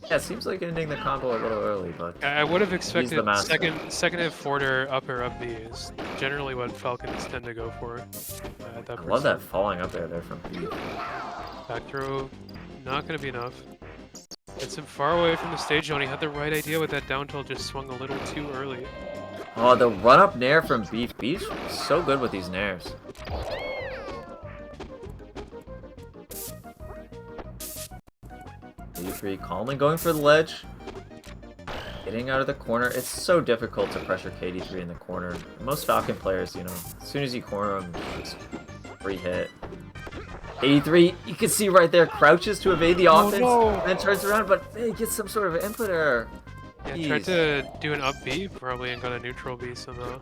yeah, it seems like ending the combo a little early, but I would have the expected master. second hit forward up air up B is generally what Falcons tend to go for. At that I love that percent. falling up there from Beef. Back throw, not gonna be enough. It's him far away from the stage zone. He had the right idea with that down tilt, just swung a little too early. Oh, the run-up Nair from Beef. Beef's so good with these Nairs. KD3 calmly going for the ledge. Getting out of the corner. It's so difficult to pressure KD3 in the corner. Most Falcon players, you know, as soon as you corner them, it's free hit. 83, you can see right there, crouches to evade the offense, and then turns around, but he gets some sort of input error. Yeah, tried to do an up B, probably, and got a neutral B somehow.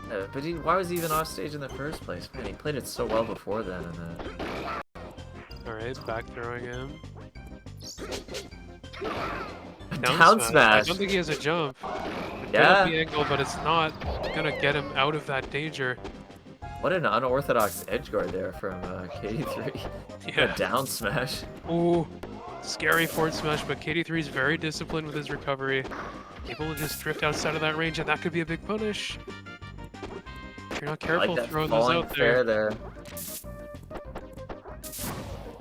But why was he even off stage in the first place? Man, he played it so well before then. And Alright, back throwing him. down I smash. don't think he has a jump. Yeah. Good angle, but it's not gonna get him out of that danger. What an unorthodox edge guard there from KD3. Yeah. A down smash. Ooh, scary forward smash, but KD3 is very disciplined with his recovery. Able to just drift outside of that range, and that could be a big punish. If you're not I careful like that throwing those falling out fair there.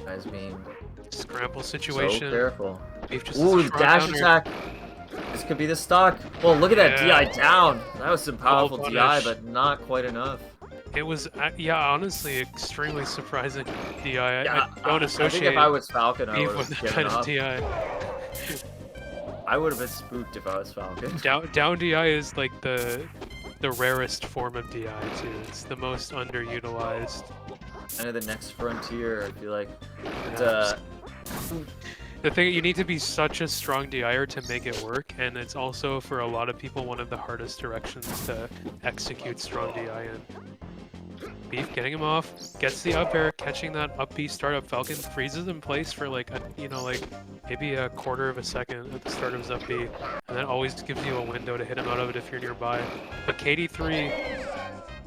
Guys being Scramble so situation. careful. Beef just Ooh, strong dash down air. attack. This could be the stock. Well, look at that Yeah. DI down. That was some powerful Double DI, punish. but not quite enough. It was, yeah, honestly, extremely surprising DI. Yeah, I don't I associate think if I was Falcon, I Beef would with have that given kind of up. DI. I would have been spooked if I was Falcon. Down DI is like the rarest form of DI too. It's the most underutilized. Kind of the next frontier, I feel like. But, Yeah. The thing, you need to be such a strong DIer to make it work, and it's also for a lot of people one of the hardest directions to execute strong DI in. Beef getting him off, gets the up air, catching that up B startup Falcon, freezes in place for like maybe a quarter of a second at the start of his up B, and that always gives you a window to hit him out of it if you're nearby. But KD3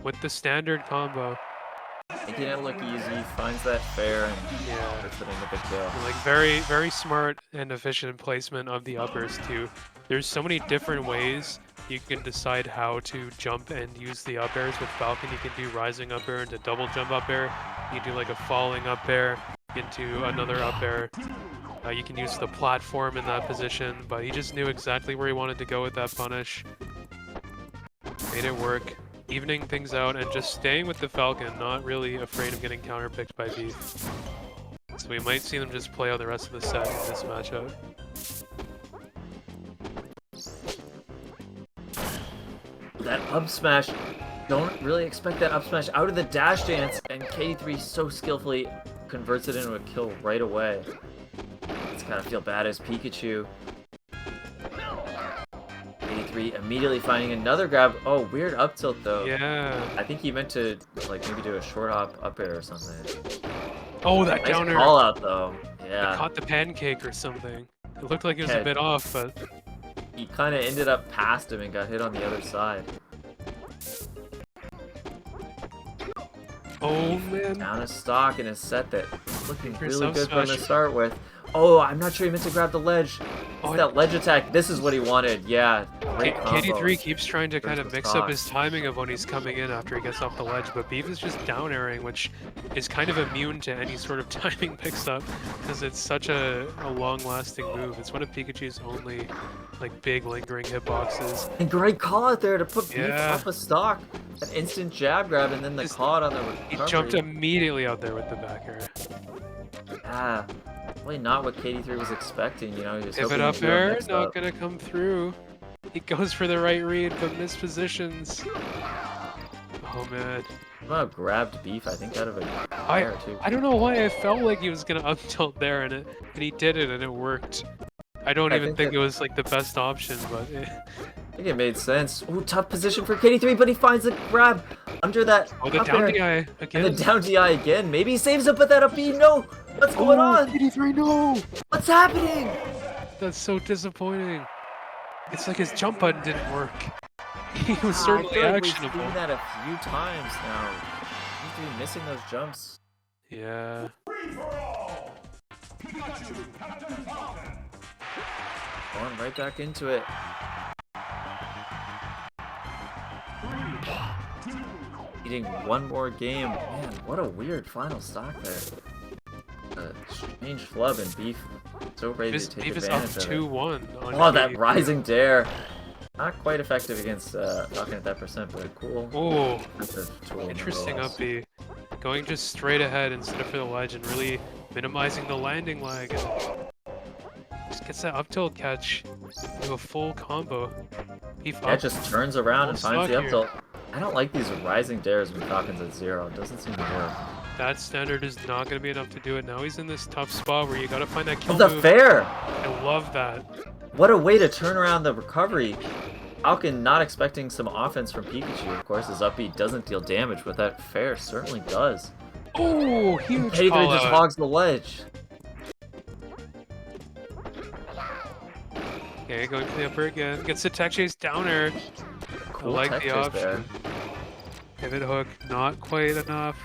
with the standard combo, making it look easy, finds that fair, and yeah. puts it into the kill. Like very, very smart and efficient placement of the uppers too. There's so many different ways you can decide how to jump and use the up airs with Falcon. You can do rising up air into double jump up air. You can do like a falling up air into another up air. You can use the platform in that position, but he just knew exactly where he wanted to go with that punish. Made it work. Evening things out and just staying with the Falcon, not really afraid of getting counterpicked by Beef. So we might see them just play out the rest of the set in this matchup. That up smash, don't really expect that up smash out of the dash dance, and KD3 so skillfully converts it into a kill right away. It's gotta feel bad as Pikachu. KD3 immediately finding another grab. Oh, weird up tilt though. Yeah. I think he meant to like maybe do a short hop up air or something. Oh, that Nice downer. call out though. It Yeah. caught the pancake or something. It looked like it was Yeah. a bit off, but He kind of ended up past him and got hit on the other side. Oh man. Down a stock in a set that looking For really sub good from the smash. start with. Oh, I'm not sure he meant to grab the ledge. Oh, It's that ledge attack. This is what he wanted. Yeah, great combo. KD3 keeps trying to kind of Versus mix up his Fox. timing of when he's coming in after he gets off the ledge, but Beef is just down airing, which is kind of immune to any sort of timing mix-up because it's such a long-lasting move. It's one of Pikachu's only like big lingering hitboxes. And great call out there to put Beef Yeah. up a stock. An instant jab grab and then the Just- call out on the recovery. He jumped immediately out there with the back air. Yeah, really not what KD3 was expecting. You know, he was Pivot hoping up to do a air, mix not up. gonna come through. He goes for the right read, but mispositions. Oh man. Somehow grabbed Beef, I think, out of a fire too. I don't know why I felt like he was gonna up tilt there, and he did it, and it worked. I don't I even think think that- it was like the best option, but I think it made sense. Ooh, tough position for KD3, but he finds the grab under that oh, the up down air. DI And again. the down DI again. Maybe he saves it, but that up B, no! What's going on? KD3, no! What's happening? That's so disappointing. It's like his jump button didn't work. He was I certainly feel like we've actionable. seen that a few times now. KD3 missing those jumps. Yeah. Going right back into it. Needing one more game. Man, what a weird final stock there. Strange flub and Beef so ready to take Beef is up advantage of it. 2-1 on Oh, that KD3. rising dare. Not quite effective against Falcon at that percent, but a cool Oh, defensive tool. interesting nonetheless. up B. Going just straight ahead instead of for the ledge and really minimizing the landing lag. And just gets that up tilt catch. Do a full combo. Beef Yeah, up. just turns around and Full finds the stock up tilt. I don't like these rising dares when Falcon's at 0. It doesn't seem to work. That standard is not going to be enough to do it. Now he's in this tough spot where you got to find that Oh, kill the move. fair! I love that. What a way to turn around the recovery. Falcon not expecting some offense from Pikachu. Of course, his up B doesn't deal damage, but that fair certainly does. Oh, huge KD3 call just out. hogs the ledge. Okay, going for the upper again. Gets the tech chase down air. Cool I like tech the chase there. option. Pivot hook, not quite enough.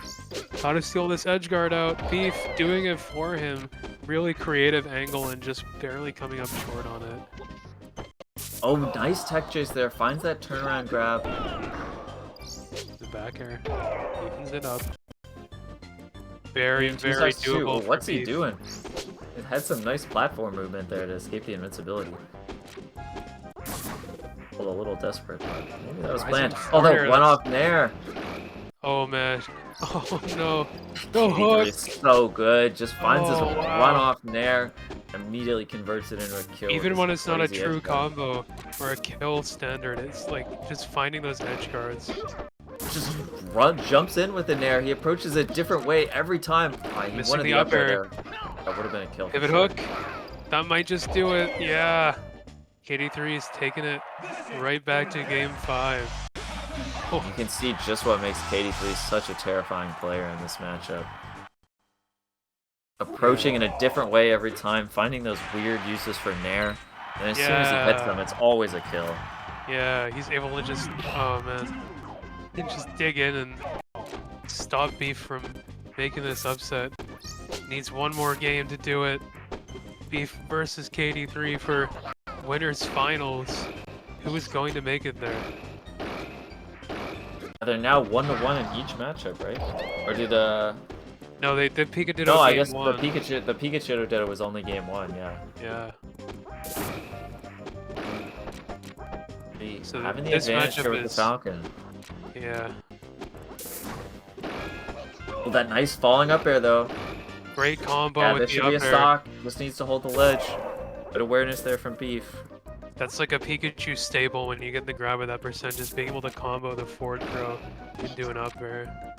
How to steal this edge guard out. Beef doing it for him. Really creative angle and just barely coming up short on it. Oh, nice tech chase there. Finds that turnaround grab. The back air. Evens it up. Very, Two very stocks too. doable. Oh, for what's he Beef. doing? It had some nice platform movement there to escape the invincibility. Well, a little desperate, but maybe that was Rising planned. Oh, forward air, the one that's- off there. Oh man. Oh no. No KD3 hook. is so good. Just finds his Oh, wow. run off nair, immediately converts it into a kill. Even with when this it's not a crazy true edge guard. combo or a kill standard, it's like just finding those edge guards. Just jumps in with the nair. He approaches a different way every time. He Missing wanted the the up up air air. there. That would have been a kill. for Pivot sure. hook. That might just do it. Yeah. KD3 is taking it right back to game 5. Oh, You can see just what makes KD3 such a terrifying player in this matchup. Approaching in a different way every time, finding those weird uses for nair, and as soon as he hits Yeah. them, it's always a kill. yeah, he's able to just, oh man. He can just dig in and stop Beef from making this upset. Needs one more game to do it. Beef versus KD3 for winners finals. Who is going to make it there? They're now 1-1 in each matchup, right? Or did No, the Pika did no, I game guess 1. the Pikachu did it was only game 1, yeah. Yeah. So Having the this advantage matchup here with the is- Falcon. Yeah. Well, that nice falling up air though. Great combo Yeah, with that the should up be a air. stock. Just needs to hold the ledge. Good awareness there from Beef. That's like a Pikachu staple when you get the grab with that percent, just being able to combo the forward throw and do an up air.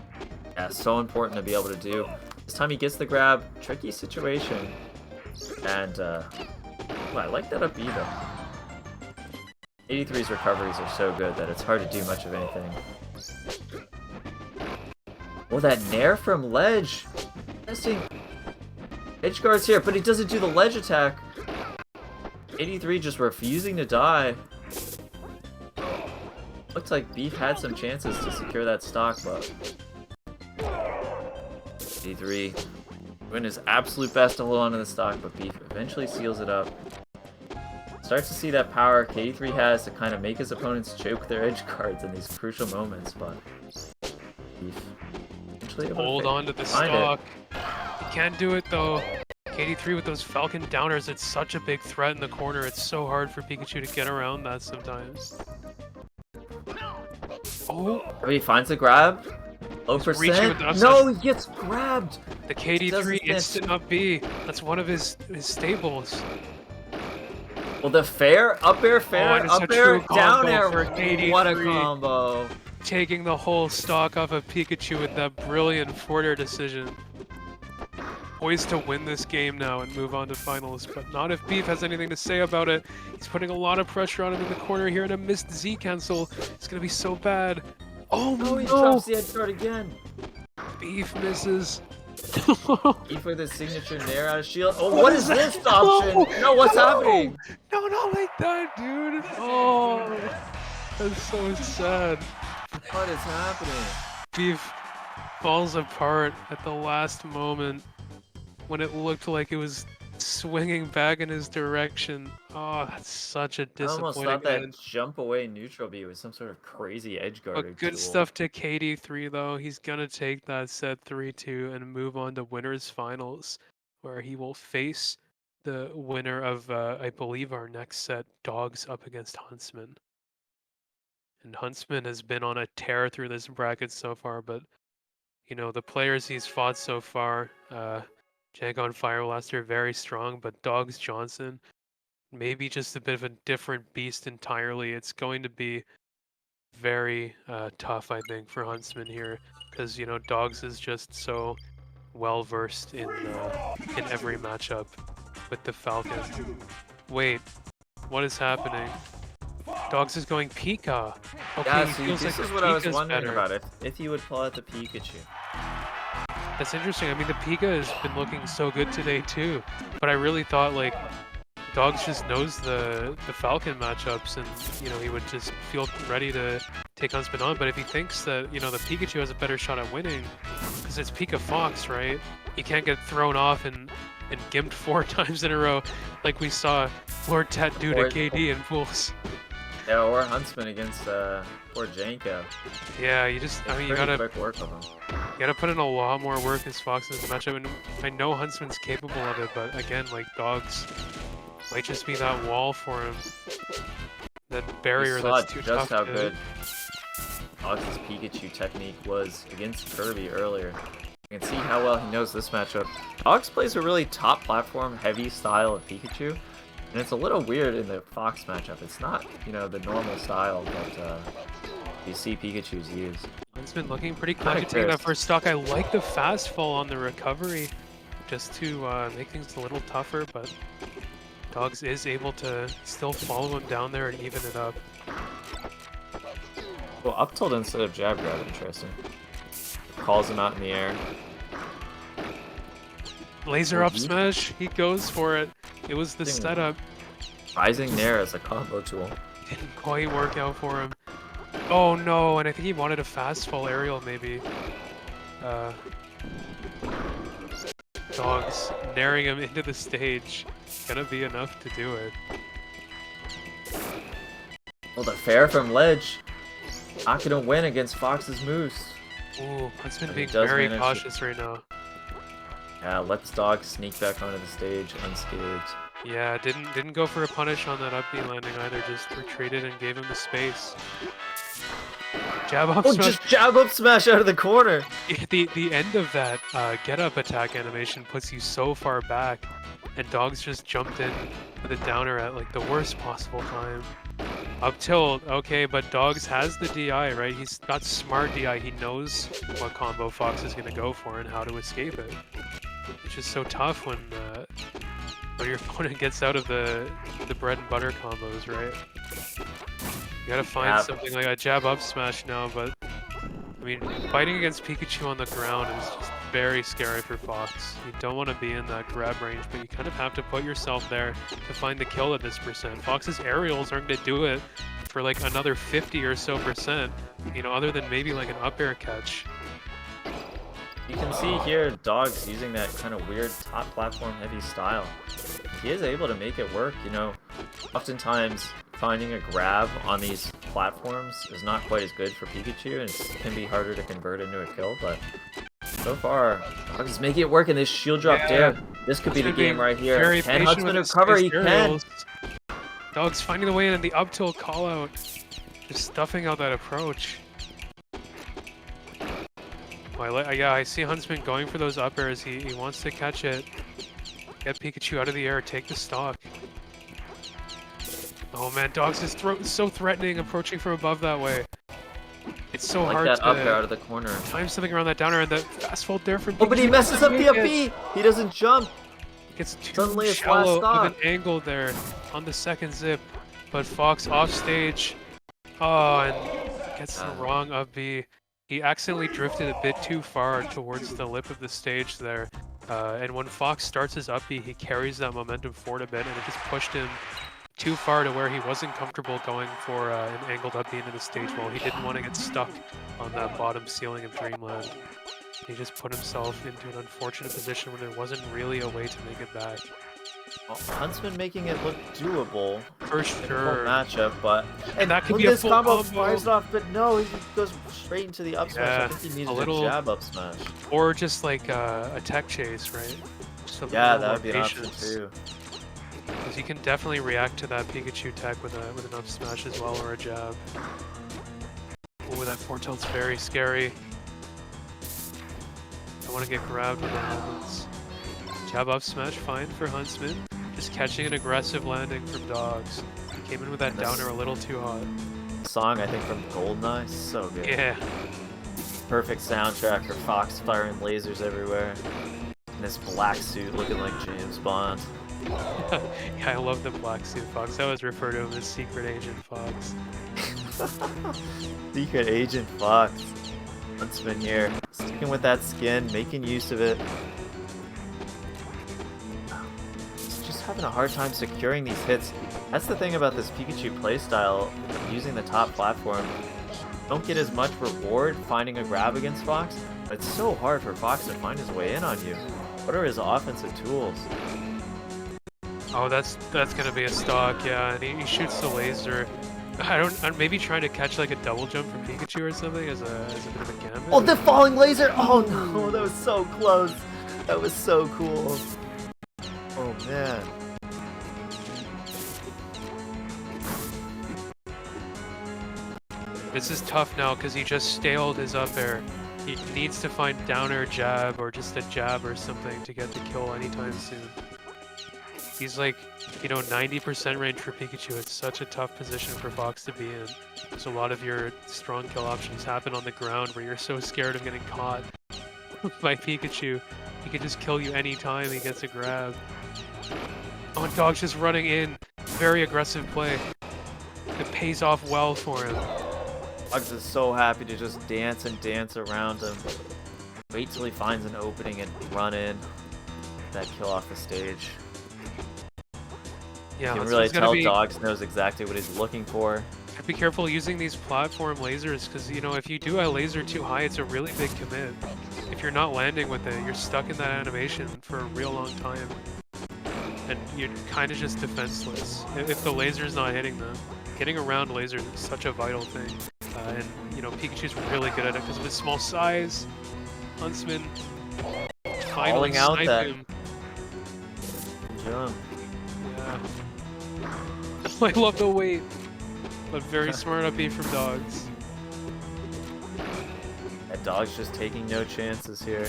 Yeah, so important to be able to do. This time he gets the grab. Tricky situation. And, well, I like that up B though. 83's recoveries are so good that it's hard to do much of anything. Oh, that nair from ledge. Testing edge guards here, but he doesn't do the ledge attack. 83 just refusing to die. Looks like Beef had some chances to secure that stock, but D3 doing his absolute best to hold on to the stock, but Beef eventually seals it up. Starts to see that power KD3 has to kind of make his opponents choke their edge cards in these crucial moments, but Beef eventually able Hold on to the stock. He can't do it though. KD3 with those Falcon downers, it's such a big threat in the corner. It's so hard for Pikachu to get around that sometimes. Oh, he finds the grab. Low reaching with the percent. up No, smash. he gets grabbed. The KD3 Doesn't instant up B. That's one of his staples. Well, the fair, up air, fair, and it's a up air, true down combo air. for KD3. What a combo. Taking the whole stock off of Pikachu with that brilliant forward air decision. Poised to win this game now and move on to finals, but not if Beef has anything to say about it. He's putting a lot of pressure on him in the corner here, and a missed Z cancel. It's gonna be so bad. Oh No, he no! drops the edge guard again. Beef misses. Beef with his signature nair out of shield. Oh, what is this option? No, what's happening? No, not like that, dude. Oh, that's so sad. What is happening? Beef falls apart at the last moment when it looked like it was swinging back in his direction. Oh, that's such a I almost disappointing thought that end. jump away neutral B was some sort of crazy edge guard. But good stuff to KD3 though. He's gonna take that set 3-2 and move on to winners finals, where he will face the winner of I believe our next set, Dogs up against Huntsman. And Huntsman has been on a tear through this bracket so far, but you know, the players he's fought so far, Jangon Firelaster very strong, but Dogs Johnson, maybe just a bit of a different beast entirely. It's going to be very tough, I think, for Huntsman here, because you know Dogs is just so well versed in every matchup with the Falcon. Wait, what is happening? Dogs is going Pika. Okay, Yeah, he see, feels this like is what I was Pika's wondering better. about if he would pull out the Pikachu. That's interesting. I mean, the Pika has been looking so good today too, but I really thought like Dogs just knows the Falcon matchups, and you know he would just feel ready to take Huntsman on. But if he thinks that you know the Pikachu has a better shot at winning, because it's Pika Fox, right? He can't get thrown off and gimped 4 times in a row, like we saw Lord Tat do to KD in pools. Yeah, or Huntsman against poor Janko. Yeah, you just I mean you Pretty gotta quick work of him. You gotta put in a lot more work as Fox in this matchup, and I know Huntsman's capable of it, but again, like Dogs might just be that wall for him. That barrier We saw that's too just tough how to... good Dogs' Pikachu technique was against Kirby earlier. You can see how well he knows this matchup. Dogs plays a really top platform heavy style of Pikachu, and it's a little weird in the Fox matchup. It's not, you know, the normal style that you see Pikachu's use. Huntsman looking pretty Kinda clutch taking that cursed. first stock. I like the fast fall on the recovery, just to make things a little tougher, but Dogs is able to still follow him down there and even it up. Well, up tilt instead of jab grab, interesting. Calls him out in the air. Laser up smash, he goes for it. It was the Dang. setup. Rising Nair as a combo tool. Didn't quite work out for him. Oh no, and I think he wanted a fast fall aerial maybe. Dogs naring him into the stage. Gonna be enough to do it. Well, the fair from Ledge. Not gonna win against Fox's moves. Ooh, Huntsman But he being does very manage to- cautious right now. Yeah, lets Dog sneak back onto the stage unscathed. Yeah, didn't go for a punish on that up B landing either, just retreated and gave him the space. Jab up Oh, smash. just jab up smash out of the corner! The end of that get up attack animation puts you so far back, and Dogs just jumped in with a downer at like the worst possible time. Up tilt, okay, but Dogs has the DI, right? He's got smart DI. He knows what combo Fox is gonna go for and how to escape it. It's just so tough when your opponent gets out of the bread and butter combos, right? You gotta find Yeah. something like a jab up smash now, but I mean, fighting against Pikachu on the ground is just very scary for Fox. You don't want to be in that grab range, but you kind of have to put yourself there to find the kill at this percent. Fox's aerials aren't going to do it for like another 50 or so percent, you know, other than maybe like an up air catch. You can see here Dog's using that kind of weird top platform heavy style. He is able to make it work, you know. Oftentimes, finding a grab on these platforms is not quite as good for Pikachu, and it can be harder to convert into a kill, but so far, Dog is making it work in this shield drop dare. This could be the game right here. Very Can patient Huntsman with his recover? space He can! aerials. Dog's finding the way in the up tilt call out. Just stuffing out that approach. Yeah, I see Huntsman going for those up airs. He wants to catch it. Get Pikachu out of the air, take the stock. Oh man, Dog's just so threatening, approaching from above that way. It's so Like hard that to up air out of the corner. time something around that downer, and the fast fault there from Pikachu. Oh, but he messes up the up It B! He doesn't jump! gets too Suddenly it's flat shallow of stock. an angle there on the second zip. But Fox off stage. Oh, and gets the wrong up B. He accidentally drifted a bit too far towards the lip of the stage there. And when Fox starts his up B, he carries that momentum forward a bit, and it just pushed him too far to where he wasn't comfortable going for an angled up B into the stage wall. He didn't want to get stuck on that bottom ceiling of Dreamland. He just put himself into an unfortunate position where there wasn't really a way to make it back. Well, Huntsman making it look doable. For sure. Matchup, but And that could when be a this full combo combo. fires off, but no, he goes straight into the up smash. Yeah, I think he needs a a little- jab up smash. Or just like a tech chase, right? Just a Yeah, little that more would be an option patience. too. Because you can definitely react to that Pikachu tech with an up smash as well, or a jab. Oh, that four tilt's very scary. I want to get grabbed when that happens. Jab up smash, fine for Huntsman. Just catching an aggressive landing from Dogs. He came in with that downer a little too hot. Song, I think, from Goldeneye, so good. Yeah. Perfect soundtrack for Fox firing lasers everywhere. In this black suit looking like James Bond. Yeah, I love the black suit Fox. I always refer to him as Secret Agent Fox. Secret Agent Fox. Huntsman here, sticking with that skin, making use of it. He's just having a hard time securing these hits. That's the thing about this Pikachu playstyle, using the top platform. Don't get as much reward finding a grab against Fox, but it's so hard for Fox to find his way in on you. What are his offensive tools? Oh, that's gonna be a stock, yeah. And he shoots the laser. I'm maybe trying to catch like a double jump from Pikachu or something as a bit of a gambit. Oh, the falling laser! Oh no, that was so close. That was so cool. Oh man. This is tough now because he just staled his up air. He needs to find down air jab or just a jab or something to get the kill anytime soon. He's like, 90% range for Pikachu. It's such a tough position for Fox to be in. Because a lot of your strong kill options happen on the ground where you're so scared of getting caught by Pikachu. He can just kill you anytime he gets a grab. Oh, and Dog's just running in. Very aggressive play. It pays off well for him. Bugs is so happy to just dance and dance around him. Wait till he finds an opening and run in. That kill off the stage. Yeah, You can this really one's gonna tell be, Dogs knows exactly what he's looking for. be careful using these platform lasers because, if you do a laser too high, it's a really big commit. If you're not landing with it, you're stuck in that animation for a real long time. And you're kind of just defenseless if the laser's not hitting them. Getting around lasers is such a vital thing. And, Pikachu's really good at it because of his small size. Huntsman finally Calling out sniped that him. jump. Yeah. I love the weight. But very smart up B from Dogs. That Dog's just taking no chances here.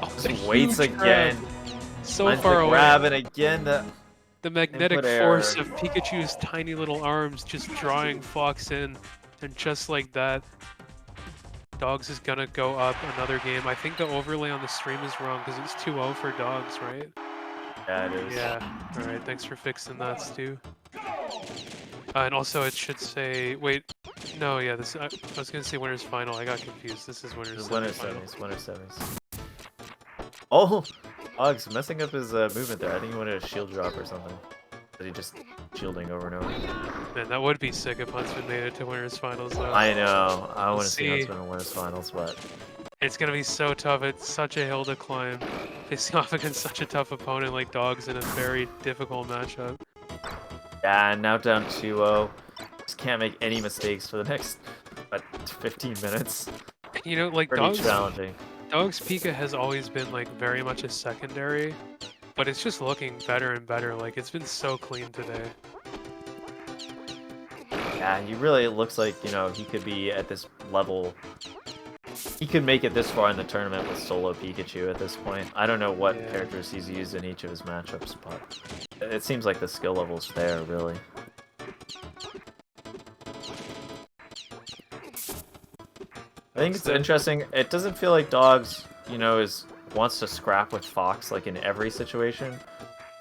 Oh, Just it's a waits huge again. grab. So Finds far the away. grab, and again The magnetic Input force error. of Pikachu's tiny little arms just drawing Fox in. And just like that, Dogs is gonna go up another game. I think the overlay on the stream is wrong because it's 2-0 for Dogs, right? Yeah, it is. Yeah. Alright, thanks for fixing that, Stu. And also it should say... Wait. No, yeah, this. I was gonna say winner's final. I got confused. This is winner's Winner semifinal. semis, winner semis. Oh! Dogs messing up his movement there. I think he wanted a shield drop or something. But he just shielding over and over. Man, that would be sick if Huntsman made it to winners finals though. I know. I We'll want to see see. Huntsman in winners finals, but It's gonna be so tough. It's such a hill to climb. Facing off against such a tough opponent like Dogs in a very difficult matchup. yeah, now down 2-0. Just can't make any mistakes for the next, what, 15 minutes. You know, like Pretty Dogs challenging. Pika has always been like very much a secondary, but it's just looking better and better. Like it's been so clean today. Yeah, he really looks like, you know, he could be at this level. He could make it this far in the tournament with solo Pikachu at this point. I don't know what Yeah. characters he's used in each of his matchups, but it seems like the skill level's there, really. I think it's interesting. It doesn't feel like Dogs, you know, wants to scrap with Fox like in every situation.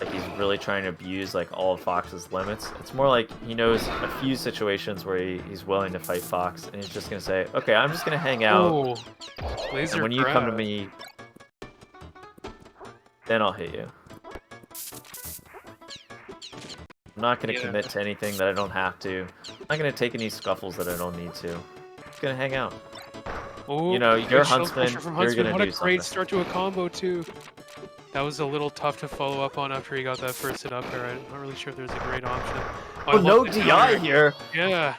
Like he's really trying to abuse like all of Fox's limits. It's more like he knows a few situations where he's willing to fight Fox, and he's just gonna say, "Okay, I'm just gonna hang out, Oh, laser and when you come to grab. me, then I'll hit you." I'm not gonna Yeah. commit to anything that I don't have to. I'm not gonna take any scuffles that I don't need to. I'm just gonna hang out. Oh, You know, good you're shield Huntsman, pressure from you're Huntsman. gonna What a do great something. start to a combo too. That was a little tough to follow up on after he got that first hit up there. I'm not really sure if there's a great option. I Oh, no love the DI counter. here! Yeah.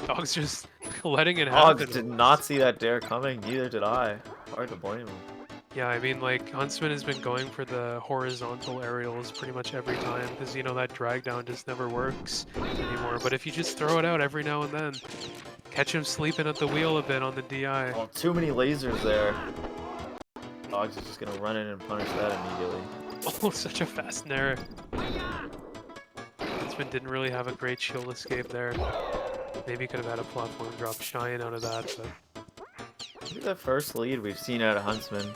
Dog's just letting it Dogs happen. did not see that dare coming, neither did I. Hard to blame him. Yeah, I mean, like, Huntsman has been going for the horizontal aerials pretty much every time, because, you know, that drag down just never works anymore. But if you just throw it out every now and then, catch him sleeping at the wheel a bit on the DI. Oh, too many lasers there. Dogs is just gonna run in and punish that immediately. Oh, such a fast nair. Huntsman didn't really have a great shield escape there. Maybe could have had a platform drop Cheyenne out of that, but... Maybe the first lead we've seen out of Huntsman.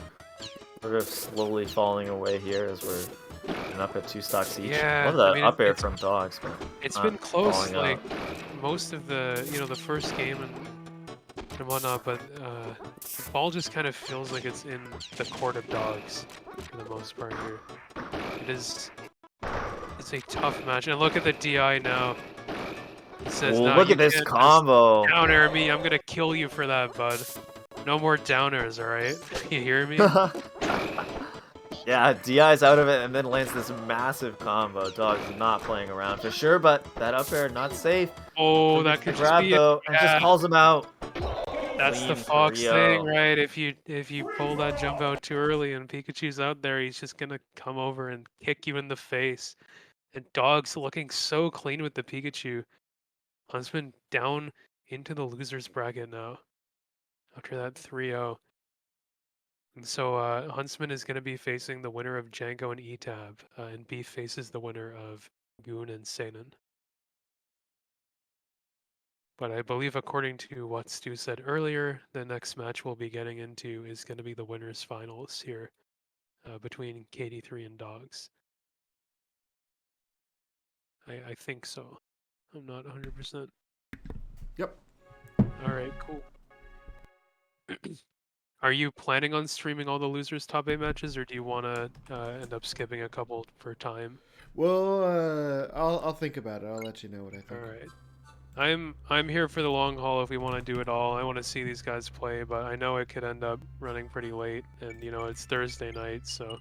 Sort of slowly falling away here as we're getting up at 2 stocks each. Yeah, Love that I mean, up air it's- from Dogs, but It's not been close, falling like, out. most of the, you know, the first game and whatnot, but the ball just kind of feels like it's in the court of Dogs for the most part here. It's a tough match, and look at the DI now. It says, Oh, "Nah, look you at this can't just combo! down air me, I'm gonna kill you for that, bud. No more downers, alright? You hear me?" Yeah, DI's out of it and then lands this massive combo. Dogs not playing around for sure, but that up air not safe. Oh, that Gets the could just grab be though, it. and just Yeah. calls him out. That's the Clean for Fox Rio. thing, right? If you pull that jump out too early and Pikachu's out there, he's just gonna come over and kick you in the face. And Dog's looking so clean with the Pikachu. Huntsman down into the losers bracket now after that 3-0. And so Huntsman is going to be facing the winner of Django and Etab, and Beef faces the winner of Goon and Seinen. But I believe, according to what Stu said earlier, the next match we'll be getting into is going to be the winners finals here between KD3 and Dogs. I think so. I'm not 100%. Yep. All right, cool. Are you planning on streaming all the losers top 8 matches, or do you want to end up skipping a couple for time? Well, I'll think about it. I'll let you know what I think. All right. I'm here for the long haul if we want to do it all. I want to see these guys play, but I know it could end up running pretty late, and you know it's Thursday night, so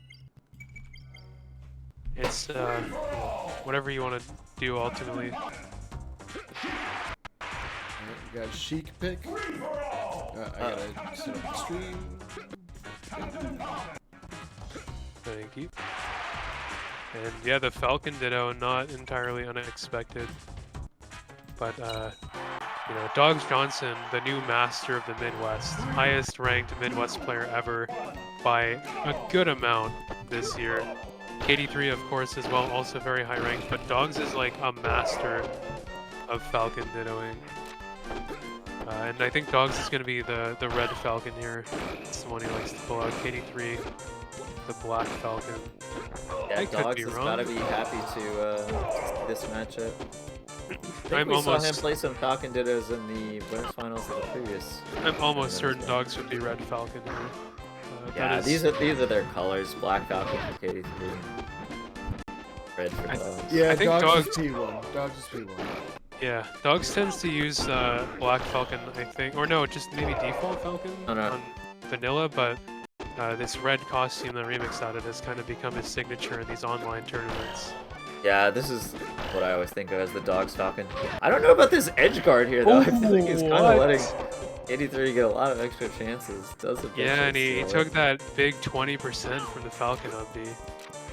it's whatever you want to do ultimately. Alright, we got a chic pick. I gotta set up the stream. Thank you. And yeah, the Falcon Ditto, not entirely unexpected. But, you know, Dogs Johnson, the new master of the Midwest, highest ranked Midwest player ever by a good amount this year. KD3, of course, as well, also very high ranked, but Dogs is like a master of Falcon Dittoing. And I think Dogs is going to be the red Falcon here. It's the one he likes to pull out. KD3, the black Falcon. Yeah, I could Dogs be has wrong. gotta be happy to see this matchup. I think I'm we saw him almost- play some Falcon Dittos in the winners finals of the previous. I'm almost certain Dogs would be red Falcon here. That Yeah, is- these are their colors, Black Falcon for KD3. Red for dogs. Yeah, I think dogs is P1. Dogs is P1. Yeah, Dogs tends to use Black Falcon, I think, or no, just maybe Default Falcon Oh, no. on Vanilla, but this red costume that Remix added has kind of become his signature in these online tournaments. Yeah, this is what I always think of as the Dogs Falcon. I don't know about this edge guard here though. I feel like he's kind of letting 83 get a lot of extra chances. Does it? Yeah, and he took that big 20% from the Falcon up B.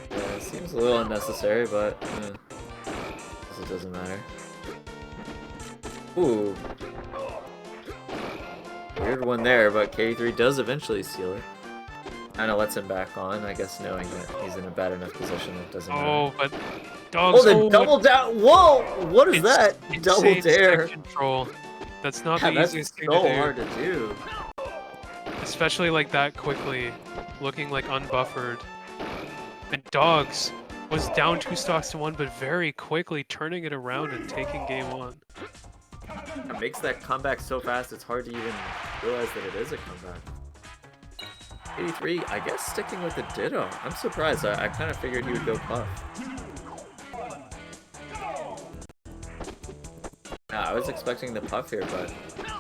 Yeah, it seems a little unnecessary, but guess it doesn't matter. Ooh. Weird one there, but K3 does eventually seal it. Kinda lets him back on, I guess knowing that he's in a bad enough position that it doesn't matter. Oh, but Dogs. Oh, the double down! Whoa! What is that? Double insane dare! stick control. That's not Yeah, the that's easiest thing so to do. hard to do. Especially like that quickly, looking like unbuffered. And Dogs was down 2 stocks to 1, but very quickly turning it around and taking game 1. It makes that comeback so fast, it's hard to even realize that it is a comeback. 83, I guess sticking with the Ditto. I'm surprised. I kind of figured he would go Puff. Yeah, I was expecting the Puff here, but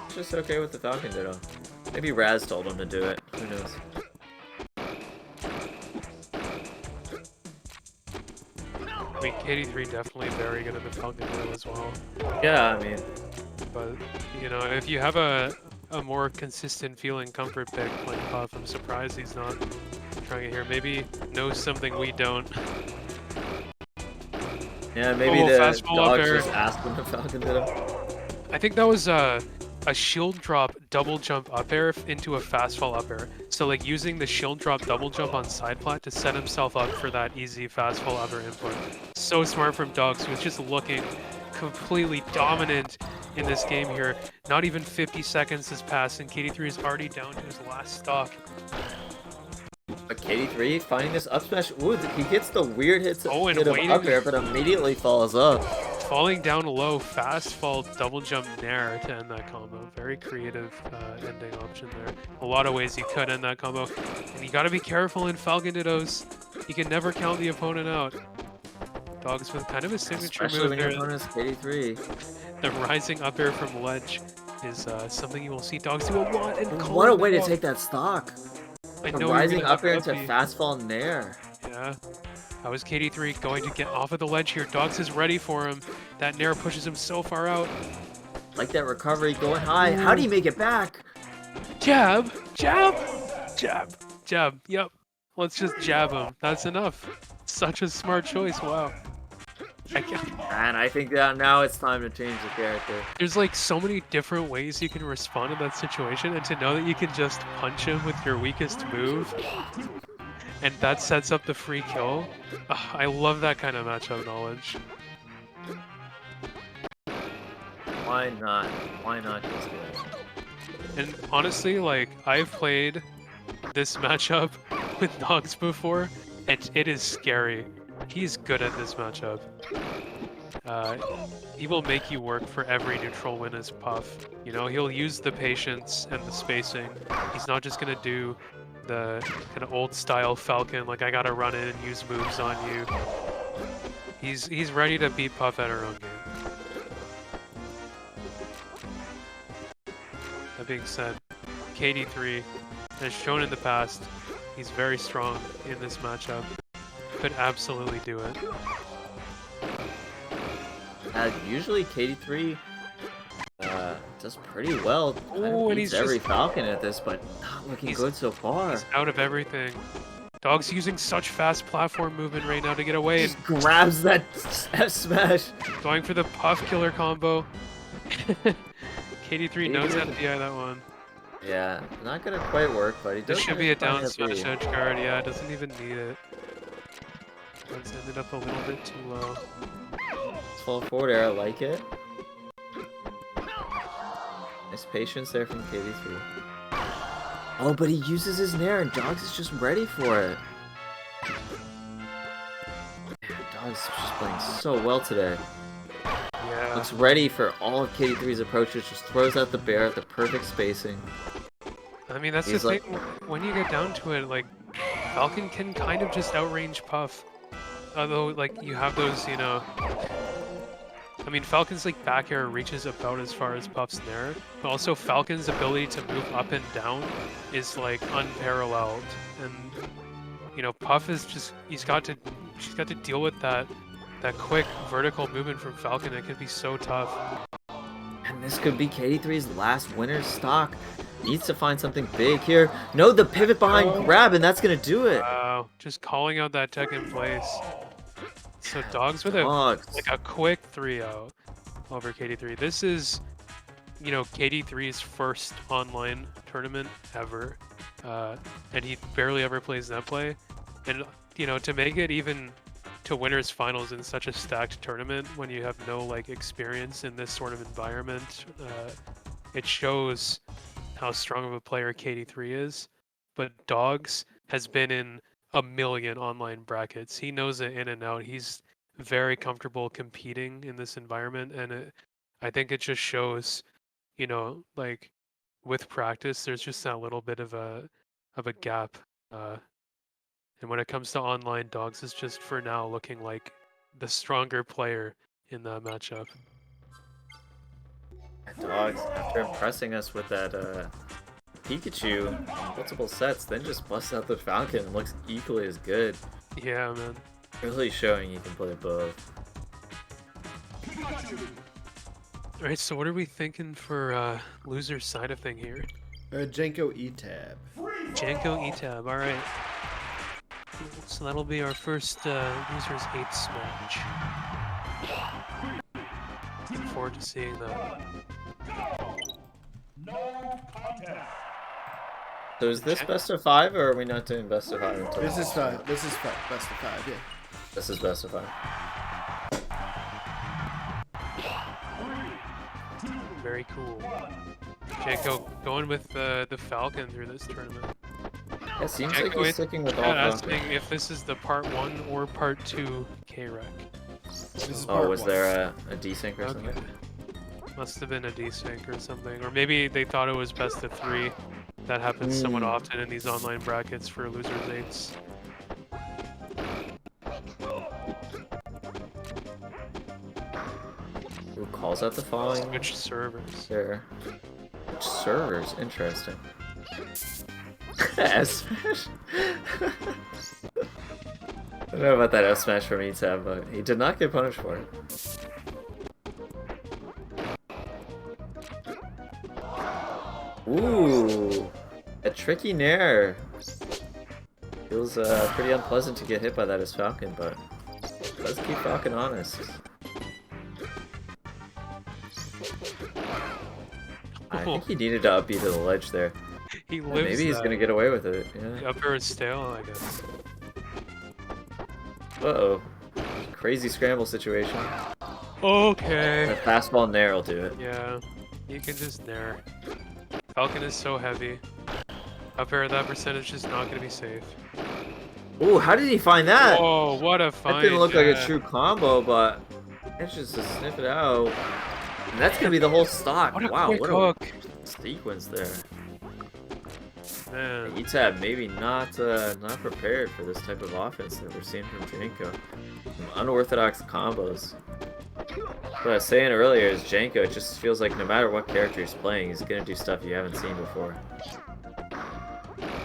it's just okay with the Falcon Ditto. Maybe Raz told him to do it. Who knows? I mean, KD3 definitely very good at the Falcon Ditto as well. Yeah, I mean, But, you know, if you have a more consistent feeling comfort pick like Puff, I'm surprised he's not trying it here. Maybe knows something we don't. yeah, maybe Oh, the fastball up Dogs air. just asked him to Falcon Ditto. I think that was a shield drop double jump up air into a fast fall up air. So like using the shield drop double jump on side plat to set himself up for that easy fast fall up air input. So smart from Dogs, who was just looking completely dominant in this game here. Not even 50 seconds has passed and KD3 is already down to his last stock. But KD3 finding this up smash. Ooh, he gets the weird hits Oh, and hit of waiting. up air, but immediately falls up. Falling down low, fast fall, double jump nair to end that combo. Very creative ending option there. A lot of ways you could end that combo. And you gotta be careful in Falcon Dittos. You can never count the opponent out. Dogs with kind of a signature Especially move when your there. opponent's KD3. The rising up air from ledge is something you will see Dogs do a lot. And What a calling way to them take that stock. out. I From know you're rising gonna up air up into B. fast fall nair. Yeah. How is KD3 going to get off of the ledge here? Dogs is ready for him. That nair pushes him so far out. Like that recovery going high. How do you make it back? Jab, jab, jab, jab. Yep. Let's just jab him. That's enough. Such a smart choice. Wow. And I think that now it's time to change the character. There's like so many different ways you can respond to that situation, and to know that you can just punch him with your weakest move, and that sets up the free kill. I love that kind of matchup knowledge. Why not? Why not just do it? And honestly, like, I've played this matchup with Dogs before, and it is scary. He's good at this matchup. He will make you work for every neutral win as Puff. You know, he'll use the patience and the spacing. He's not just gonna do the kind of old style Falcon, like I gotta run in and use moves on you. He's ready to beat Puff at her own game. That being said, KD3 has shown in the past he's very strong in this matchup. Could absolutely do it. Usually KD3 does pretty well. Kind of Ooh, and beats he's every just- Falcon at this, but not looking He's- good so far. He's out of everything. Dog's using such fast platform movement right now to get away, and Just grabs that F smash. going for the Puff killer combo. KD3 knows how to DI that one. Yeah, not gonna quite work, but he does. This should be a down manage to find smash edge guard. Yeah, it doesn't even need it. It's ended up a little bit too low. It's full forward air, I like it. Nice patience there from KD3. Oh, but he uses his nair and Dogs is just ready for it. Man, Dogs is just playing so well today. Yeah. Looks ready for all of KD3's approaches, just throws out the bear at the perfect spacing. I mean, that's He's the thing. When you get down to it, like, Falcon can kind of just outrange Puff. although like you have those, you know, I mean Falcon's like back air reaches about as far as Puff's Nair, but also Falcon's ability to move up and down is like unparalleled, and you know Puff is just she's got to deal with that quick vertical movement from Falcon. It can be so tough. And this could be KD3's last winner's stock. Needs to find something big here. No, the pivot behind grab, and that's gonna do it. Wow, just calling out that tech in place. So Dogs with Dogs. like a quick 3-0 over KD3. This is, you know, KD3's first online tournament ever, and he barely ever plays net play. And you know, to make it even to winners finals in such a stacked tournament when you have no like experience in this sort of environment, it shows how strong of a player KD3 is. But Dogs has been in a million online brackets. He knows it in and out. He's very comfortable competing in this environment, and I think it just shows, you know, like with practice, there's just that little bit of a gap. And when it comes to online, Dogs is just for now looking like the stronger player in that matchup. Dogs, after impressing us with that Pikachu in multiple sets, then just busts out the Falcon and looks equally as good. Yeah, man. Really showing you can play both. Alright, so what are we thinking for loser side of thing here? Janko E-Tab. Janko E-Tab, alright. So that'll be our first loser's 8s match. Looking forward to seeing that. So is this best of 5, or are we not doing best of 5 until This is five. This is five. Best of 5. Yeah. This is best of 5. Very cool. Janko going with the Falcon through this tournament. It seems like Janko he's sticking with all chat Falcon. asking if this is the part 1 or part 2 K-Rec. This is Oh, part was 1. there a desync or Okay. something? Must have been a desync or something. Or maybe they thought it was best of 3. That happens somewhat often in these online brackets for losers 8s. Who calls out the following? Switch servers. There. Which servers? Interesting. S-Smash? I don't know about that S-Smash from E-Tab, but he did not get punished for it. Ooh! A tricky nair! Feels pretty unpleasant to get hit by that as Falcon, but let's keep Falcon honest. I think he needed to up B to the ledge there. He Yeah, lives maybe he's that. gonna get away with it. Yeah. Up air is stale, I guess. Uh-oh. Crazy scramble situation. Okay. The fastball nair will do it. Yeah, you can just nair. Falcon is so heavy. Up air, that percentage is not going to be safe. Ooh, how did he find that? Oh, what a That find! didn't look like a yeah. true combo, but it's just to sniff it out. And that's gonna be the whole stock. What a Wow, quick what hook! a sequence there. Man, E-Tab maybe not prepared for this type of offense that we're seeing from Janko. Some unorthodox combos. What I was saying earlier is Janko, it just feels like no matter what character he's playing, he's gonna do stuff you haven't seen before.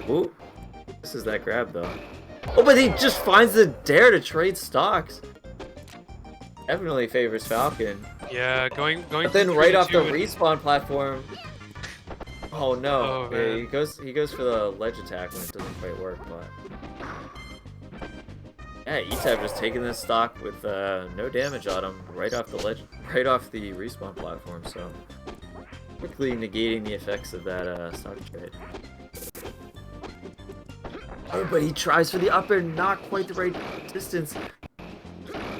Ooh, this is that grab though. Oh, but he just finds the dare to trade stocks. Definitely favors Falcon. yeah, going. But then for right off the 3-2 and- respawn platform. Oh no! Oh, Yeah, man. he goes for the ledge attack when it doesn't quite work, but yeah, E-Tab just taking this stock with no damage on him right off the ledge, right off the respawn platform. So quickly negating the effects of that stock trade. Oh, but he tries for the up air, not quite the right distance.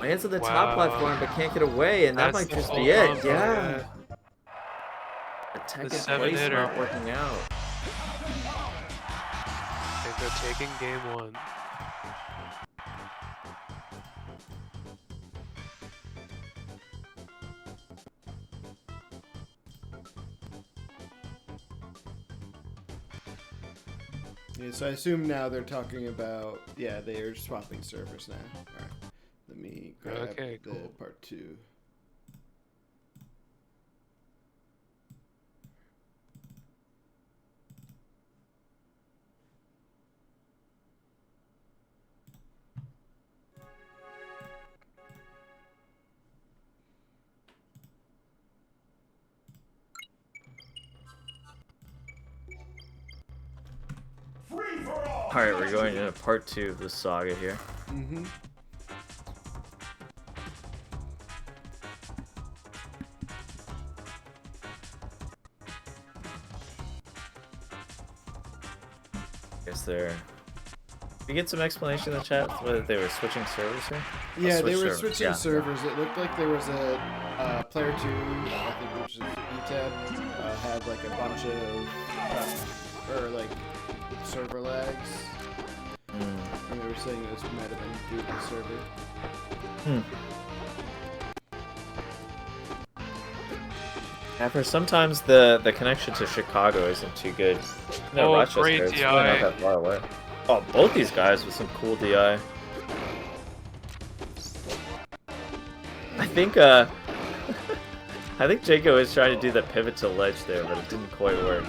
Lands on the top Wow. platform, but can't get away, and that That's might the just full be it. combo, Yeah. Attack The in 7 place hitter. not working out. Okay, they're taking game 1. Yeah, so I assume now they're talking about, yeah, they are swapping servers now. Alright. me grab Okay, the cool. part 2. Alright, we're going into part 2 of the saga here. Mm-hmm. Guess they're... We get some explanation in the chat whether they were switching servers here? Yeah, they switch were server. switching Yeah. servers. It looked like there was a player 2, I think, which is ETAB, had like a bunch of or like server lags. And they were saying this might have been due to the server. Yeah, for sometimes the connection to Chicago isn't too good. No, Oh, Rochester, great it's really DI. not that far away. Oh, both these guys with some cool DI. I think I think Jaco was trying to do the pivot to ledge there, but it didn't quite work.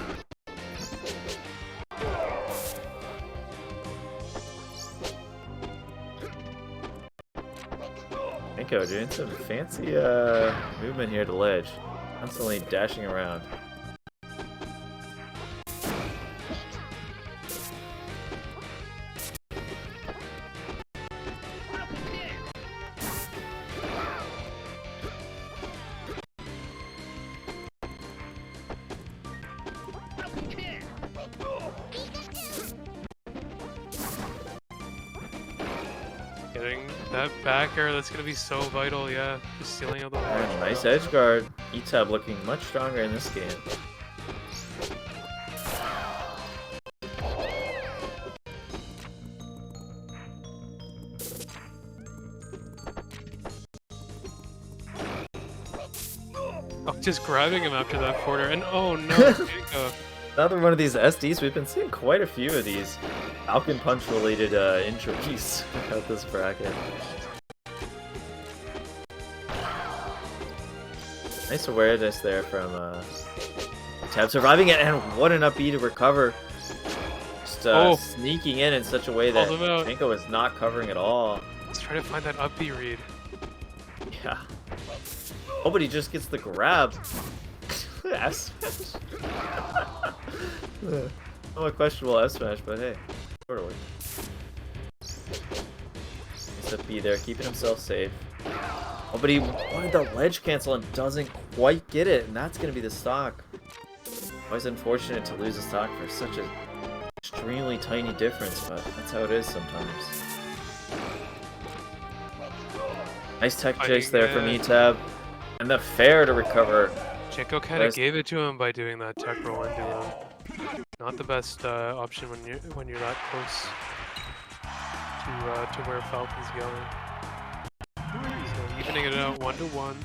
Jaco doing some fancy movement here to ledge. Constantly dashing around. Getting that back air, that's gonna be so vital, yeah. Just sealing out the And nice edge guard. ETAB looking much stronger in this game. Oh, just grabbing him after that quarter, and oh no, Jaco. Another one of these SDs. We've been seeing quite a few of these Falcon Punch related injuries at this bracket. Nice awareness there from Tab surviving it, and what an up B to recover. Just sneaking in such a way that Called him out. Janko is not covering at all. Let's try to find that up B read. Yeah. Oh, but he just gets the grab. F smash. Somewhat questionable F smash, but hey, sort of works. Nice up B there, keeping himself safe. Oh, but he wanted the ledge cancel and doesn't quite get it, and that's gonna be the stock. Always unfortunate to lose a stock for such an extremely tiny difference, but that's how it is sometimes. Nice tech chase there from ETAB, and the fair to recover. Jaco kind of gave it to him by doing that tech roll into him. Not the best option when you're that close to where Falcon's going. So evening it out 1-1.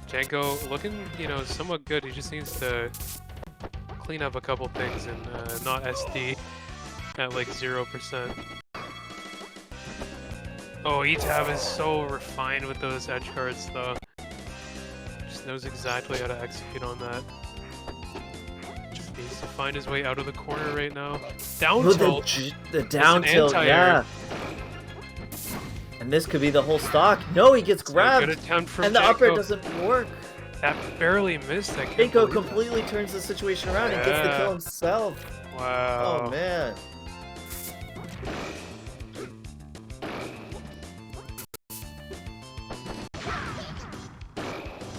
Janko looking, somewhat good. He just needs to clean up a couple things and not SD at like 0%. Oh, ETAB is so refined with those edge guards though. Just knows exactly how to execute on that. Just needs to find his way out of the corner right now. Down tilt! The down tilt, yeah. And this could be the whole stock. No, he gets grabbed, good attempt from and the Janko. up air doesn't work. That barely missed. I can't Janko believe completely turns the situation around and gets the kill himself. that. Wow. Oh man.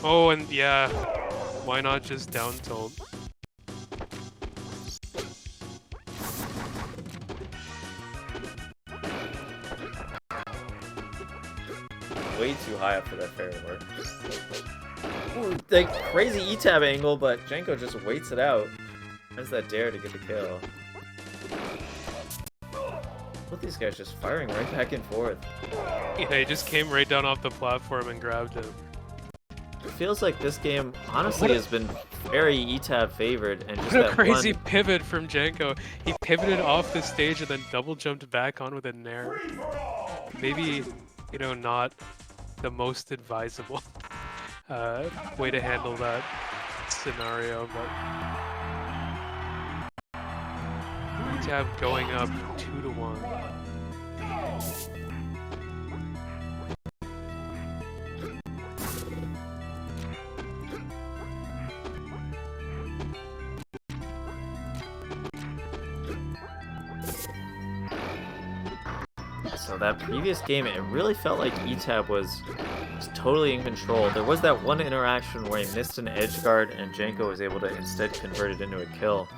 Oh, and yeah, why not just down tilt? Way too high up for that fair to work. Ooh, like crazy ETAB angle, but Janko just waits it out. Has that dare to get the kill. Both these guys just firing right back and forth. Yeah, he just came right down off the platform and grabbed him. feels like this game honestly has been very ETAB favored, and just What a that crazy one... pivot from Janko. He pivoted off the stage and then double jumped back on with a nair. Maybe, you know, not the most advisable way to handle that scenario, but ETAB going up 2-1. So that previous game, it really felt like ETAB was totally in control. There was that one interaction where he missed an edge guard and Janko was able to instead convert it into a kill.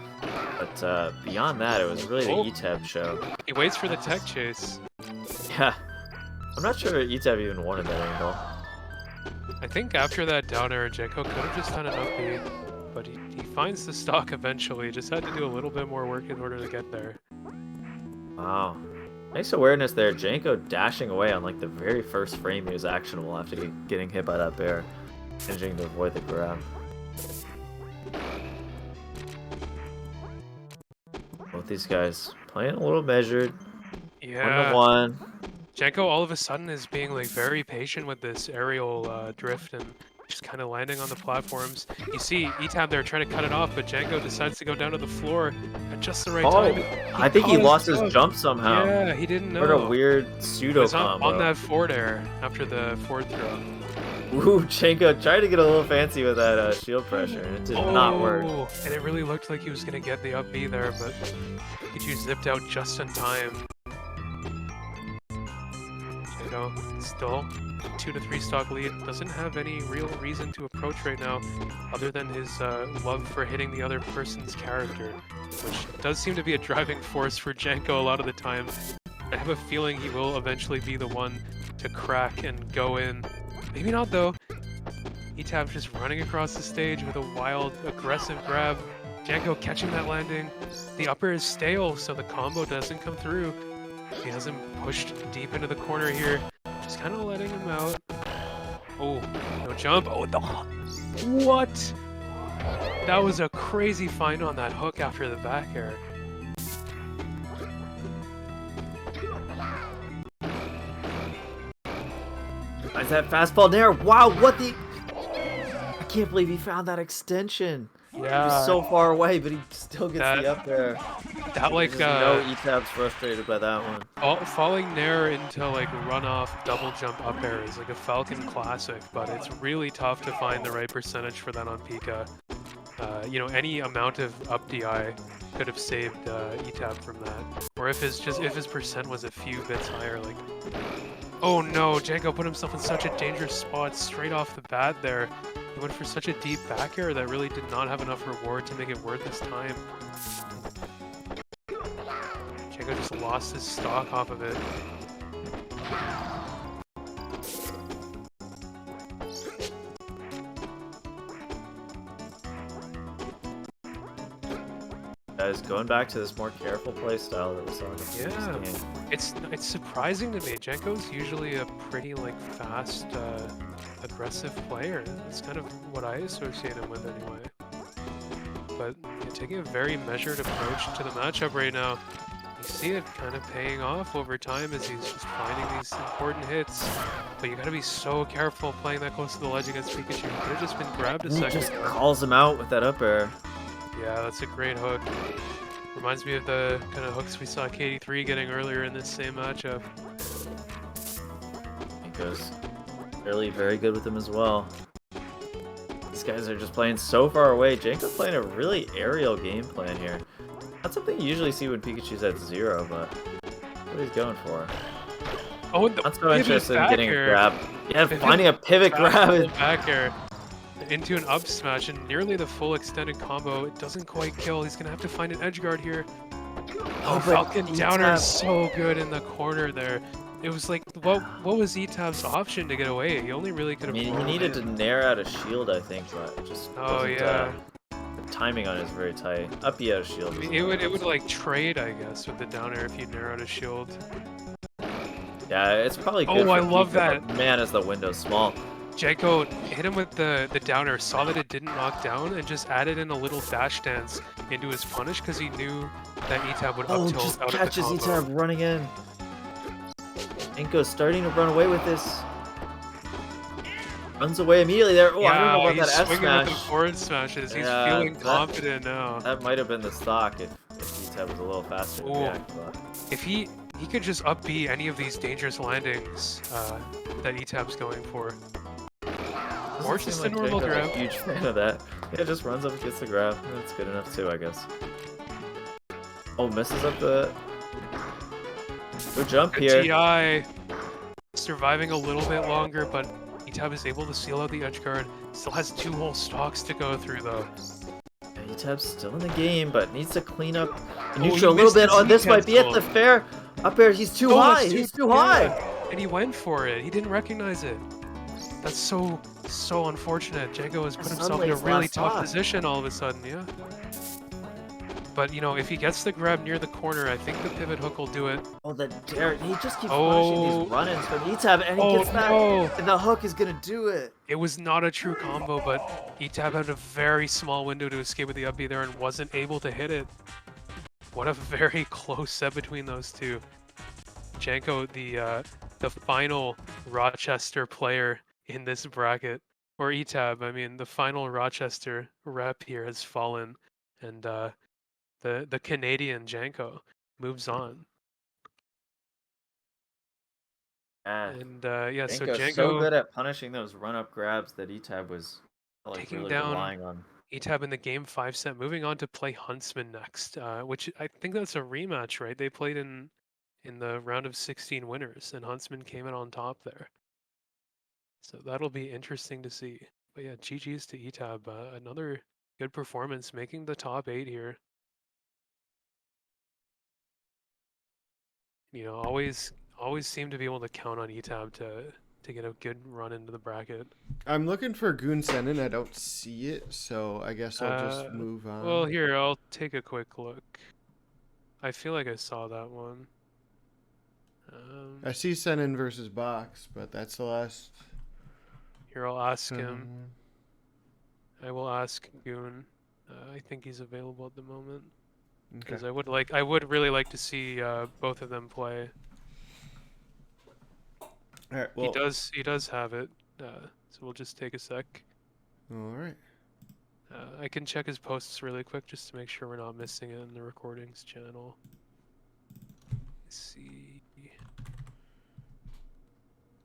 But beyond that, it was really the ETAB show. He waits for the tech chase. Yeah. I'm not sure ETAB even wanted that angle. I think after that down air, Janko could have just done an up B, but he finds the stock eventually. Just had to do a little bit more work in order to get there. Wow. Nice awareness there. Janko dashing away on like the very first frame he was actionable after getting hit by that bear. Managing to avoid the grab. Both these guys playing a little measured. Yeah. 1-1. Janko all of a sudden is being like very patient with this aerial drift and just kind of landing on the platforms. You see ETAB there trying to cut it off, but Janko decides to go down to the floor at just the right time. I think he lost his jump somehow. Yeah, he didn't know. What a weird pseudo combo. On that forward air after the forward throw. Ooh, Janko tried to get a little fancy with that shield pressure, and it did not work. And it really looked like he was going to get the up B there, but Pikachu zipped out just in time. Janko still 2-3 stock lead, doesn't have any real reason to approach right now other than his love for hitting the other person's character, which does seem to be a driving force for Janko a lot of the time. I have a feeling he will eventually be the one to crack and go in. Maybe not though. ETAB just running across the stage with a wild, aggressive grab. Janko catching that landing. The upper is stale, so the combo doesn't come through. He hasn't pushed deep into the corner here. Just kind of letting him out. Oh, no jump. Oh, what? That was a crazy find on that hook after the back air. Is that fastball there? Wow, what the... I can't believe he found that extension. Yeah. He was so far away, but he still gets the up there. That like no ETAB's frustrated by that one. Falling nair into like runoff double jump up air is like a Falcon classic, but it's really tough to find the right percentage for that on Pika. You know, any amount of up DI could have saved ETAB from that. Or if his percent was a few bits higher, like. Oh no, Janko put himself in such a dangerous spot straight off the bat there. He went for such a deep back air that really did not have enough reward to make it worth his time. Janko just lost his stock off of it. Guys, going back to this more careful playstyle that we saw in the previous game. It's surprising to me. Janko's usually a pretty like fast, aggressive player. That's kind of what I associate him with anyway. But taking a very measured approach to the matchup right now. You see it kind of paying off over time as he's just finding these important hits. But you gotta be so careful playing that close to the ledge against Pikachu. He could have just been grabbed a second. He just calls him out with that up air. Yeah, that's a great hook. Reminds me of the kind of hooks we saw KD3 getting earlier in this same matchup. He goes really very good with him as well. These guys are just playing so far away. Janko's playing a really aerial game plan here. Not something you usually see when Pikachu's at 0, but what he's going for. Oh, not so interested in getting a grab. Yeah, finding a pivot grab. Back air into an up smash and nearly the full extended combo. It doesn't quite kill. He's gonna have to find an edge guard here. Oh, Falcon downer is so good in the corner there. It was like, what was ETAB's option to get away? He only really could have. I mean, he needed to nair out a shield, I think, but it just the timing on it is very tight. Up B out of shield. I mean, it would like trade, I guess, with the down air if you nair out a shield. Yeah, it's probably good. Oh, I love that. Man, is the window small. Janko hit him with the downer, saw that it didn't knock down, and just added in a little dash dance into his punish because he knew that ETAB would Oh, up tilt just out catches of the combo. ETAB running in. Inko's starting to run away with this. Runs away immediately there. Oh, I don't know about he's that F swinging with the smash. forward smashes. He's Yeah, feeling that- confident now. That might have been the stock if ETAB was a little faster to Ooh. react. But If he could just up B any of these dangerous landings that ETAB's going for. Or doesn't just seem a normal Janko's grab. a huge fan of that. Yeah, just runs up and gets the grab. That's good enough too, I guess. Oh, misses up the... Good jump Good here. TI. Surviving a little bit longer, but ETAB is able to seal out the edge guard. Still has 2 whole stocks to go through though. Yeah, ETAB's still in the game, but needs to clean up he neutral a little missed bit. his Oh, this might be it. cancel. The fair up air. He's too high. that's He's too yeah. high. And he went for it. He didn't recognize it. That's so unfortunate. Janko has put That's himself in a Sunlight's really last tough stock. position all of a sudden, yeah. But, you know, if he gets the grab near the corner, I think the pivot hook will do it. Oh, the dare. He just keeps Oh. punishing these run-ins from ETAB, and he Oh, gets that. no. And the hook is going to do it. It was not a true combo, but ETAB had a very small window to escape with the up B there and wasn't able to hit it. What a very close set between those two. Janko, the final Rochester player in this bracket, or ETAB, I mean, the final Rochester rep here has fallen, and the Canadian Janko moves on. Yeah. And yeah, so Janko's Janko so good at punishing those run-up grabs that ETAB was like Taking really down relying on. ETAB in the game 5 set, moving on to play Huntsman next, which I think that's a rematch, right? They played in the round of 16 winners, and Huntsman came in on top there. So that'll be interesting to see. But yeah, GG's to ETAB. Another good performance, making the top 8 here. You know, always seem to be able to count on ETAB to get a good run into the bracket. I'm looking for Goon Senin. I don't see it, so I guess I'll just move on. Well, here, I'll take a quick look. I feel like I saw that one. I see Senin versus Box, but that's the last. Here, I'll ask him. I will ask Goon. I think he's available at the moment. Because Okay. I would really like to see both of them play. All right. Well. He does have it. So we'll just take a sec. All right. I can check his posts really quick just to make sure we're not missing it in the recordings channel. Let's see.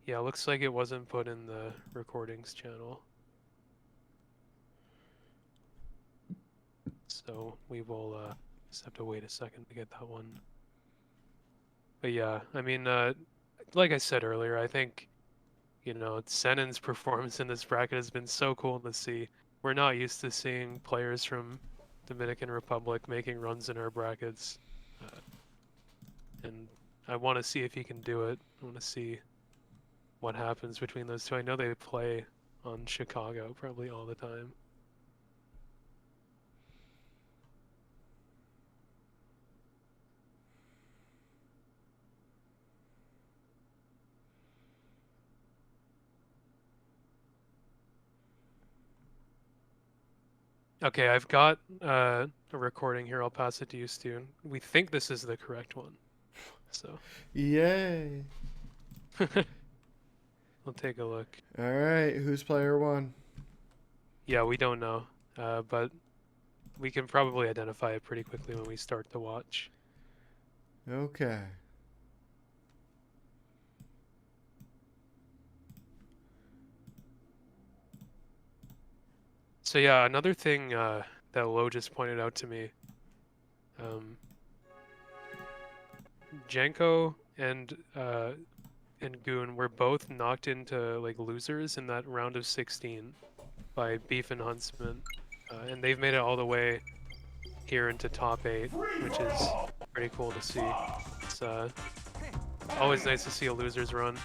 Yeah, looks like it wasn't put in the recordings channel. So we will just have to wait a second to get that one. But yeah, I mean, like I said earlier, I think, you know, Senin's performance in this bracket has been so cool to see. We're not used to seeing players from Dominican Republic making runs in our brackets. And I want to see if he can do it. I want to see what happens between those two. I know they play on Chicago probably all the time. Okay, I've got a recording here. I'll pass it to you, Stu. We think this is the correct one. So Yay! we'll take a look. All right. Who's player 1? Yeah, we don't know, but we can probably identify it pretty quickly when we start to watch. Okay. So yeah, another thing that Lo just pointed out to me, Janko and Goon were both knocked into like losers in that round of 16 by Beef and Huntsman, and they've made it all the way here into top 8, which is pretty cool to see. It's always nice to see a losers run.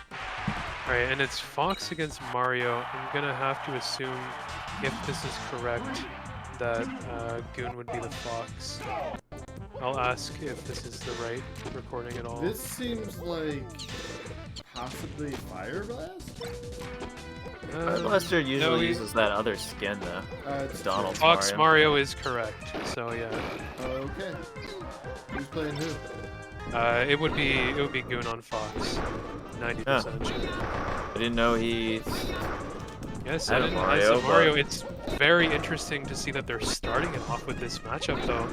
Alright, and it's Fox against Mario. I'm gonna have to assume, if this is correct, that Goon would be the Fox. I'll ask if this is the right recording at all. This seems like possibly Fire Blast. Lester usually no, uses that other skin though. It's Donald Fox Mario. Mario is correct. So yeah, Okay. Who's playing who? it would be Goon on Fox, 90% sure. I didn't know he. Yes, I and don't as Mario, a Mario, but- it's very interesting to see that they're starting it off with this matchup though.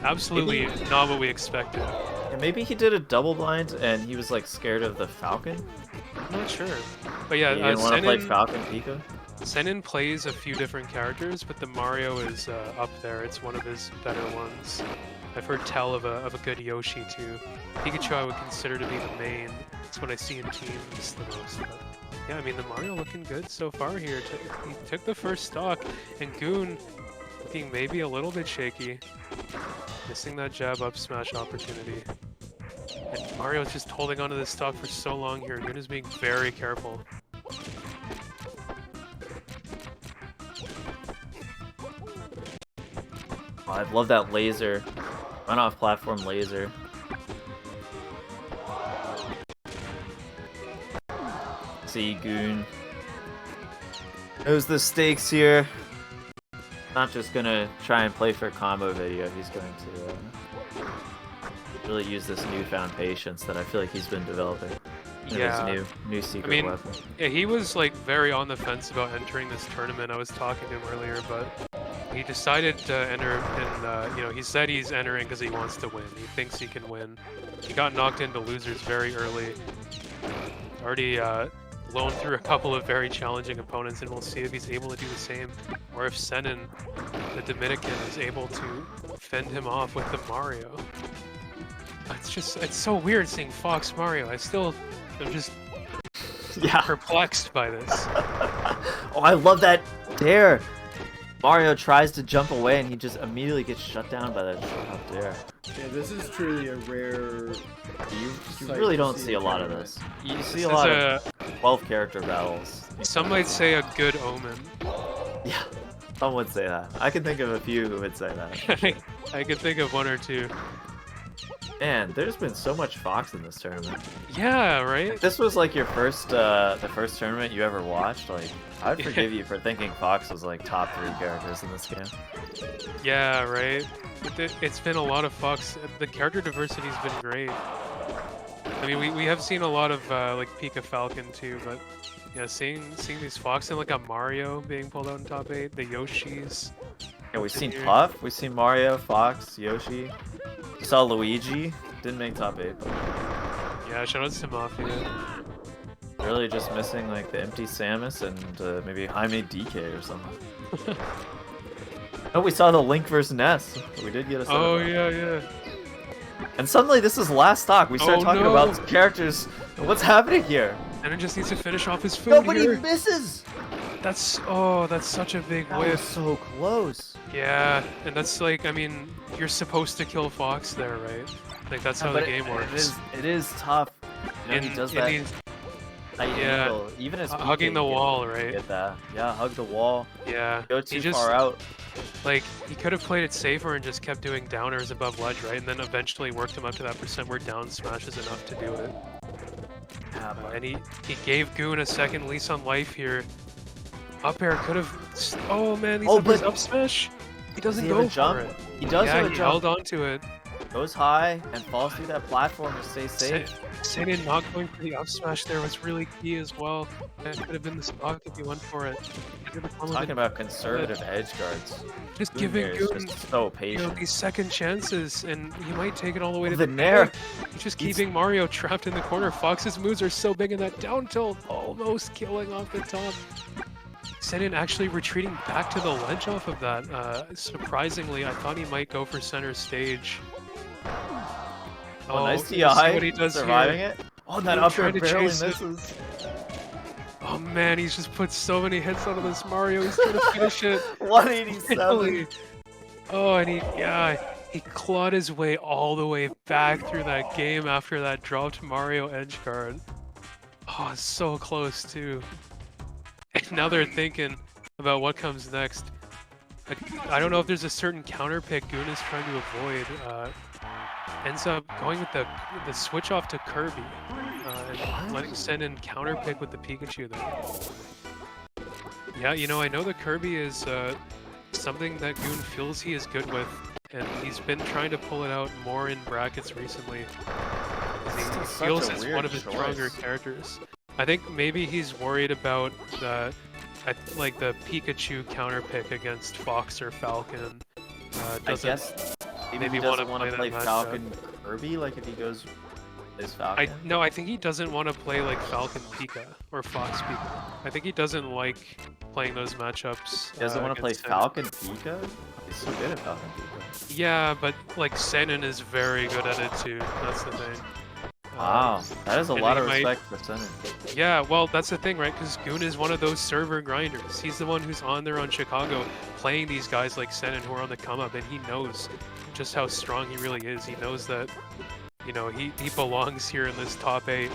Absolutely Maybe- not what we expected. Yeah, maybe he did a double blind and he was like scared of the Falcon. I'm not sure. But yeah, He didn't want to play Senin, Falcon Pika. Senin plays a few different characters, but the Mario is up there. It's one of his better ones. I've heard tell of a good Yoshi too. Pikachu I would consider to be the main. It's what I see in teams the most. But yeah, I mean the Mario looking good so far here. He took the first stock, and Goon looking maybe a little bit shaky, missing that jab up smash opportunity. And Mario's just holding onto this stock for so long here. Goon is being very careful. Oh, I love that laser. Run off platform laser. See, Goon knows the stakes here. Not just gonna try and play for a combo video, he's going to really use this newfound patience that I feel like he's been developing. In Yeah. his new secret mean, weapon. Yeah, he was like very on the fence about entering this tournament. I was talking to him earlier, but he decided to enter, and you know, he said he's entering because he wants to win. He thinks he can win. He got knocked into losers very early. Already blown through a couple of very challenging opponents, and we'll see if he's able to do the same, or if Senin, the Dominican, is able to fend him off with the Mario. It's so weird seeing Fox Mario. I'm just Yeah. perplexed by this. Oh, I love that dare. Mario tries to jump away and he just immediately gets shut down by that short hop dare. Yeah, this is truly a rare. You sight really to don't see see a in lot of tournament. this. You see a It's lot of 12 character battles. some might say a good omen. Yeah, some would say that. I can think of a few who would say that. I could think of one or two. Man, there's been so much Fox in this tournament. Yeah, right? If this was like your first, the first tournament you ever watched, like, I'd forgive you for thinking Fox was like top 3 characters in this game. Yeah, right? It's been a lot of Fox. The character diversity's been great. I mean, we have seen a lot of like Pika Falcon too, but yeah, seeing these Fox and like a Mario being pulled out in top 8, the Yoshis. Yeah, we've seen Here. Puff, we've seen Mario, Fox, Yoshi. We saw Luigi, didn't make top 8, but Yeah, shoutouts to Mafia. really just missing like the empty Samus and maybe Jaime DK or something. Oh, we saw the Link versus Ness. We did get a set Oh of that. yeah. And suddenly this is last stock. We start Oh, talking no. about characters. What's happening here? And it just needs to finish off his food Nobody here. misses! That's such a big That was whiff. so close. Yeah, and that's like, I mean, you're supposed to kill Fox there, right? Like that's how the But game works. It is tough. You know, he does that. he's- tight yeah, angle. Even as hugging the wall, right? Get that. Yeah, hug the wall. Yeah, Go he too just far out. like he could have played it safer and just kept doing downers above ledge, right? And then eventually worked him up to that percent where down smash is enough to do it. Yeah, but And he gave Goon a second lease on life here. Up air could have. Oh man, these Oh, uppers but- up smash. He doesn't he have go a jump? for it. he does Yeah, have a he jump. held on to it. Goes high and falls through that platform to stay safe. Senin not going for the up smash there was really key as well. That could have been the spot if he went for it. Talking about conservative edge guards. just Goon giving here is Goon just so you know, patient. these second chances, and he might take it all the way to The the nair. bank. He's just keeping Mario trapped in the corner. Fox's moves are so big in that down tilt, almost killing off the top. Senin actually retreating back to the ledge off of that. Surprisingly, I thought he might go for center stage. Oh, nice see TI. what he does surviving here. it. Oh, that Goon up air trying to barely chase it. misses. Oh man, he's just put so many hits onto this Mario. He's trying to finish it. 187. Finally. Oh, and he clawed his way all the way back through that game after that dropped Mario edge guard. Oh, it's so close too. And now they're thinking about what comes next. I don't know if there's a certain counter pick Goon is trying to avoid. Ends up going with the switch off to Kirby and letting Senin counter pick with the Pikachu there. Yeah, you know, I know the Kirby is something that Goon feels he is good with, and he's been trying to pull it out more in brackets recently. And It's he just such feels a it's weird one of his stronger choice. characters. I think maybe he's worried about like the Pikachu counter pick against Fox or Falcon. I Doesn't guess maybe maybe he want doesn't to want play to that play matchup. Falcon Kirby, like if he goes plays Falcon. No, I think he doesn't want to play like Falcon Pika or Fox Pika. I think he doesn't like playing those matchups. He doesn't want to play against Senin. Falcon Pika? He's so good at Falcon Pika. Yeah, but like Senin is very good at it too. That's the thing. Wow, that is a and lot he of might- respect for Senin. Yeah, well, that's the thing, right? Because Goon is one of those server grinders. He's the one who's on there on Chicago playing these guys like Senin who are on the come up, and he knows just how strong he really is. He knows that, you know, he belongs here in this top 8.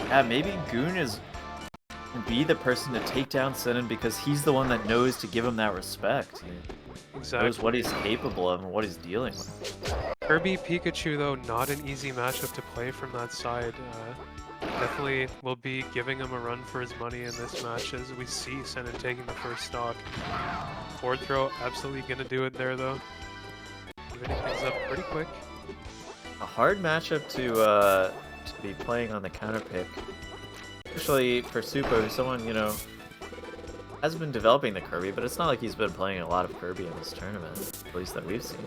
Yeah, maybe Goon can be the person to take down Senin because he's the one that knows to give him that respect. He Exactly. knows what he's capable of and what he's dealing with. Kirby Pikachu, though, not an easy matchup to play from that side. Definitely will be giving him a run for his money in this match as we see Senin taking the first stock. Forward throw, absolutely gonna do it there, though. Evening things up pretty quick. A hard matchup to be playing on the counter pick. Especially for Supo, who's someone, you know, has been developing the Kirby, but it's not like he's been playing a lot of Kirby in this tournament, at least that we've seen.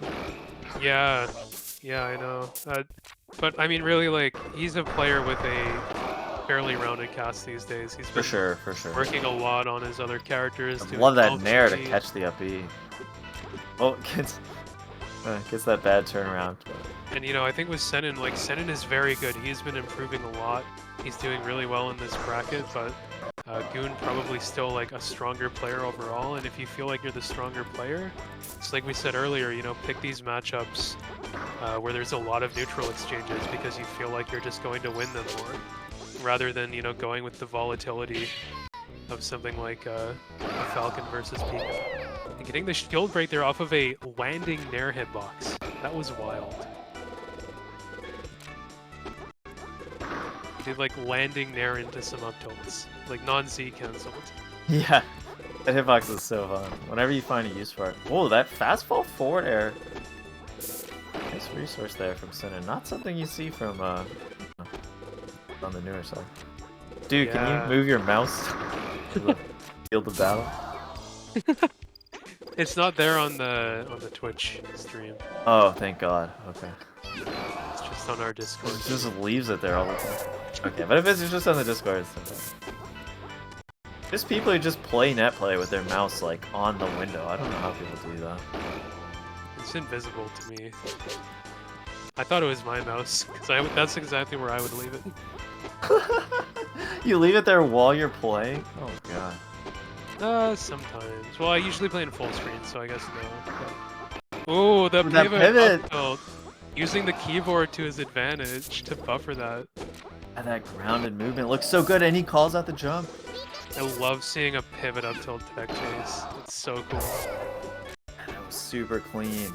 Yeah, I know. But I mean, really, like, he's a player with a fairly rounded cast these days. He's For been sure, for sure. working a lot on his other characters. I doing love that alt Nair to speed. catch the up E. Oh, gets that bad turnaround. And you know, I think with Senin, like, Senin is very good. He's been improving a lot. He's doing really well in this bracket, but Goon probably still like a stronger player overall. And if you feel like you're the stronger player, it's like we said earlier, you know, pick these matchups where there's a lot of neutral exchanges because you feel like you're just going to win them more, rather than, you know, going with the volatility of something like a Falcon versus Pika. And getting the shield break there off of a landing Nair hitbox. That was wild. He did like landing Nair into some up tilts. Like non-Z cancelled. Yeah, that hitbox is so fun. Whenever you find a use for it. Whoa, that fastball forward air. Nice resource there from Senin. Not something you see from on the newer side. Dude, can Yeah. you move your mouse to the field of battle? It's not there on the Twitch stream. Oh, thank God. Okay. It's just on our Discord. It just leaves it there all the time. Okay, but if it's just on the Discord, it's okay. There's people who just play net play with their mouse like on the window. I don't know how people do that. It's invisible to me. I thought it was my mouse, because that's exactly where I would leave it. You leave it there while you're playing? Oh God. Sometimes. Well, I usually play in full screen, so I guess no. But... Oh, the That pivot! pivot! Up tilt. Using the keyboard to his advantage to buffer that. And that grounded movement looks so good, and he calls out the jump. I love seeing a pivot up tilt tech chase. It's so cool. And that was super clean.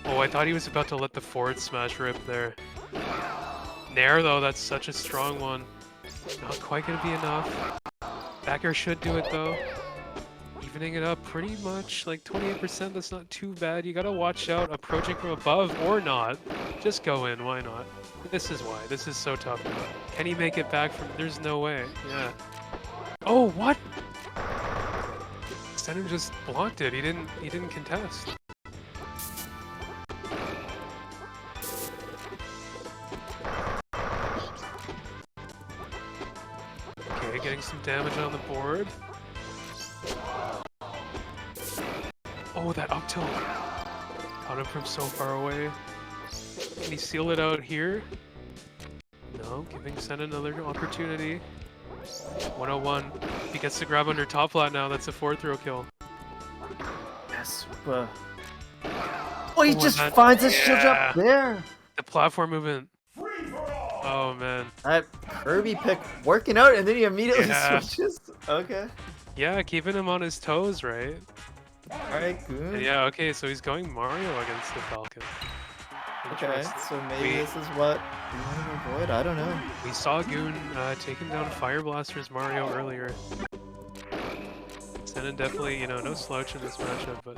Oh, I thought he was about to let the forward smash rip there. Nair, though, that's such a strong one. Not quite gonna be enough. Backer should do it, though. Evening it up pretty much, like 28%, that's not too bad. You gotta watch out, approaching from above or not. Just go in, why not? This is why, this is so tough. Can he make it back from, there's no way, yeah. Oh, what? Senin just blocked it, he didn't contest. Okay, getting some damage on the board. Oh, that up tilt. Caught him from so far away. Can he seal it out here? No, giving Sen another opportunity. 101. He gets to grab under top flat now. That's a 4th row kill. Yes. Oh, he Oh, just that- finds a shield yeah. up there. The platform movement. Oh, man. That Kirby pick working out, and then he immediately Yeah. switches. Okay. Yeah, keeping him on his toes, right? Alright, And good. yeah, okay, so he's going Mario against the Falcon. Okay, Interesting. so maybe We- this is what we want to avoid. I don't know. We saw Goon taking down Fire Blaster's Mario earlier. Senin definitely, no slouch in this matchup, but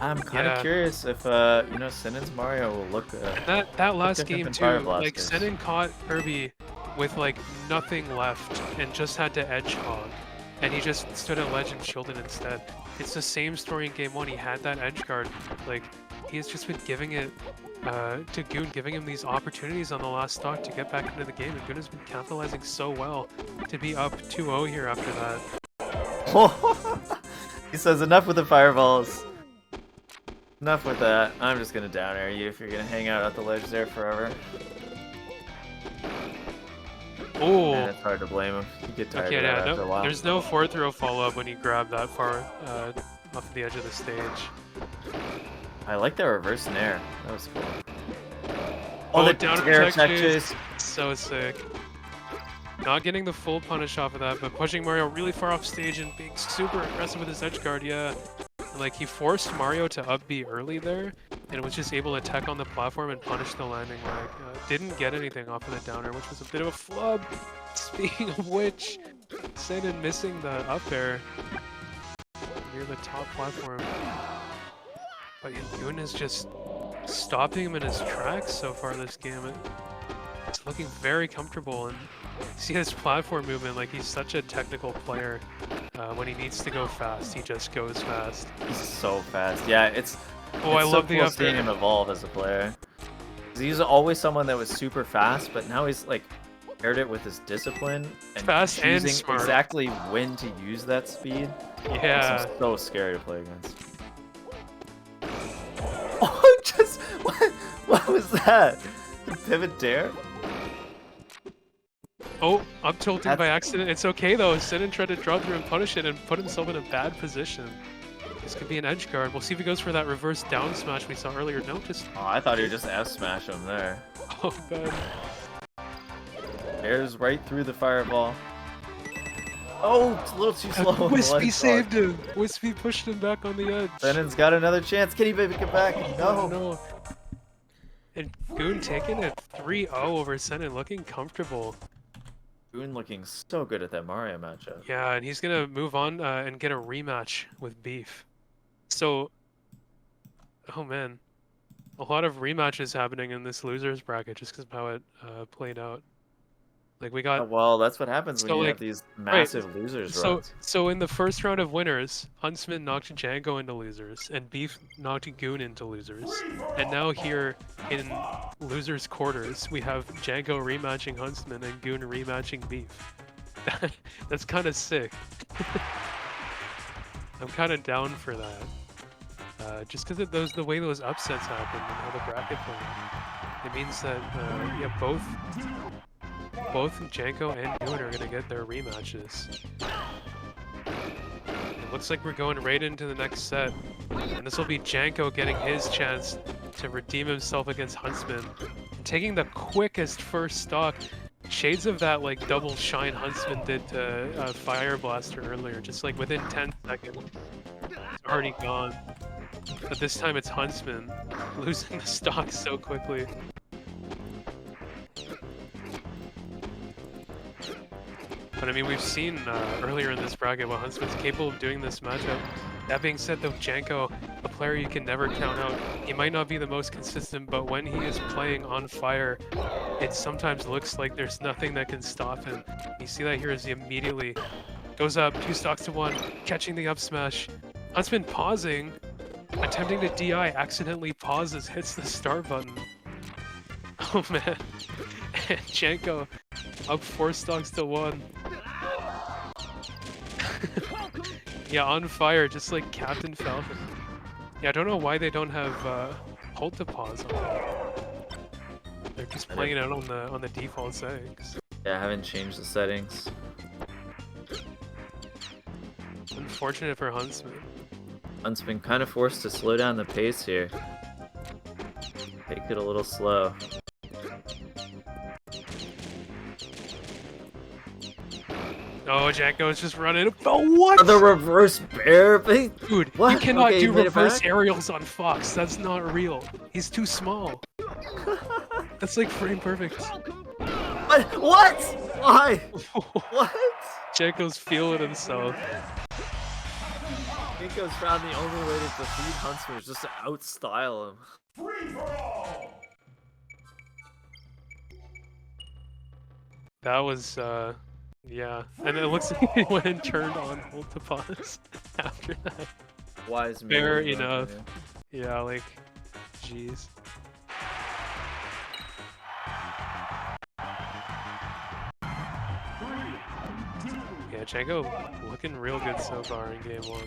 I'm kind of Yeah. curious if Sinen's Mario will look. that last different game than too, Fire like Blasters. Senin caught Kirby with like nothing left and just had to edge hog, and he just stood at ledge and shielded instead. It's the same story in game one. He had that edge guard, like he has just been giving it to Goon, giving him these opportunities on the last stock to get back into the game, and Goon has been capitalizing so well to be up 2-0 here after that. He says enough with the fireballs. Enough with that. I'm just gonna down air you if you're gonna hang out at the ledge there forever. Oh. And it's hard to blame him. You get tired Okay, of that yeah, after a while. there's no fourth row follow-up when you grab that far off the edge of the stage. I like that reverse nair. That was cool. Oh, the down air tech tech chase. chase. So sick. Not getting the full punish off of that, but pushing Mario really far off stage and being super aggressive with his edge guard, yeah. Like, he forced Mario to up B early there, and was just able to tech on the platform and punish the landing leg. Didn't get anything off of the downer, which was a bit of a flub. Speaking of which, Senin missing the up air near the top platform. But Goon is just stopping him in his tracks so far this game. It's looking very comfortable, and see his platform movement, like he's such a technical player. When he needs to go fast, he just goes fast. He's so fast. Yeah, it's I so love the cool up seeing air. him evolve as a player. He's always someone that was super fast, but now he's like paired it with his discipline and Fast and choosing smart. exactly when to use that speed. Yeah. Makes him so scary to play against. Oh, just what was that? The pivot dare? Oh, up tilting by That's- accident. It's okay though. Senin tried to draw through and punish it and put himself in a bad position. This could be an edge guard. We'll see if he goes for that reverse down smash we saw earlier. No, just Oh, I thought he would just F smash him there. oh god. Airs right through the fireball. Oh, it's a little too slow. on the Wispy ledge saved block. him. Wispy pushed him back on the edge. Senen's got another chance. Can he maybe get back? Oh, No. no. And Goon taking it 3-0 over Senin, looking comfortable. Goon looking so good at that Mario matchup. Yeah, and he's gonna move on and get a rematch with Beef. So, oh man, a lot of rematches happening in this losers bracket just because of how it played out. Like we got Well, that's what happens when So, you like, have these massive losers runs. so in the first round of winners, Huntsman knocked Django into losers, and Beef knocked Goon into losers. And now here in losers quarters, we have Django rematching Huntsman and Goon rematching Beef. That's kind of sick. I'm kind of down for that. Just because the way those upsets happen and how the bracket played out. It means that yeah, both Janko and Goon are gonna get their rematches. It looks like we're going right into the next set, and this will be Janko getting his chance to redeem himself against Huntsman, and taking the quickest first stock. Shades of that like double shine Huntsman did to Fire Blaster earlier, just like within 10 seconds. It's already gone. But this time it's Huntsman losing the stock so quickly. But I mean, we've seen earlier in this bracket what Huntsman's capable of doing this matchup. That being said, though, Janko, a player you can never count out. He might not be the most consistent, but when he is playing on fire, it sometimes looks like there's nothing that can stop him. You see that here as he immediately goes up 2 stocks to 1, catching the up smash. Huntsman pausing, attempting to DI, accidentally pauses, hits the start button. Oh man. And Janko up 4 stocks to 1. Yeah, on fire, just like Captain Falcon. Yeah, I don't know why they don't have hold to pause on that. They're just playing it out on the default settings. Yeah, I haven't changed the settings. Unfortunate for Huntsman. Hunt's been kind of forced to slow down the pace here. Take it a little slow. Oh, Janko is just running. Oh, what? The reverse bear. Dude, What? you cannot Okay, do you made it reverse back? aerials on Fox. That's not real. He's too small. That's like frame perfect. What? Why? What? Janko's feeling himself. Nico's found the only way to defeat Huntsman is just to outstyle him. That was, yeah. And it looks like he went and turned on hold to pause after that. Wise man. Fair enough. Yeah, like, jeez. Yeah, Janko looking real good so far in game 1.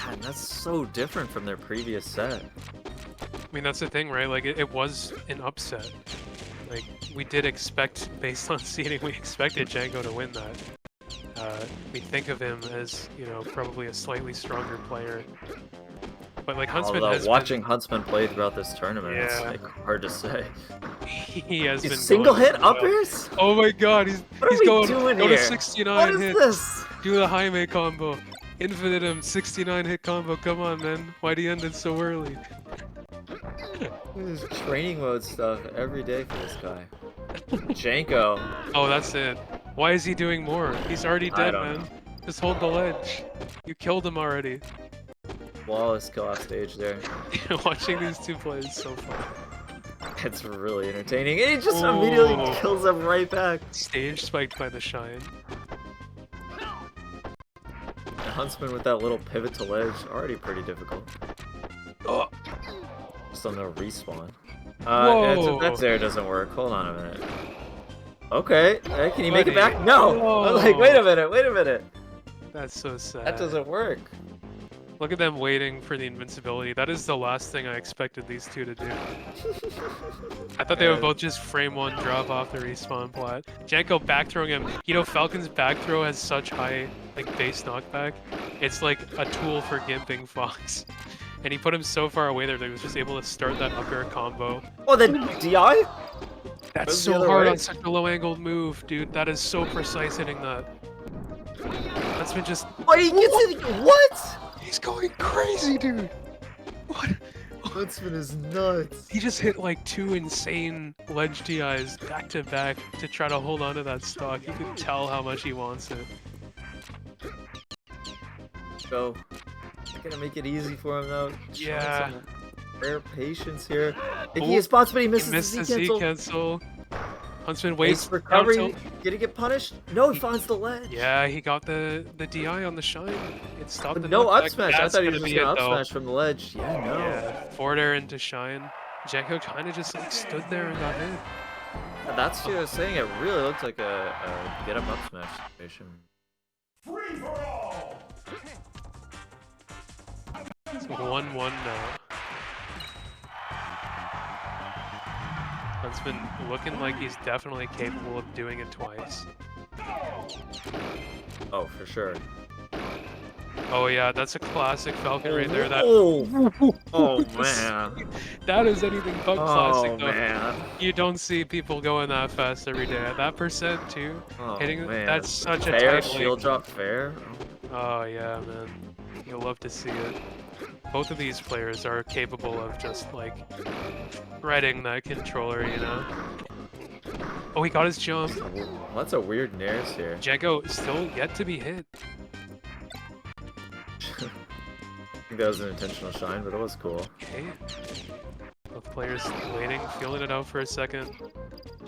Man, that's so different from their previous set. I mean, that's the thing, right? Like, it was an upset. Like, we did expect, based on seeding, we expected Janko to win that. We think of him as, you know, probably a slightly stronger player. But, like, Huntsman Although has watching Huntsman play throughout this tournament, it's Yeah. like hard to say. he has been Single going hit for a while. up airs? Oh my god, What he's are we going doing go to here? 69 What is hits. this? Do the Jaime combo. Infinitum 69 hit combo. Come on, man. Why'd he end it so early? This is training mode stuff every day for this guy. Janko. Oh, that's it. Why is he doing more? He's already I dead, don't man. know. Just hold the ledge. You killed him already. Flawless kill off stage there. Watching these two play is so fun. It's really entertaining. And he just immediately Oh. kills him right back. Stage spiked by the Shine. The Huntsman with that little pivot to ledge, already pretty difficult. Oh, Just on the respawn. Whoa. That there doesn't work. Hold on a minute. Okay, can you make it Buddy. back? No! I was like, wait a minute. that's so sad. That doesn't work. Look at them waiting for the invincibility. That is the last thing I expected these two to do. I thought they would both just frame one, drop off the respawn plot. Janko back throwing him. You know, Falcon's back throw has such high, like, base knockback. It's like a tool for gimping Fox. And he put him so far away there that he was just able to start that up air combo. Oh, the DI? That's Goes the so other hard way. on such a low angled move, dude. That is so precise hitting that. That's been just. What? He gets it? What? He's going crazy, dude. What? Huntsman is nuts. He just hit like 2 insane ledge DIs back to back to try to hold on to that stock. You can tell how much he wants it. So, not gonna make it easy for him though. Showing Yeah. some rare patience here. If Oh, he spots, but he He misses missed the the Z Z cancel. cancel. Huntsman Ace waits. recovery. down tilt. Did he get punished? No, he finds the ledge. Yeah, he got the DI on the Shine. It stopped the No knockback. up smash. I That's thought he was gonna just be gonna it, up though. smash from the ledge. Yeah, no. Yeah, forward air into Shine. Janko kind of just like stood there and got hit. That's what I was saying. It really looked like a get him up smash situation. It's 1-1 now. Huntsman looking like he's definitely capable of doing it twice. Oh, for sure. Oh yeah, that's a classic Falcon right there. That Oh man. that is anything but classic Oh though. man. You don't see people going that fast every day. At that percent too, Oh hitting man. that's such a Fair tight shield link. drop fair. Oh yeah, man. You'll love to see it. Both of these players are capable of just like shredding that controller, you know. Oh, he got his jump. Lots of weird nairs here. Janko still yet to be hit. I think that was an intentional shine, but it was cool. Okay. Both players waiting, feeling it out for a second.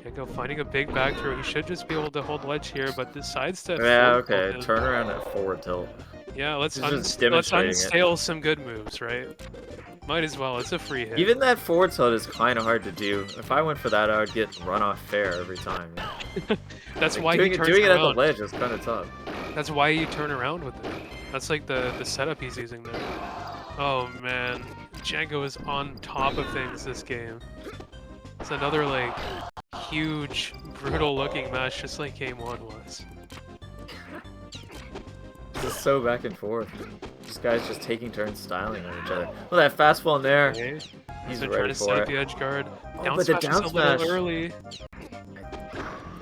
Janko finding a big back throw. He should just be able to hold ledge here, but decides to. Yeah, forward okay. tilt it. Turn around at forward tilt. Yeah, let's He's just let's demonstrating it. unstale some good moves, right? Might as well. It's a free hit. Even that forward tilt is kind of hard to do. If I went for that, I would get run off fair every time. That's Like, why doing he it, turns doing it at the around. ledge is kind of tough. That's why you turn around with it. That's like the setup he's using there. Oh man, Janko is on top of things this game. It's another like huge, brutal looking match, just like game 1 was. This is so back and forth. These guys just taking turns styling on each other. Well, that fastball in there. Okay. He's Been ready trying to set for up it. the edge guard. Oh, Down but the smash is down a little smash. early.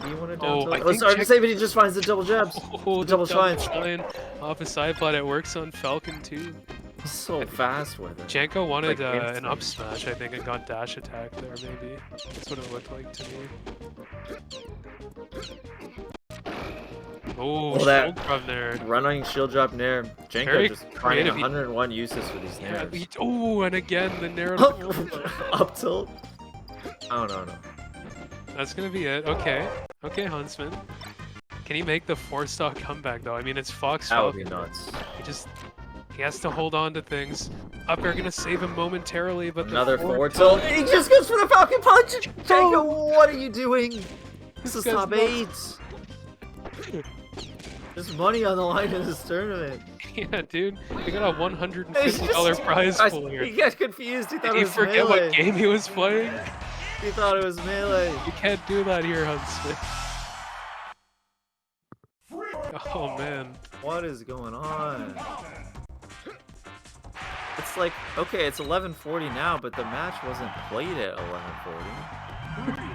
Do you want want to Oh, down I tilt. Oh, think sorry to check- say, but he just finds the double jabs. Oh, The double shines. shine off his side, but it works on Falcon too. He's so fast with it. Janko wanted Like an instant. up smash, I think, and got dash attack there, maybe. That's what it looked like to me. Oh, Oh, that- shield from there. Running shield drop nair. Janko Very just finding creative. 101 uses for these Yeah, nairs. oh, and again, the narrative. Up tilt. Oh, no. That's gonna be it. Okay. Okay, Huntsman. Can he make the 4-stock comeback, though? I mean, it's Fox That would be Falcon. nuts. He has to hold on to things. Up air gonna save him momentarily, but Another the forward tilt. He just goes for the Falcon Punch! Janko, what are you doing? This is guy's top nuts. 8. There's money on the line in this tournament. Yeah, dude. We got a $150 Just- prize Guys, pool here. he got confused. He thought Did it he was forget melee. what game he was playing? He thought it was melee. You can't do that here, Huntsman. Oh, man. What is going on? It's like, okay, it's 11:40 now, but the match wasn't played at 11:40.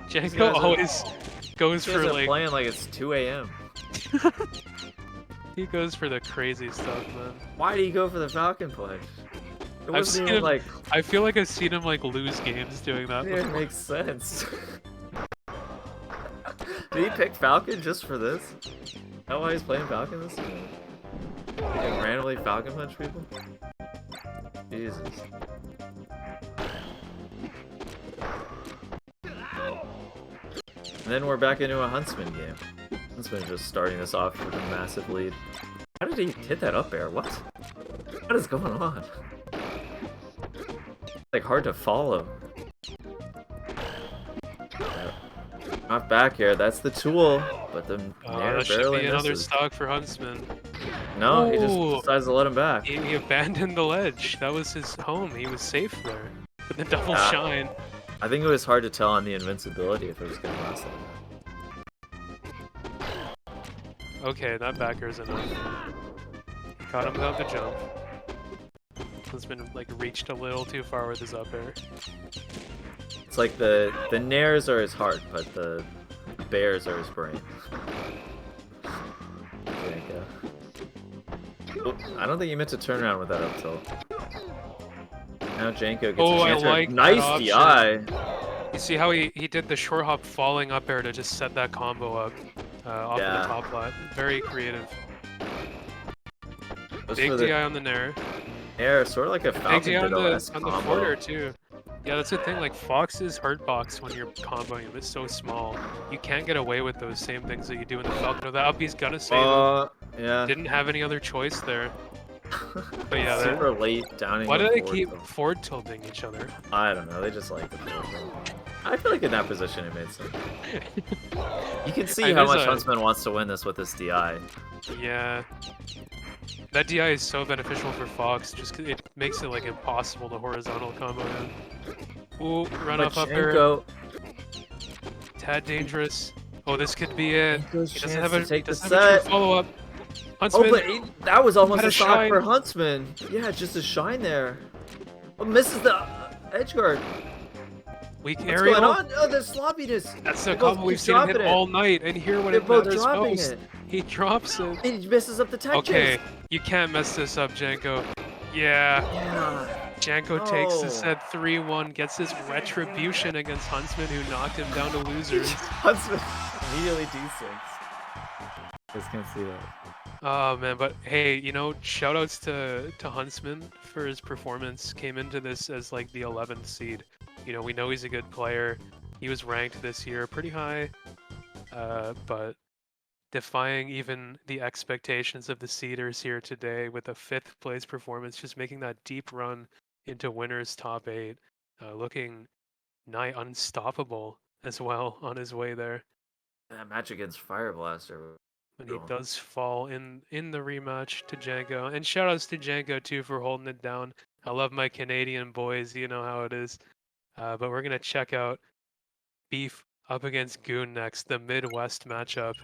Janko guys are- always goes These for, guys are like, playing like it's 2 a.m. he goes for the crazy stuff, man. Why do you go for the Falcon Punch? It I've wasn't seen even him- like, I feel like I've seen him, like, lose games doing that it before. makes sense. Did he pick Falcon just for this? Is that why he's playing Falcon this game? He can randomly Falcon Punch people? Jesus. And then we're back into a Huntsman game. Huntsman just starting this off with a massive lead. How did he hit that up air? What? What is going on? Like hard to follow. Not back air, that's the tool, but the nair That should barely be another misses. stock for Huntsman. No, he Ooh. just decides to let him back. He abandoned the ledge. That was his home. He was safe there. With the double Yeah. shine. I think it was hard to tell on the invincibility if it was gonna last like that. Okay, that back air's enough. He caught him without the jump. Huntsman, like, reached a little too far with his up air. It's like the nairs are his heart, but the bears are his brain. Janko. Oop, I don't think he meant to turn around with that up tilt. Now Janko gets Oh, a I chance like for that nice option. DI. You see how he did the short hop falling up air to just set that combo up off of Yeah. the top lat. Very creative. Goes Big for the DI on the nair. air, sort of like a Big Falcon DI on Fiddle-esque the combo. forwarder too. Yeah, that's the thing. Like, Fox's hurt box when you're comboing him is so small. You can't get away with those same things that you do in the Falcon. No, the uppy's gonna save him. Yeah. Didn't have any other choice there. But yeah, that- super late downing. Why the do they forward keep tilt. forward tilting each other? I don't know. They just like the forward tilt. I feel like in that position it made sense. You can see how There's much a- Huntsman wants to win this with this DI. Yeah. That DI is so beneficial for Fox, just 'cause it makes it like impossible to horizontal combo him. Ooh, run up air. Machenko, Tad dangerous. Oh, this could be it. Machenko's He doesn't chance have a, to take the doesn't have a set. true follow-up. Oh, Huntsman. but that was almost Had a a stock shine. for Huntsman. Yeah, just a shine there. Oh, misses the edge guard. Weak What's aerial. going on? Oh, the sloppiness. That's the They both combo we've keep seen him hit dropping it. all night, and here when They're it both matters dropping most, it. he drops it. He misses up the tech Okay, chase. you can't mess this up, Janko. Yeah, Yeah. Janko takes the No. set 3-1, gets his retribution against Huntsman, who knocked him down to losers. Huntsman immediately D6. Just can't see that. Oh man, but hey, you know, shoutouts to Huntsman for his performance. Came into this as like the 11th seed. You know, we know he's a good player. He was ranked this year pretty high, but defying even the expectations of the seeders here today with a 5th place performance, just making that deep run into winners top 8, looking nigh unstoppable as well on his way there. That match against Fire Blaster. And he Cool. does fall in the rematch to Janko. And shoutouts to Janko too for holding it down. I love my Canadian boys, you know how it is. But we're gonna check out Beef up against Goon next, the Midwest matchup.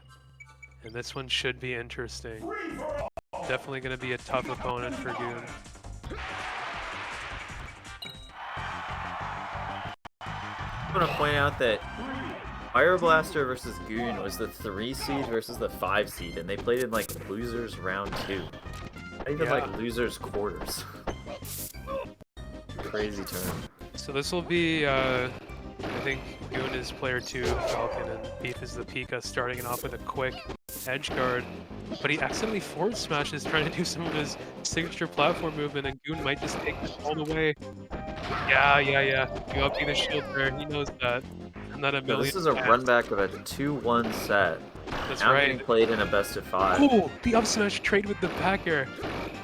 And this one should be interesting. Definitely gonna be a tough opponent for Goon. I want to point out that Fire Blaster versus Goon was the 3 seed versus the 5 seed, and they played in like losers round 2. Not even like losers quarters. Crazy turn. So this will be, I think Goon is player 2, Falcon, and Beef is the Pika, starting it off with a quick edge guard. But he accidentally forward smashes trying to do some of his signature platform movement, and Goon might just take this all the way. Yeah. You up the shield there, he knows that. And then a million. This is a run back of a 2-1 set. That's now right. Getting played in a best of 5. Ooh, the up smash trade with the back air.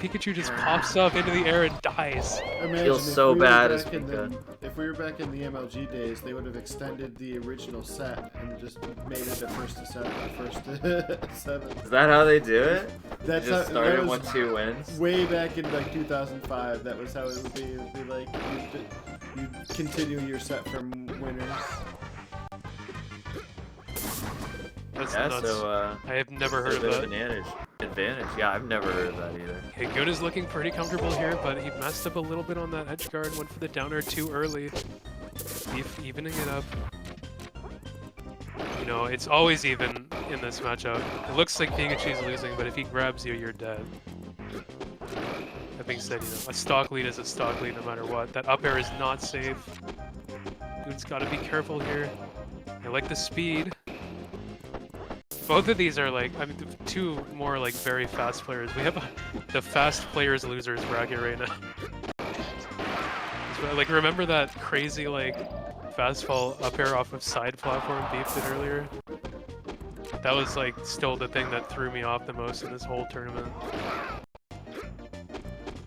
Pikachu just pops up into the air and dies. Imagine Feels if so we were bad as back in Pika. if we were back in the MLG days, they would have extended the original set and just made it a first to 7, first to 7. Is that how they do it? That's They just how, started that was with 2 wins? way back in like 2005. That was how it would be. It would be like you continue your set from winners. That's Yeah, nuts. so I have never heard of that. Advantage. Yeah, I've never heard of that either. Okay, Goon is looking pretty comfortable here, but he messed up a little bit on that edge guard, went for the downer too early. Beef evening it up. You know, it's always even in this matchup. It looks like Pikachu's losing, but if he grabs you, you're dead. That being said, you know, a stock lead is a stock lead no matter what. That up air is not safe. Goon's gotta be careful here. I like the speed. Both of these are like, I mean, two more like very fast players. We have the fast players losers bracket right now. So, like, remember that crazy like fast fall up air off of side platform Beef did earlier? That was like still the thing that threw me off the most in this whole tournament.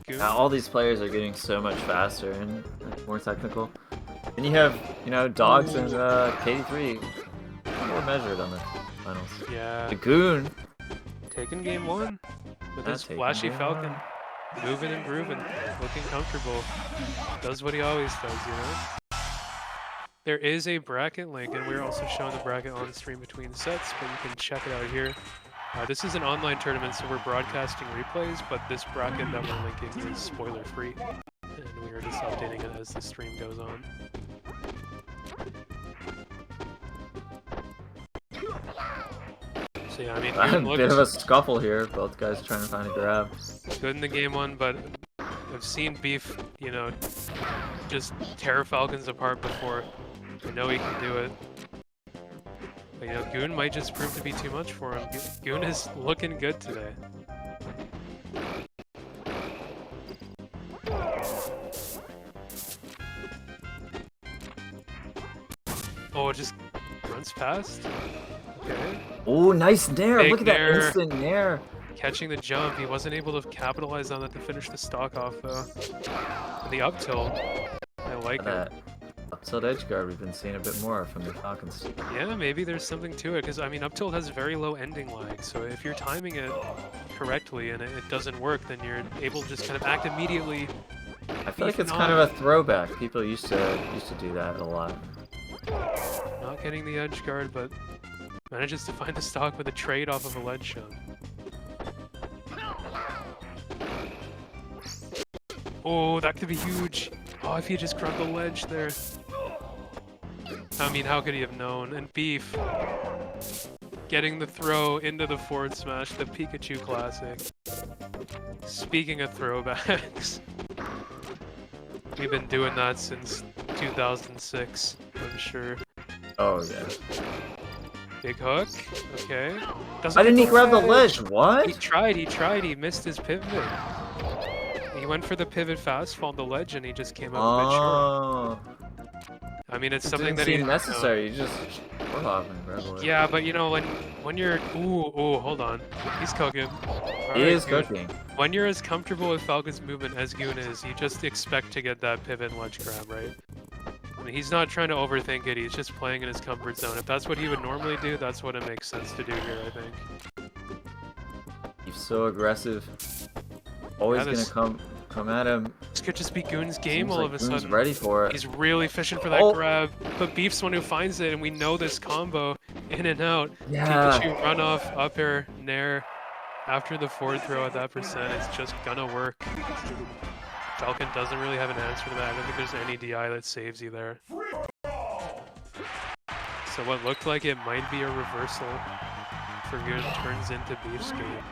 Goon? All these players are getting so much faster and more technical. And you have, you know, Dogs and KD3 more measured on the finals. Yeah. The Goon. Taking game 1 with his taking flashy game Falcon. one. Moving and grooving. Looking comfortable. Does what he always does, you know? There is a bracket link, and we're also showing the bracket on stream between sets, but you can check it out here. This is an online tournament, so we're broadcasting replays, but this bracket that we're linking is spoiler-free, and we are just updating it as the stream goes on. So yeah, I mean, A Goon bit of a looks scuffle here. Both guys trying to find a grab. good in the game 1, but I've seen Beef, you know, just tear Falcons apart before. I know he can do it. But, you know, Goon might just prove to be too much for him. Goon is looking good today. Oh, it just runs past? Okay. Oh, nice nair! Big Look at nair. that instant nair! Catching the jump, he wasn't able to capitalize on that to finish the stock off, though. And the up tilt, I like it. That up tilt edge guard we've been seeing a bit more from the Falcons. Yeah, maybe there's something to it, because, I mean, up tilt has very low ending lag, so if you're timing it correctly and it doesn't work, then you're able to just kind of act immediately. I feel like it's kind of a throwback. People used to do that a lot. Not getting the edge guard, but manages to find the stock with a trade off of a ledge shot. Oh, that could be huge. Oh, if he just grabbed the ledge there. I mean, how could he have known? And Beef getting the throw into the forward smash, the Pikachu classic. Speaking of throwbacks, we've been doing that since 2006, I'm sure. Oh yeah. Big hook, okay. Why didn't he grab the ledge? What? He tried, he missed his pivot. He went for the pivot fast, found the ledge, and he just came up a bit short. Oh. I mean, it's It something didn't that he seem necessary. You just foot hop and grab the ledge. Yeah, but you know, when you're hold on, he's cooking. He Alright, is Goon. cooking. When you're as comfortable with Falcon's movement as Goon is, you just expect to get that pivot and ledge grab, right? I mean, he's not trying to overthink it, he's just playing in his comfort zone. If that's what he would normally do, that's what it makes sense to do here, I think. He's so aggressive. Always Yeah, this- gonna come at him. This could just be Goon's game Seems all like of a Goon's sudden. ready for it. He's really fishing for that grab, but Beef's one who finds it, and we know this combo in and out. Yeah. Pikachu run off, up air, nair. After the forward throw at that percent, it's just gonna work. Falcon doesn't really have an answer to that. I don't think there's any DI that saves you there. So what looked like it might be a reversal for Goon turns into Beef's game.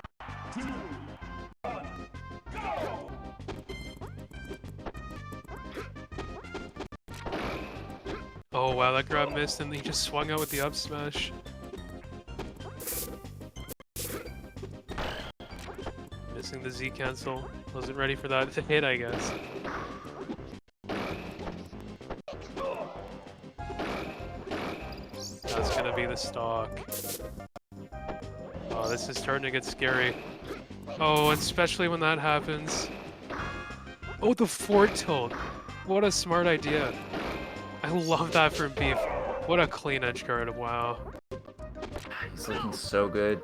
Oh wow, that grab missed and he just swung out with the up smash. Missing the Z cancel. Wasn't ready for that to hit, I guess. That's gonna be the stock. Oh, this is starting to get scary. Oh, especially when that happens. Oh, the forward tilt. What a smart idea. I love that from Beef. What a clean edge guard, wow. He's looking so good.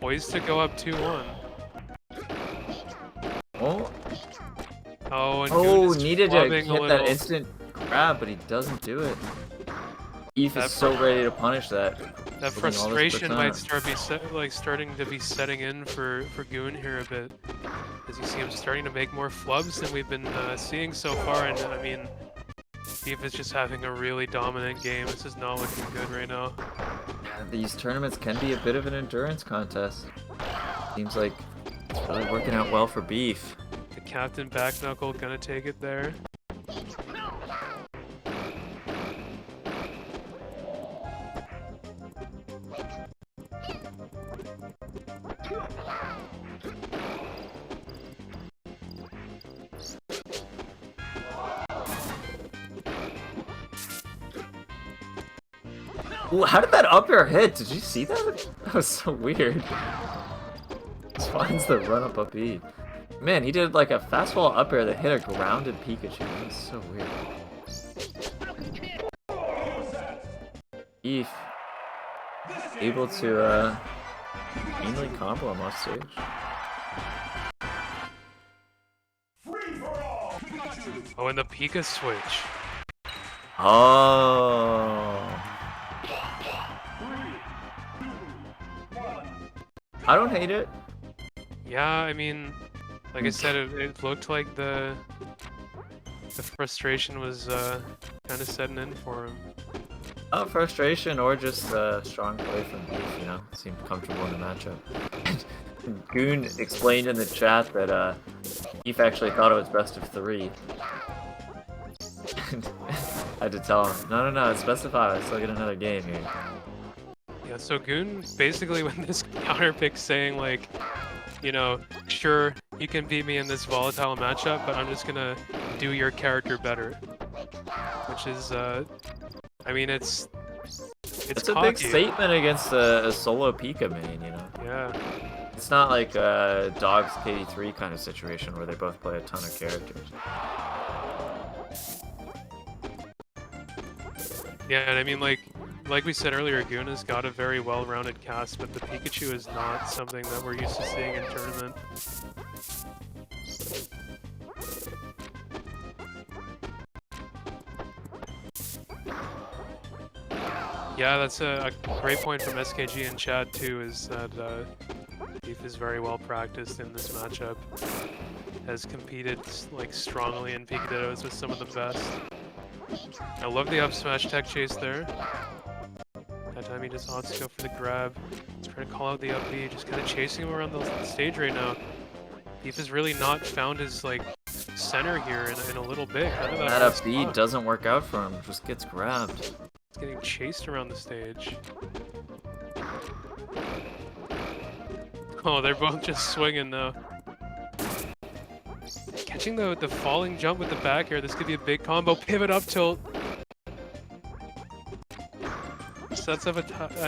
Poised to go up 2-1. Oh, Oh, and Goon is needed to clubbing hit a that little. instant grab, but he doesn't do it. Eve That is so ready to punish that. That Putting all this frustration might percent. starting to be setting in for Goon here a bit, as you see him starting to make more flubs than we've been seeing so far. And I mean, Beef is just having a really dominant game. This is not looking good right now. Yeah, these tournaments can be a bit of an endurance contest. Seems like it's really working out well for Beef. The captain back knuckle gonna take it there. Ooh, how did that up air hit? Did you see that? That was so weird. Just finds the run up E. Man, he did like a fastball up air that hit a grounded Pikachu. That was so weird. Eve able to easily combo him off stage. Oh, and the Pika switch. Oh. I don't hate it. Yeah, I mean, like I said, it looked like the frustration was kind of setting in for him. Frustration or just strong play from Beef, you know, seemed comfortable in the matchup. Goon explained in the chat that Beef actually thought it was best of 3. I had to tell him, no, it's best of 5. I still get another game here. Yeah, so Goon basically when this counter pick's saying like, you know, sure, you can beat me in this volatile matchup, but I'm just gonna do your character better. Which is, I mean, it's a cocky. big statement against a solo Pika main, you know? Yeah. It's not like a Dogs KD3 kind of situation where they both play a ton of characters. Yeah, and I mean, like we said earlier, Goon has got a very well-rounded cast, but the Pikachu is not something that we're used to seeing in tournament. Yeah, that's a great point from SKG in chat too, is that Beef is very well practiced in this matchup. Has competed like strongly in Pikadoos with some of the best. I love the up smash tech chase there. That time he just opts to go for the grab. He's trying to call out the up B, just kind of chasing him around the stage right now. Beef has really not found his like center here in a little bit. That up B doesn't work out for him, just gets grabbed. He's getting chased around the stage. Oh, they're both just swinging now. Catching the falling jump with the back air, this could be a big combo. Pivot up tilt. Sets up a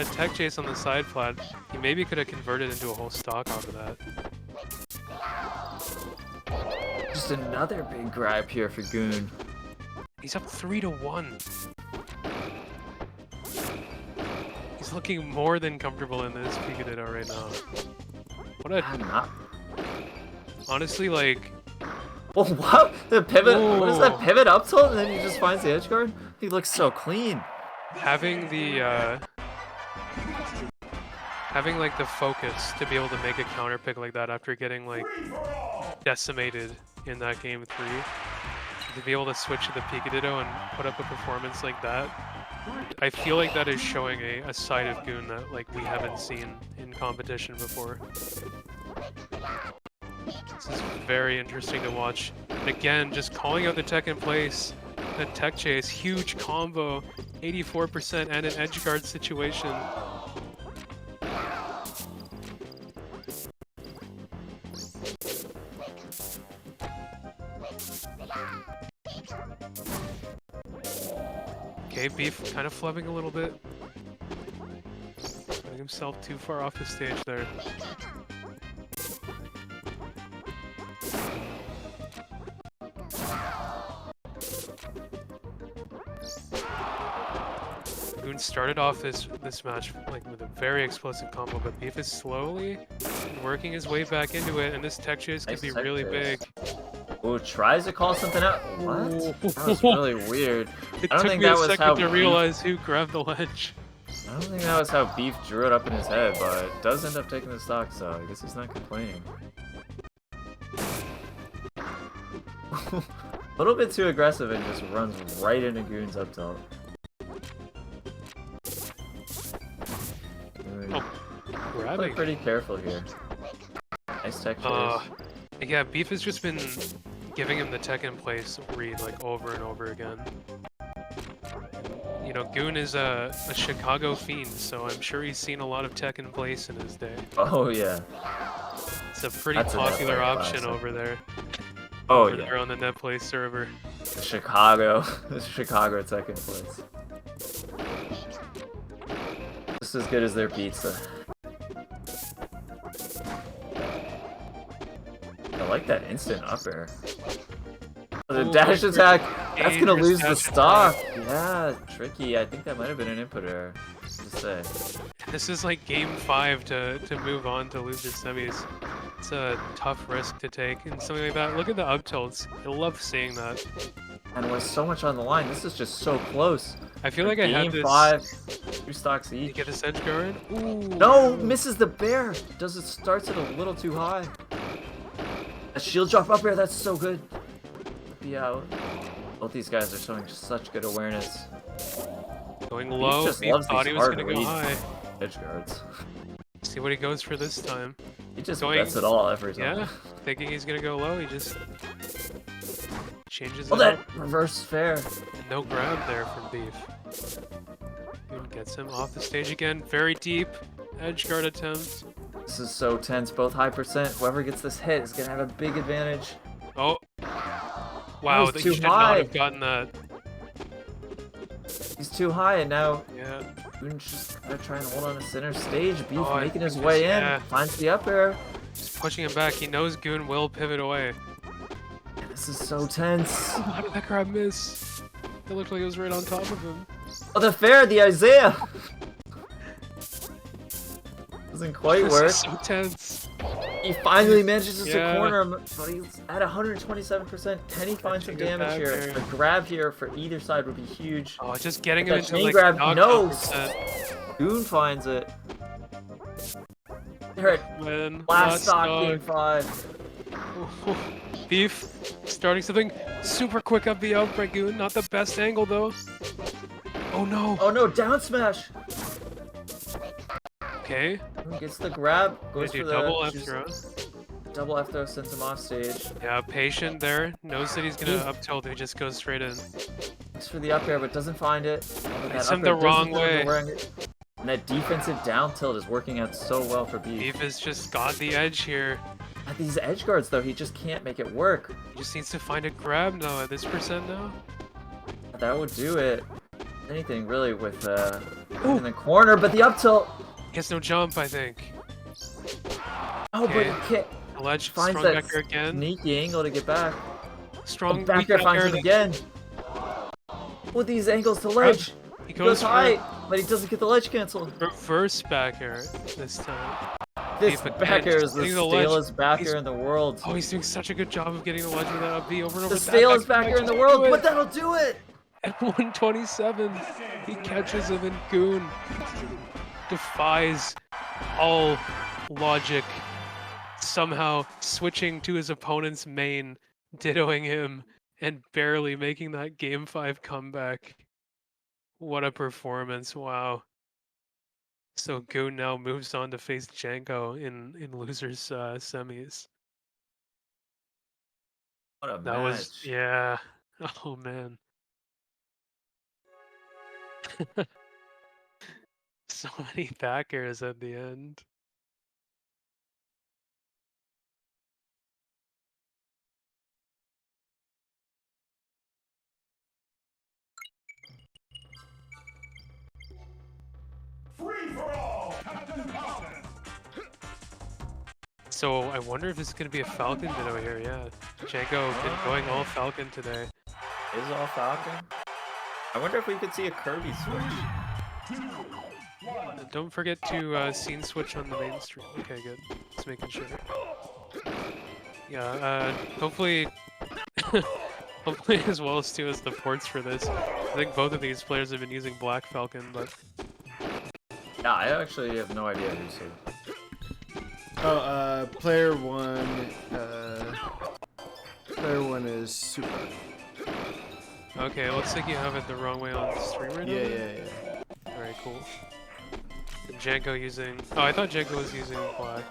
tech chase on the side flat. He maybe could have converted into a whole stock off of that. Just another big grab here for Goon. He's up 3-1. He's looking more than comfortable in this Pikachu right now. What a... Honestly, like... Oh, what? The pivot? Whoa. What is that pivot up tilt and then he just finds the edge guard? He looks so clean. Having the, having, like, the focus to be able to make a counter pick like that after getting, like, decimated in that game 3. To be able to switch to the Pikachu and put up a performance like that I feel like that is showing a side of Goon that like we haven't seen in competition before. This is very interesting to watch. And again, just calling out the tech in place, the tech chase, huge combo, 84% and an edge guard situation. Okay, Beef kind of flubbing a little bit. Putting himself too far off the stage there. Goon started off this match like with a very explosive combo, but Beef is slowly working his way back into it, and this tech chase could be really big. Ooh, tries to call something out. What? That was really weird. It I don't took think me a that was how second to realize who grabbed the ledge. I don't think that was how Beef drew it up in his head, but it does end up taking the stock, so I guess he's not complaining. A little bit too aggressive and just runs right into Goon's up tilt. Play Grabbing. pretty careful here. Nice tech chase. Yeah, Beef has just been giving him the tech in place read like over and over again. You know, Goon is a Chicago fiend, so I'm sure he's seen a lot of tech in place in his day. Oh yeah. It's a pretty That's a popular Netplay option classic. over there. Oh Over yeah. there on the Netplay server. Chicago. Chicago tech in place. Just as good as their pizza. I like that instant up air. The Oh, dash attack, that's gonna dangerous lose the dash stock. Yeah, tricky. I think that might have been an input error. Just say. This is like game 5 to move on to loser semis. It's a tough risk to take and something like that. Look at the up tilts. I love seeing that. And with so much on the line, this is just so close. I feel like I had Game this. 5, 2 stocks Did you each. get this edge guard? Ooh. No, misses the bear. Does it starts it a little too high? A shield drop up air, that's so good. Be out. Both these guys are showing such good awareness. Going low. just He loves thought these he was hard gonna go reads. high. Edge guards. See what he goes for this time. He just Going- bets it all every time. Yeah, thinking he's gonna go low, he just changes Oh, it that up. reverse fair. No grab there from Beef. Goon gets him off the stage again. Very deep. Edge guard attempt. This is so tense. Both high percent. Whoever gets this hit is gonna have a big advantage. Oh. Wow, was that too you should high. not have gotten that. He's too high, and now Yeah. Goon's just gotta try and hold on to center stage. Beef Oh, I making his think way this- in. yeah. Finds the up air. Just pushing him back. He knows Goon will pivot away. This is so tense. Oh, how did that grab miss? It looked like it was right on top of him. Oh, the fair, the Isaiah. Doesn't quite This work. is so tense. He finally manages Yeah. to corner him, but he's at 127%. Can he find some Catching it damage back here? here. A grab here for either side would be huge. Oh, just getting But him that into chain like grab, knockout no. percent. Goon finds it. They're at Man, last stock dog. game 5. Beef starting something super quick up the out by Goon. Not the best angle though. Oh no. Oh no, down smash. Okay. Gets the grab, Gonna goes do for the double F she's- throw. Double F throw sends him off stage. Yeah, patient there. Knows that he's gonna up tilt. He just goes straight in. Looks for the up air, but doesn't find it. And It's that him up air the wrong doesn't way. go and that defensive down tilt is working out so well for Beef. Beef has just got the edge here. At these edge guards though, he just can't make it work. He just needs to find a grab now at this percent now. That would do it. Anything really with in the corner, but the up tilt. He has no jump, I think. Oh, but Okay. he can't. The ledge, Finds strong that back air again. sneaky angle to get back. Strong Back weak there back finds air it that- again. With these angles to ledge. He He goes goes high, for but he doesn't get the ledge cancel. reverse back air this time. This Beef back air is the getting the ledge. stalest back He's- air in the world. Oh, he's doing such a good job of getting the ledge with that up B over and over. The That stalest back air in the world, do but it. that'll do it! At 127, he catches him and Goon defies all logic, somehow switching to his opponent's main, dittoing him, and barely making that game 5 comeback. What a performance! Wow. So Goon now moves on to face Janko in losers semis. What a That was match. yeah. Oh man. So many backers at the end. So I wonder if it's gonna be a Falcon Ditto here, yeah. Janko been going all Falcon today. Is all Falcon? I wonder if we could see a Kirby switch. Don't forget to scene switch on the main stream. Okay, good. Just making sure. Yeah, hopefully hopefully as well as too as the ports for this. I think both of these players have been using Black Falcon, but Yeah, I actually have no idea who's who. Oh, player one is Super. okay, it looks like you have it the wrong way on the stream right now. Yeah. Alright, cool. And Janko using... Oh, I thought Janko was using Black.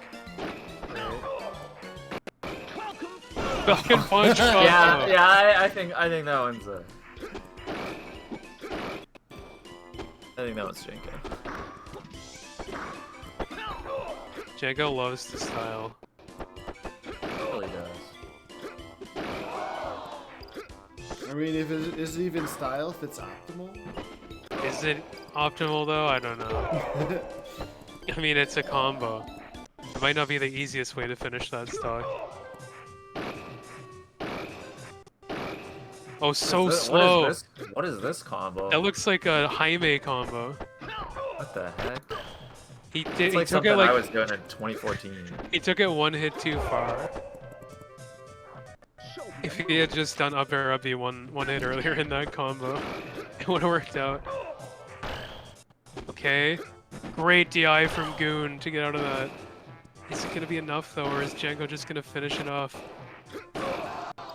Alright. Falcon Punch combo! Yeah, I think that one's a... I think that one's Janko. Janko loves the style. Really does. I mean, if is it even style if it's optimal? Is it optimal though? I don't know. I mean, it's a combo. It might not be the easiest way to finish that stock. Oh, so slow! What is this combo? That looks like a Jaime combo. What the heck? He It's did. like He took something it like I was doing in 2014. he took it one hit too far. If he had just done up air up B one hit earlier in that combo, it would have worked out. Okay, great DI from Goon to get out of that. Is it gonna be enough though, or is Janko just gonna finish it off?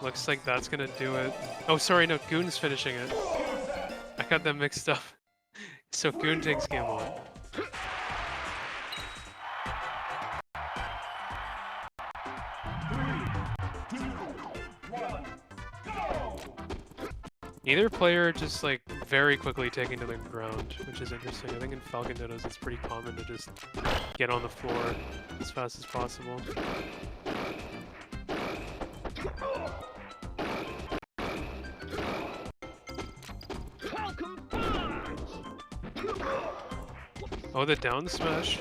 Looks like that's gonna do it. Oh, sorry, no, Goon's finishing it. I got them mixed up. So Goon takes game one. Neither player just like very quickly taking to the ground, which is interesting. I think in Falcon Dittos it's pretty common to just get on the floor as fast as possible. Oh, the down smash.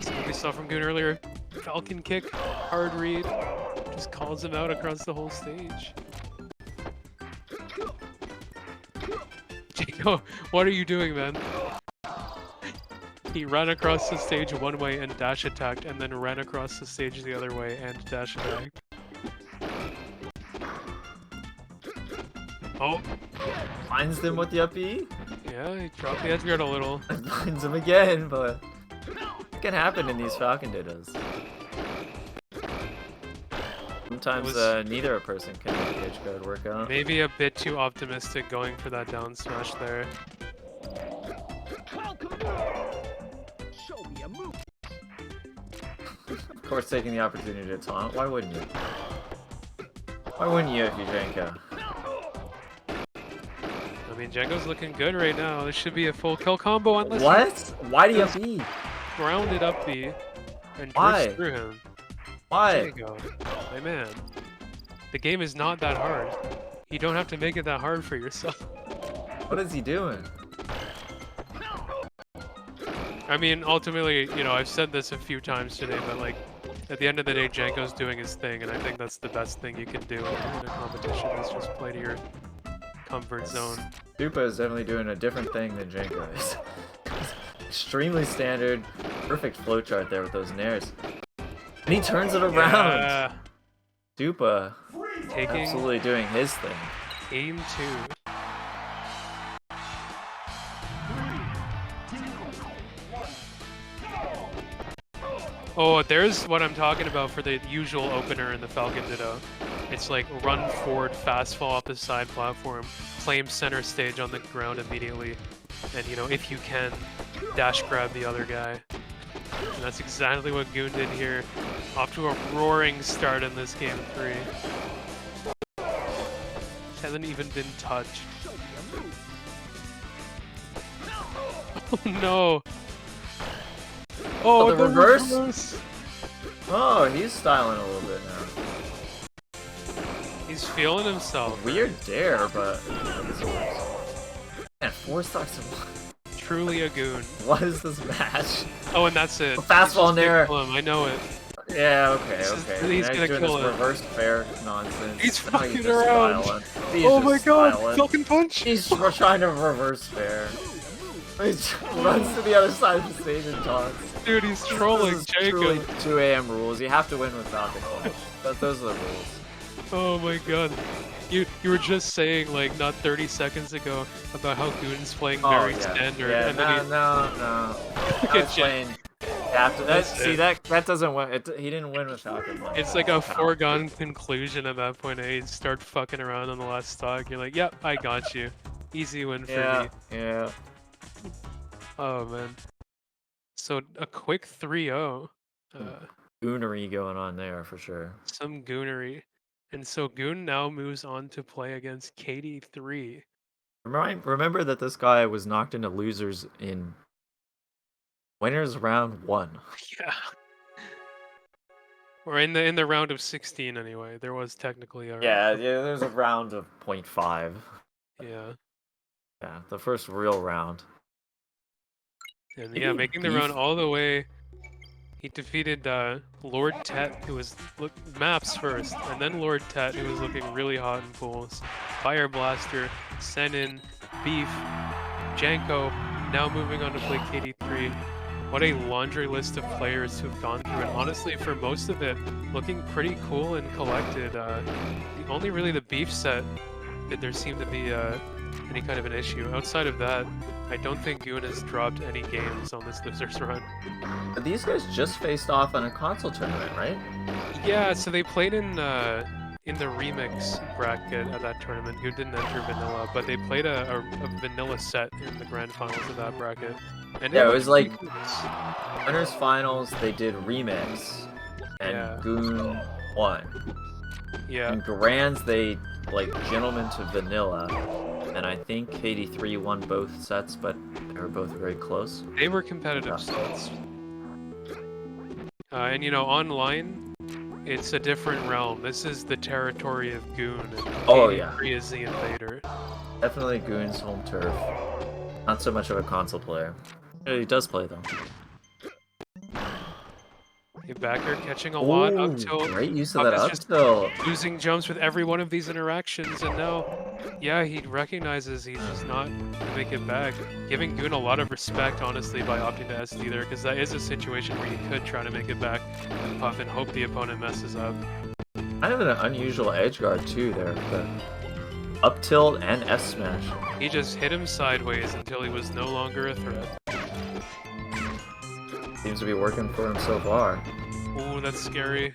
Something we saw from Goon earlier. Falcon kick, hard read. Just calls him out across the whole stage. Janko, what are you doing, man? He ran across the stage one way and dash attacked, and then ran across the stage the other way and dash attacked. Oh! Finds them with the up B. Yeah, he dropped the edge guard a little. And finds them again, but it can happen in these Falcon Dittos. Sometimes neither a person can make the edge guard work out. Maybe a bit too optimistic going for that down smash there. Of course, taking the opportunity to taunt. Why wouldn't you? Why wouldn't you if you Janko? I mean, Janko's looking good right now. This should be a full kill combo unless What? Why do you Just- B? you grounded up B and Why? drifts through him. There Why? you go. My man. The game is not that hard. You don't have to make it that hard for yourself. What is he doing? I mean, ultimately, you know, I've said this a few times today, but like, at the end of the day, Janko's doing his thing, and I think that's the best thing you can do in a competition is just play to your comfort zone. Dupa is definitely doing a different thing than Janko is. Extremely standard, perfect flowchart there with those nairs. And he turns it around! Yeah, Dupa taking absolutely doing his thing. game 2. Oh, there's what I'm talking about for the usual opener in the Falcon Ditto. It's like run forward, fast fall off the side platform, claim center stage on the ground immediately, and you know, if you can, dash grab the other guy. And that's exactly what Goon did here. Off to a roaring start in this game 3. Hasn't even been touched. Oh no! Oh, the reverse? Oh, he's styling a little bit now. He's feeling himself. Weird dare, but I guess it works. Man, 4 stocks in 1. Truly a Goon. What is this match? Oh, and that's it. A fastball in there. I know it. Yeah, okay, okay. He's gonna doing kill this it. reverse fair nonsense. He's Now fucking just around. styling. He's Oh just my god, styling. Falcon Punch! He's trying to reverse fair. He runs to the other side of the stage and taunts. Dude, he's trolling This is truly Jacob. 2 a.m. rules. You have to win with Falcon Punch. Those are the rules. Oh my god. You were just saying, like, not 30 seconds ago about how Goon's playing very standard. Yeah, and then no. Look I at was playing after that. See, that doesn't win. He didn't win with Falcon Punch. it's like a foregone conclusion at that point. You start fucking around on the last stock. You're like, yep, I got you. Easy win for me. Yeah. Oh man. So a quick 3-0. Goonery going on there for sure. Some goonery. And so Goon now moves on to play against KD3. Remember that this guy was knocked into losers in winners round 1. Yeah. Or in the round of 16 anyway. There was technically a Yeah, there's a round of 0.5. Yeah. Yeah, the first real round. And yeah, making the run all the way. He defeated Lord Tet, who was maps first, and then Lord Tet, who was looking really hot in pools. Fire Blaster, Senin, Beef, Janko, now moving on to play KD3. What a laundry list of players who've gone through it. Honestly, for most of it, looking pretty cool and collected. Only really the Beef set did there seem to be any kind of an issue. Outside of that, I don't think Goon has dropped any games on this losers run. But these guys just faced off on a console tournament, right? Yeah, so they played in the remix bracket at that tournament. Goon didn't enter vanilla, but they played a vanilla set in the grand finals of that bracket. And yeah, it was like winners finals. They did remix, and Goon won. Yeah. In grands, they like gentlemen to vanilla. And I think KD3 won both sets, but they were both very close. They were competitive sets. And you know, online, it's a different realm. This is the territory of Goon. And KD3 is the invader. Definitely Goon's home turf. Not so much of a console player. He does play though. Backer catching a lot up tilt. Great use of that up tilt. Losing jumps with every one of these interactions, and now, yeah, he recognizes he's just not gonna make it back. Giving Goon a lot of respect, honestly, by opting to SD there, because that is a situation where you could try to make it back and puff and hope the opponent messes up. Kind of an unusual edge guard too there. The up tilt and F smash. He just hit him sideways until he was no longer a threat. Seems to be working for him so far. Ooh, that's scary.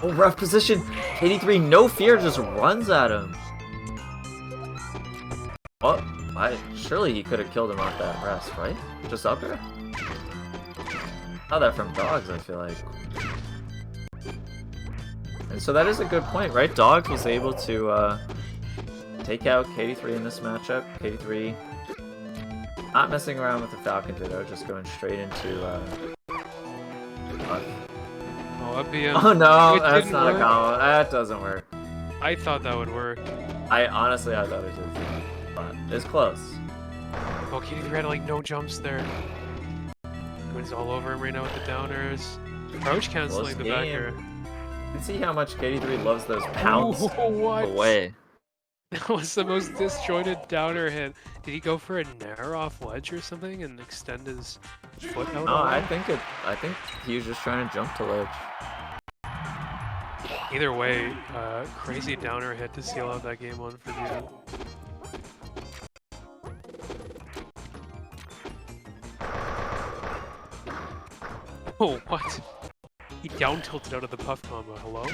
Oh, rough position. KD3, no fear, just runs at him. Oh, surely he could have killed him off that rest, right? Just up there? Saw that from Dogs, I feel like. And so that is a good point, right? Dogs was able to take out KD3 in this matchup. KD3 not messing around with the Falcon Ditto, just going straight into Oh no, that's not a combo. That doesn't work. I thought that would work. Honestly, I thought it did. But it's close. Oh, KD3 had like no jumps there. Goon's all over him right now with the downers. Approach canceling the backer. You can see how much KD3 loves those pounds away. That was the most disjointed downer hit. Did he go for a nair off ledge or something and extend his foot out? No, I think he was just trying to jump to ledge. Either way, crazy downer hit to seal out that game 1 for Goon. Oh, what? He down tilted out of the puff combo. Hello?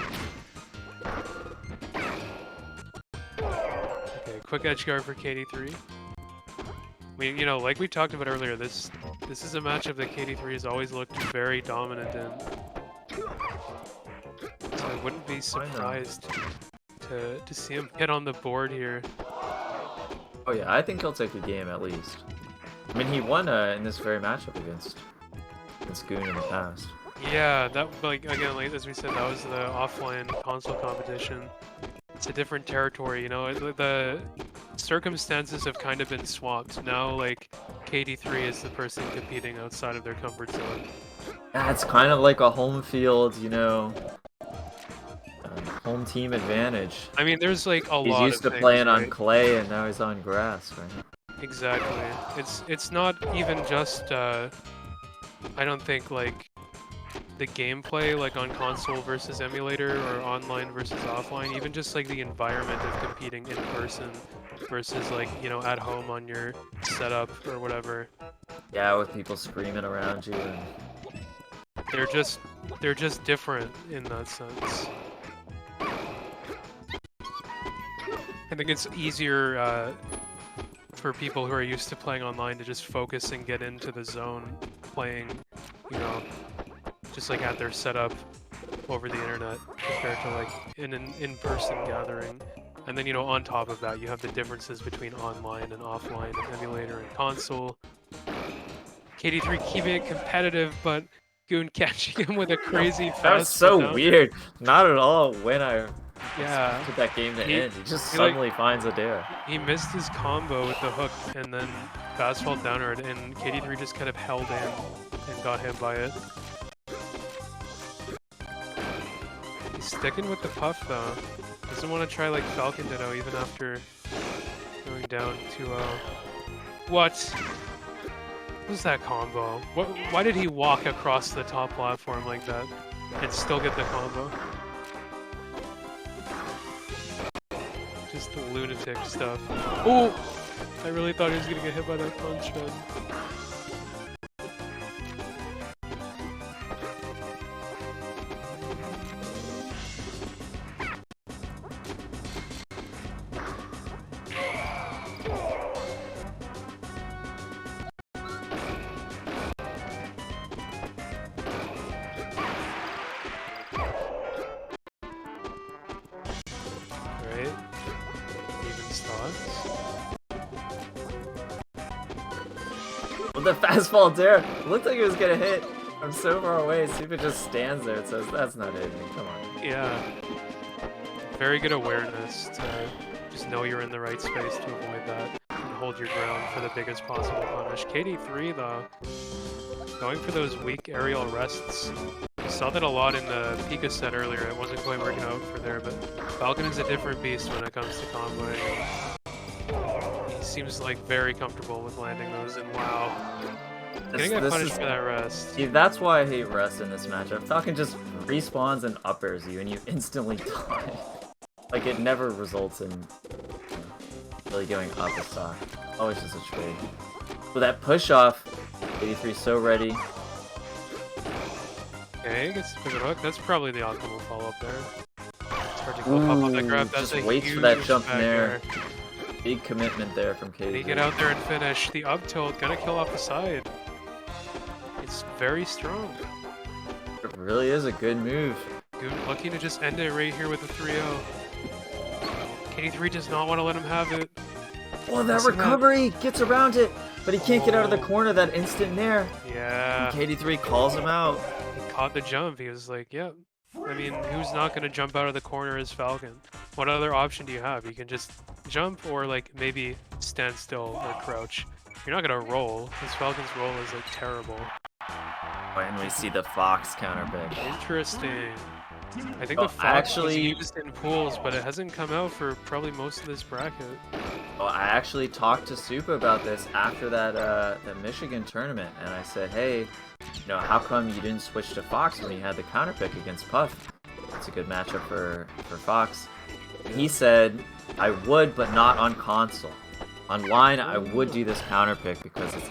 Okay, quick edge guard for KD3. I mean, you know, like we talked about earlier, this is a matchup that KD3 has always looked very dominant in. So I wouldn't be surprised to see him hit on the board here. Oh yeah, I think he'll take a game at least. I mean, he won in this very matchup against Goon in the past. Yeah, that, like, again, like as we said, that was the offline console competition. It's a different territory, you know, the circumstances have kind of been swapped. Now, like, KD3 is the person competing outside of their comfort zone. Yeah, it's kind of like a home field, you know, home team advantage. I mean, there's like a lot of He's used to things, playing on right? clay, and now he's on grass, right? Exactly. It's not even just I don't think like the gameplay like on console versus emulator or online versus offline, even just like the environment of competing in person versus like, you know, at home on your setup or whatever. Yeah, with people screaming around you. And... They're just different in that sense. I think it's easier for people who are used to playing online to just focus and get into the zone playing, you know, just like at their setup over the internet compared to like in an in-person gathering. And then, you know, on top of that, you have the differences between online and offline, and emulator and console. KD3 keeping it competitive, but Goon catching him with a crazy fast. That was so down. weird. Not at all when I Yeah. expected that game to end. He just he, like, suddenly finds a dare. He missed his combo with the hook and then fast fall downward, and KD3 just kind of held in and got hit by it. He's sticking with the puff though. Doesn't want to try like Falcon Ditto even after going down 2-0. What was that combo? Why did he walk across the top platform like that and still get the combo? Just the lunatic stuff. Oh! I really thought he was gonna get hit by that punch, man. With the fastball dare, it looked like it was gonna hit from so far away. Super just stands there and says, "That's not hitting me. Come on." Yeah. Very good awareness to just know you're in the right space to avoid that and hold your ground for the biggest possible punish. KD3 though, going for those weak aerial rests. We saw that a lot in the Pika set earlier. It wasn't quite working out for there, but Falcon is a different beast when it comes to comboing. He seems like very comfortable with landing those, and wow. Getting that punished for that rest. See, that's why I hate rest in this matchup. Falcon just respawns and uppers you, and you instantly die. Like, it never results in really going up a stock. Always just a trade. So that push off, 83 so ready. Okay, gets the pivot hook. That's probably the optimal follow-up there. It's hard to go pop on that grab. That's just a waits huge for that jump in back there. Big commitment there from KD. He get out there and finish. The up tilt, gonna kill off the side. It's very strong. It really is a good move. Goon lucky to just end it right here with the 3-0. KD3 does not want to let him have it. Oh, that recovery gets around it, but he can't get out of the corner. That instant nair. Yeah. And KD3 calls him out. He caught the jump. He was like, yep. I mean, who's not going to jump out of the corner as Falcon? What other option do you have? You can just jump or like maybe stand still or crouch. You're not going to roll, because Falcon's roll is like terrible. And we see the Fox counter pick. Interesting. I think the Fox was actually used in pools, but it hasn't come out for probably most of this bracket. Well, I actually talked to Supa about this after that the Michigan tournament, and I said, hey, you know, how come you didn't switch to Fox when you had the counter pick against Puff? It's a good matchup for Fox. And he said, I would, but not on console. Online, I would do this counter pick because it's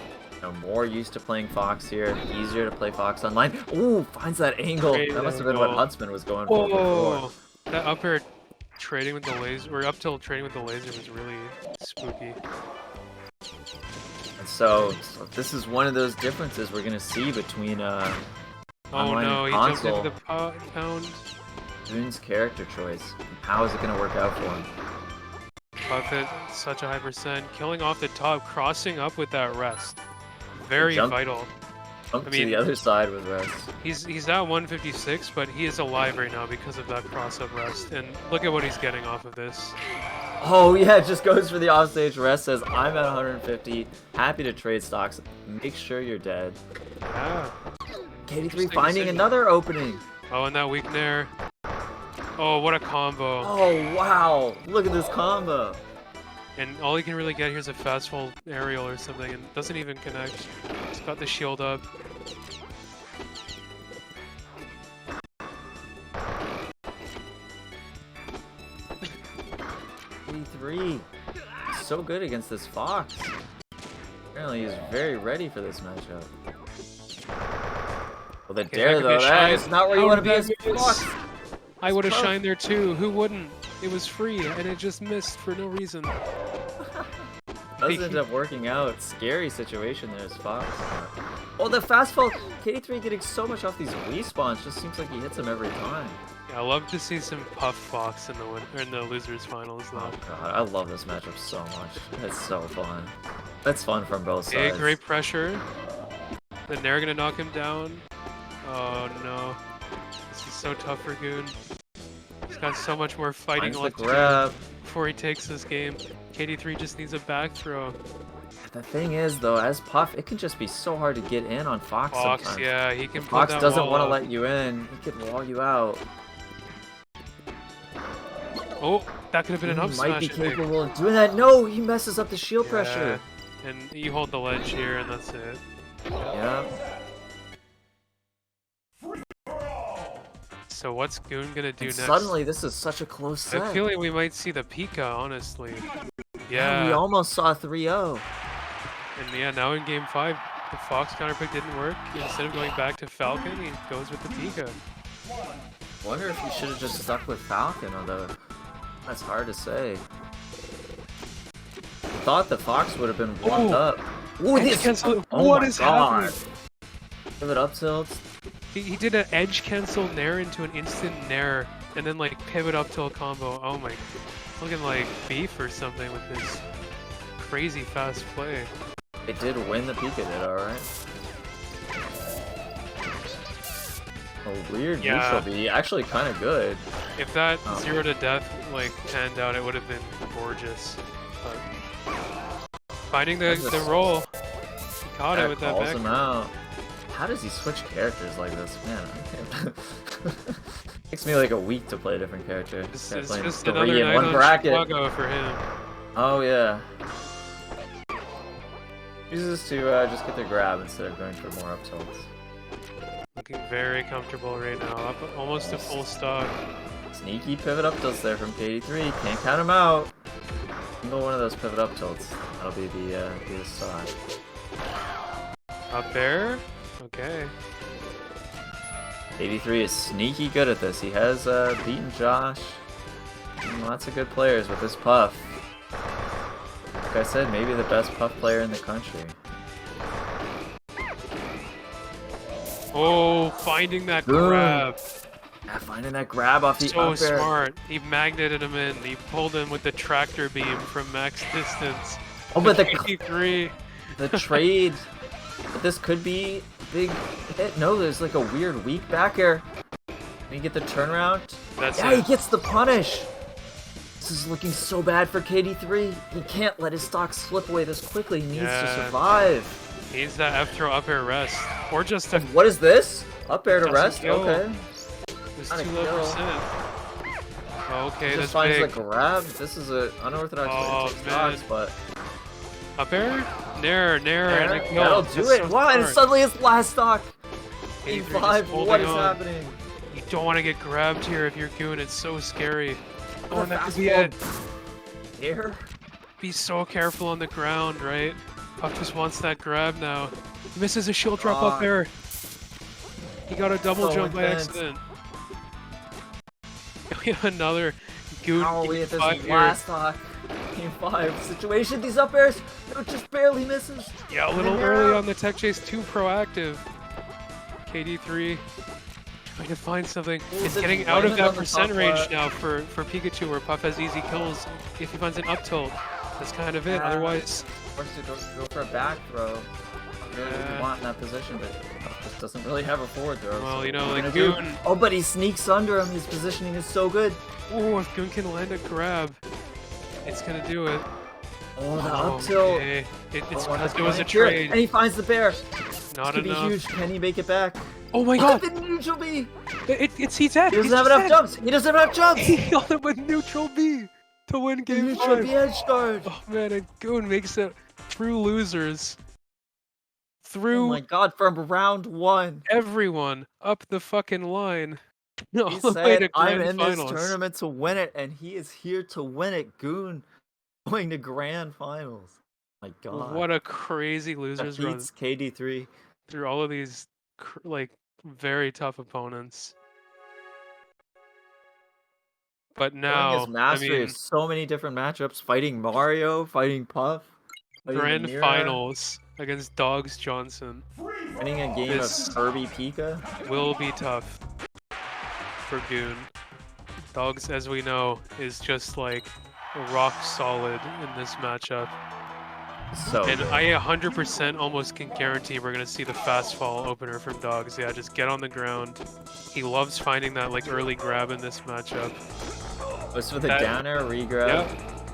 more used to playing Fox here, easier to play Fox online. Ooh, finds that angle. Great That must have been what angle. Huntsman was going for Whoa! before. That up air trading with the laser, or up tilt trading with the laser was really spooky. And so this is one of those differences we're gonna see between Oh online no, and he jumped console. into the pound. Boon's character choice. How is it gonna work out for him? Buffett, such a high percent. Killing off the top, crossing up with that rest. Very Jump. vital. Jump I to mean- the other side with rest. He's at 156, but he is alive right now because of that cross-up rest. And look at what he's getting off of this. Oh yeah, it just goes for the offstage rest, says I'm at 150, happy to trade stocks, make sure you're dead. Yeah. 83 Interesting finding decision. another opening. Oh, and that weak nair. Oh, what a combo. Oh wow, look at this combo. And all he can really get here is a fast fall aerial or something, and doesn't even connect. He's got the shield up. Three. So good against this Fox. Apparently he's very ready for this matchup. Well, the Okay, dare that could be though, a that shine. is not where you How want to be would as that miss? Fox. I would have tough. shined there too. Who wouldn't? It was free, and it just missed for no reason. Does end up working out. Scary situation there as Fox. Oh, the fast fall. K3 getting so much off these Wii spawns. Just seems like he hits them every time. Yeah, I love to see some Puff Fox in the losers finals though. Oh god, I love this matchup so much. It's so fun. It's fun from both Okay, sides. great pressure. The Nair gonna knock him down. Oh no. This is so tough for Goon. He's got so much more fighting Finds the left to do grab. before he takes this game. KD3 just needs a back throw. The thing is, though, as Puff, it can just be so hard to get in on Fox, Fox, sometimes. yeah, he can If put Fox that doesn't wall want to up. let you in. He could wall you out. Oh, that could have been an He up might smash, be I think. capable of doing that. No, he messes up the shield Yeah, pressure. and you hold the ledge here, and that's it. Yeah. So what's Goon gonna do And next? suddenly, this is such a close I set. feel like we might see the Pika, honestly. Yeah, we Yeah, almost saw 3-0. and yeah, now in game 5, the Fox counterpick didn't work. Instead of going back to Falcon, he goes with the Pika. Wonder if he should have just stuck with Falcon, although that's hard to say. Thought the Fox would have been warmed Ooh. up. Ooh, Edge this- cancel. Oh What my is God. happening? Give it up tilts. He did an edge cancel nair into an instant nair, and then like pivot up till combo. Oh my, looking like beef or something with this crazy fast play. It did win the Pika, did alright. A weird Yeah. neutral B, actually kind of good. If that Oh. 0 to death like panned out, it would have been gorgeous. But finding the roll, he caught it with that calls back. him out. How does he switch characters like this, man? I can't. Takes me like a week to play a different character. This Gotta is play just 3 another in night one on bracket. Chicago for him. Oh yeah. Uses to just get the grab instead of going for more up tilts. Looking very comfortable right now, up almost to full stock. Sneaky pivot up tilts there from KD3. Can't count him out. Single one of those pivot up tilts. That'll be the start. Up there? Okay. 83 is sneaky good at this. He has beaten Josh and lots of good players with this Puff. Like I said, maybe the best Puff player in the country. Oh, finding that Boom. grab. Yeah, finding that grab off the So up air. smart. He magneted him in. He pulled him with the tractor beam from max distance. Oh, but the 83. trade. But this could be a big hit. No, there's like a weird weak back air. Can he get the turnaround? That's Yeah, it. he gets the punish. This is looking so bad for KD3. He can't let his stock slip away this quickly. He needs to Yeah. survive. Needs that F throw up air rest. Or just a What is this? Up air to Doesn't rest? kill. Okay. was Not a too low kill. percent. Okay, Just that's finds big. the grab. This is an unorthodox way Oh, to take man. stocks, but Up air? Nair, and a kill. that'll do That's it. so Wow, and smart. suddenly it's last stock. 83 just 85. holding What is on. happening? You don't want to get grabbed here if you're Goon. It's so scary. Oh, and that could be fastball it. Here. Be so careful on the ground, right? Puff just wants that grab now. He misses a shield drop up there. He got a double So jump by intense. accident. We have another Goon How are we Game at this 5 here. last stock? Game 5 situation. These up airs, it just barely misses. Yeah, a little early on the tech chase, too proactive. KD3 trying to find something. It's it getting out of landed on that the percent top range left. now for Pikachu, where Puff has easy kills if he finds an up tilt. That's kind of it. Otherwise, Forced to go for a back throw. Really Yeah. want in that position, but just doesn't really have a forward throw. well, so you know, what are like you gonna do? Goon. Oh, but he sneaks under him. His positioning is so good. Oh, if Goon can land a grab, it's gonna do it. Oh, the up tilt. Okay. It's Oh, because the it was a flank here, trade. and he finds the bear. Not Could be enough. huge. Can he make it back? Oh my god! The neutral B. It's he's dead. He doesn't He's have just enough dead. jumps. He doesn't have enough jumps. He got it with neutral B to win game Neutral 5. B edge guard. Oh man, and Goon makes it through losers. Oh Through my god, from round 1. everyone up the fucking line. All He the way to said, I'm grand in finals. this tournament to win it, and he is here to win it. Goon going to grand finals. My god. What a crazy losers run Defeats KD3. through all of these like very tough opponents. But Showing now, his mastery I mean, of so many different matchups, fighting Mario, fighting Puff, fighting grand Amira, finals against Dogs Johnson winning a game This- of Kirby Pika. will be tough for Goon. Dogs, as we know, is just like rock solid in this matchup. So And good. I 100% almost can guarantee we're gonna see the fast fall opener from Dogs. Yeah, just get on the ground. He loves finding that like early grab in this matchup. This with a that- downer, regrab.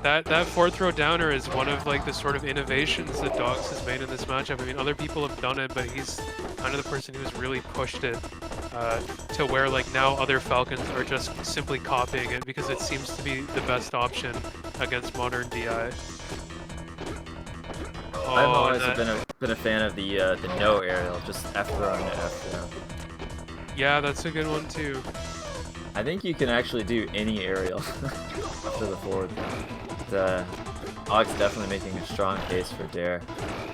Yep. That forward throw downer is one of like the sort of innovations that Dogs has made in this matchup. I mean, other people have done it, but he's kind of the person who's really pushed it to where like now other Falcons are just simply copying it because it seems to be the best option against modern DI. I've Oh, always and that- been a fan of the no aerial, just F throwing to F throw. yeah, that's a good one too. I think you can actually do any aerial after the forward. The Og's definitely making a strong case for Dare.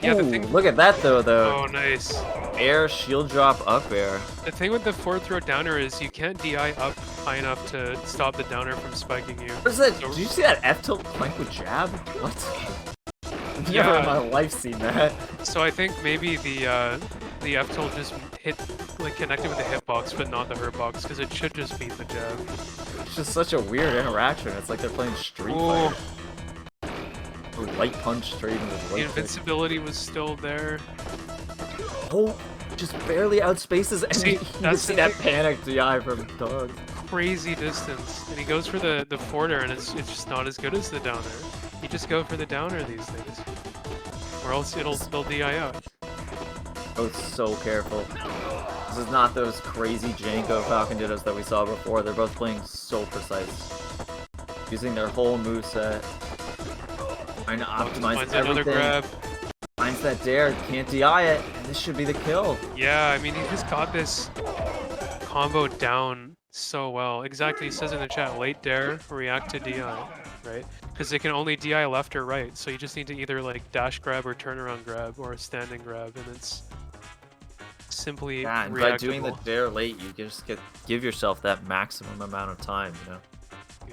Yeah, the Ooh, thing- look at that though. Oh, nice. Air shield drop up air. The thing with the forward throw downer is you can't DI up high enough to stop the downer from spiking you. What is that? Did you see that F tilt plank with jab? What? I've Yeah. never in my life seen that. So I think maybe the F tilt just hit like connected with the hitbox, but not the hurt box, because it should just beat the jab. It's just such a weird interaction. It's like they're playing Street Ooh. Fighter. Or light punch trading with The light punch. invincibility was still there. Oh, just barely outspaces, and See, you can that's see the that thing. panic DI from Doug. Crazy distance, and he goes for the forwarder, and it's just not as good as the downer. You just go for the downer these days, or else they'll DI out. Oh, so careful. This is not those crazy Janko Falcon Dittos that we saw before. They're both playing so precise. Using their whole moveset. Trying to optimize Finds another everything. grab. Finds that dare, can't DI it, and this should be the kill. Yeah, I mean, he just got this combo down so well. Exactly, he says in the chat, late dare, react to DI, right? Because they can only DI left or right, so you just need to either like dash grab or turnaround grab or a standing grab, and it's simply Yeah, and by doing the reactable. dare late, you just give yourself that maximum amount of time, you know?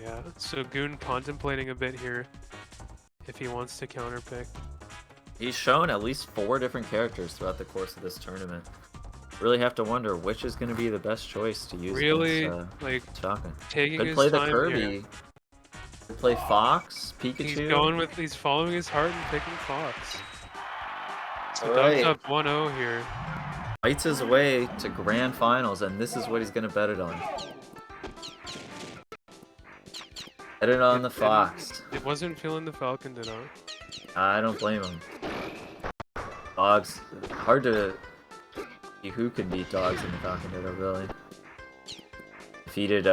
Yeah, so Goon contemplating a bit here if he wants to counterpick. He's shown at least 4 different characters throughout the course of this tournament. Really have to wonder which is going to be the best choice to use Really, against like, Shotgun. taking Could his play the time Kirby. here. Could play Fox, Pikachu. He's following his heart and picking Fox. So Alright. Doug's up 1-0 here. Fights his way to grand finals, and this is what he's going to bet it on. Bet it on the Fox. It wasn't feeling the Falcon, did I? I don't blame him. Dogs. Hard to see who can beat Dogs in the Falcon Ditto, really. Defeated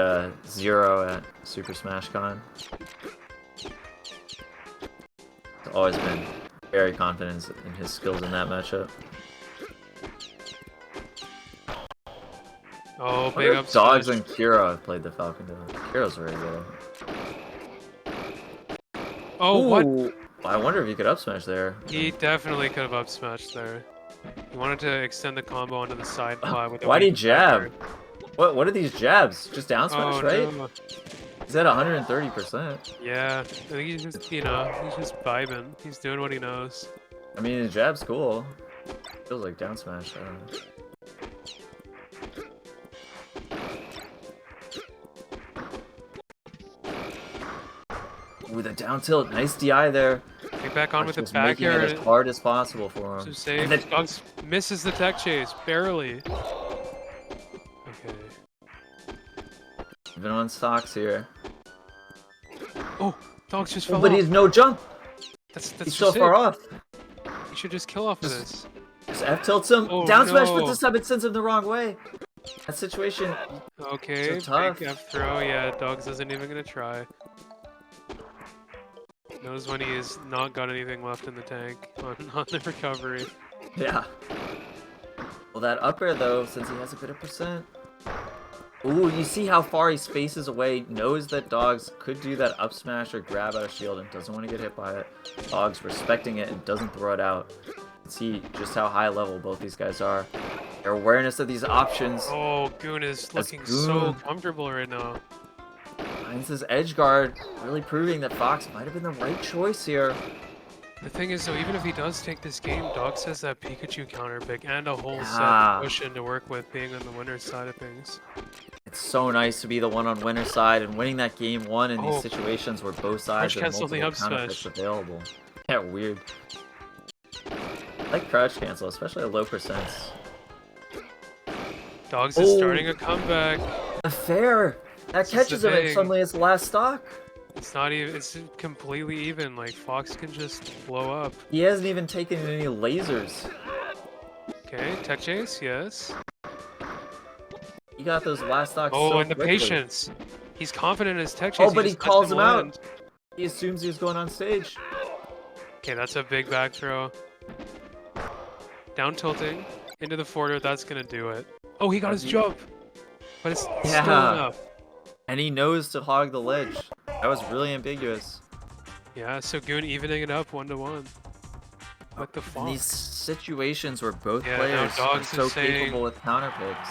Zero at Super Smash Con. He's always been very confident in his skills in that matchup. Oh, big up Dogs smash. and Kira have played the Falcon Ditto. Kira's very good. Oh, what? Ooh. I wonder if he could up smash there. He definitely could have up smashed there. He wanted to extend the combo onto the side plat with a Why'd he weak back jab? What are these jabs? Just down air. smash, Oh right? no. He's at 130%. Yeah, I think he's just, you know, he's just vibing. He's doing what he knows. I mean, the jab's cool. Feels like down smash. I don't know. Ooh, the down tilt. Nice DI there. Get back on with the Just back making air. it as hard as possible for him. So safe. And then- Dogs misses the tech chase, barely. Okay. Even on stocks here. Oh, Dogs just fell But off. he's no jump. That's He's so just far it. off. You should just kill off of this. Just F tilts him. Oh, Down smash, but no. this time it sends him the wrong way. That situation. Okay, So tough. big F throw. Yeah, Dogs isn't even gonna try. Knows when he has not got anything left in the tank on the recovery. Yeah. Well, that up air though, since he has a bit of percent. Ooh, you see how far he spaces away, knows that Dogs could do that up smash or grab out of shield and doesn't want to get hit by it. Dogs respecting it and doesn't throw it out. See just how high level both these guys are. Their awareness of these options. Oh, Goon is That's looking so Goon. comfortable right now. Finds his edge guard, really proving that Fox might have been the right choice here. The thing is, though, even if he does take this game, Dogs has that Pikachu counter pick and a whole Yeah. set cushion to work with being on the winner's side of things. It's so nice to be the one on winner's side and winning that game one in Oh. these situations where both sides Crouch have cancel the multiple up counter smash. picks available. Yeah, weird. I like crouch cancel, especially at low percents. Dogs is Oh. starting a comeback. Fair! That This is catches the him and thing. suddenly it's last stock. It's not even, it's completely even. Like, Fox can just blow up. He hasn't even taken any lasers. Okay, tech chase, yes. He got those last stocks Oh, so and the quickly. patience. He's confident in his tech chase. Oh, but he just lets calls him out. land. He assumes he was going on stage. Okay, that's a big back throw. Down tilting into the forwarder, that's gonna do it. Oh, he got his jump, but it's still Yeah. enough. And he knows to hog the ledge. That was really ambiguous. Yeah, so Goon evening it up 1-1 with the In these Fox. situations where both Yeah, now players are Dogs is so saying- capable with counter picks.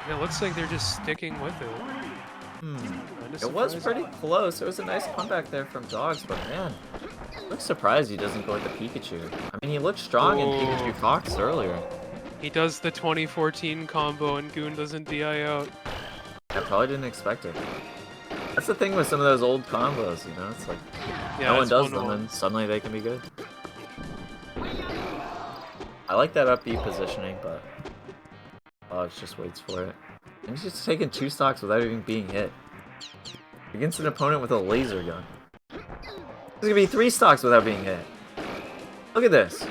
And it looks like they're just sticking with it. Kinda It was surprising. pretty close. It was a nice comeback there from Dogs, but man, I'm surprised he doesn't go with the Pikachu. I mean, he looked strong in Oh. Pikachu Fox earlier. He does the 2014 combo and Goon doesn't DI out. I probably didn't expect it. That's the thing with some of those old combos, you know? It's like, Yeah, no one it's does 1-1. them, and suddenly they can be good. I like that up B positioning, but Dogs just waits for it. And he's just taking 2 stocks without even being hit. Against an opponent with a laser gun. There's gonna be 3 stocks without being hit. Look at this.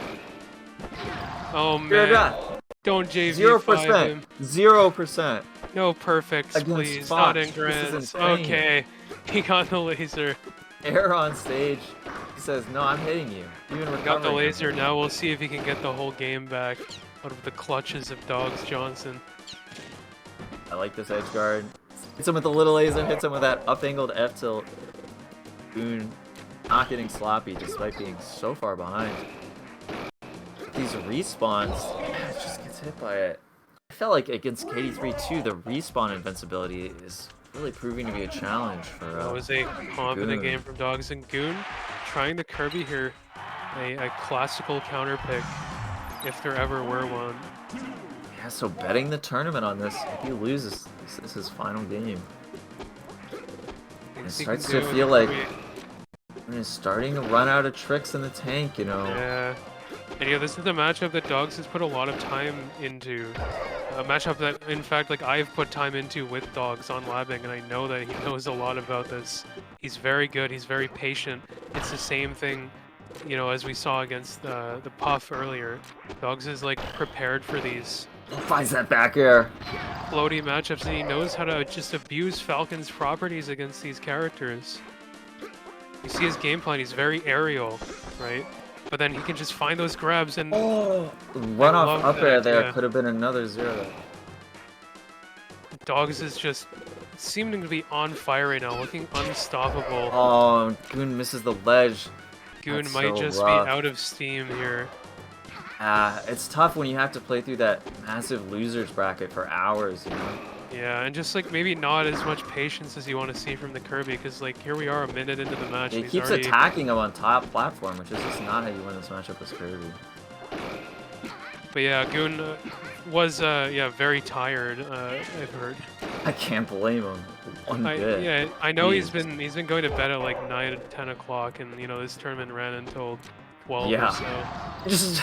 Oh You're a man, guy. don't JV5 0%. him. 0%. No perfects, Against please. Fox. Not in This is grants. insane. Okay, he got the laser. Air on stage. He says, no, I'm hitting you. Even Got the recovering laser. him. Now we'll see if he can get the whole game back out of the clutches of Dogs Johnson. I like this edge guard. Hits him with the little laser, hits him with that up-angled F tilt. Boone not getting sloppy despite being so far behind. These respawns, it just gets hit by it. I felt like against KD3 too, the respawn invincibility is really proving to be a challenge for That was a confident Goon. game from Dogs and Goon. Trying the Kirby here. A classical counter pick, if there ever were one. Yeah, so betting the tournament on this, if he loses, this is his final game. Thinks It he can starts do to it with feel like- Kirby. And he's starting to run out of tricks in the tank, you know. Yeah. And yeah, this is the matchup that Dogs has put a lot of time into. A matchup that, in fact, like I've put time into with Dogs on labbing, and I know that he knows a lot about this. He's very good. He's very patient. It's the same thing, you know, as we saw against the Puff earlier. Dogs is like prepared for these Finds that back air. floaty matchups, and he knows how to just abuse Falcon's properties against these characters. You see his game plan. He's very aerial, right? But then he can just find those grabs and Oh, run off love up air that, there yeah. could have been another 0. Dogs is just seeming to be on fire right now, looking unstoppable. Oh, Goon misses the ledge. Goon That's might so just be rough. out of steam here. It's tough when you have to play through that massive losers bracket for hours, you know? Yeah, and just like maybe not as much patience as you want to see from the Kirby, because like here we are a minute into the match. He And he's keeps already... attacking him on top platform, which is just not how you win this matchup with Kirby. But yeah, Goon was yeah, very tired. I've heard. I can't blame him one bit. Yeah, I know he's Jeez. been going to bed at like 9 or 10 o'clock, and you know this tournament ran until 12 Yeah. or so. Just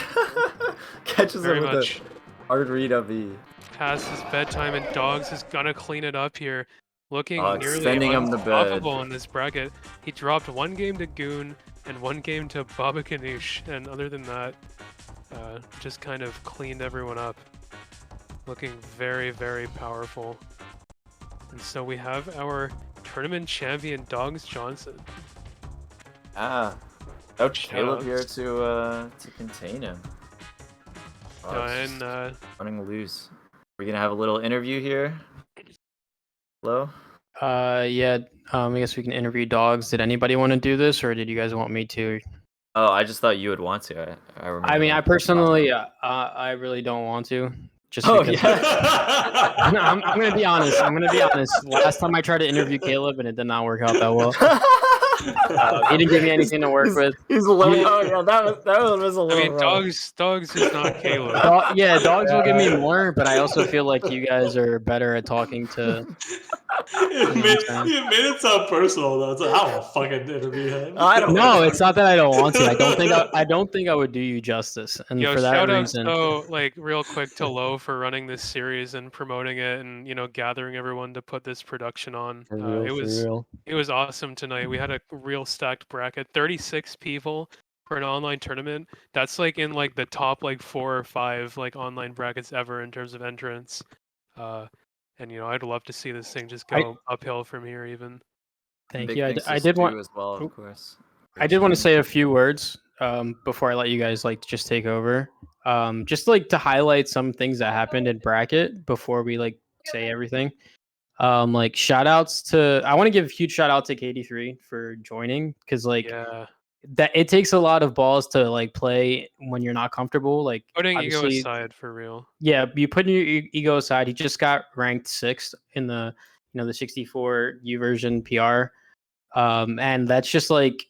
catches Very him with much a hard read of E. past his bedtime, and Dogs is gonna clean it up here. Looking nearly Sending him to bed. unstoppable in this bracket. He dropped 1 game to Goon and 1 game to Baba Ganoush, and other than that, just kind of cleaned everyone up. Looking very, very powerful. And so we have our tournament champion, Dogs Johnson. No Caleb Shoutouts. here to contain him. And Running loose. We're gonna have a little interview here. Hello? Yeah. I guess we can interview Dogs. Did anybody want to do this, or did you guys want me to? Oh, I just thought you would want to. I remember. I mean, I that. personally, I really don't want to. Just Oh because. yeah. No, I'm gonna be honest. I'm gonna be honest. Last time I tried to interview Caleb, and it did not work out that well. He didn't give me anything to work with. He's low. Oh yeah, that one was a I little mean, rough. Dogs is not Caleb. Yeah, Dogs will give me more, but I also feel like you guys are better at talking to. You made it sound personal though. It's like, I don't fucking interview him. I don't No, it's not that I don't want to. I don't think I would do you justice, and Yo, for that shout out reason. so like real quick to Low for running this series and promoting it, and you know gathering everyone to put this production on. For real. It was awesome tonight. We had a real stacked bracket, 36 people for an online tournament. That's like in like the top like 4 or 5 like online brackets ever in terms of entrance. And you know I'd love to see this thing just go uphill from here even. Thank Big you. thanks I to did Stu want. as well, of course. I did want to say a few words before I let you guys like just take over. Just like to highlight some things that happened in bracket before we like say everything. Like shout outs to I want to give a huge shout out to KD3 for joining because like Yeah, that it takes a lot of balls to like play when you're not comfortable. Like putting ego obviously, aside for real. yeah, you put your ego aside. He just got ranked 6th in the the 64 U version PR. And that's just like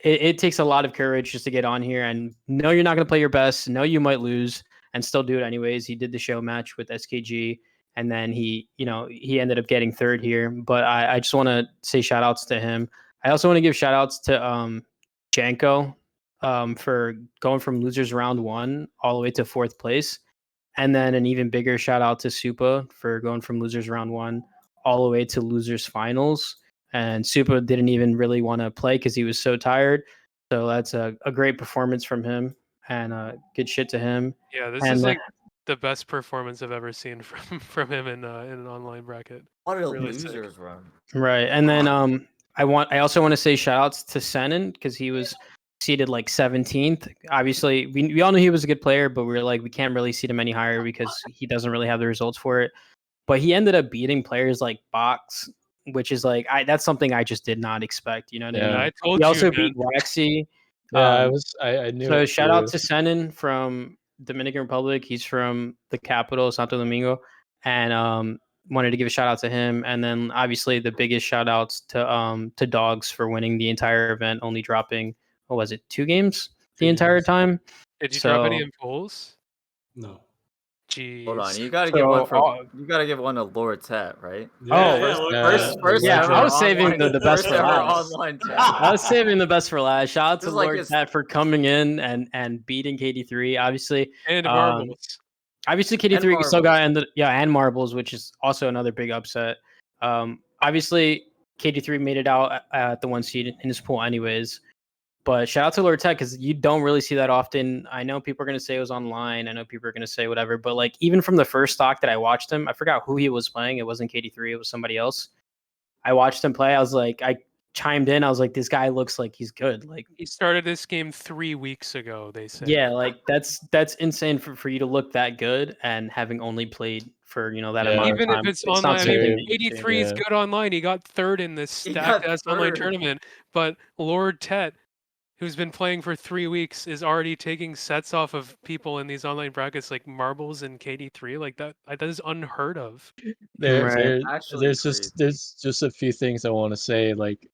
it takes a lot of courage just to get on here and know you're not going to play your best, know you might lose, and still do it anyways. He did the show match with SKG, and then he ended up getting 3rd here. But I just want to say shout outs to him. I also want to give shout outs to Janko for going from losers round 1 all the way to 4th place. And then an even bigger shout out to Supa for going from losers round 1 all the way to losers finals. And Supa didn't even really want to play because he was so tired. So that's a great performance from him, and good shit to him. Yeah, this And is like the best performance I've ever seen from him in an online bracket. What a Really sick. losers run. right. And then I also want to say shout outs to Senin because he was seated like 17th. Obviously, we all knew he was a good player, but we were like we can't really seat him any higher because he doesn't really have the results for it. But he ended up beating players like Box, which is like that's something I just did not expect. You know what I mean? I told He also you, man. beat Waxy. Yeah, I knew. So it shout out too. to Senin from Dominican Republic. He's from the capital, Santo Domingo, and wanted to give a shout out to him. And then obviously the biggest shout outs to Dogs for winning the entire event, only dropping 2 games the entire time. Did you drop any So- in polls? No. Jeez. Hold on, you gotta So, give one from you gotta give one to Lord Tet, right? First yeah, ever I was saving online- the best first for ever last. online chat. I was saving the best for last. Shout out to This is like Lord his- Tat for coming in and beating KD3. Obviously, And um, marbles. Obviously, KD3 And still got Marbles. and Marbles, which is also another big upset. Obviously, KD3 made it out at the 1 seed in his pool, anyways. But shout out to Lord Tech because you don't really see that often. I know people are going to say it was online. I know people are going to say whatever. But like even from the first stock that I watched him, I forgot who he was playing. It wasn't KD3. It was somebody else. I watched him play. I was like, I chimed in. I was like, this guy looks like he's good. Like He started this game 3 weeks ago, they say. yeah, like that's insane for you to look that good and having only played for that Yeah. amount Even of time. if it's not online, I something mean, that you see. 83 is Yeah. good online. He got 3rd in this He stacked got ass online third. tournament. But Lord Tet, who's been playing for 3 weeks, is already taking sets off of people in these online brackets like marbles and KD3. Like that is unheard of. Right. Actually crazy. There's just a few things I want to say. Like,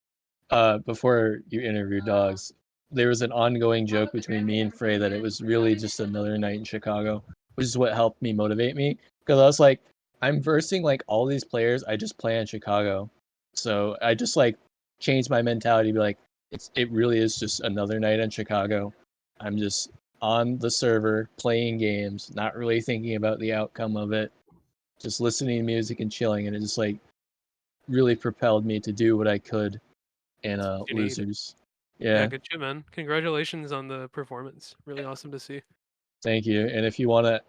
before you interview dogs, there was an ongoing joke between me and Frey that it was really just another night in Chicago, which is what helped me motivate me. Because I was like, I'm versing like all these players I just play in Chicago, so I just like changed my mentality to be like, it really is just another night in Chicago. I'm just on the server playing games, not really thinking about the outcome of it, just listening to music and chilling, and it just like really propelled me to do what I could in You need. losers. Yeah, Yeah, good shit, man. Congratulations on the performance. Really awesome to see. thank you. And if you want to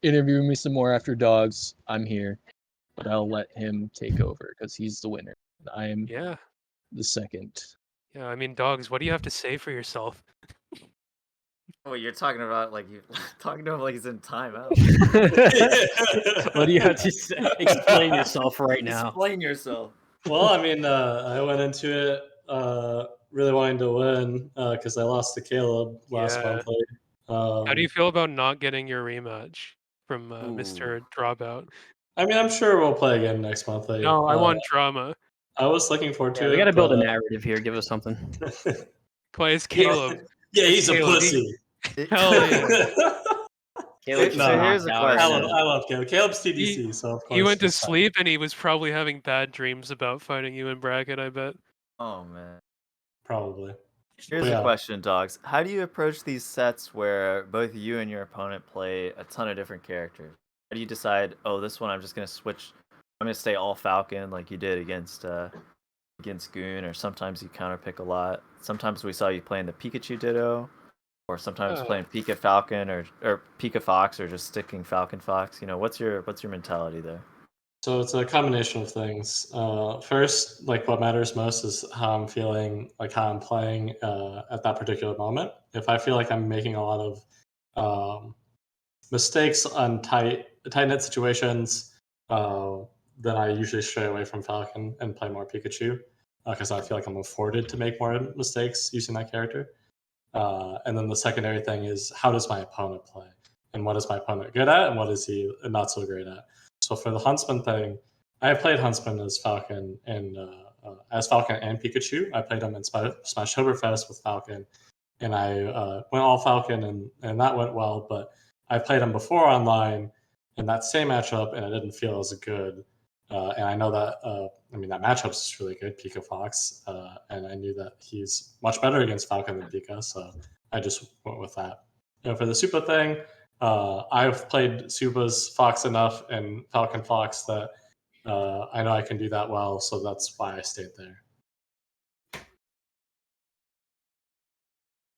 interview me some more after dogs, I'm here, but I'll let him take over because he's the winner. I am Yeah. the second. Yeah, I mean, dogs, what do you have to say for yourself? Oh, you're talking about like you talking to him like he's in timeout. What do you have to say? Explain yourself right now. Explain yourself. Well, I mean, I went into it really wanting to win because I lost to Caleb last Yeah. monthly. How do you feel about not getting your rematch from Ooh. Mr. Dropout? I mean, I'm sure we'll play again next monthly. No, I want drama. I was looking forward to Yeah, it. we got to build a but, narrative here. Give us something. Play as Caleb. Yeah, he's a Caleb, pussy. Hell yeah. Caleb So here's a question. I love Caleb. Caleb's TDC, so of course. He went to he's fine. sleep and he was probably having bad dreams about fighting you in bracket, I bet. Oh man. Probably. Here's Yeah. a question, dogs. How do you approach these sets where both you and your opponent play a ton of different characters? How do you decide, oh, this one I'm just gonna switch, I'm gonna stay all Falcon like you did against Goon, or sometimes you counter pick a lot. Sometimes we saw you playing the Pikachu Ditto, or sometimes playing Pika Falcon or Pika Fox, or just sticking Falcon Fox. You know, what's your mentality there? So it's a combination of things. First, like what matters most is how I'm feeling, like how I'm playing at that particular moment. If I feel like I'm making a lot of mistakes on tight knit situations, then I usually stray away from Falcon and play more Pikachu because I feel like I'm afforded to make more mistakes using that character. And then the secondary thing is how does my opponent play, and what is my opponent good at, and what is he not so great at. So for the Huntsman thing, I have played Huntsman as Falcon and Pikachu. I played him in Smash Oktoberfest with Falcon, and I went all Falcon, and that went well. But I played him before online in that same matchup, and I didn't feel as good. And I know that that matchup is really good, Pika Fox, and I knew that he's much better against Falcon than Pika, so I just went with that. For the Supa thing, I've played Supa's Fox enough and Falcon Fox that I know I can do that well, so that's why I stayed there.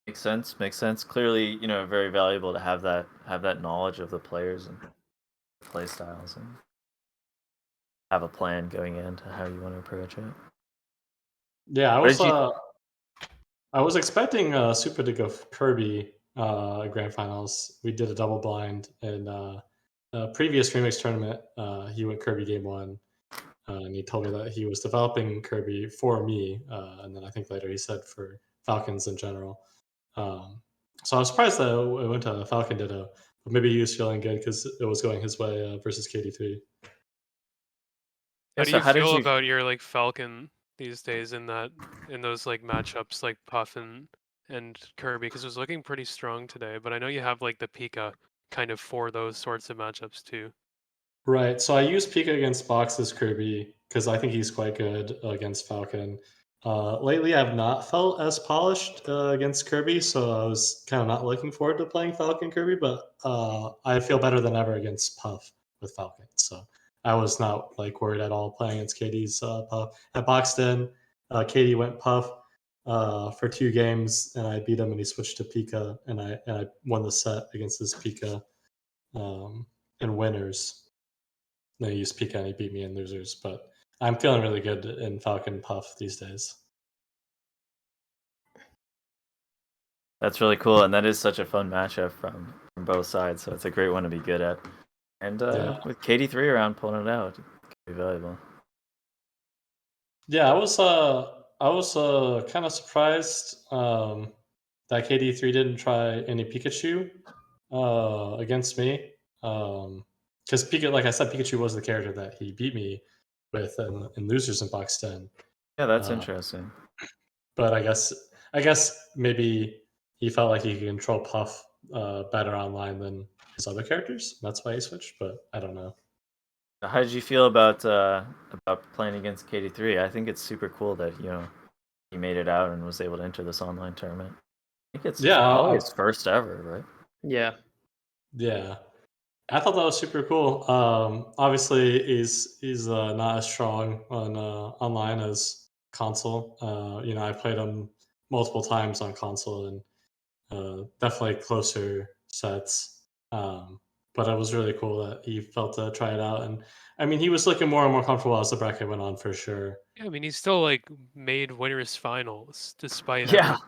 Makes sense. Makes sense. Clearly, very valuable to have that knowledge of the players and play styles, and have a plan going into how you want to approach it. Yeah, I was expecting Supa to go Kirby grand finals. We did a double blind in a previous remix tournament. He went Kirby game one, and he told me that he was developing Kirby for me, and then I think later he said for Falcons in general. So I was surprised that it went to Falcon Ditto, but maybe he was feeling good because it was going his way versus KD3. How do So you how did feel you- about your like Falcon these days in those like matchups like Puff and Kirby? Because it was looking pretty strong today, but I know you have like the Pika kind of for those sorts of matchups too. Right. So I use Pika against Box's Kirby because I think he's quite good against Falcon. Lately, I've not felt as polished against Kirby, so I was kind of not looking forward to playing Falcon Kirby, but I feel better than ever against Puff with Falcon. So I was not like worried at all playing against KD's Puff. At Boxton, KD went Puff for 2 games, and I beat him, and he switched to Pika, and I won the set against this Pika in winners. They used Pika and he beat me in losers, but I'm feeling really good in Falcon Puff these days. That's really cool, and that is such a fun matchup from both sides. So it's a great one to be good at. And Yeah. with KD3 around pulling it out, it could be valuable. Yeah, I I was kind of surprised that KD3 didn't try any Pikachu against me. Because like I said, Pikachu was the character that he beat me with in losers in box 10. Yeah, that's Uh, interesting. but I guess maybe he felt like he could control Puff better online than his other characters. That's why he switched. But I don't know. How did you feel about playing against KD3? I think it's super cool that he made it out and was able to enter this online tournament. I think it's Yeah, probably his first ever, right? Yeah. yeah. I thought that was super cool. Obviously, he's not as strong on online as console. I played him multiple times on console and definitely closer sets. But it was really cool that he felt to try it out, and I mean, he was looking more and more comfortable as the bracket went on for sure. Yeah, I mean, he still like made winners finals despite Yeah, having and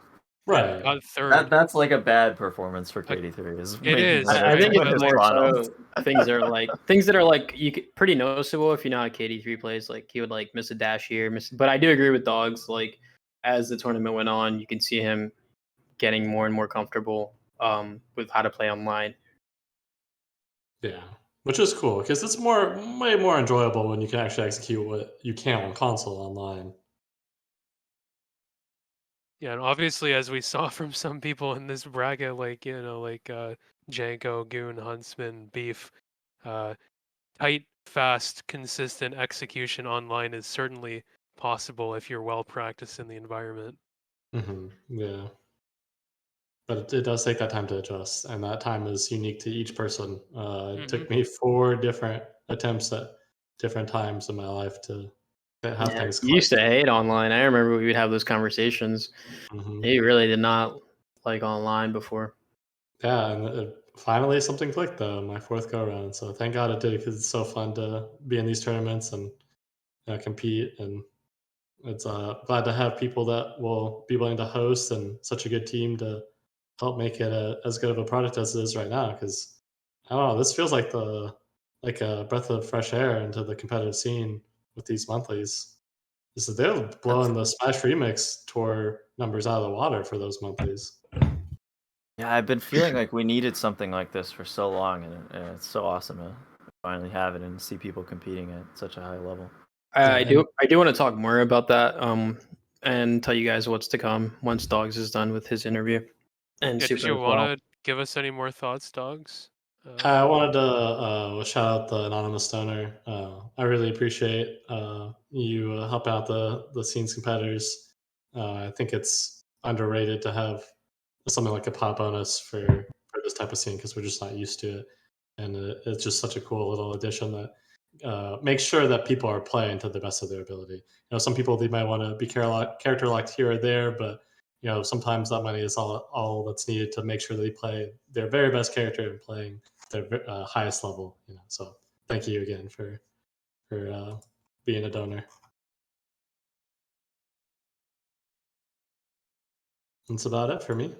Right. got third. that's like a bad performance for Like, KD3 is it making is, I right? think it's But winners like, more finals. so things that are like pretty noticeable if you know how KD3 plays. Like he would like miss a dash here, but I do agree with dogs. Like as the tournament went on, you can see him getting more and more comfortable with how to play online. Yeah, which is cool because it's way more enjoyable when you can actually execute what you can on console online. yeah, and obviously, as we saw from some people in this bracket, like Janko, Goon, Huntsman, Beef, uh, tight, fast, consistent execution online is certainly possible if you're well practiced in the environment. Yeah. But it does take that time to adjust, and that time is unique to each person. It Hmm. took me 4 different attempts at different times in my life to have Yeah, things you click. used to hate online. I remember we would have those conversations. Mhm. He really did not like online before. Yeah, and finally something clicked though in my 4th go around. So thank God it did because it's so fun to be in these tournaments and compete. And it's glad to have people that will be willing to host and such a good team to help make it as good of a product as it is right now. Because I don't know, this feels like a breath of fresh air into the competitive scene with these monthlies. This is they're That's blowing the Smash Remix tour numbers out of the water for those monthlies. Yeah, I've been feeling like we needed something like this for so long, and it's so awesome to finally have it and see people competing at such a high level. Yeah, I do want to talk more about that and tell you guys what's to come once Dogs is done with his interview and Yeah, did Super you as want well. to give us any more thoughts, Dogs? I wanted to shout out the anonymous donor. I really appreciate you helping out the scenes competitors. I think it's underrated to have something like a pop bonus for this type of scene because we're just not used to it, and it's just such a cool little addition that makes sure that people are playing to the best of their ability. Some people they might want to be character locked here or there, but sometimes that money is all that's needed to make sure they play their very best character and playing their highest level. So thank you again for being a donor. That's about it for me.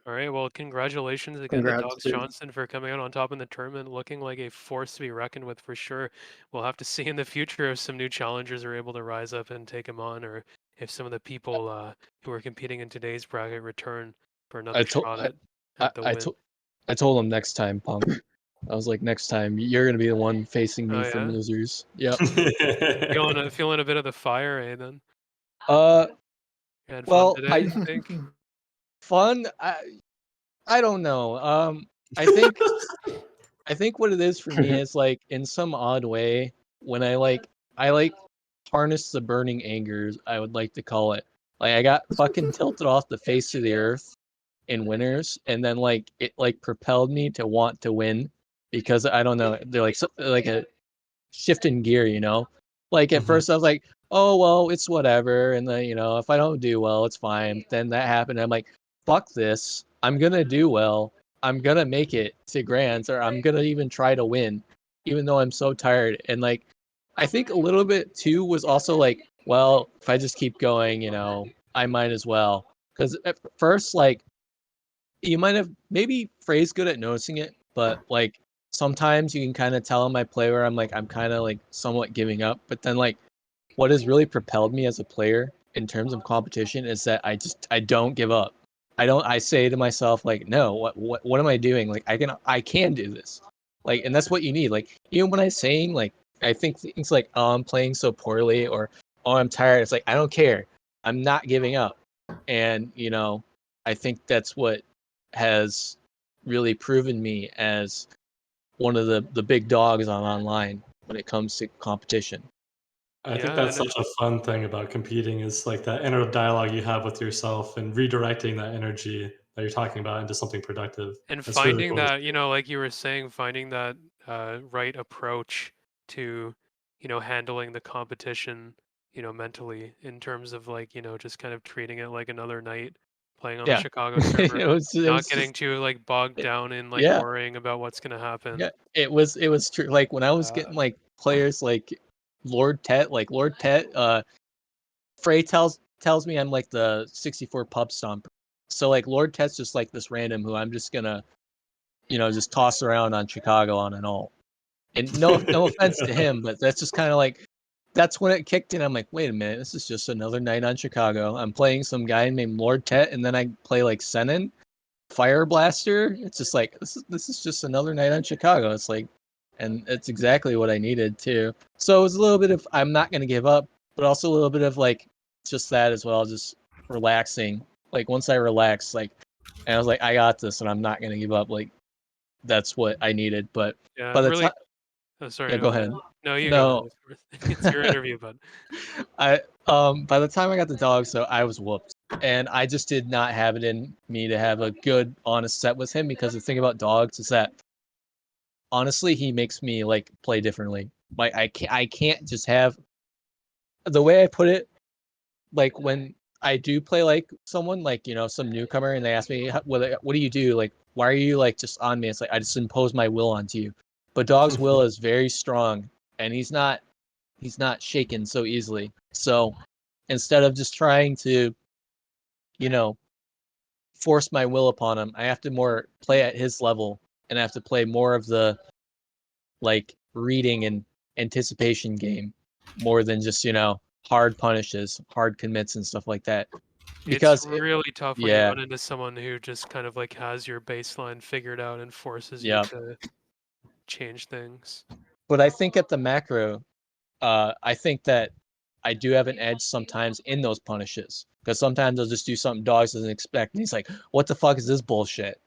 All right, well, congratulations again to Congrats, Dogs dude. Johnson for coming out on top in the tournament, looking like a force to be reckoned with for sure. We'll have to see in the future if some new challengers are able to rise up and take him on, or if some of the people who are competing in today's bracket return for I another told shot I, at the I win. told I told him next time, Punk. I was like, next time you're gonna be the one facing Oh me from yeah, losers. Yep. feeling a bit of the fire, eh? Then Uh, you had fun well, today, you think? fun. I don't know. I think I think what it is for me is like in some odd way when I harness the burning angers, I would like to call it. Like I got fucking tilted off the face of the earth in winners, and then like it like propelled me to want to win because I don't know, they're like like a shift in gear, you know? Like at Mhm. first I was like, oh well, it's whatever, and then if I don't do well, it's fine. Then that happened. I'm like, fuck this. I'm gonna do well. I'm gonna make it to grands, or I'm gonna even try to win, even though I'm so tired. And like, I think a little bit too was also like, well, if I just keep going, I might as well. Because at first, like, you might have maybe Frey's good at noticing it, but like sometimes you can kind of tell in my play where I'm kind of like somewhat giving up. But then like what has really propelled me as a player in terms of competition is that I don't give up. I say to myself like, no, what am I doing? Like I can do this. Like, and that's what you need. Like, even when I'm saying like, I think things like, oh, I'm playing so poorly, or oh, I'm tired. It's like, I don't care. I'm not giving up. And, I think that's what has really proven me as one of the big dogs on online when it comes to competition. I think Yeah, that's such a fun thing about competing is like that inner dialogue you have with yourself and redirecting that energy that you're talking about into something productive. and It's really finding cool. that, like you were saying, finding that right approach to, handling the competition, mentally in terms of like, just kind of treating it like another night playing on the Yeah. Chicago server, it was not getting just too like bogged down in like yeah. worrying about what's gonna happen. Yeah, it was true. Like when I was getting like players like Lord Tet, Frey tells me I'm like the 64 pub stomper. So like Lord Tet's just like this random who I'm just gonna, just toss around on Chicago on an alt. And no offense to him, but that's just kind of like that's when it kicked in. I'm like, wait a minute, this is just another night on Chicago. I'm playing some guy named Lord Tet, and then I play like Senin, Fire Blaster. It's just like this is just another night on Chicago. It's like, and it's exactly what I needed too. So it was a little bit of I'm not gonna give up, but also a little bit of like just that as well, just relaxing. Like once I relaxed, like, and I was like, I got this, and I'm not gonna give up. Like that's what I needed. But Yeah, by I'm the really. time, Oh, sorry, yeah, go go ahead. ahead. No, you go ahead. No, Of course. It's your interview, bud. I by the time I got the dog, so I was whooped. And I just did not have it in me to have a good, honest set with him because the thing about dogs is that honestly, he makes me like play differently. Like I can't just have the way I put it. Like when I do play like someone like some newcomer and they ask me what do you do? Like why are you like just on me? It's like I just impose my will onto you. But dog's will is very strong and he's not shaken so easily. So instead of just trying to you know force my will upon him, I have to more play at his level and I have to play more of the like reading and anticipation game more than just hard punishes, hard commits and stuff like that. It's Because really tough when you yeah, run into someone who just kind of like has your baseline figured out and forces you yeah. to change things. But I think at the macro, I think that I do have an edge sometimes in those punishes because sometimes they'll just do something dogs doesn't expect, and he's like, "What the fuck is this bullshit?"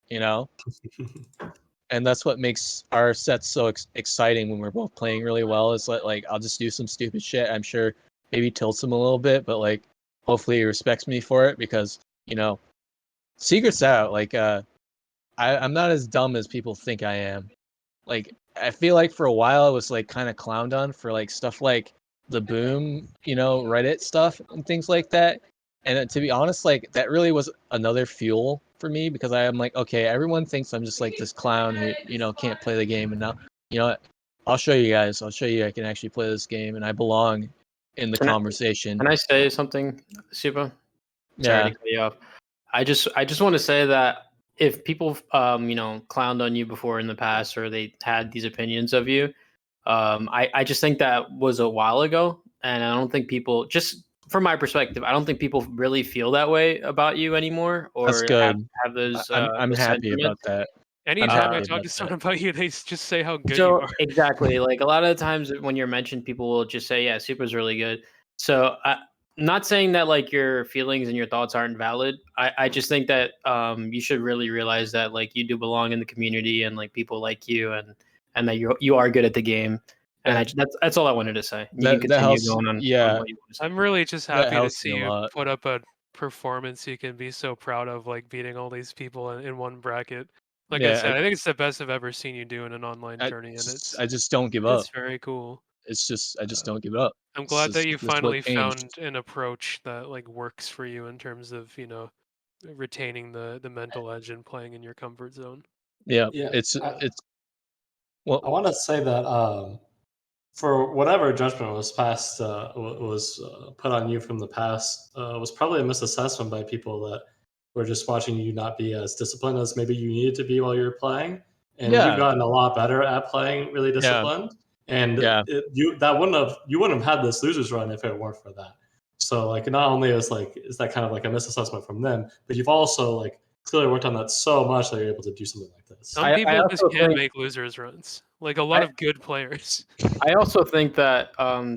And that's what makes our sets so exciting when we're both playing really well. Is like I'll just do some stupid shit. I'm sure maybe tilts him a little bit, but like hopefully he respects me for it because secrets out. Like I'm not as dumb as people think I am. Like I feel like for a while I was like kind of clowned on for like stuff like the boom, Reddit stuff and things like that. And to be honest, like that really was another fuel for me because I am like, okay, everyone thinks I'm just like this clown who, can't play the game. And now, what? I'll show you guys. I'll show you I can actually play this game and I belong in the Can I, conversation. can I say something, Super? Sorry to Yeah. cut you off. I just want to say that if people clowned on you before in the past or they had these opinions of you, I just think that was a while ago, and I don't think people, just from my perspective, I don't think people really feel that way about you anymore That's or have good. have those I'm those happy sentiments. about that. I'm Anytime I happy Uh, talk about to that. someone about you, they just say how good you So are. exactly, like a lot of the times when you're mentioned, people will just say, "Yeah, Super's really good." So, not saying that like your feelings and your thoughts aren't valid. I just think that you should really realize that like you do belong in the community and like people like you and that you are good at the game. And That that's all I wanted to say. You can that continue helps. going on Yeah, what you want to say. I'm really just that happy to helps see me a you lot. put up a performance you can be so proud of, like beating all these people in one bracket. Like I Yeah, said, I think it's the best I've ever seen you do in an online I tourney, and I just don't give up. it's very cool. It's just I just Uh, don't give up. I'm It's glad that just you that's what finally changed. found an approach that like works for you in terms of, retaining the mental edge and playing in your comfort zone. Yeah, Yeah, it's well, I want to say that for whatever judgment was passed, was put on you from the past, was probably a misassessment by people that were just watching you not be as disciplined as maybe you needed to be while you were playing. And you've yeah, gotten a lot better at playing really yeah, disciplined. And yeah, you wouldn't have had this losers run if it weren't for that. So like not only is that kind of like a misassessment from them, but you've also like clearly worked on that so much that you're able to do something like this. Some I people just also can't think make losers runs. Like a lot of good players. I also think that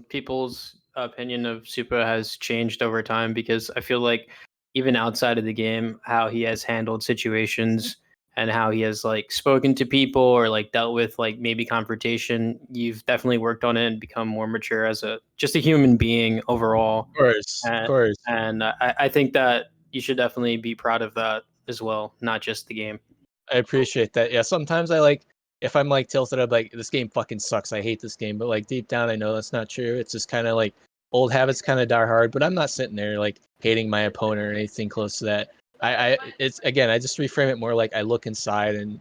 people's opinion of Supa has changed over time because I feel like even outside of the game, how he has handled situations and how he has like spoken to people or like dealt with like maybe confrontation, you've definitely worked on it and become more mature as just a human being overall. Of course. And I think that you should definitely be proud of that as well, not just the game. I appreciate that. Yeah, sometimes I like if I'm like tilted up like this game fucking sucks. I hate this game, but like deep down I know that's not true. It's just kind of like old habits kind of die hard, but I'm not sitting there like hating my opponent or anything close to that. It's again, I just reframe it more like I look inside and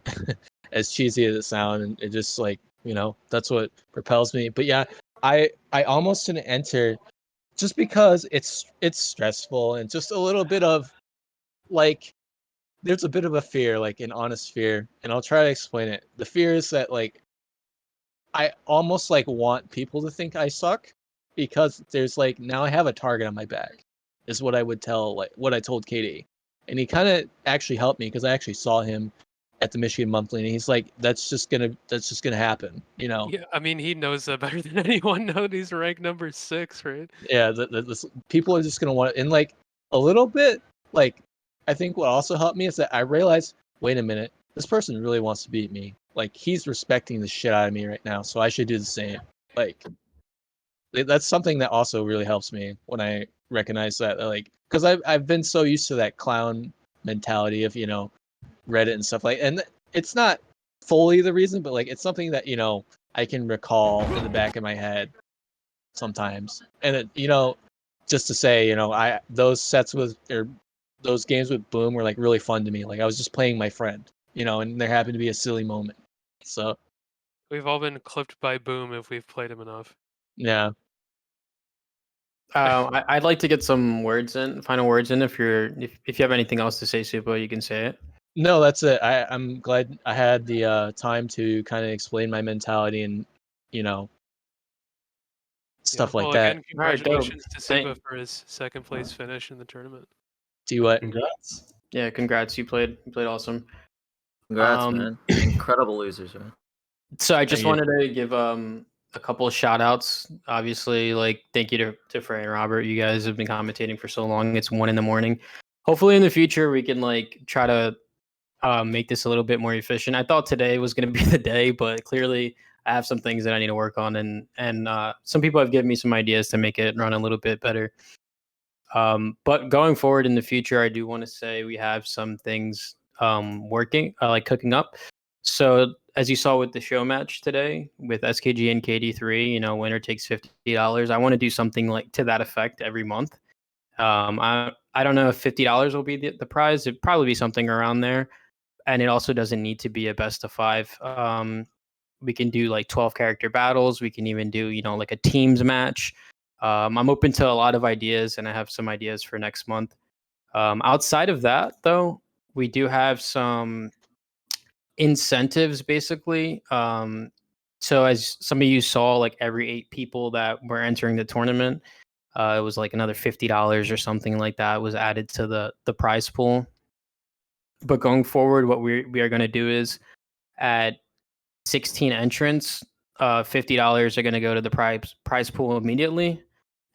as cheesy as it sounds, and it just like, that's what propels me. But yeah, I almost didn't enter just because it's stressful and just a little bit of like there's a bit of a fear, like an honest fear, and I'll try to explain it. The fear is that like I almost like want people to think I suck because there's like now I have a target on my back, is what I would tell like what I told Katie, and he kind of actually helped me because I actually saw him at the Michigan Monthly, and he's like, that's just gonna happen, Yeah, I mean, he knows that better than anyone knows. He's ranked number 6, right? Yeah, people are just gonna want, and like a little bit, like I think what also helped me is that I realized, wait a minute, this person really wants to beat me. Like he's respecting the shit out of me right now, so I should do the same. Like that's something that also really helps me when I recognize that, like, because I've been so used to that clown mentality of Reddit and stuff like, and it's not fully the reason, but like it's something that I can recall in the back of my head sometimes. And just to say, I those sets with or those games with Boom were like really fun to me. Like I was just playing my friend, and there happened to be a silly moment. So We've all been clipped by Boom if we've played him enough. yeah. I'd like to get some final words in. If you have anything else to say, Supo, you can say it. No, that's it. I'm glad I had the time to kind of explain my mentality and you know Yeah. stuff like Well, that. again, All right, dope. congratulations to Sipa for his second place finish in the tournament. Do what? Congrats. Yeah, congrats. You played awesome. Congrats, man. Incredible losers, man. So I just Thank you. wanted to give a couple of shout outs. Obviously, like thank you to Frey and Robert. You guys have been commentating for so long. It's 1 a.m. Hopefully in the future we can like try to make this a little bit more efficient. I thought today was going to be the day, but clearly I have some things that I need to work on, and some people have given me some ideas to make it run a little bit better. But going forward in the future, I do want to say we have some things working, like cooking up. So as you saw with the show match today with SKG and KD3, winner takes $50. I want to do something like to that effect every month. I don't know if $50 will be the prize. It'd probably be something around there, and it also doesn't need to be a best of 5. We can do like 12 character battles. We can even do like a teams match. I'm open to a lot of ideas, and I have some ideas for next month. Outside of that, though, we do have some incentives, basically. So as some of you saw, like every 8 people that were entering the tournament, it was like another $50 or something like that was added to the prize pool. But going forward, what we are going to do is at 16 entrants, $50 are going to go to the prize pool immediately,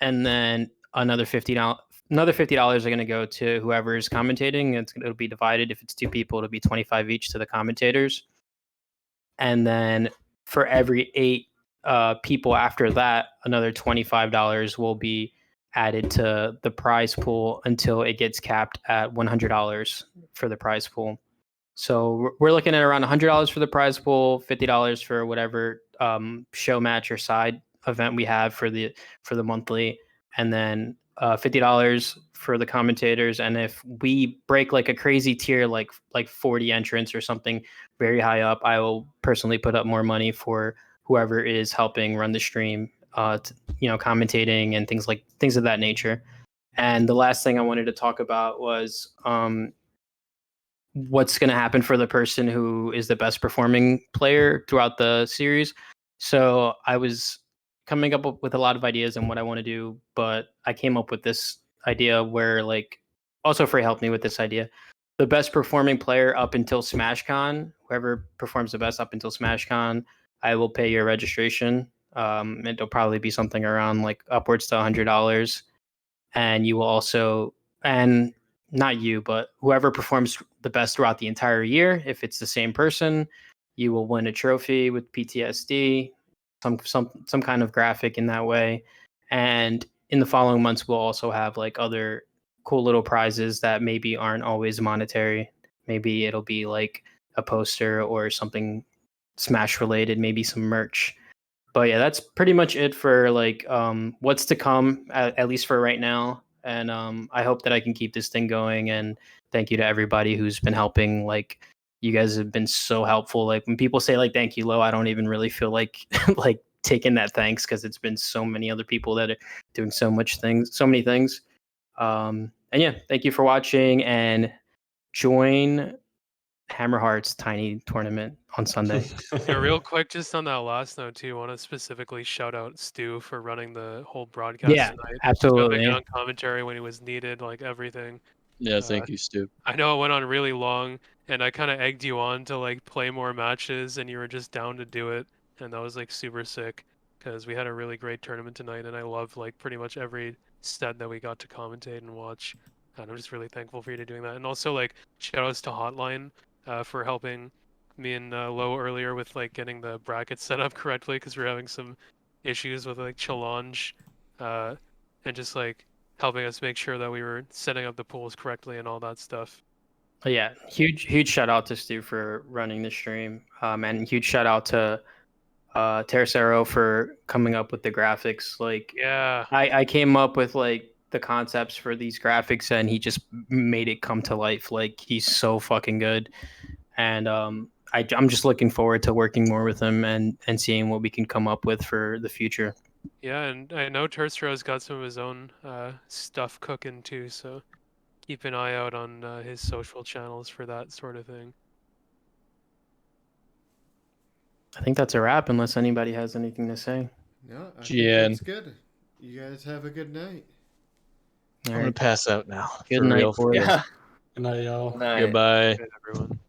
and then another $50 are going to go to whoever is commentating. It'll be divided. If it's 2 people, it'll be 25 each to the commentators, and then for every 8 people after that, another $25 will be added to the prize pool until it gets capped at $100 for the prize pool. So we're looking at around $100 for the prize pool, $50 for whatever show match or side event we have for the monthly, and then $50 for the commentators. And if we break like a crazy tier, like 40 entrants or something very high up, I will personally put up more money for whoever is helping run the stream, commentating and things of that nature. And the last thing I wanted to talk about was what's going to happen for the person who is the best performing player throughout the series. So I was coming up with a lot of ideas on what I want to do, but I came up with this idea where like also Frey helped me with this idea. The best performing player up until SmashCon, whoever performs the best up until SmashCon, I will pay your registration. It'll probably be something around like upwards to $100, and you will also, and not you, but whoever performs the best throughout the entire year, if it's the same person, you will win a trophy with PTSD, some kind of graphic in that way. And in the following months, we'll also have like other cool little prizes that maybe aren't always monetary. Maybe it'll be like a poster or something Smash related, maybe some merch. But yeah, that's pretty much it for like what's to come, at least for right now. And I hope that I can keep this thing going. And thank you to everybody who's been helping. Like, you guys have been so helpful. Like, when people say like thank you, Lo, I don't even really feel like like taking that thanks, because it's been so many other people that are doing so many things. And yeah, thank you for watching, and join Hammerheart's tiny tournament on Sunday. Yeah, real quick, just on that last note too, want to specifically shout out Stu for running the whole broadcast Yeah, tonight. absolutely. Jumping in on commentary when he was needed, like everything. Yeah, thank you, Stu. I know it went on really long, and I kind of egged you on to like play more matches, and you were just down to do it, and that was like super sick because we had a really great tournament tonight, and I loved like pretty much every set that we got to commentate and watch, and I'm just really thankful for you to doing that. And also like shout outs to Hotline for helping me and Lo earlier with like getting the brackets set up correctly, because we're having some issues with like challenge, and just like helping us make sure that we were setting up the pools correctly and all that stuff. But yeah, huge shout out to Stu for running the stream, and huge shout out to Tercero for coming up with the graphics. Like, Yeah, I came up with like the concepts for these graphics, and he just made it come to life. Like, he's so fucking good, and I'm just looking forward to working more with him and seeing what we can come up with for the future. yeah, and I know Tercero's got some of his own stuff cooking too, so keep an eye out on his social channels for that sort of thing. I think that's a wrap, unless anybody has anything to say. No, I think GN. that's good. You guys have a good night. All I'm gonna right. pass out now. Good for night, real. boys. Yeah. Good night, y'all. Night. Goodbye. Good, everyone.